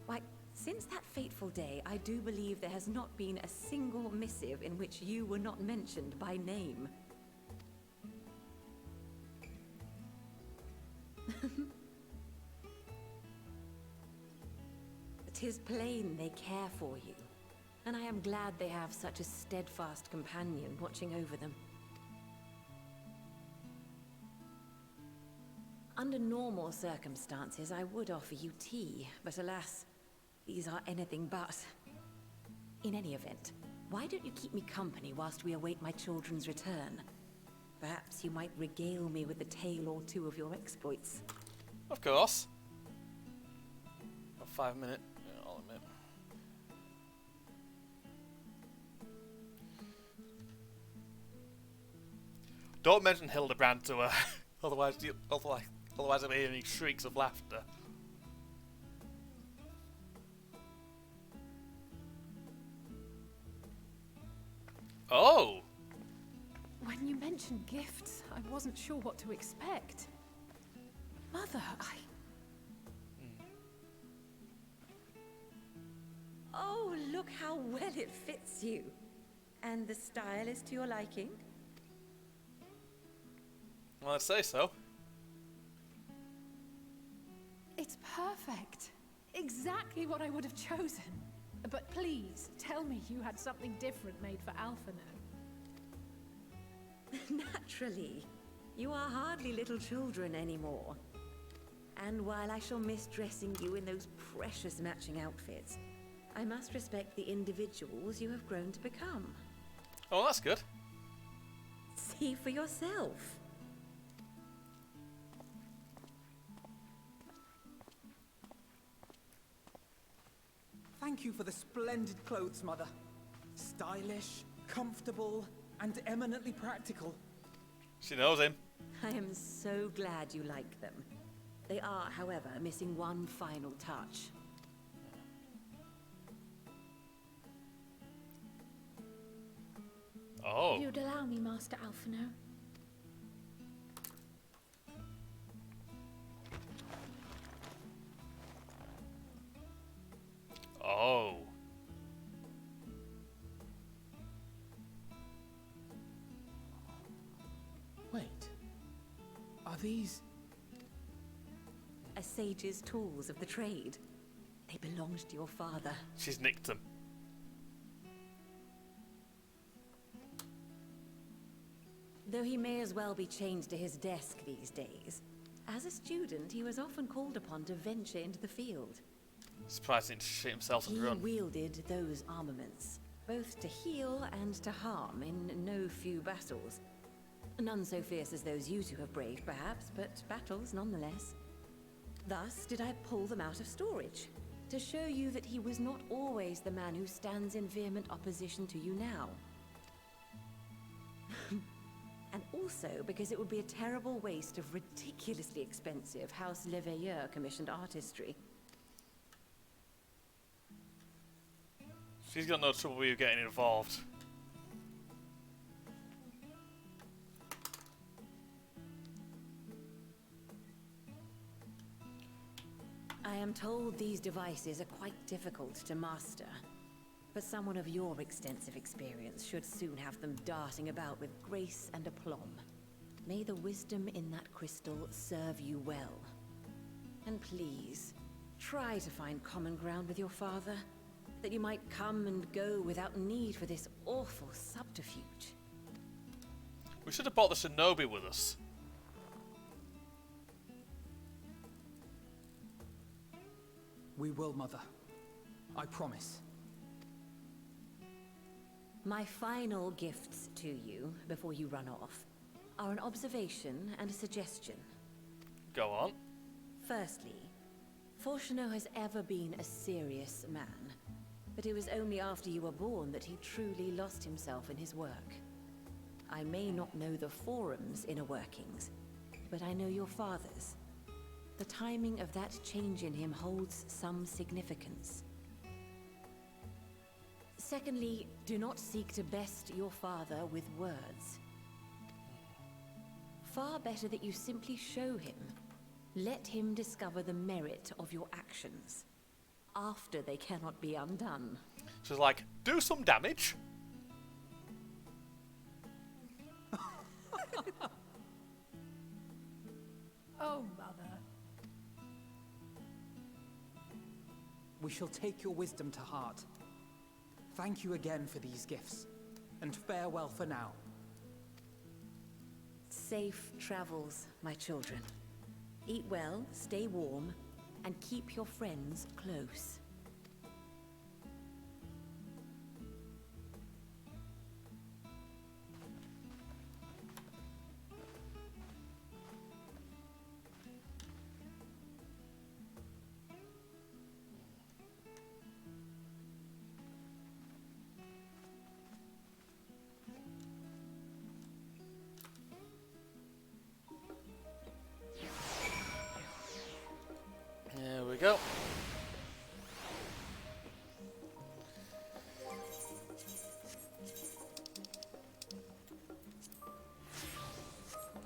Why, since that fateful day, I do believe there has not been a single missive in which you were not mentioned by name. Tis plain they care for you, and I am glad they have such a steadfast companion watching over them. Under normal circumstances, I would offer you tea, but alas, these are anything but. In any event, why don't you keep me company whilst we await my children's return? Perhaps you might regale me with a tale or two of your exploits. Of course. Got 5 minutes. I'll admit. Don't mention Hildebrand to her, otherwise I'm hearing shrieks of laughter. Oh! When you mentioned gifts, I wasn't sure what to expect. Mother, Oh, look how well it fits you. And the style is to your liking? Well, I'd say so. It's perfect. Exactly what I would have chosen. But please, tell me you had something different made for Alphino. Naturally. You are hardly little children anymore. And while I shall miss dressing you in those precious matching outfits, I must respect the individuals you have grown to become. Oh, that's good. See for yourself. Thank you for the splendid clothes, Mother. Stylish, comfortable, and eminently practical. She knows him. I am so glad you like them. They are, however, missing one final touch. Oh. If you'd allow me, Master Alphino. Oh. Wait. Are these... A sage's tools of the trade. They belonged to your father. She's nicked them. Though he may as well be chained to his desk these days, as a student he was often called upon to venture into the field. Surprised he didn't shit himself and run. He wielded those armaments, both to heal and to harm in no few battles. None so fierce as those you two have braved, perhaps, but battles nonetheless. Thus did I pull them out of storage, to show you that he was not always the man who stands in vehement opposition to you now. And also because it would be a terrible waste of ridiculously expensive House Leveilleur commissioned artistry. She's got no trouble with you getting involved. I am told these devices are quite difficult to master, but someone of your extensive experience should soon have them darting about with grace and aplomb. May the wisdom in that crystal serve you well. And please, try to find common ground with your father, that you might come and go without need for this awful subterfuge. We should have brought the shinobi with us. We will, Mother. I promise. My final gifts to you, before you run off, are an observation and a suggestion. Go on. Firstly, Fortuno has ever been a serious man, but it was only after you were born that he truly lost himself in his work. I may not know the Forum's inner workings, but I know your father's. The timing of that change in him holds some significance. Secondly, do not seek to best your father with words. Far better that you simply show him. Let him discover the merit of your actions, after they cannot be undone. She's like, do some damage. Oh, Mother. We shall take your wisdom to heart. Thank you again for these gifts, and farewell for now. Safe travels, my children. Eat well, stay warm, and keep your friends close. There we go.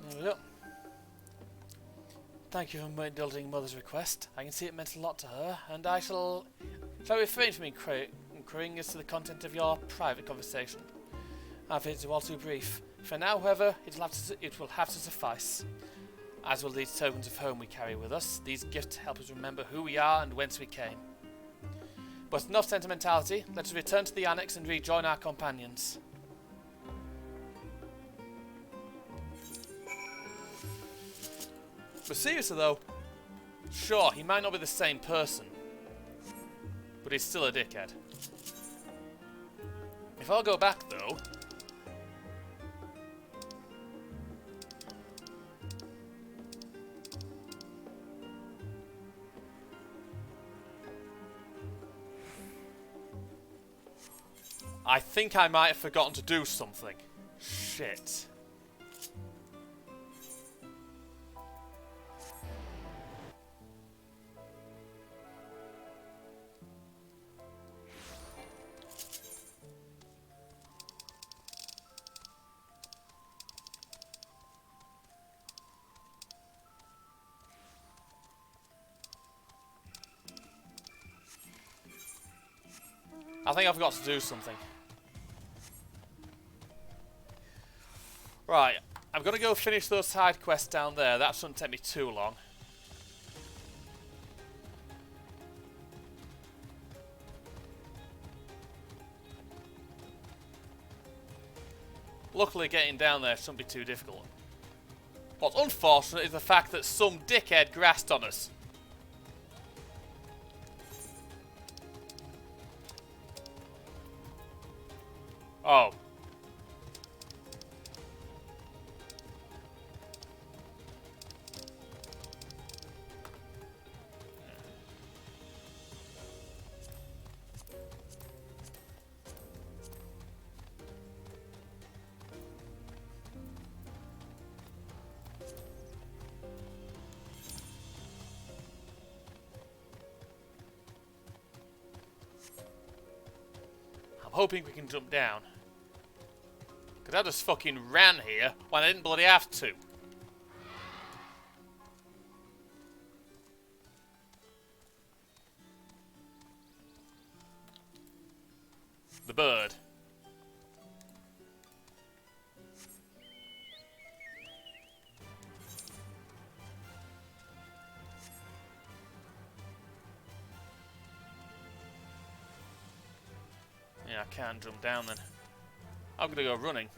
There we go. Thank you for indulging Mother's request. I can see it meant a lot to her, and I shall refrain from inquiring as to the content of your private conversation. I fear it is all too brief. For now, however, it will have to suffice. As will these tokens of home we carry with us. These gifts help us remember who we are and whence we came. But enough sentimentality. Let us return to the annex and rejoin our companions. But seriously though, sure, he might not be the same person, but he's still a dickhead. If I go back though, I think I might have forgotten to do something. Shit. I think I forgot to do something. Right, I'm gonna go finish those side quests down there. That shouldn't take me too long. Luckily, getting down there shouldn't be too difficult. What's unfortunate is the fact that some dickhead grassed on us. Oh. I'm hoping we can jump down. Because I just fucking ran here when I didn't bloody have to. The bird. Yeah, I can't jump down then. I'm gonna go running.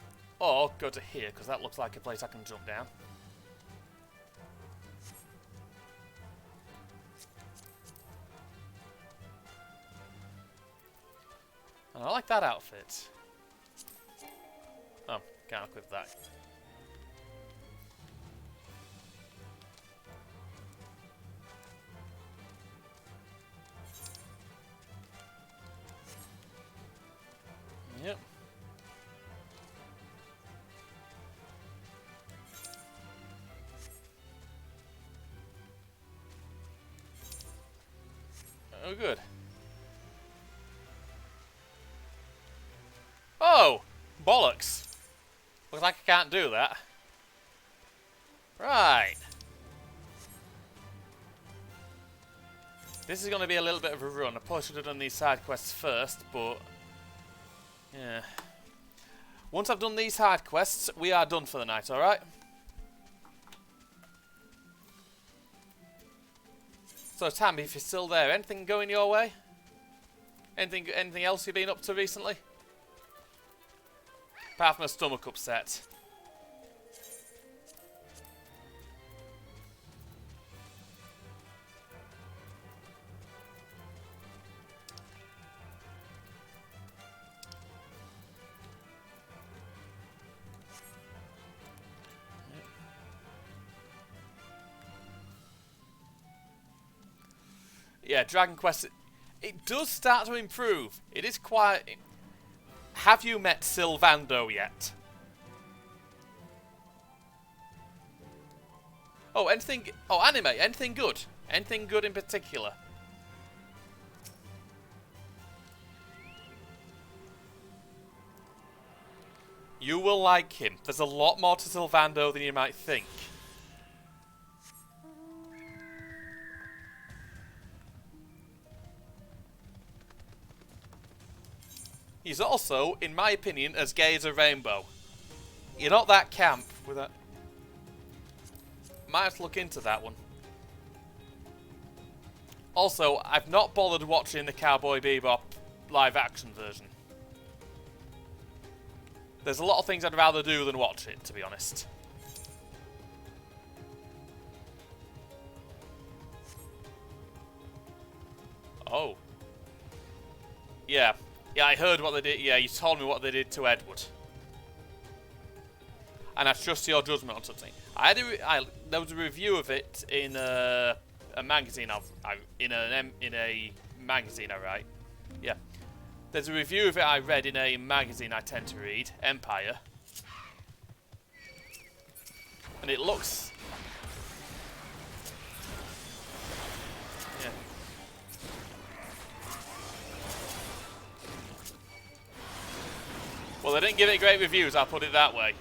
Or go to here, because that looks like a place I can jump down. And I like that outfit. Oh, can't equip that. Yep. Oh, good. Oh! Bollocks! Looks like I can't do that. Right. This is going to be a little bit of a run. I probably should have done these side quests first, but... yeah. Once I've done these side quests, we are done for the night, alright? So, Tammy, if you're still there, anything going your way? Anything else you've been up to recently? Apart from a stomach upset. Yeah, Dragon Quest, it does start to improve. It is quite... Have you met Sylvando yet? Oh, anything... Oh, anime, anything good? Anything good in particular? You will like him. There's a lot more to Sylvando than you might think. He's also, in my opinion, as gay as a rainbow. You're not that camp with that. Might have to look into that one. Also, I've not bothered watching the Cowboy Bebop live action version. There's a lot of things I'd rather do than watch it, to be honest. Oh. Yeah. Yeah, I heard what they did. Yeah, you told me what they did to Edward. And I trust your judgment on something. There was a review of it in a magazine. In a magazine I write. Yeah. There's a review of it I read in a magazine I tend to read, Empire. And it looks... Yeah. Well, they didn't give it great reviews, I'll put it that way.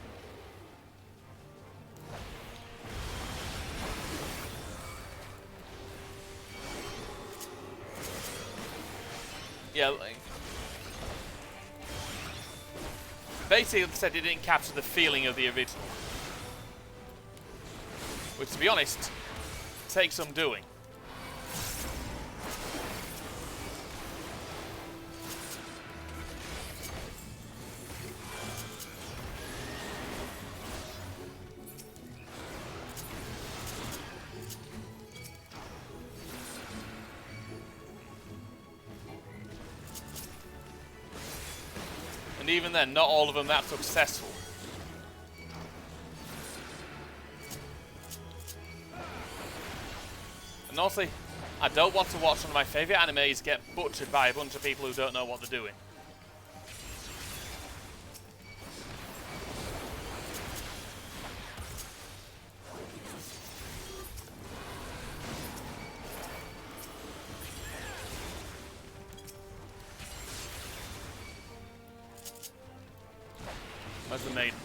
Yeah, like, basically they said it didn't capture the feeling of the original. Which, to be honest, takes some doing. And even then, not all of them that successful. And honestly, I don't want to watch one of my favourite animes get butchered by a bunch of people who don't know what they're doing. Where's the maiden?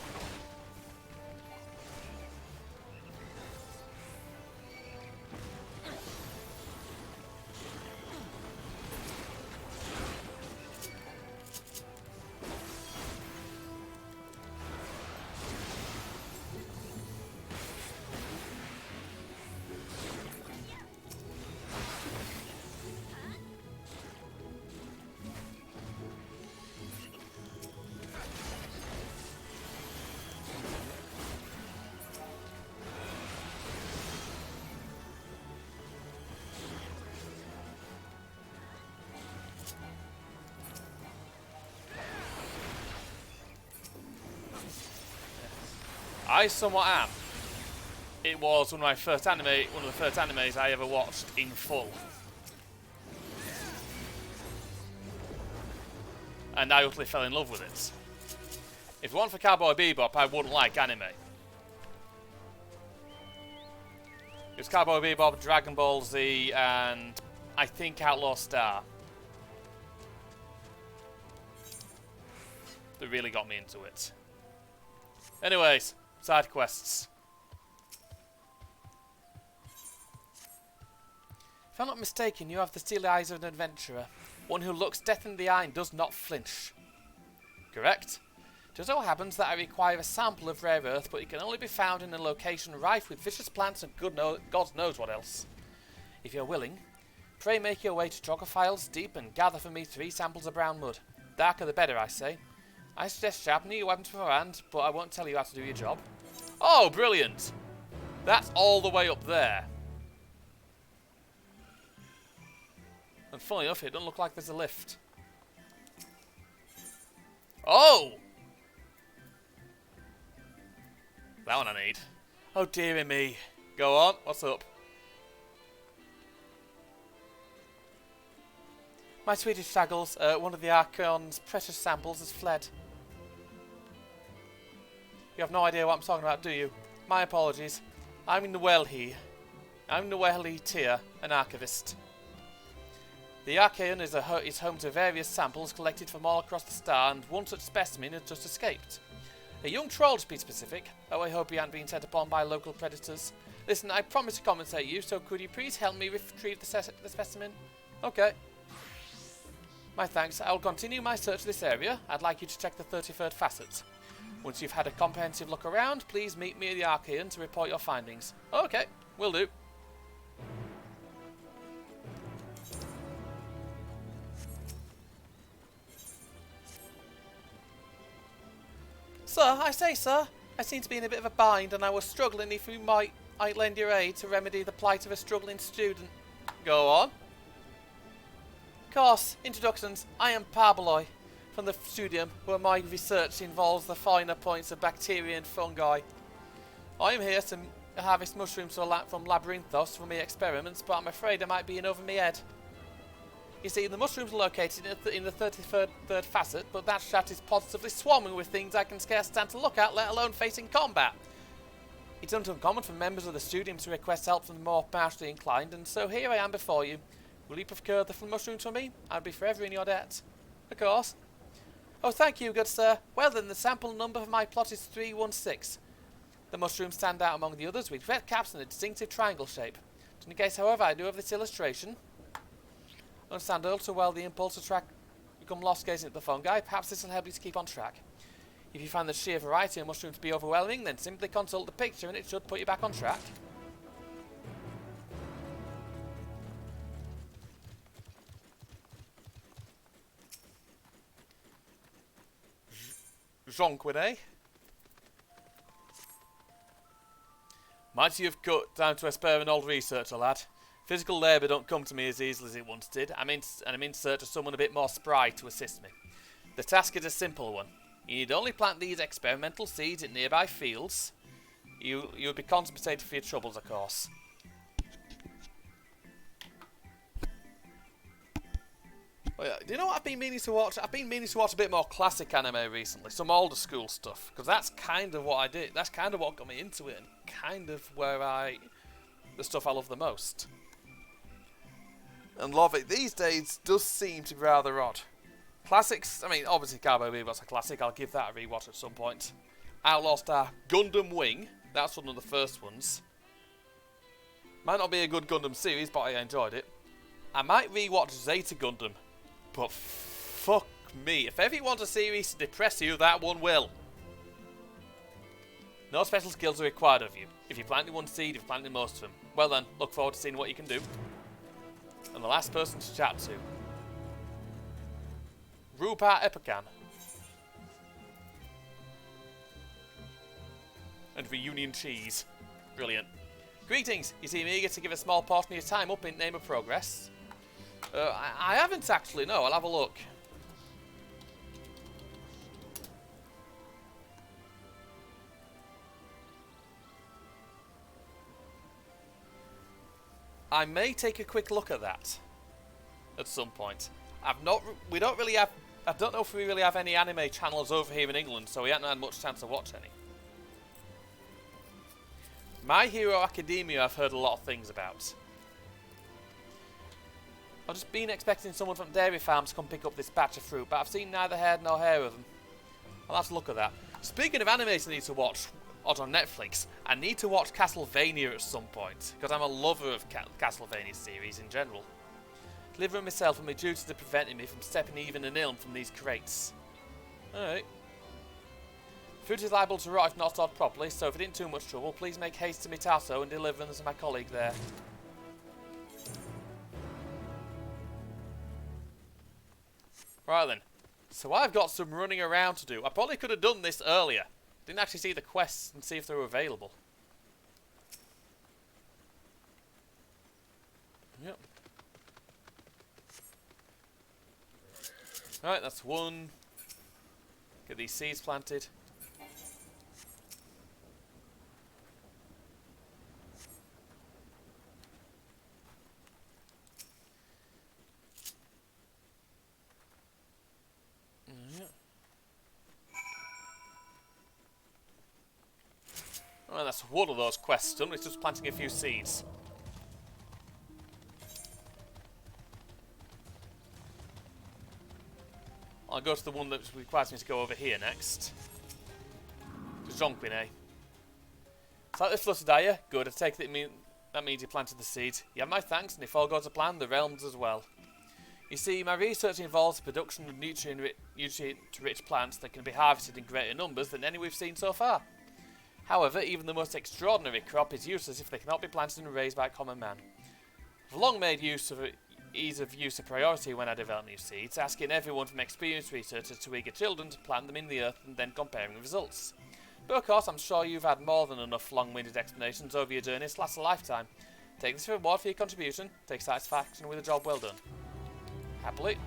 I somewhat am. It was one of the first animes I ever watched in full. And I utterly fell in love with it. If it weren't for Cowboy Bebop, I wouldn't like anime. It was Cowboy Bebop, Dragon Ball Z, and I think Outlaw Star that really got me into it. Anyways, side quests. If I'm not mistaken, you have the steely eyes of an adventurer. One who looks death in the eye and does not flinch. Correct? It just so happens that I require a sample of rare earth, but it can only be found in a location rife with vicious plants and God knows what else. If you're willing, pray make your way to Trogophiles Deep and gather for me 3 samples of brown mud. Darker the better, I say. I suggest sharpening your weapons beforehand, but I won't tell you how to do your job. Oh, brilliant! That's all the way up there. And funny enough, it doesn't look like there's a lift. Oh! That one I need. Oh dearie me. Go on, what's up? My Swedish shaggles, one of the Archon's precious samples has fled. You have no idea what I'm talking about, do you? My apologies. I'm Noelhi. I'm Noelhi Tyr, an archivist. The Archaeon is home to various samples collected from all across the star, and one such specimen has just escaped. A young troll, to be specific. Oh, I hope he hadn't been set upon by local predators. Listen, I promise to compensate you, so could you please help me retrieve the specimen? Okay. My thanks. I will continue my search of this area. I'd like you to check the 33rd facet. Once you've had a comprehensive look around, please meet me at the Archaeon to report your findings. Okay, will do. Sir, I seem to be in a bit of a bind, and I was struggling if you might lend your aid to remedy the plight of a struggling student. Go on. course, introductions. I am Parbaloy from the studium where my research involves the finer points of bacteria and fungi. I am here to harvest mushrooms from Labyrinthos for my experiments, but I'm afraid I might be in over my head. You see, the mushrooms are located in the 33rd facet, but that shaft is positively swarming with things I can scarce stand to look at, let alone facing combat. It's uncommon for members of the studium to request help from the more partially inclined, and so here I am before you. Will you procure the mushrooms for me? I'd be forever in your debt. Of course. Oh, thank you, good sir. Well then, the sample number for my plot is 316. The mushrooms stand out among the others with red caps and a distinctive triangle shape. In case, however, I do of this illustration, I understand all too well the impulse to become lost gazing at the fungi. Perhaps this will help you to keep on track. If you find the sheer variety of mushrooms to be overwhelming, then simply consult the picture and it should put you back on track. Jonquin, eh? Might you have cut down to a spare of an old researcher, lad? Physical labour don't come to me as easily as it once did, I'm in search of someone a bit more spry to assist me. The task is a simple one. You need only plant these experimental seeds in nearby fields. You would be compensated for your troubles, of course. Oh yeah, do you know what I've been meaning to watch? I've been meaning to watch a bit more classic anime recently, some older school stuff, because that's kind of what I did. That's kind of what got me into it, and kind of where the stuff I love the most. And love it these days does seem to be rather odd. Classics, I mean, obviously Cowboy Bebop's a classic, I'll give that a rewatch at some point. Outlaw Star, Gundam Wing, that's one of the first ones. Might not be a good Gundam series, but I enjoyed it. I might rewatch Zeta Gundam, but fuck me, if ever you want a series to depress you, that one will. No special skills are required of you. If you planted one seed, you've planted most of them. Well then, look forward to seeing what you can do. And the last person to chat to. Rupa Epican. And Reunion Cheese. Brilliant. Greetings! You seem eager to give a small portion of your time up in name of progress. I haven't actually, no, I'll have a look. I may take a quick look at that at some point. We don't really have, I don't know if we really have any anime channels over here in England, so we haven't had much chance to watch any. My Hero Academia I've heard a lot of things about. I've just been expecting someone from Dairy Farm to come pick up this batch of fruit, but I've seen neither head nor hair of them. I'll have to look at that. Speaking of animes I need to watch on Netflix, I need to watch Castlevania at some point, because I'm a lover of Castlevania series in general. Delivering myself and my duties are preventing me from stepping even an ilm from these crates. Alright. Fruit is liable to rot if not stored properly, so if it ain't too much trouble, please make haste to Mitasso and deliver them to my colleague there. Right then, so I've got some running around to do. I probably could have done this earlier. Didn't actually see the quests and see if they were available. Yep. Alright, that's one. Get these seeds planted. Well, that's one of those quests done. It's just planting a few seeds. I'll go to the one that requires me to go over here next. To Zonquin, eh? Slightly flustered, are you? Good, I take it that means you planted the seed. You have my thanks, and if all goes to plan, the realms as well. You see, my research involves the production of nutrient-rich plants that can be harvested in greater numbers than any we've seen so far. However, even the most extraordinary crop is useless if they cannot be planted and raised by a common man. I've long made use of ease of use a priority when I develop new seeds, asking everyone from experienced researchers to eager children to plant them in the earth and then comparing results. But of course, I'm sure you've had more than enough long-winded explanations over your journey to last a lifetime. Take this reward for your contribution, take satisfaction with a job well done. Happily.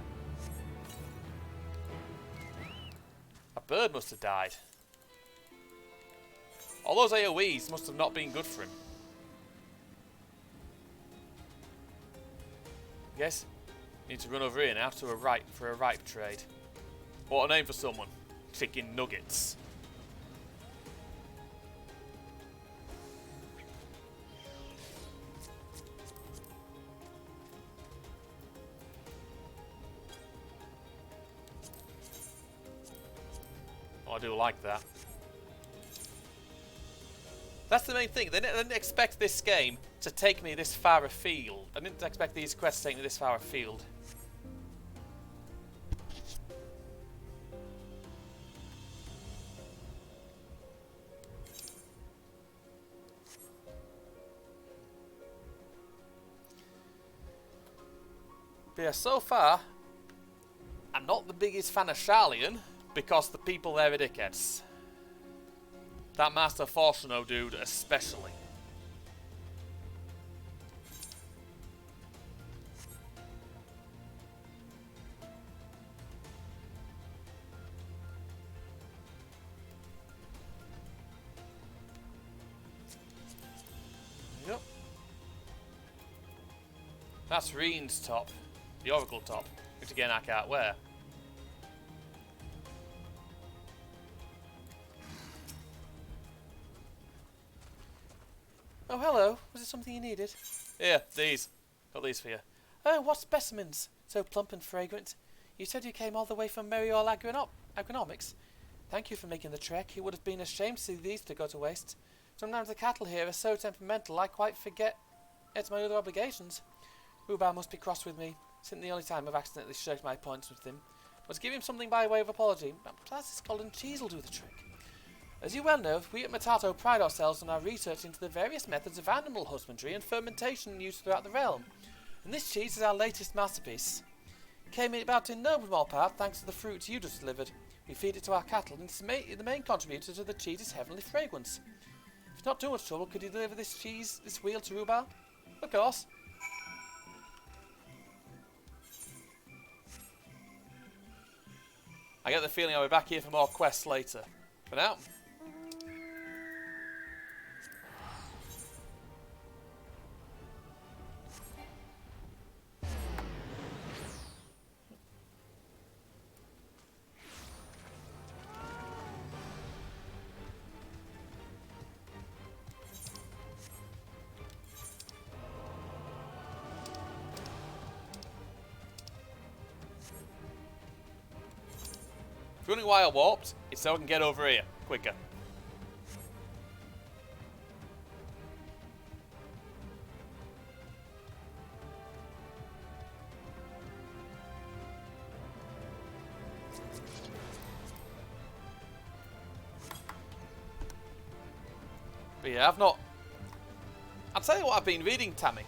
A bird must have died. All those AoEs must have not been good for him. Yes? Need to run over here now to a ripe for a ripe trade. What a name for someone. Chicken nuggets. Oh, I do like that. That's the main thing. I didn't expect this game to take me this far afield. I didn't expect these quests to take me this far afield. But yeah, so far, I'm not the biggest fan of Sharlayan because the people there are dickheads. That Master Fortuno dude especially. Yep. That's Reen's top. The Oracle top. Which again I can't wear. Oh, hello. Was it something you needed? Here, these. Got these for you. Oh, what specimens. So plump and fragrant. You said you came all the way from Meriol Agronomics. Thank you for making the trek. It would have been a shame to see these to go to waste. Sometimes the cattle here are so temperamental I quite forget it's my other obligations. Rhubarb must be cross with me, since the only time I've accidentally shirked my appointments with him was to give him something by way of apology. Perhaps this Scotland cheese will do the trick. As you well know, we at Matato pride ourselves on our research into the various methods of animal husbandry and fermentation used throughout the realm, and this cheese is our latest masterpiece. It came about in no small part thanks to the fruits you just delivered. We feed it to our cattle, and it's the main contributor to the cheese's heavenly fragrance. If it's not too much trouble, could you deliver this wheel to Rhubarb? Of course. I get the feeling I'll be back here for more quests later. For now. If you're wondering why I warped, it's so I can get over here quicker. But yeah, I'll tell you what I've been reading, Tammy.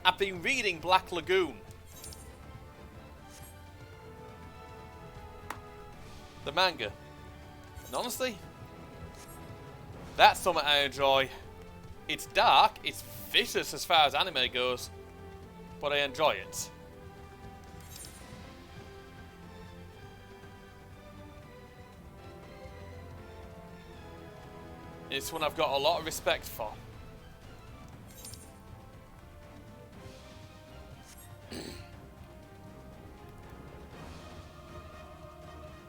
I've been reading Black Lagoon. The manga. And honestly, that's something I enjoy. It's dark, it's vicious as far as anime goes, but I enjoy it. It's one I've got a lot of respect for.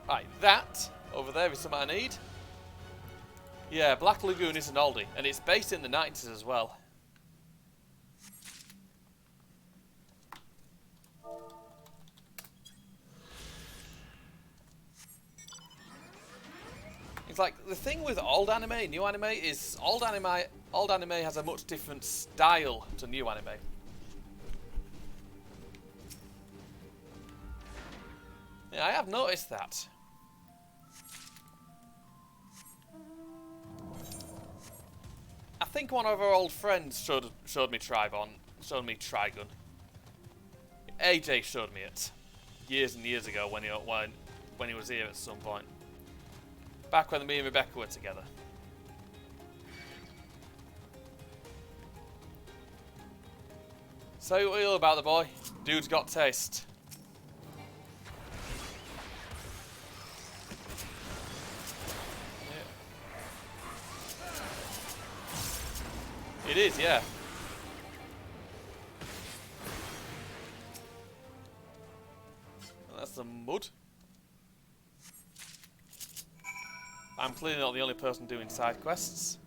Right, that over there is something I need. Yeah, Black Lagoon is an oldie, and it's based in the 90s as well. It's like the thing with old anime, new anime is old anime has a much different style to new anime. Yeah, I have noticed that. I think one of our old friends showed me Trigon. AJ showed me it years and years ago when he was here at some point. Back when me and Rebecca were together. Say what you will about the boy. Dude's got taste. Yeah. It is, yeah. That's some mud. I'm clearly not the only person doing side quests.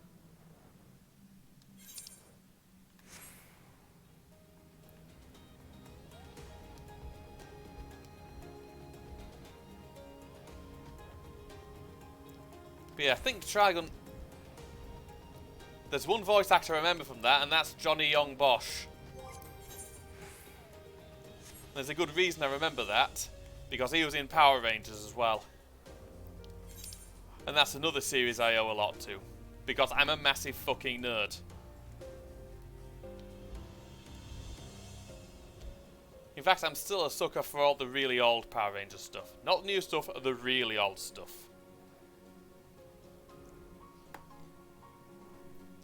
But yeah, I think Trigon... There's one voice actor I remember from that, and that's Johnny Young Bosch. There's a good reason I remember that, because he was in Power Rangers as well. And that's another series I owe a lot to, because I'm a massive fucking nerd. In fact, I'm still a sucker for all the really old Power Rangers stuff. Not new stuff, the really old stuff.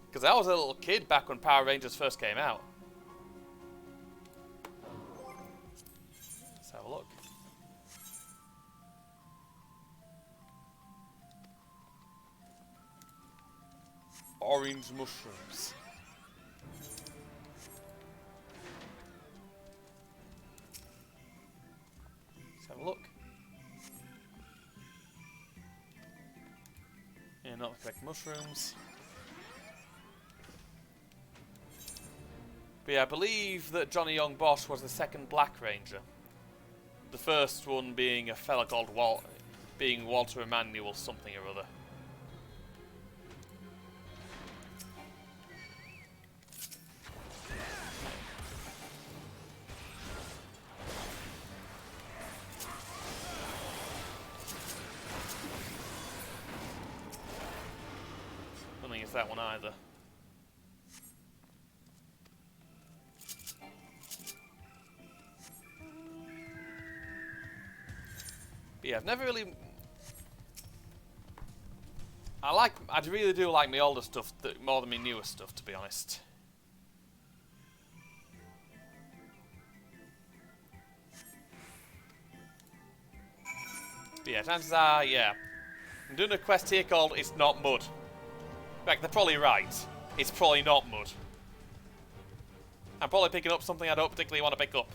Because I was a little kid back when Power Rangers first came out. Let's have a look. Orange mushrooms. Let's have a look. Yeah, not the correct mushrooms. But yeah, I believe that Johnny Young Bosch was the second Black Ranger. The first one being a fella called Walter Emanuel something or other. I don't think it's that one either. But yeah, I've never really... I really do like my older stuff more than my newer stuff, to be honest. But yeah, chances are, yeah. I'm doing a quest here called It's Not Mud. In fact, they're probably right. It's probably not mud. I'm probably picking up something I don't particularly want to pick up.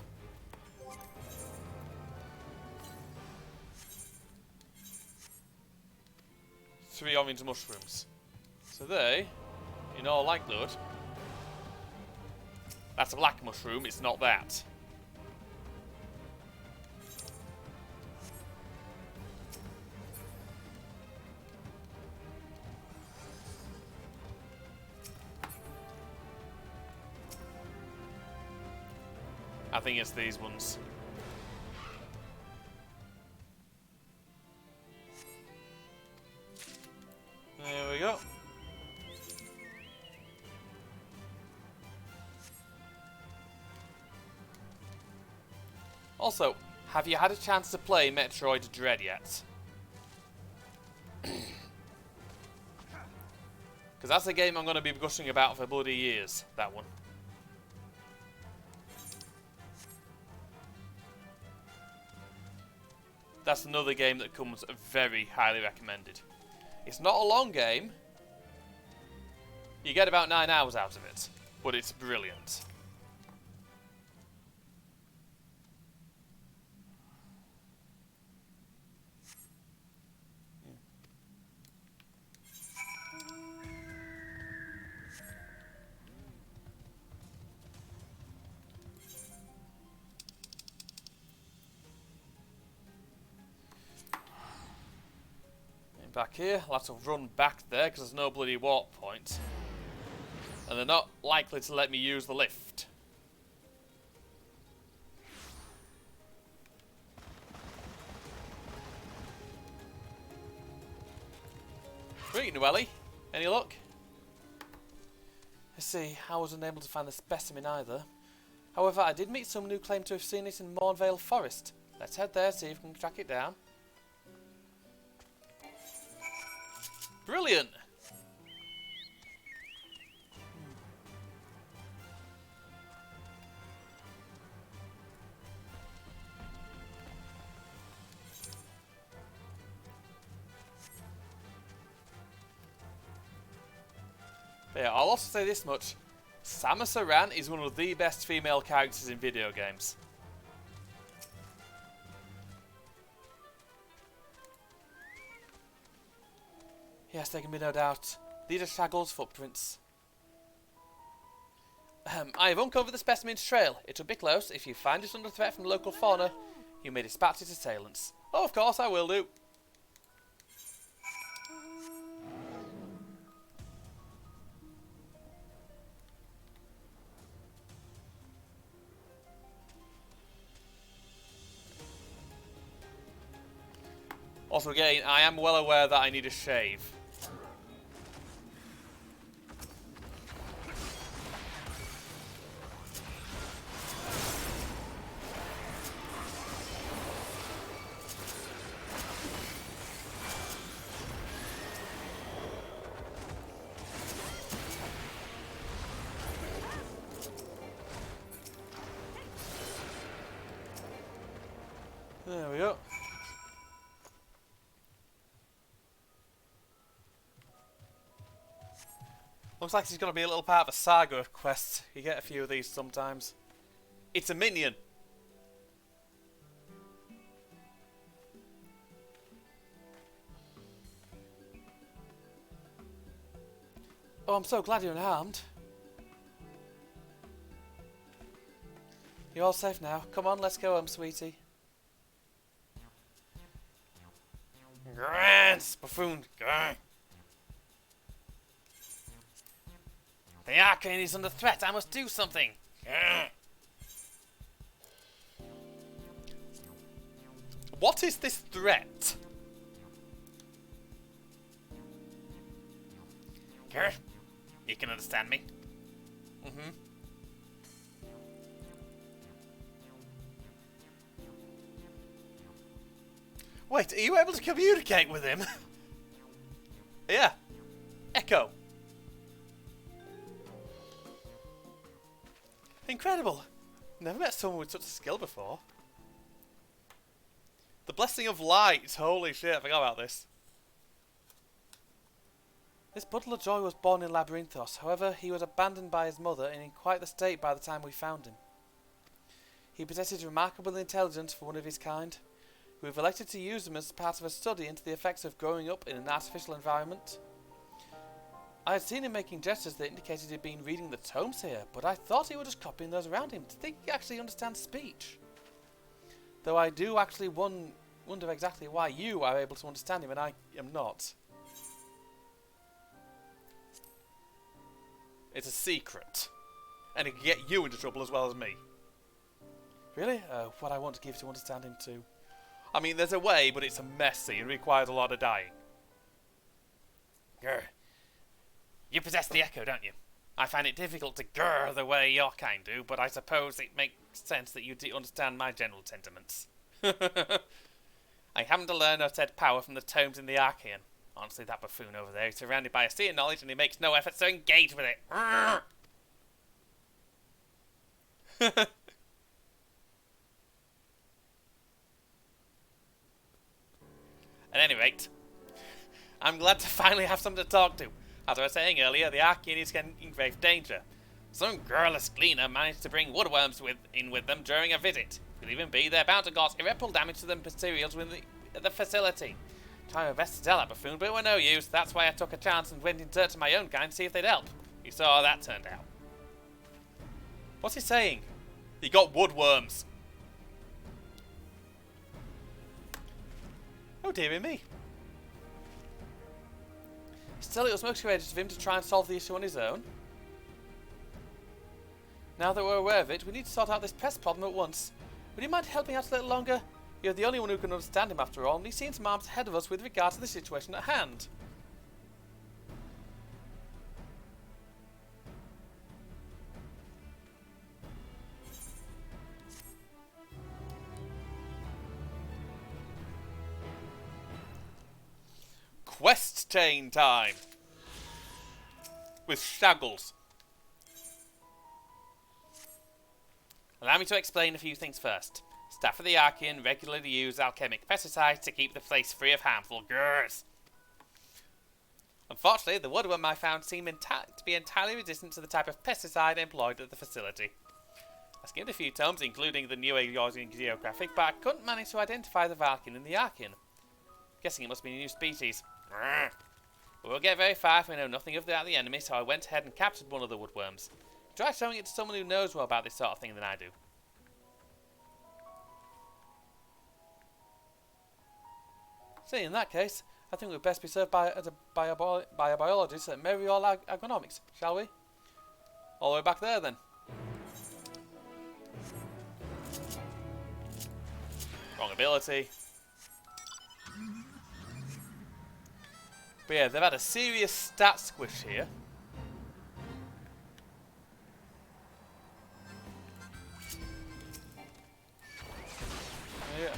Three orange mushrooms. So they, in all likelihood, that's a black mushroom, it's not that. I think it's these ones. There we go. Also, have you had a chance to play Metroid Dread yet? Because that's a game I'm going to be gushing about for bloody years, that one. That's another game that comes very highly recommended. It's not a long game. You get about 9 hours out of it, but it's brilliant. Back here, I'll have to run back there because there's no bloody warp point. And they're not likely to let me use the lift. Sweet, Noelle. Any luck? Let's see, I was unable to find the specimen either. However, I did meet someone who claimed to have seen it in Mornvale Forest. Let's head there, see if we can track it down. Brilliant! But yeah, I'll also say this much. Samus Aran is one of the best female characters in video games. Yes, there can be no doubt. These are Shaggle's footprints. I have uncovered the specimen's trail. It will be close. If you find it under threat from the local fauna, you may dispatch its assailants. Oh, of course I will do. Also, again, I am well aware that I need a shave. There we go. Looks like it's going to be a little part of a saga quest. You get a few of these sometimes. It's a minion. Oh, I'm so glad you're unharmed. You're all safe now. Come on, let's go home, sweetie. Grant, buffoon, grant. The arcane is under threat. I must do something. What is this threat? You can understand me. Wait, are you able to communicate with him? Yeah. Echo. Incredible. Never met someone with such a skill before. The Blessing of Light. Holy shit, I forgot about this. This bundle of joy was born in Labyrinthos. However, he was abandoned by his mother and in quite the state by the time we found him. He possessed remarkable intelligence for one of his kind. We've elected to use him as part of a study into the effects of growing up in an artificial environment. I had seen him making gestures that indicated he'd been reading the tomes here, but I thought he was just copying those around him to think he actually understands speech. Though I do actually wonder exactly why you are able to understand him and I am not. It's a secret. And it can get you into trouble as well as me. Really? What I want to give to understand him too. I mean, there's a way, but it's messy and requires a lot of dying. Grr. You possess the echo, don't you? I find it difficult to grr the way your kind do, but I suppose it makes sense that you do understand my general sentiments. I happen to learn of said power from the tomes in the Archaean. Honestly, that buffoon over there is surrounded by a sea of knowledge and he makes no effort to engage with it. At any rate, I'm glad to finally have someone to talk to. As I was saying earlier, the Archaean is in grave danger. Some girlless cleaner managed to bring woodworms in with them during a visit. Could even be they're bound to cause irreparable damage to the materials within the facility. Trying my best to tell that buffoon, but it were no use. That's why I took a chance and went in search of my own kind to see if they'd help. You saw how that turned out. What's he saying? He got woodworms. Oh dearie me. Still, it was most courageous of him to try and solve the issue on his own. Now that we're aware of it, we need to sort out this pest problem at once. Would you mind helping out a little longer? You're the only one who can understand him after all, and he seems miles ahead of us with regard to the situation at hand. Quest chain time! With Shaggles. Allow me to explain a few things first. Staff of the Archaean regularly use alchemic pesticides to keep the place free of harmful gurs. Unfortunately, the woodworm I found seemed to be entirely resistant to the type of pesticide employed at the facility. I skimmed a few tomes, including the New Age geographic, but I couldn't manage to identify the Valkin and the Arkin. Guessing it must be a new species. We won't get very far if we know nothing about the enemy, so I went ahead and captured one of the woodworms. Try showing it to someone who knows more about this sort of thing than I do. See, in that case, I think we'd best be served by a biologist at Merial Agronomics, shall we? All the way back there, then. Wrong ability. But yeah, they've had a serious stat squish here. Yeah.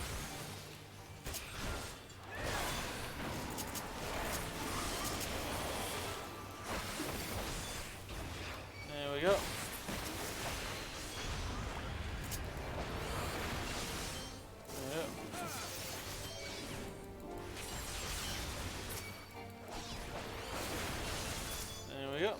There we go. There we go.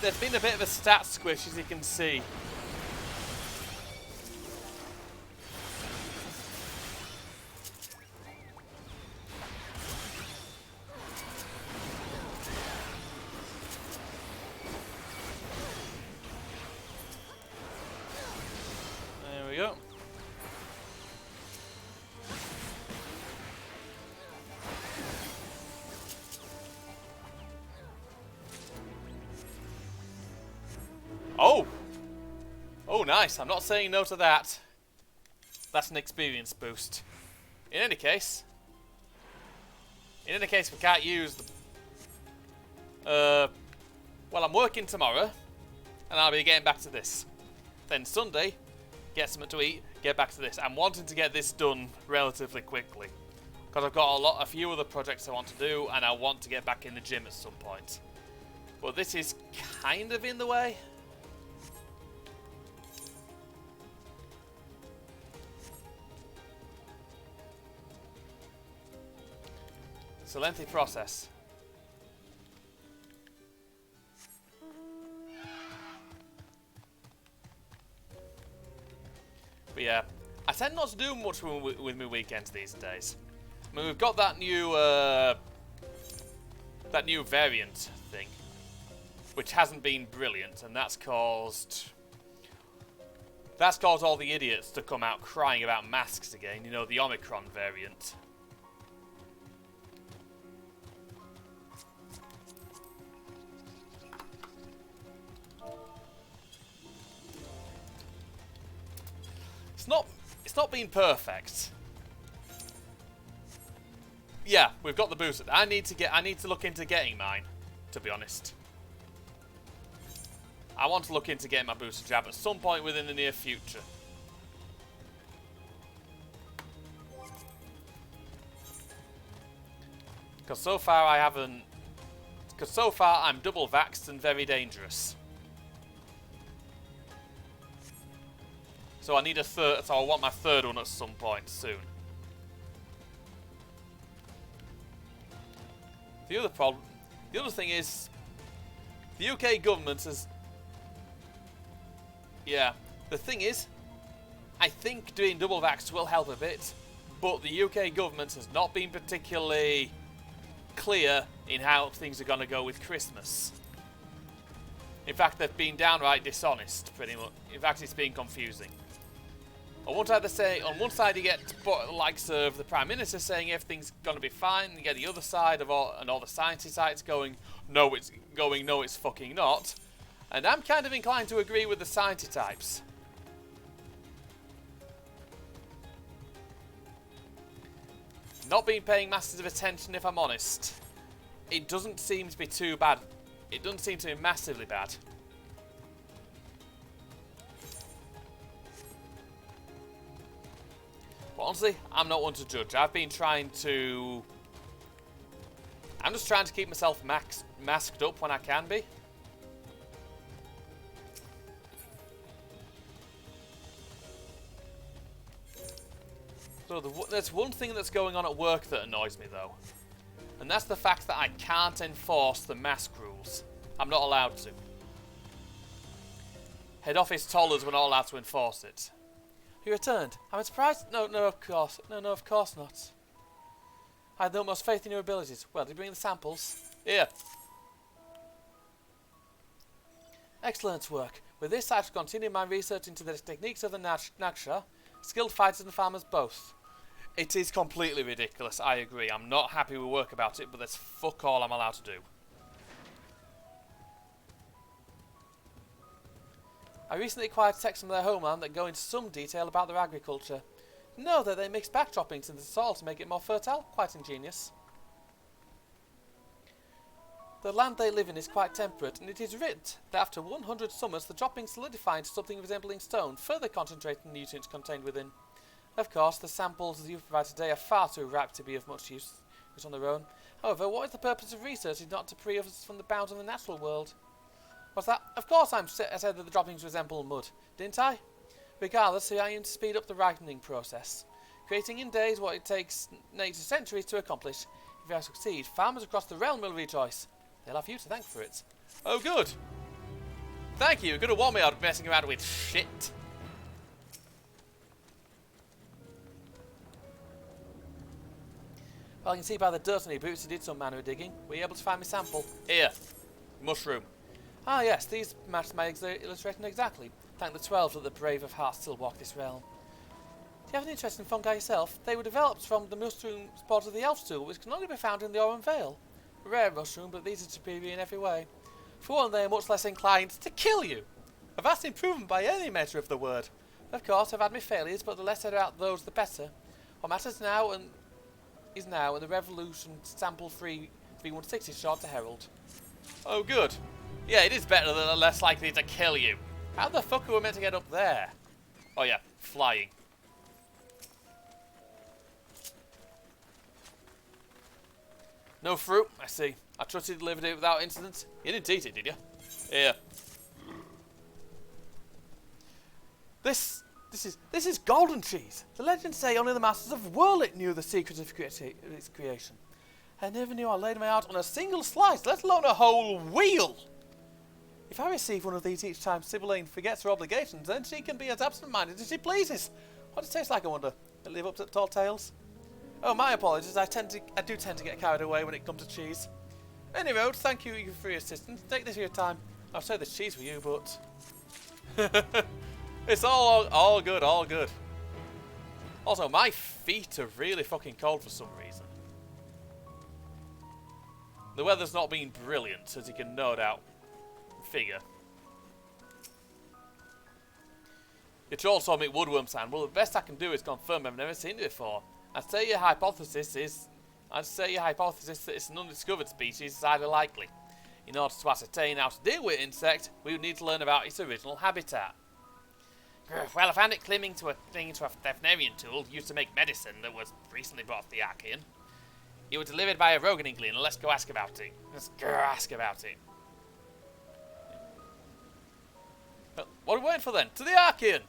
There's been a bit of a stat squish, as you can see. There we go. Oh! Oh, nice. I'm not saying no to that. That's an experience boost. In any case, we can't use the... well, I'm working tomorrow, and I'll be getting back to this. Then Sunday, get something to eat, get back to this. I'm wanting to get this done relatively quickly, because I've got a few other projects I want to do, and I want to get back in the gym at some point. But this is kind of in the way. It's a lengthy process. But yeah, I tend not to do much with my weekends these days. I mean, we've got that new variant thing, which hasn't been brilliant, and that's caused all the idiots to come out crying about masks again. You know, the Omicron variant. It's not been perfect. Yeah, we've got the booster. I need to look into getting mine, to be honest. I want to look into getting my booster jab at some point within the near future. Because so far I haven't... Because so far I'm double vaxxed and very dangerous. So I need a third, so I want my third one at some point soon. The other thing is, the UK government has... Yeah, the thing is, I think doing double vax will help a bit, but the UK government has not been particularly clear in how things are going to go with Christmas. In fact, they've been downright dishonest, pretty much. In fact, it's been confusing. On one side you get the likes of the Prime Minister saying everything's going to be fine, and you get the other side of all the science sites going, no it's fucking not. And I'm kind of inclined to agree with the science types. Not been paying massive attention, if I'm honest. It doesn't seem to be too bad. It doesn't seem to be massively bad. But honestly, I'm not one to judge. I'm just trying to keep myself masked up when I can be. So there's one thing that's going on at work that annoys me though. And that's the fact that I can't enforce the mask rules. I'm not allowed to. Head office told us we're not allowed to enforce it. You returned. I'm surprised. No, of course. No, of course not. I had the utmost faith in your abilities. Well, did you bring the samples? Here. Excellent work. With this, I shall continue my research into the techniques of the Nagsha, skilled fighters and farmers both. It is completely ridiculous, I agree. I'm not happy with work about it, but that's fuck all I'm allowed to do. I recently acquired texts from their homeland that go into some detail about their agriculture. Know that they mix backdroppings into the soil to make it more fertile? Quite ingenious. The land they live in is quite temperate, and it is written that after 100 summers the droppings solidify into something resembling stone, further concentrating the nutrients contained within. Of course, the samples you provide today are far too ripe to be of much use on their own. However, what is the purpose of research if not to free us from the bounds of the natural world? What's that? Of course I said that the droppings resemble mud, didn't I? Regardless, I aim to speed up the ripening process, creating in days what it takes nature centuries to accomplish. If I succeed, farmers across the realm will rejoice. They'll have you to thank for it. Oh, good. Thank you. You're going to warn me out of messing around with shit. Well, I can see by the dirt on your boots you did some manner of digging. Were you able to find me sample? Here. Mushroom. Ah, yes. These match my illustration exactly. Thank the 12 that the brave of heart still walk this realm. Do you have an interest in fungi yourself? They were developed from the mushroom spores of the elf stool, which can only be found in the Oran Vale. A rare mushroom, but these are superior in every way. For one, they are much less inclined to kill you. A vast improvement by any measure of the word. Of course, I've had my failures, but the less about those, the better. What matters now is now, and the revolution sample 3116 is short to herald. Oh, good. Yeah, it is better than they're less likely to kill you. How the fuck are we meant to get up there? Oh yeah, flying. No fruit, I see. I trust you delivered it without incident. You didn't eat it, did you? Here. This is golden cheese. The legends say only the masters of Wurlit knew the secret of its creation. I never knew I laid my heart on a single slice, let alone a whole wheel. If I receive one of these each time Sibylline forgets her obligations, then she can be as absent-minded as she pleases. What does it taste like, I wonder? It live up to tall tales? Oh, my apologies. I do tend to get carried away when it comes to cheese. Any road, thank you for your assistance. Take this for your time. I'll say the cheese for you, but it's all good, all good. Also, my feet are really fucking cold for some reason. The weather's not been brilliant, as you can no doubt figure. Your troll told me woodworm sand. Well, the best I can do is confirm I've never seen it before. I'd say your hypothesis that it's an undiscovered species is highly likely. In order to ascertain how to deal with insect, we would need to learn about its original habitat. Well, I found it clinging to a veterinarian tool used to make medicine that was recently brought off the Archean. It was delivered by a rogue in England. Let's go ask about it. Well, what are we waiting for then? To the Archean!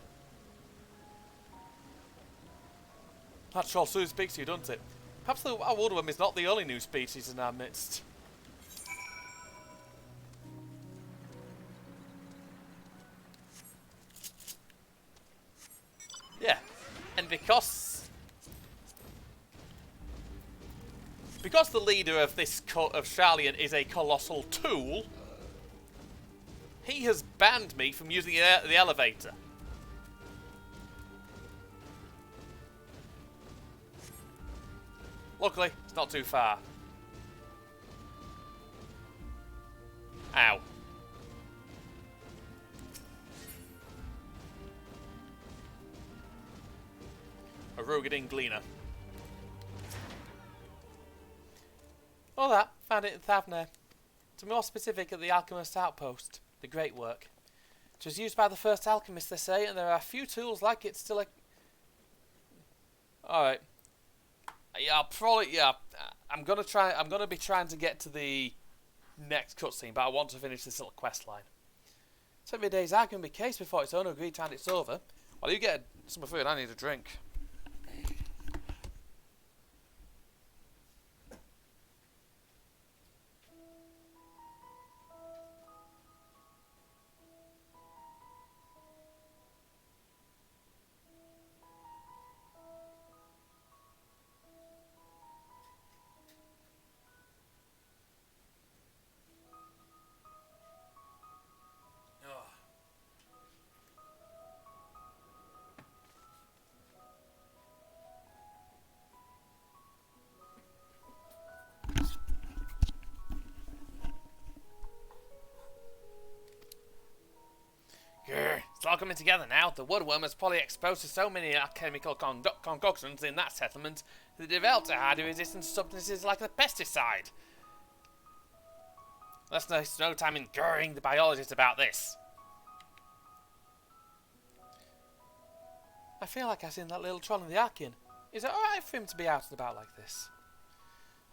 That troll soon speaks to you, doesn't it? Perhaps the woodworm is not the only new species in our midst. Yeah, and because the leader of this of Sharlayan is a colossal tool, he has banned me from using the elevator. Luckily, it's not too far. Ow. A Rogadin Gleaner. All that, found it in Thavner. To be more specific, at the Alchemist's Outpost, the Great Work. It was used by the first alchemist, they say, and there are a few tools like it still. Alright. Yeah, I'm gonna be trying to get to the next cutscene, but I want to finish this little quest line. So every day's arguing be case before its owner agreed and it's over. While you get some food, I need a drink. It's all coming together now. The woodworm was probably exposed to so many alchemical concoctions in that settlement that it developed a hardy resistant substances like the pesticide. Let's waste no time in goring the biologist about this. I feel like I've seen that little troll in the Arkin. Is it alright for him to be out and about like this?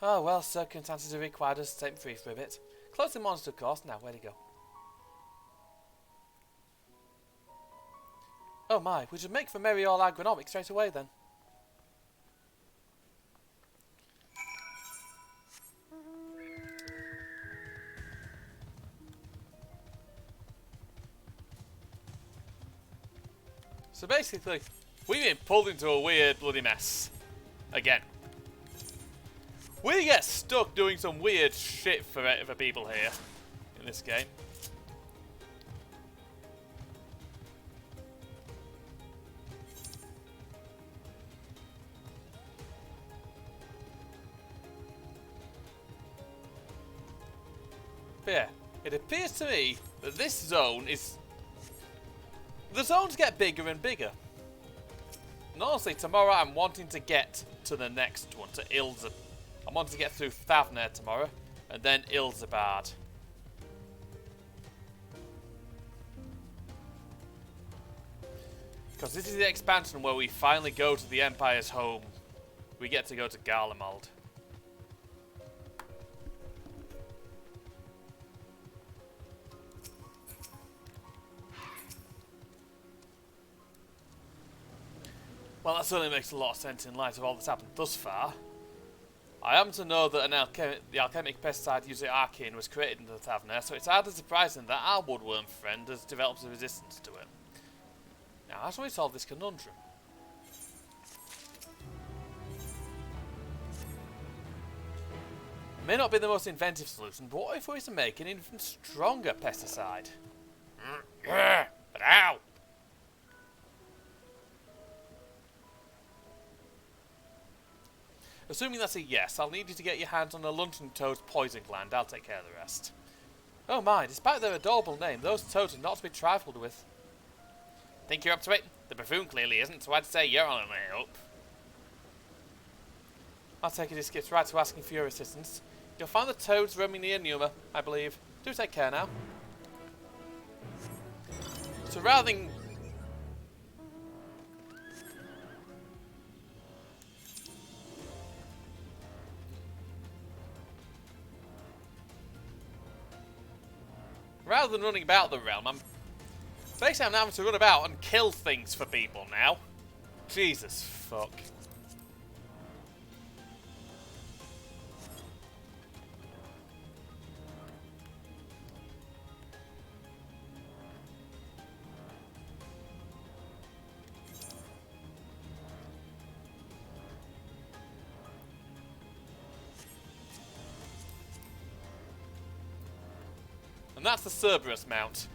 Oh well, circumstances have required us to take him free for a bit. Close the monster, of course. Now, where'd he go? Oh my, we should make for merry all agronomic straight away then. So basically, we've been pulled into a weird bloody mess. Again. We get stuck doing some weird shit for people here in this game. But yeah, it appears to me that this zone is... The zones get bigger and bigger. And honestly, tomorrow I'm wanting to get to the next one, to Ilzabard. I'm wanting to get through Thavner tomorrow, and then Ilzabard. Because this is the expansion where we finally go to the Empire's home. We get to go to Garlemald. Well, that certainly makes a lot of sense in light of all that's happened thus far. I happen to know that the alchemic pesticide used at Arcane was created in the Thavner, so it's hardly surprising that our woodworm friend has developed a resistance to it. Now, how shall we solve this conundrum? It may not be the most inventive solution, but what if we were to make an even stronger pesticide? But how? Assuming that's a yes, I'll need you to get your hands on a luncheon toad's poison gland. I'll take care of the rest. Oh my, despite their adorable name, those toads are not to be trifled with. Think you're up to it? The buffoon clearly isn't, so I'd say you're on my hope. I'll take it this gets right to asking for your assistance. You'll find the toads roaming near Numa, I believe. Do take care now. So rather than... Rather than running about the realm, I'm having to run about and kill things for people now. Jesus fuck. And that's the Cerberus mount.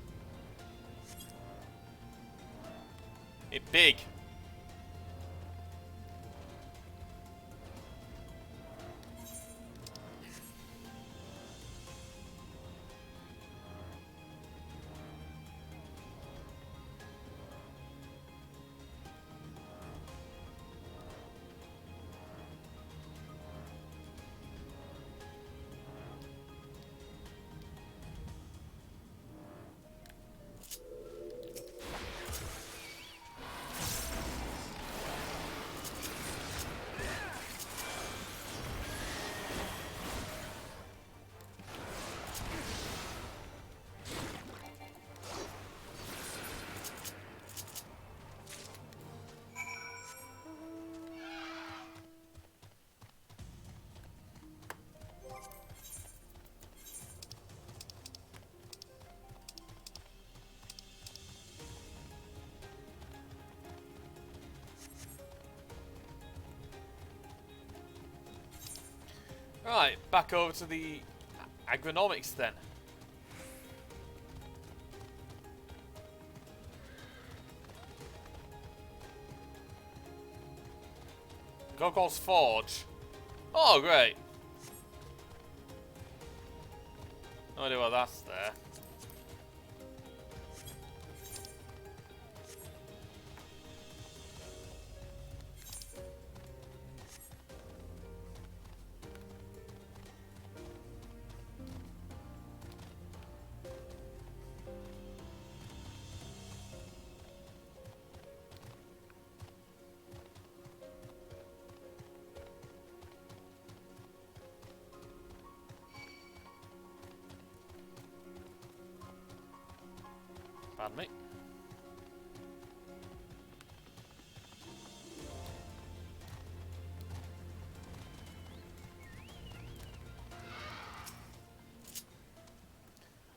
It's big. Right, back over to the agronomics then. Gogol's Forge. Oh, great. No idea why that's there. Pardon me.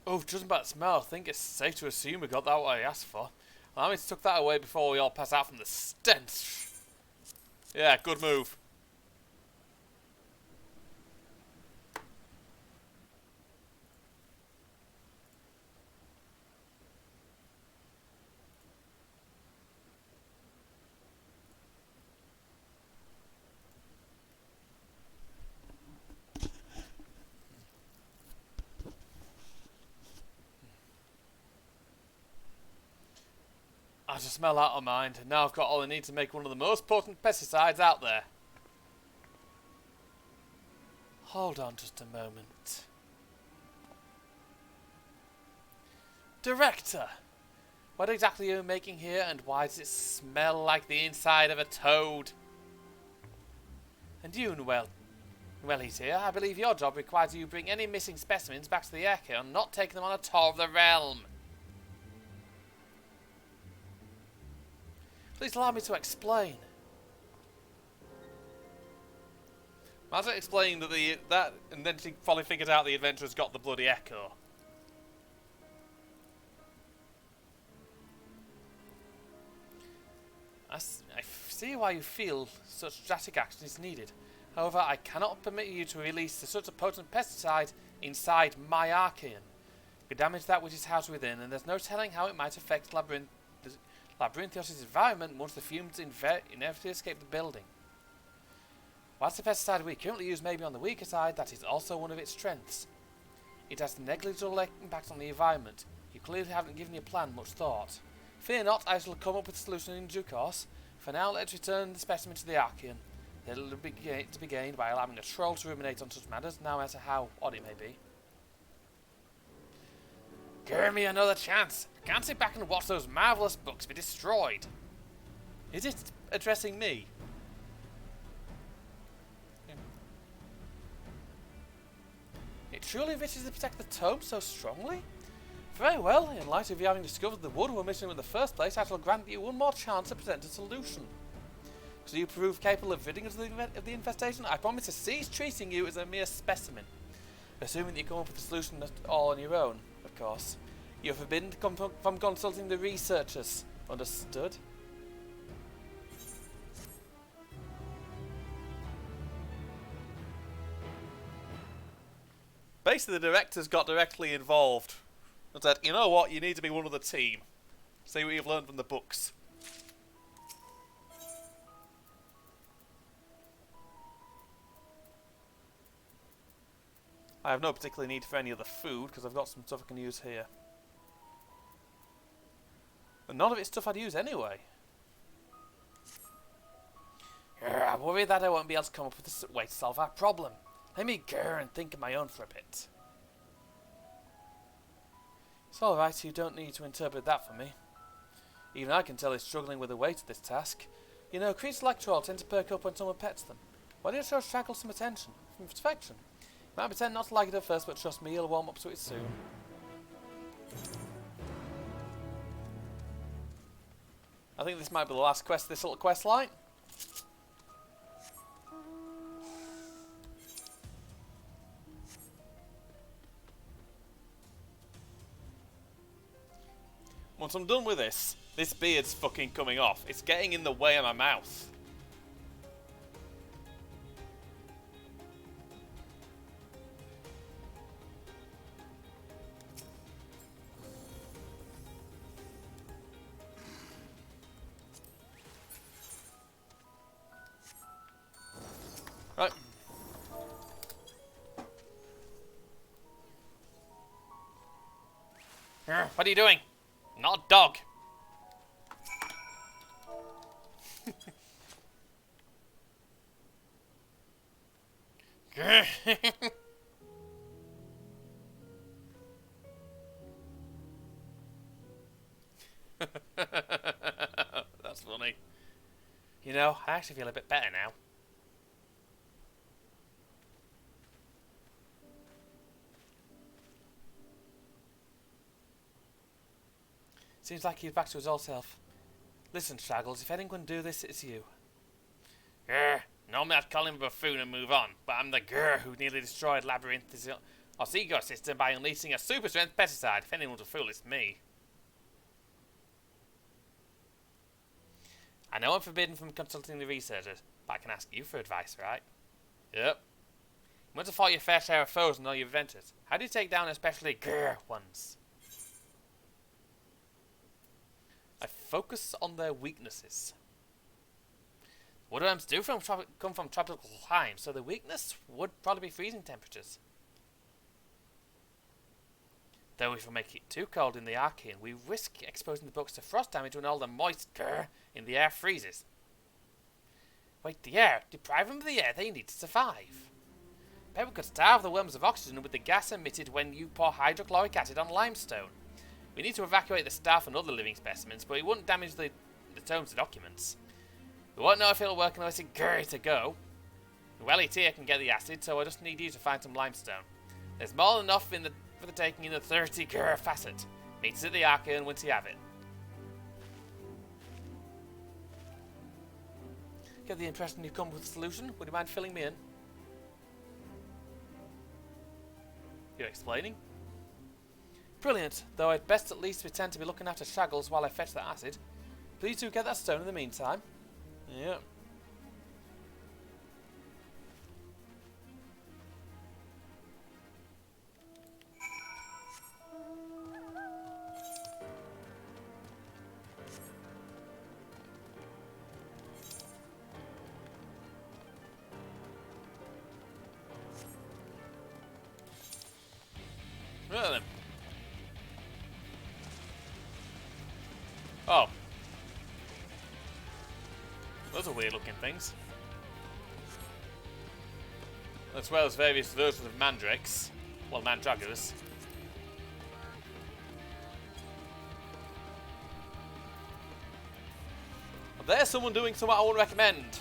Oh, judging by the smell, I think it's safe to assume we got that what I asked for. Allow me to tuck that away before we all pass out from the stench. Yeah, good move. I just smell out of mind, and now I've got all I need to make one of the most potent pesticides out there. Hold on just a moment. Director! What exactly are you making here, and why does it smell like the inside of a toad? And you, Noelli's here. I believe your job requires you bring any missing specimens back to the Archeon, not take them on a tour of the realm. Please allow me to explain. Imagine explaining that and then she probably figured out the adventurers got the bloody echo. I see why you feel such drastic action is needed. However, I cannot permit you to release such a potent pesticide inside my Archeon. It could damage that which is housed within, and there's no telling how it might affect Labyrinthios' environment once the fumes inevitably escape the building. Whilst the pesticide we currently use may be on the weaker side, that is also one of its strengths. It has negligible impact on the environment. You clearly haven't given your plan much thought. Fear not, I shall come up with a solution in due course. For now, let's return the specimen to the Archeon. There will be to be gained by allowing a troll to ruminate on such matters, no matter how odd it may be. Give me another chance. I can't sit back and watch those marvellous books be destroyed. Is it addressing me? It truly wishes to protect the tome so strongly? Very well, in light of you having discovered the wood we're missing in the first place, I shall grant you one more chance to present a solution. So you prove capable of ridding us of the infestation, I promise to cease treating you as a mere specimen. Assuming that you come up with a solution all on your own, of course. You're forbidden from consulting the researchers. Understood? Basically, the directors got directly involved and said, you know what, you need to be one of the team. See what you've learned from the books. I have no particular need for any other food because I've got some stuff I can use here. But none of it's stuff I'd use anyway. I worry that I won't be able to come up with a way to solve our problem. Let me go and think on my own for a bit. It's alright, you don't need to interpret that for me. Even I can tell he's struggling with the weight of this task. You know, creatures like trolls tend to perk up when someone pets them. Why don't you show Straggle some attention? From affection. You might pretend not to like it at first, but trust me, you'll warm up to it soon. I think this might be the last quest of this little quest line. Once I'm done with this beard's fucking coming off. It's getting in the way of my mouth. What are you doing? Not a dog. That's funny. You know, I actually feel a bit better now. Seems like he's back to his old self. Listen, Shaggles, if anyone can do this, it's you. Grr. Normally I'd call him a buffoon and move on, but I'm the grr who nearly destroyed Labyrinth's ecosystem by unleashing a super strength pesticide. If anyone's a fool, it's me. I know I'm forbidden from consulting the researchers, but I can ask you for advice, right? Yep. You want to fight your fair share of foes in all your adventures. How do you take down especially grr ones? I focus on their weaknesses. Woodworms do come from tropical climes, so the weakness would probably be freezing temperatures. Though if we make it too cold in the Archean, we risk exposing the books to frost damage when all the moist grr in the air freezes. Wait, the air? Deprive them of the air they need to survive. People could starve the worms of oxygen with the gas emitted when you pour hydrochloric acid on limestone. We need to evacuate the staff and other living specimens, but it wouldn't damage the tomes and documents. We won't know if it'll work unless it's grr to go. Well, it here can get the acid, so I just need you to find some limestone. There's more than enough for the taking in the 30 grr facet. Meet us at the Archean once you have it. Get the impression you've come up with a solution. Would you mind filling me in? You're explaining? Brilliant, though I'd best at least pretend to be looking after Shaggles while I fetch that acid. Please do get that stone in the meantime. Yep. Right then. Oh. Those are weird looking things. As well as various versions of mandrakes. Well, mandragors. There's someone doing something I won't recommend.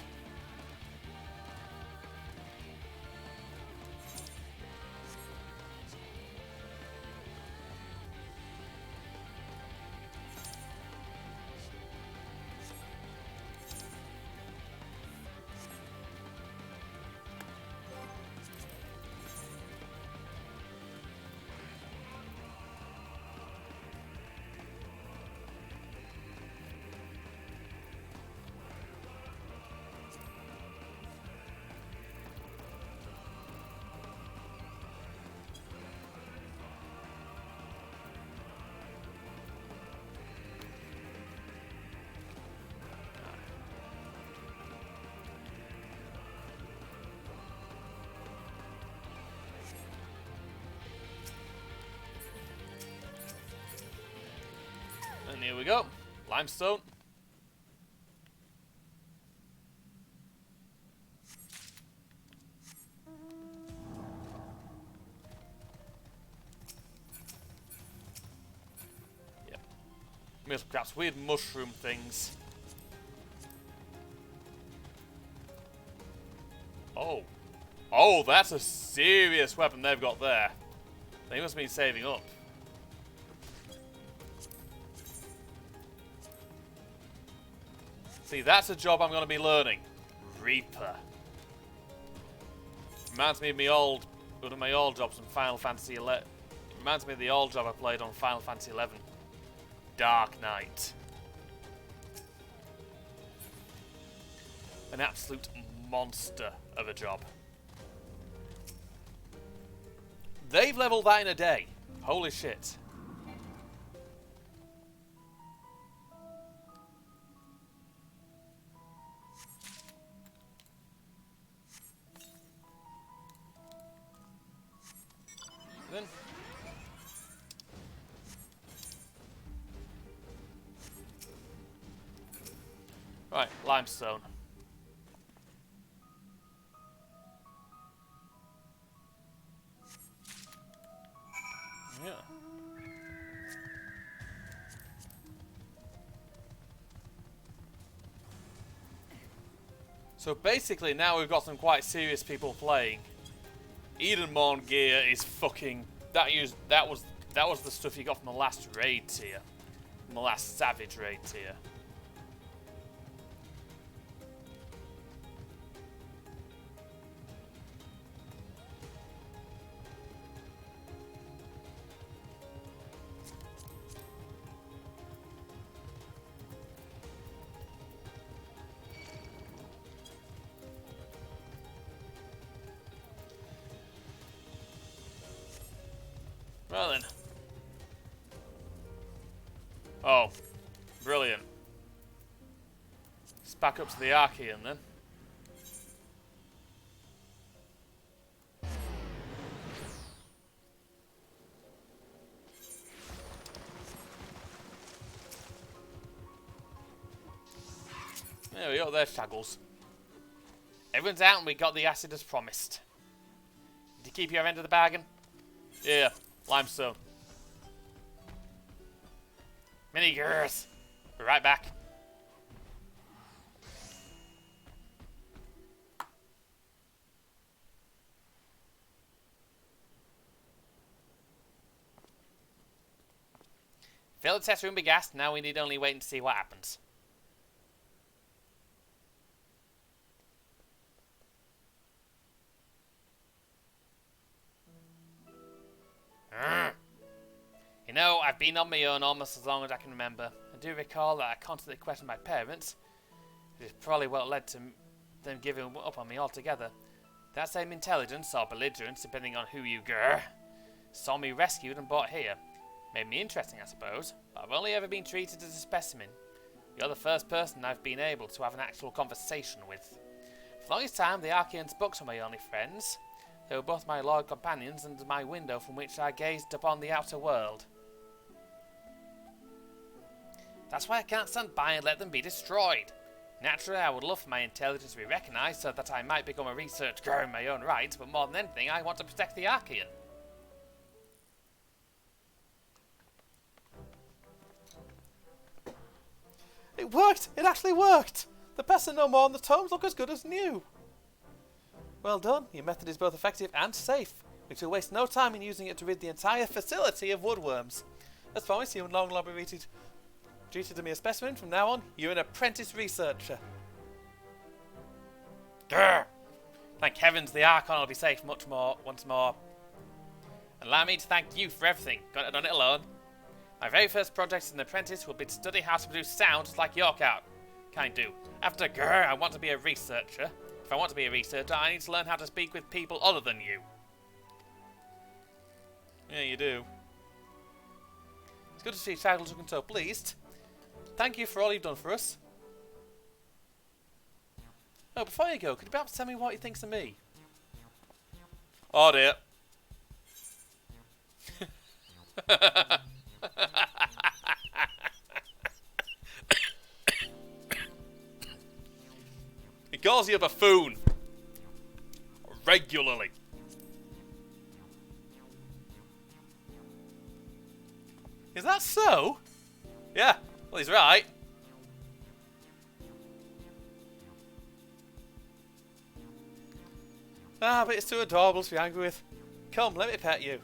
And here we go. Limestone. Yep. Perhaps weird mushroom things. Oh. Oh, that's a serious weapon they've got there. They must have been saving up. See, that's a job I'm going to be learning. Reaper. Reminds me of one of my old jobs from Final Fantasy XI. Reminds me of the old job I played on Final Fantasy XI. Dark Knight. An absolute monster of a job. They've leveled that in a day. Holy shit. Then Right, limestone. Yeah. So basically now we've got some quite serious people playing. Edenmorn gear is fucking that was the stuff you got from the last raid tier. From the last Savage raid tier. Well then. Oh, brilliant. Let's back up to the Archean then. There we go, there's Shaggles. Everyone's out and we got the acid as promised. Did you keep your end of the bargain? Yeah, limestone. Mini girls. Be right back. Fill the test room be gassed, now we need only wait and see what happens. You know, I've been on my own almost as long as I can remember. I do recall that I constantly questioned my parents, which is probably what led to them giving up on me altogether. That same intelligence, or belligerence, depending on who you grr, saw me rescued and brought here. Made me interesting, I suppose, but I've only ever been treated as a specimen. You're the first person I've been able to have an actual conversation with. For the longest time, the Archeans books were my only friends. They were both my loyal companions and my window from which I gazed upon the outer world. That's why I can't stand by and let them be destroyed. Naturally, I would love for my intelligence to be recognised so that I might become a research girl in my own right, but more than anything, I want to protect the Archean. It worked! It actually worked! The pests are no more and the tomes look as good as new. Well done. Your method is both effective and safe. We shall waste no time in using it to rid the entire facility of woodworms. As promised, you will no longer be treated to me a specimen. From now on, you're an apprentice researcher. Grr! Thank heavens the Archon will be safe once more. And allow me to thank you for everything. Couldn't have done it alone. My very first project as an apprentice will be to study how to produce sound just like your cat. Kind do. After grr, I want to be a researcher. If I want to be a researcher, I need to learn how to speak with people other than you. Yeah, you do. It's good to see Shaggles looking so pleased. Thank you for all you've done for us. Oh, before you go, could you perhaps tell me what he thinks of me? Oh dear. He calls you a buffoon. Regularly. Is that so? Yeah, well he's right. Ah, but it's too adorable to be angry with. Come, let me pet you.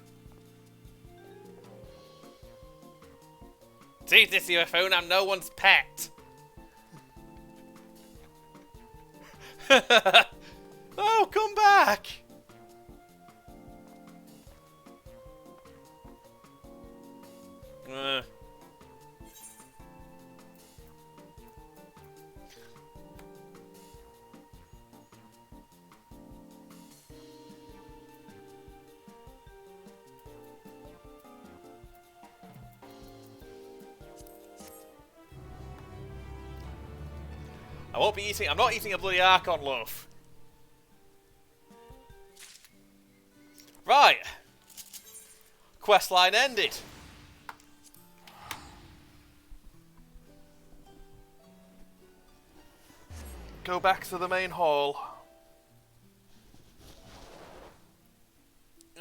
See this, you buffoon, I'm no one's pet. Oh, come back! I won't be eating. I'm not eating a bloody Archon loaf. Right. Questline ended. go back to the main hall.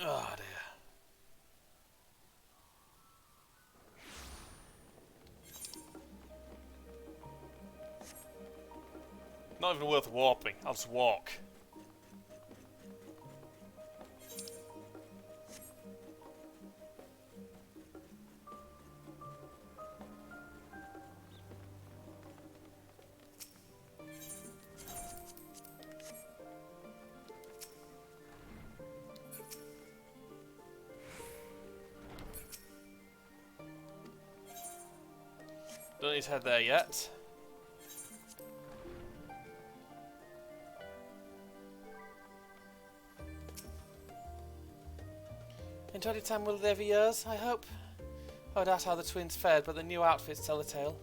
Oh dear. Not even worth warping, I'll just walk. Don't need to head there yet. Enjoyed your time with the over years, I hope. I doubt how the twins fared, but the new outfits tell the tale.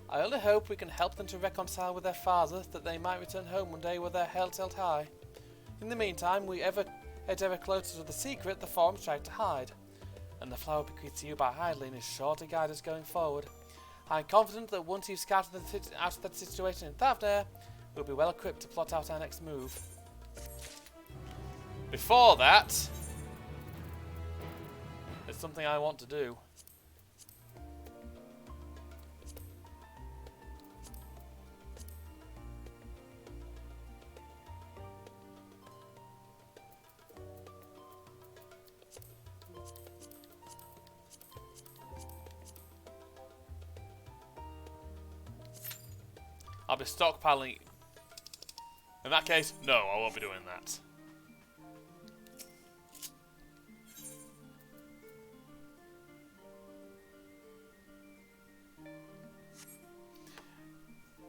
I only hope we can help them to reconcile with their father, that they might return home one day with their heads held high. In the meantime, we head ever closer to the secret the Forums tried to hide, and the flower bequeathed to you by Hydaelyn is sure to guide us going forward. I am confident that once you've scouted out of that situation in Thavnair, we'll be well equipped to plot out our next move. Before that, there's something I want to do. I'll be stockpiling. In that case, no, I won't be doing that.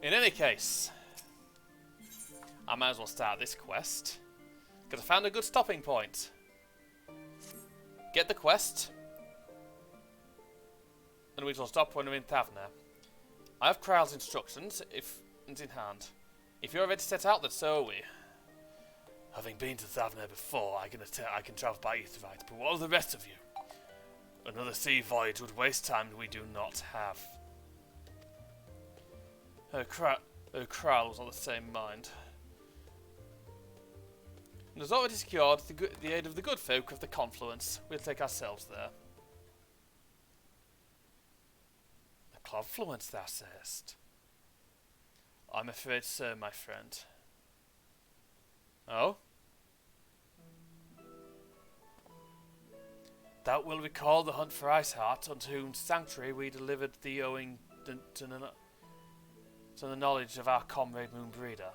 In any case, I might as well start this quest, because I found a good stopping point. Get the quest, and we shall stop when we're in Thavnair. I have Kryl's instructions in hand. If you're ready to set out, then so are we. Having been to Thavnair before, I can travel by Aetheryte, but what of the rest of you? Another sea voyage would waste time we do not have. Kryl was on the same mind. And has already secured the aid of the good folk of the Confluence. We'll take ourselves there. The Confluence, thou sayest? I'm afraid so, my friend. Oh? Thou will recall the hunt for Iceheart, unto whose sanctuary we delivered thee owing to the knowledge of our comrade Moonbreeder.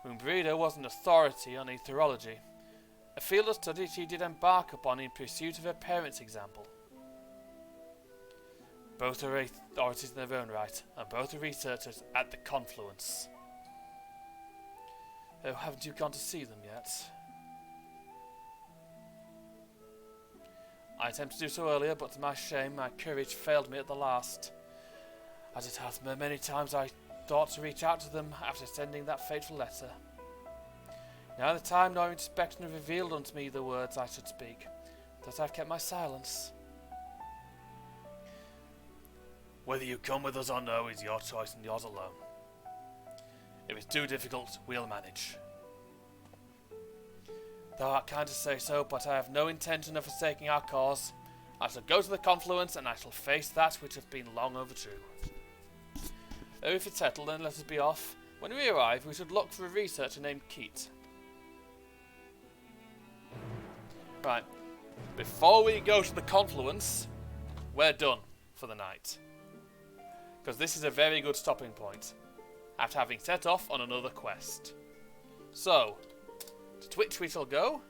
Moonbreeder was an authority on aetherology, a field of study she did embark upon in pursuit of her parents' example. Both are authorities in their own right, and both are researchers at the Confluence. Oh, haven't you gone to see them yet? I attempted to do so earlier, but to my shame, my courage failed me at the last. As it hath many times I thought to reach out to them after sending that fateful letter. Neither time nor inspection have revealed unto me the words I should speak, thus I've kept my silence. Whether you come with us or no is your choice and yours alone. If it's too difficult, we'll manage. Thou art kind to say so, but I have no intention of forsaking our cause. I shall go to the Confluence, and I shall face that which hath been long overdue. Oh, if it's settled, then let us be off. When we arrive, we should look for a researcher named Keat. Right. Before we go to the Confluence, we're done for the night. Because this is a very good stopping point, after having set off on another quest. So, to Twitch we shall go.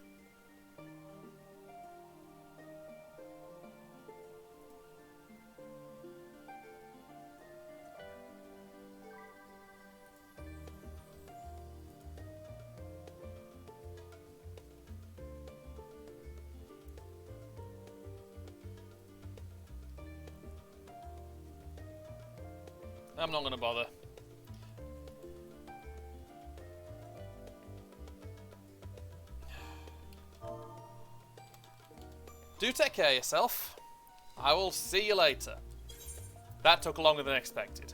I'm not going to bother. Do take care of yourself. I will see you later. That took longer than expected.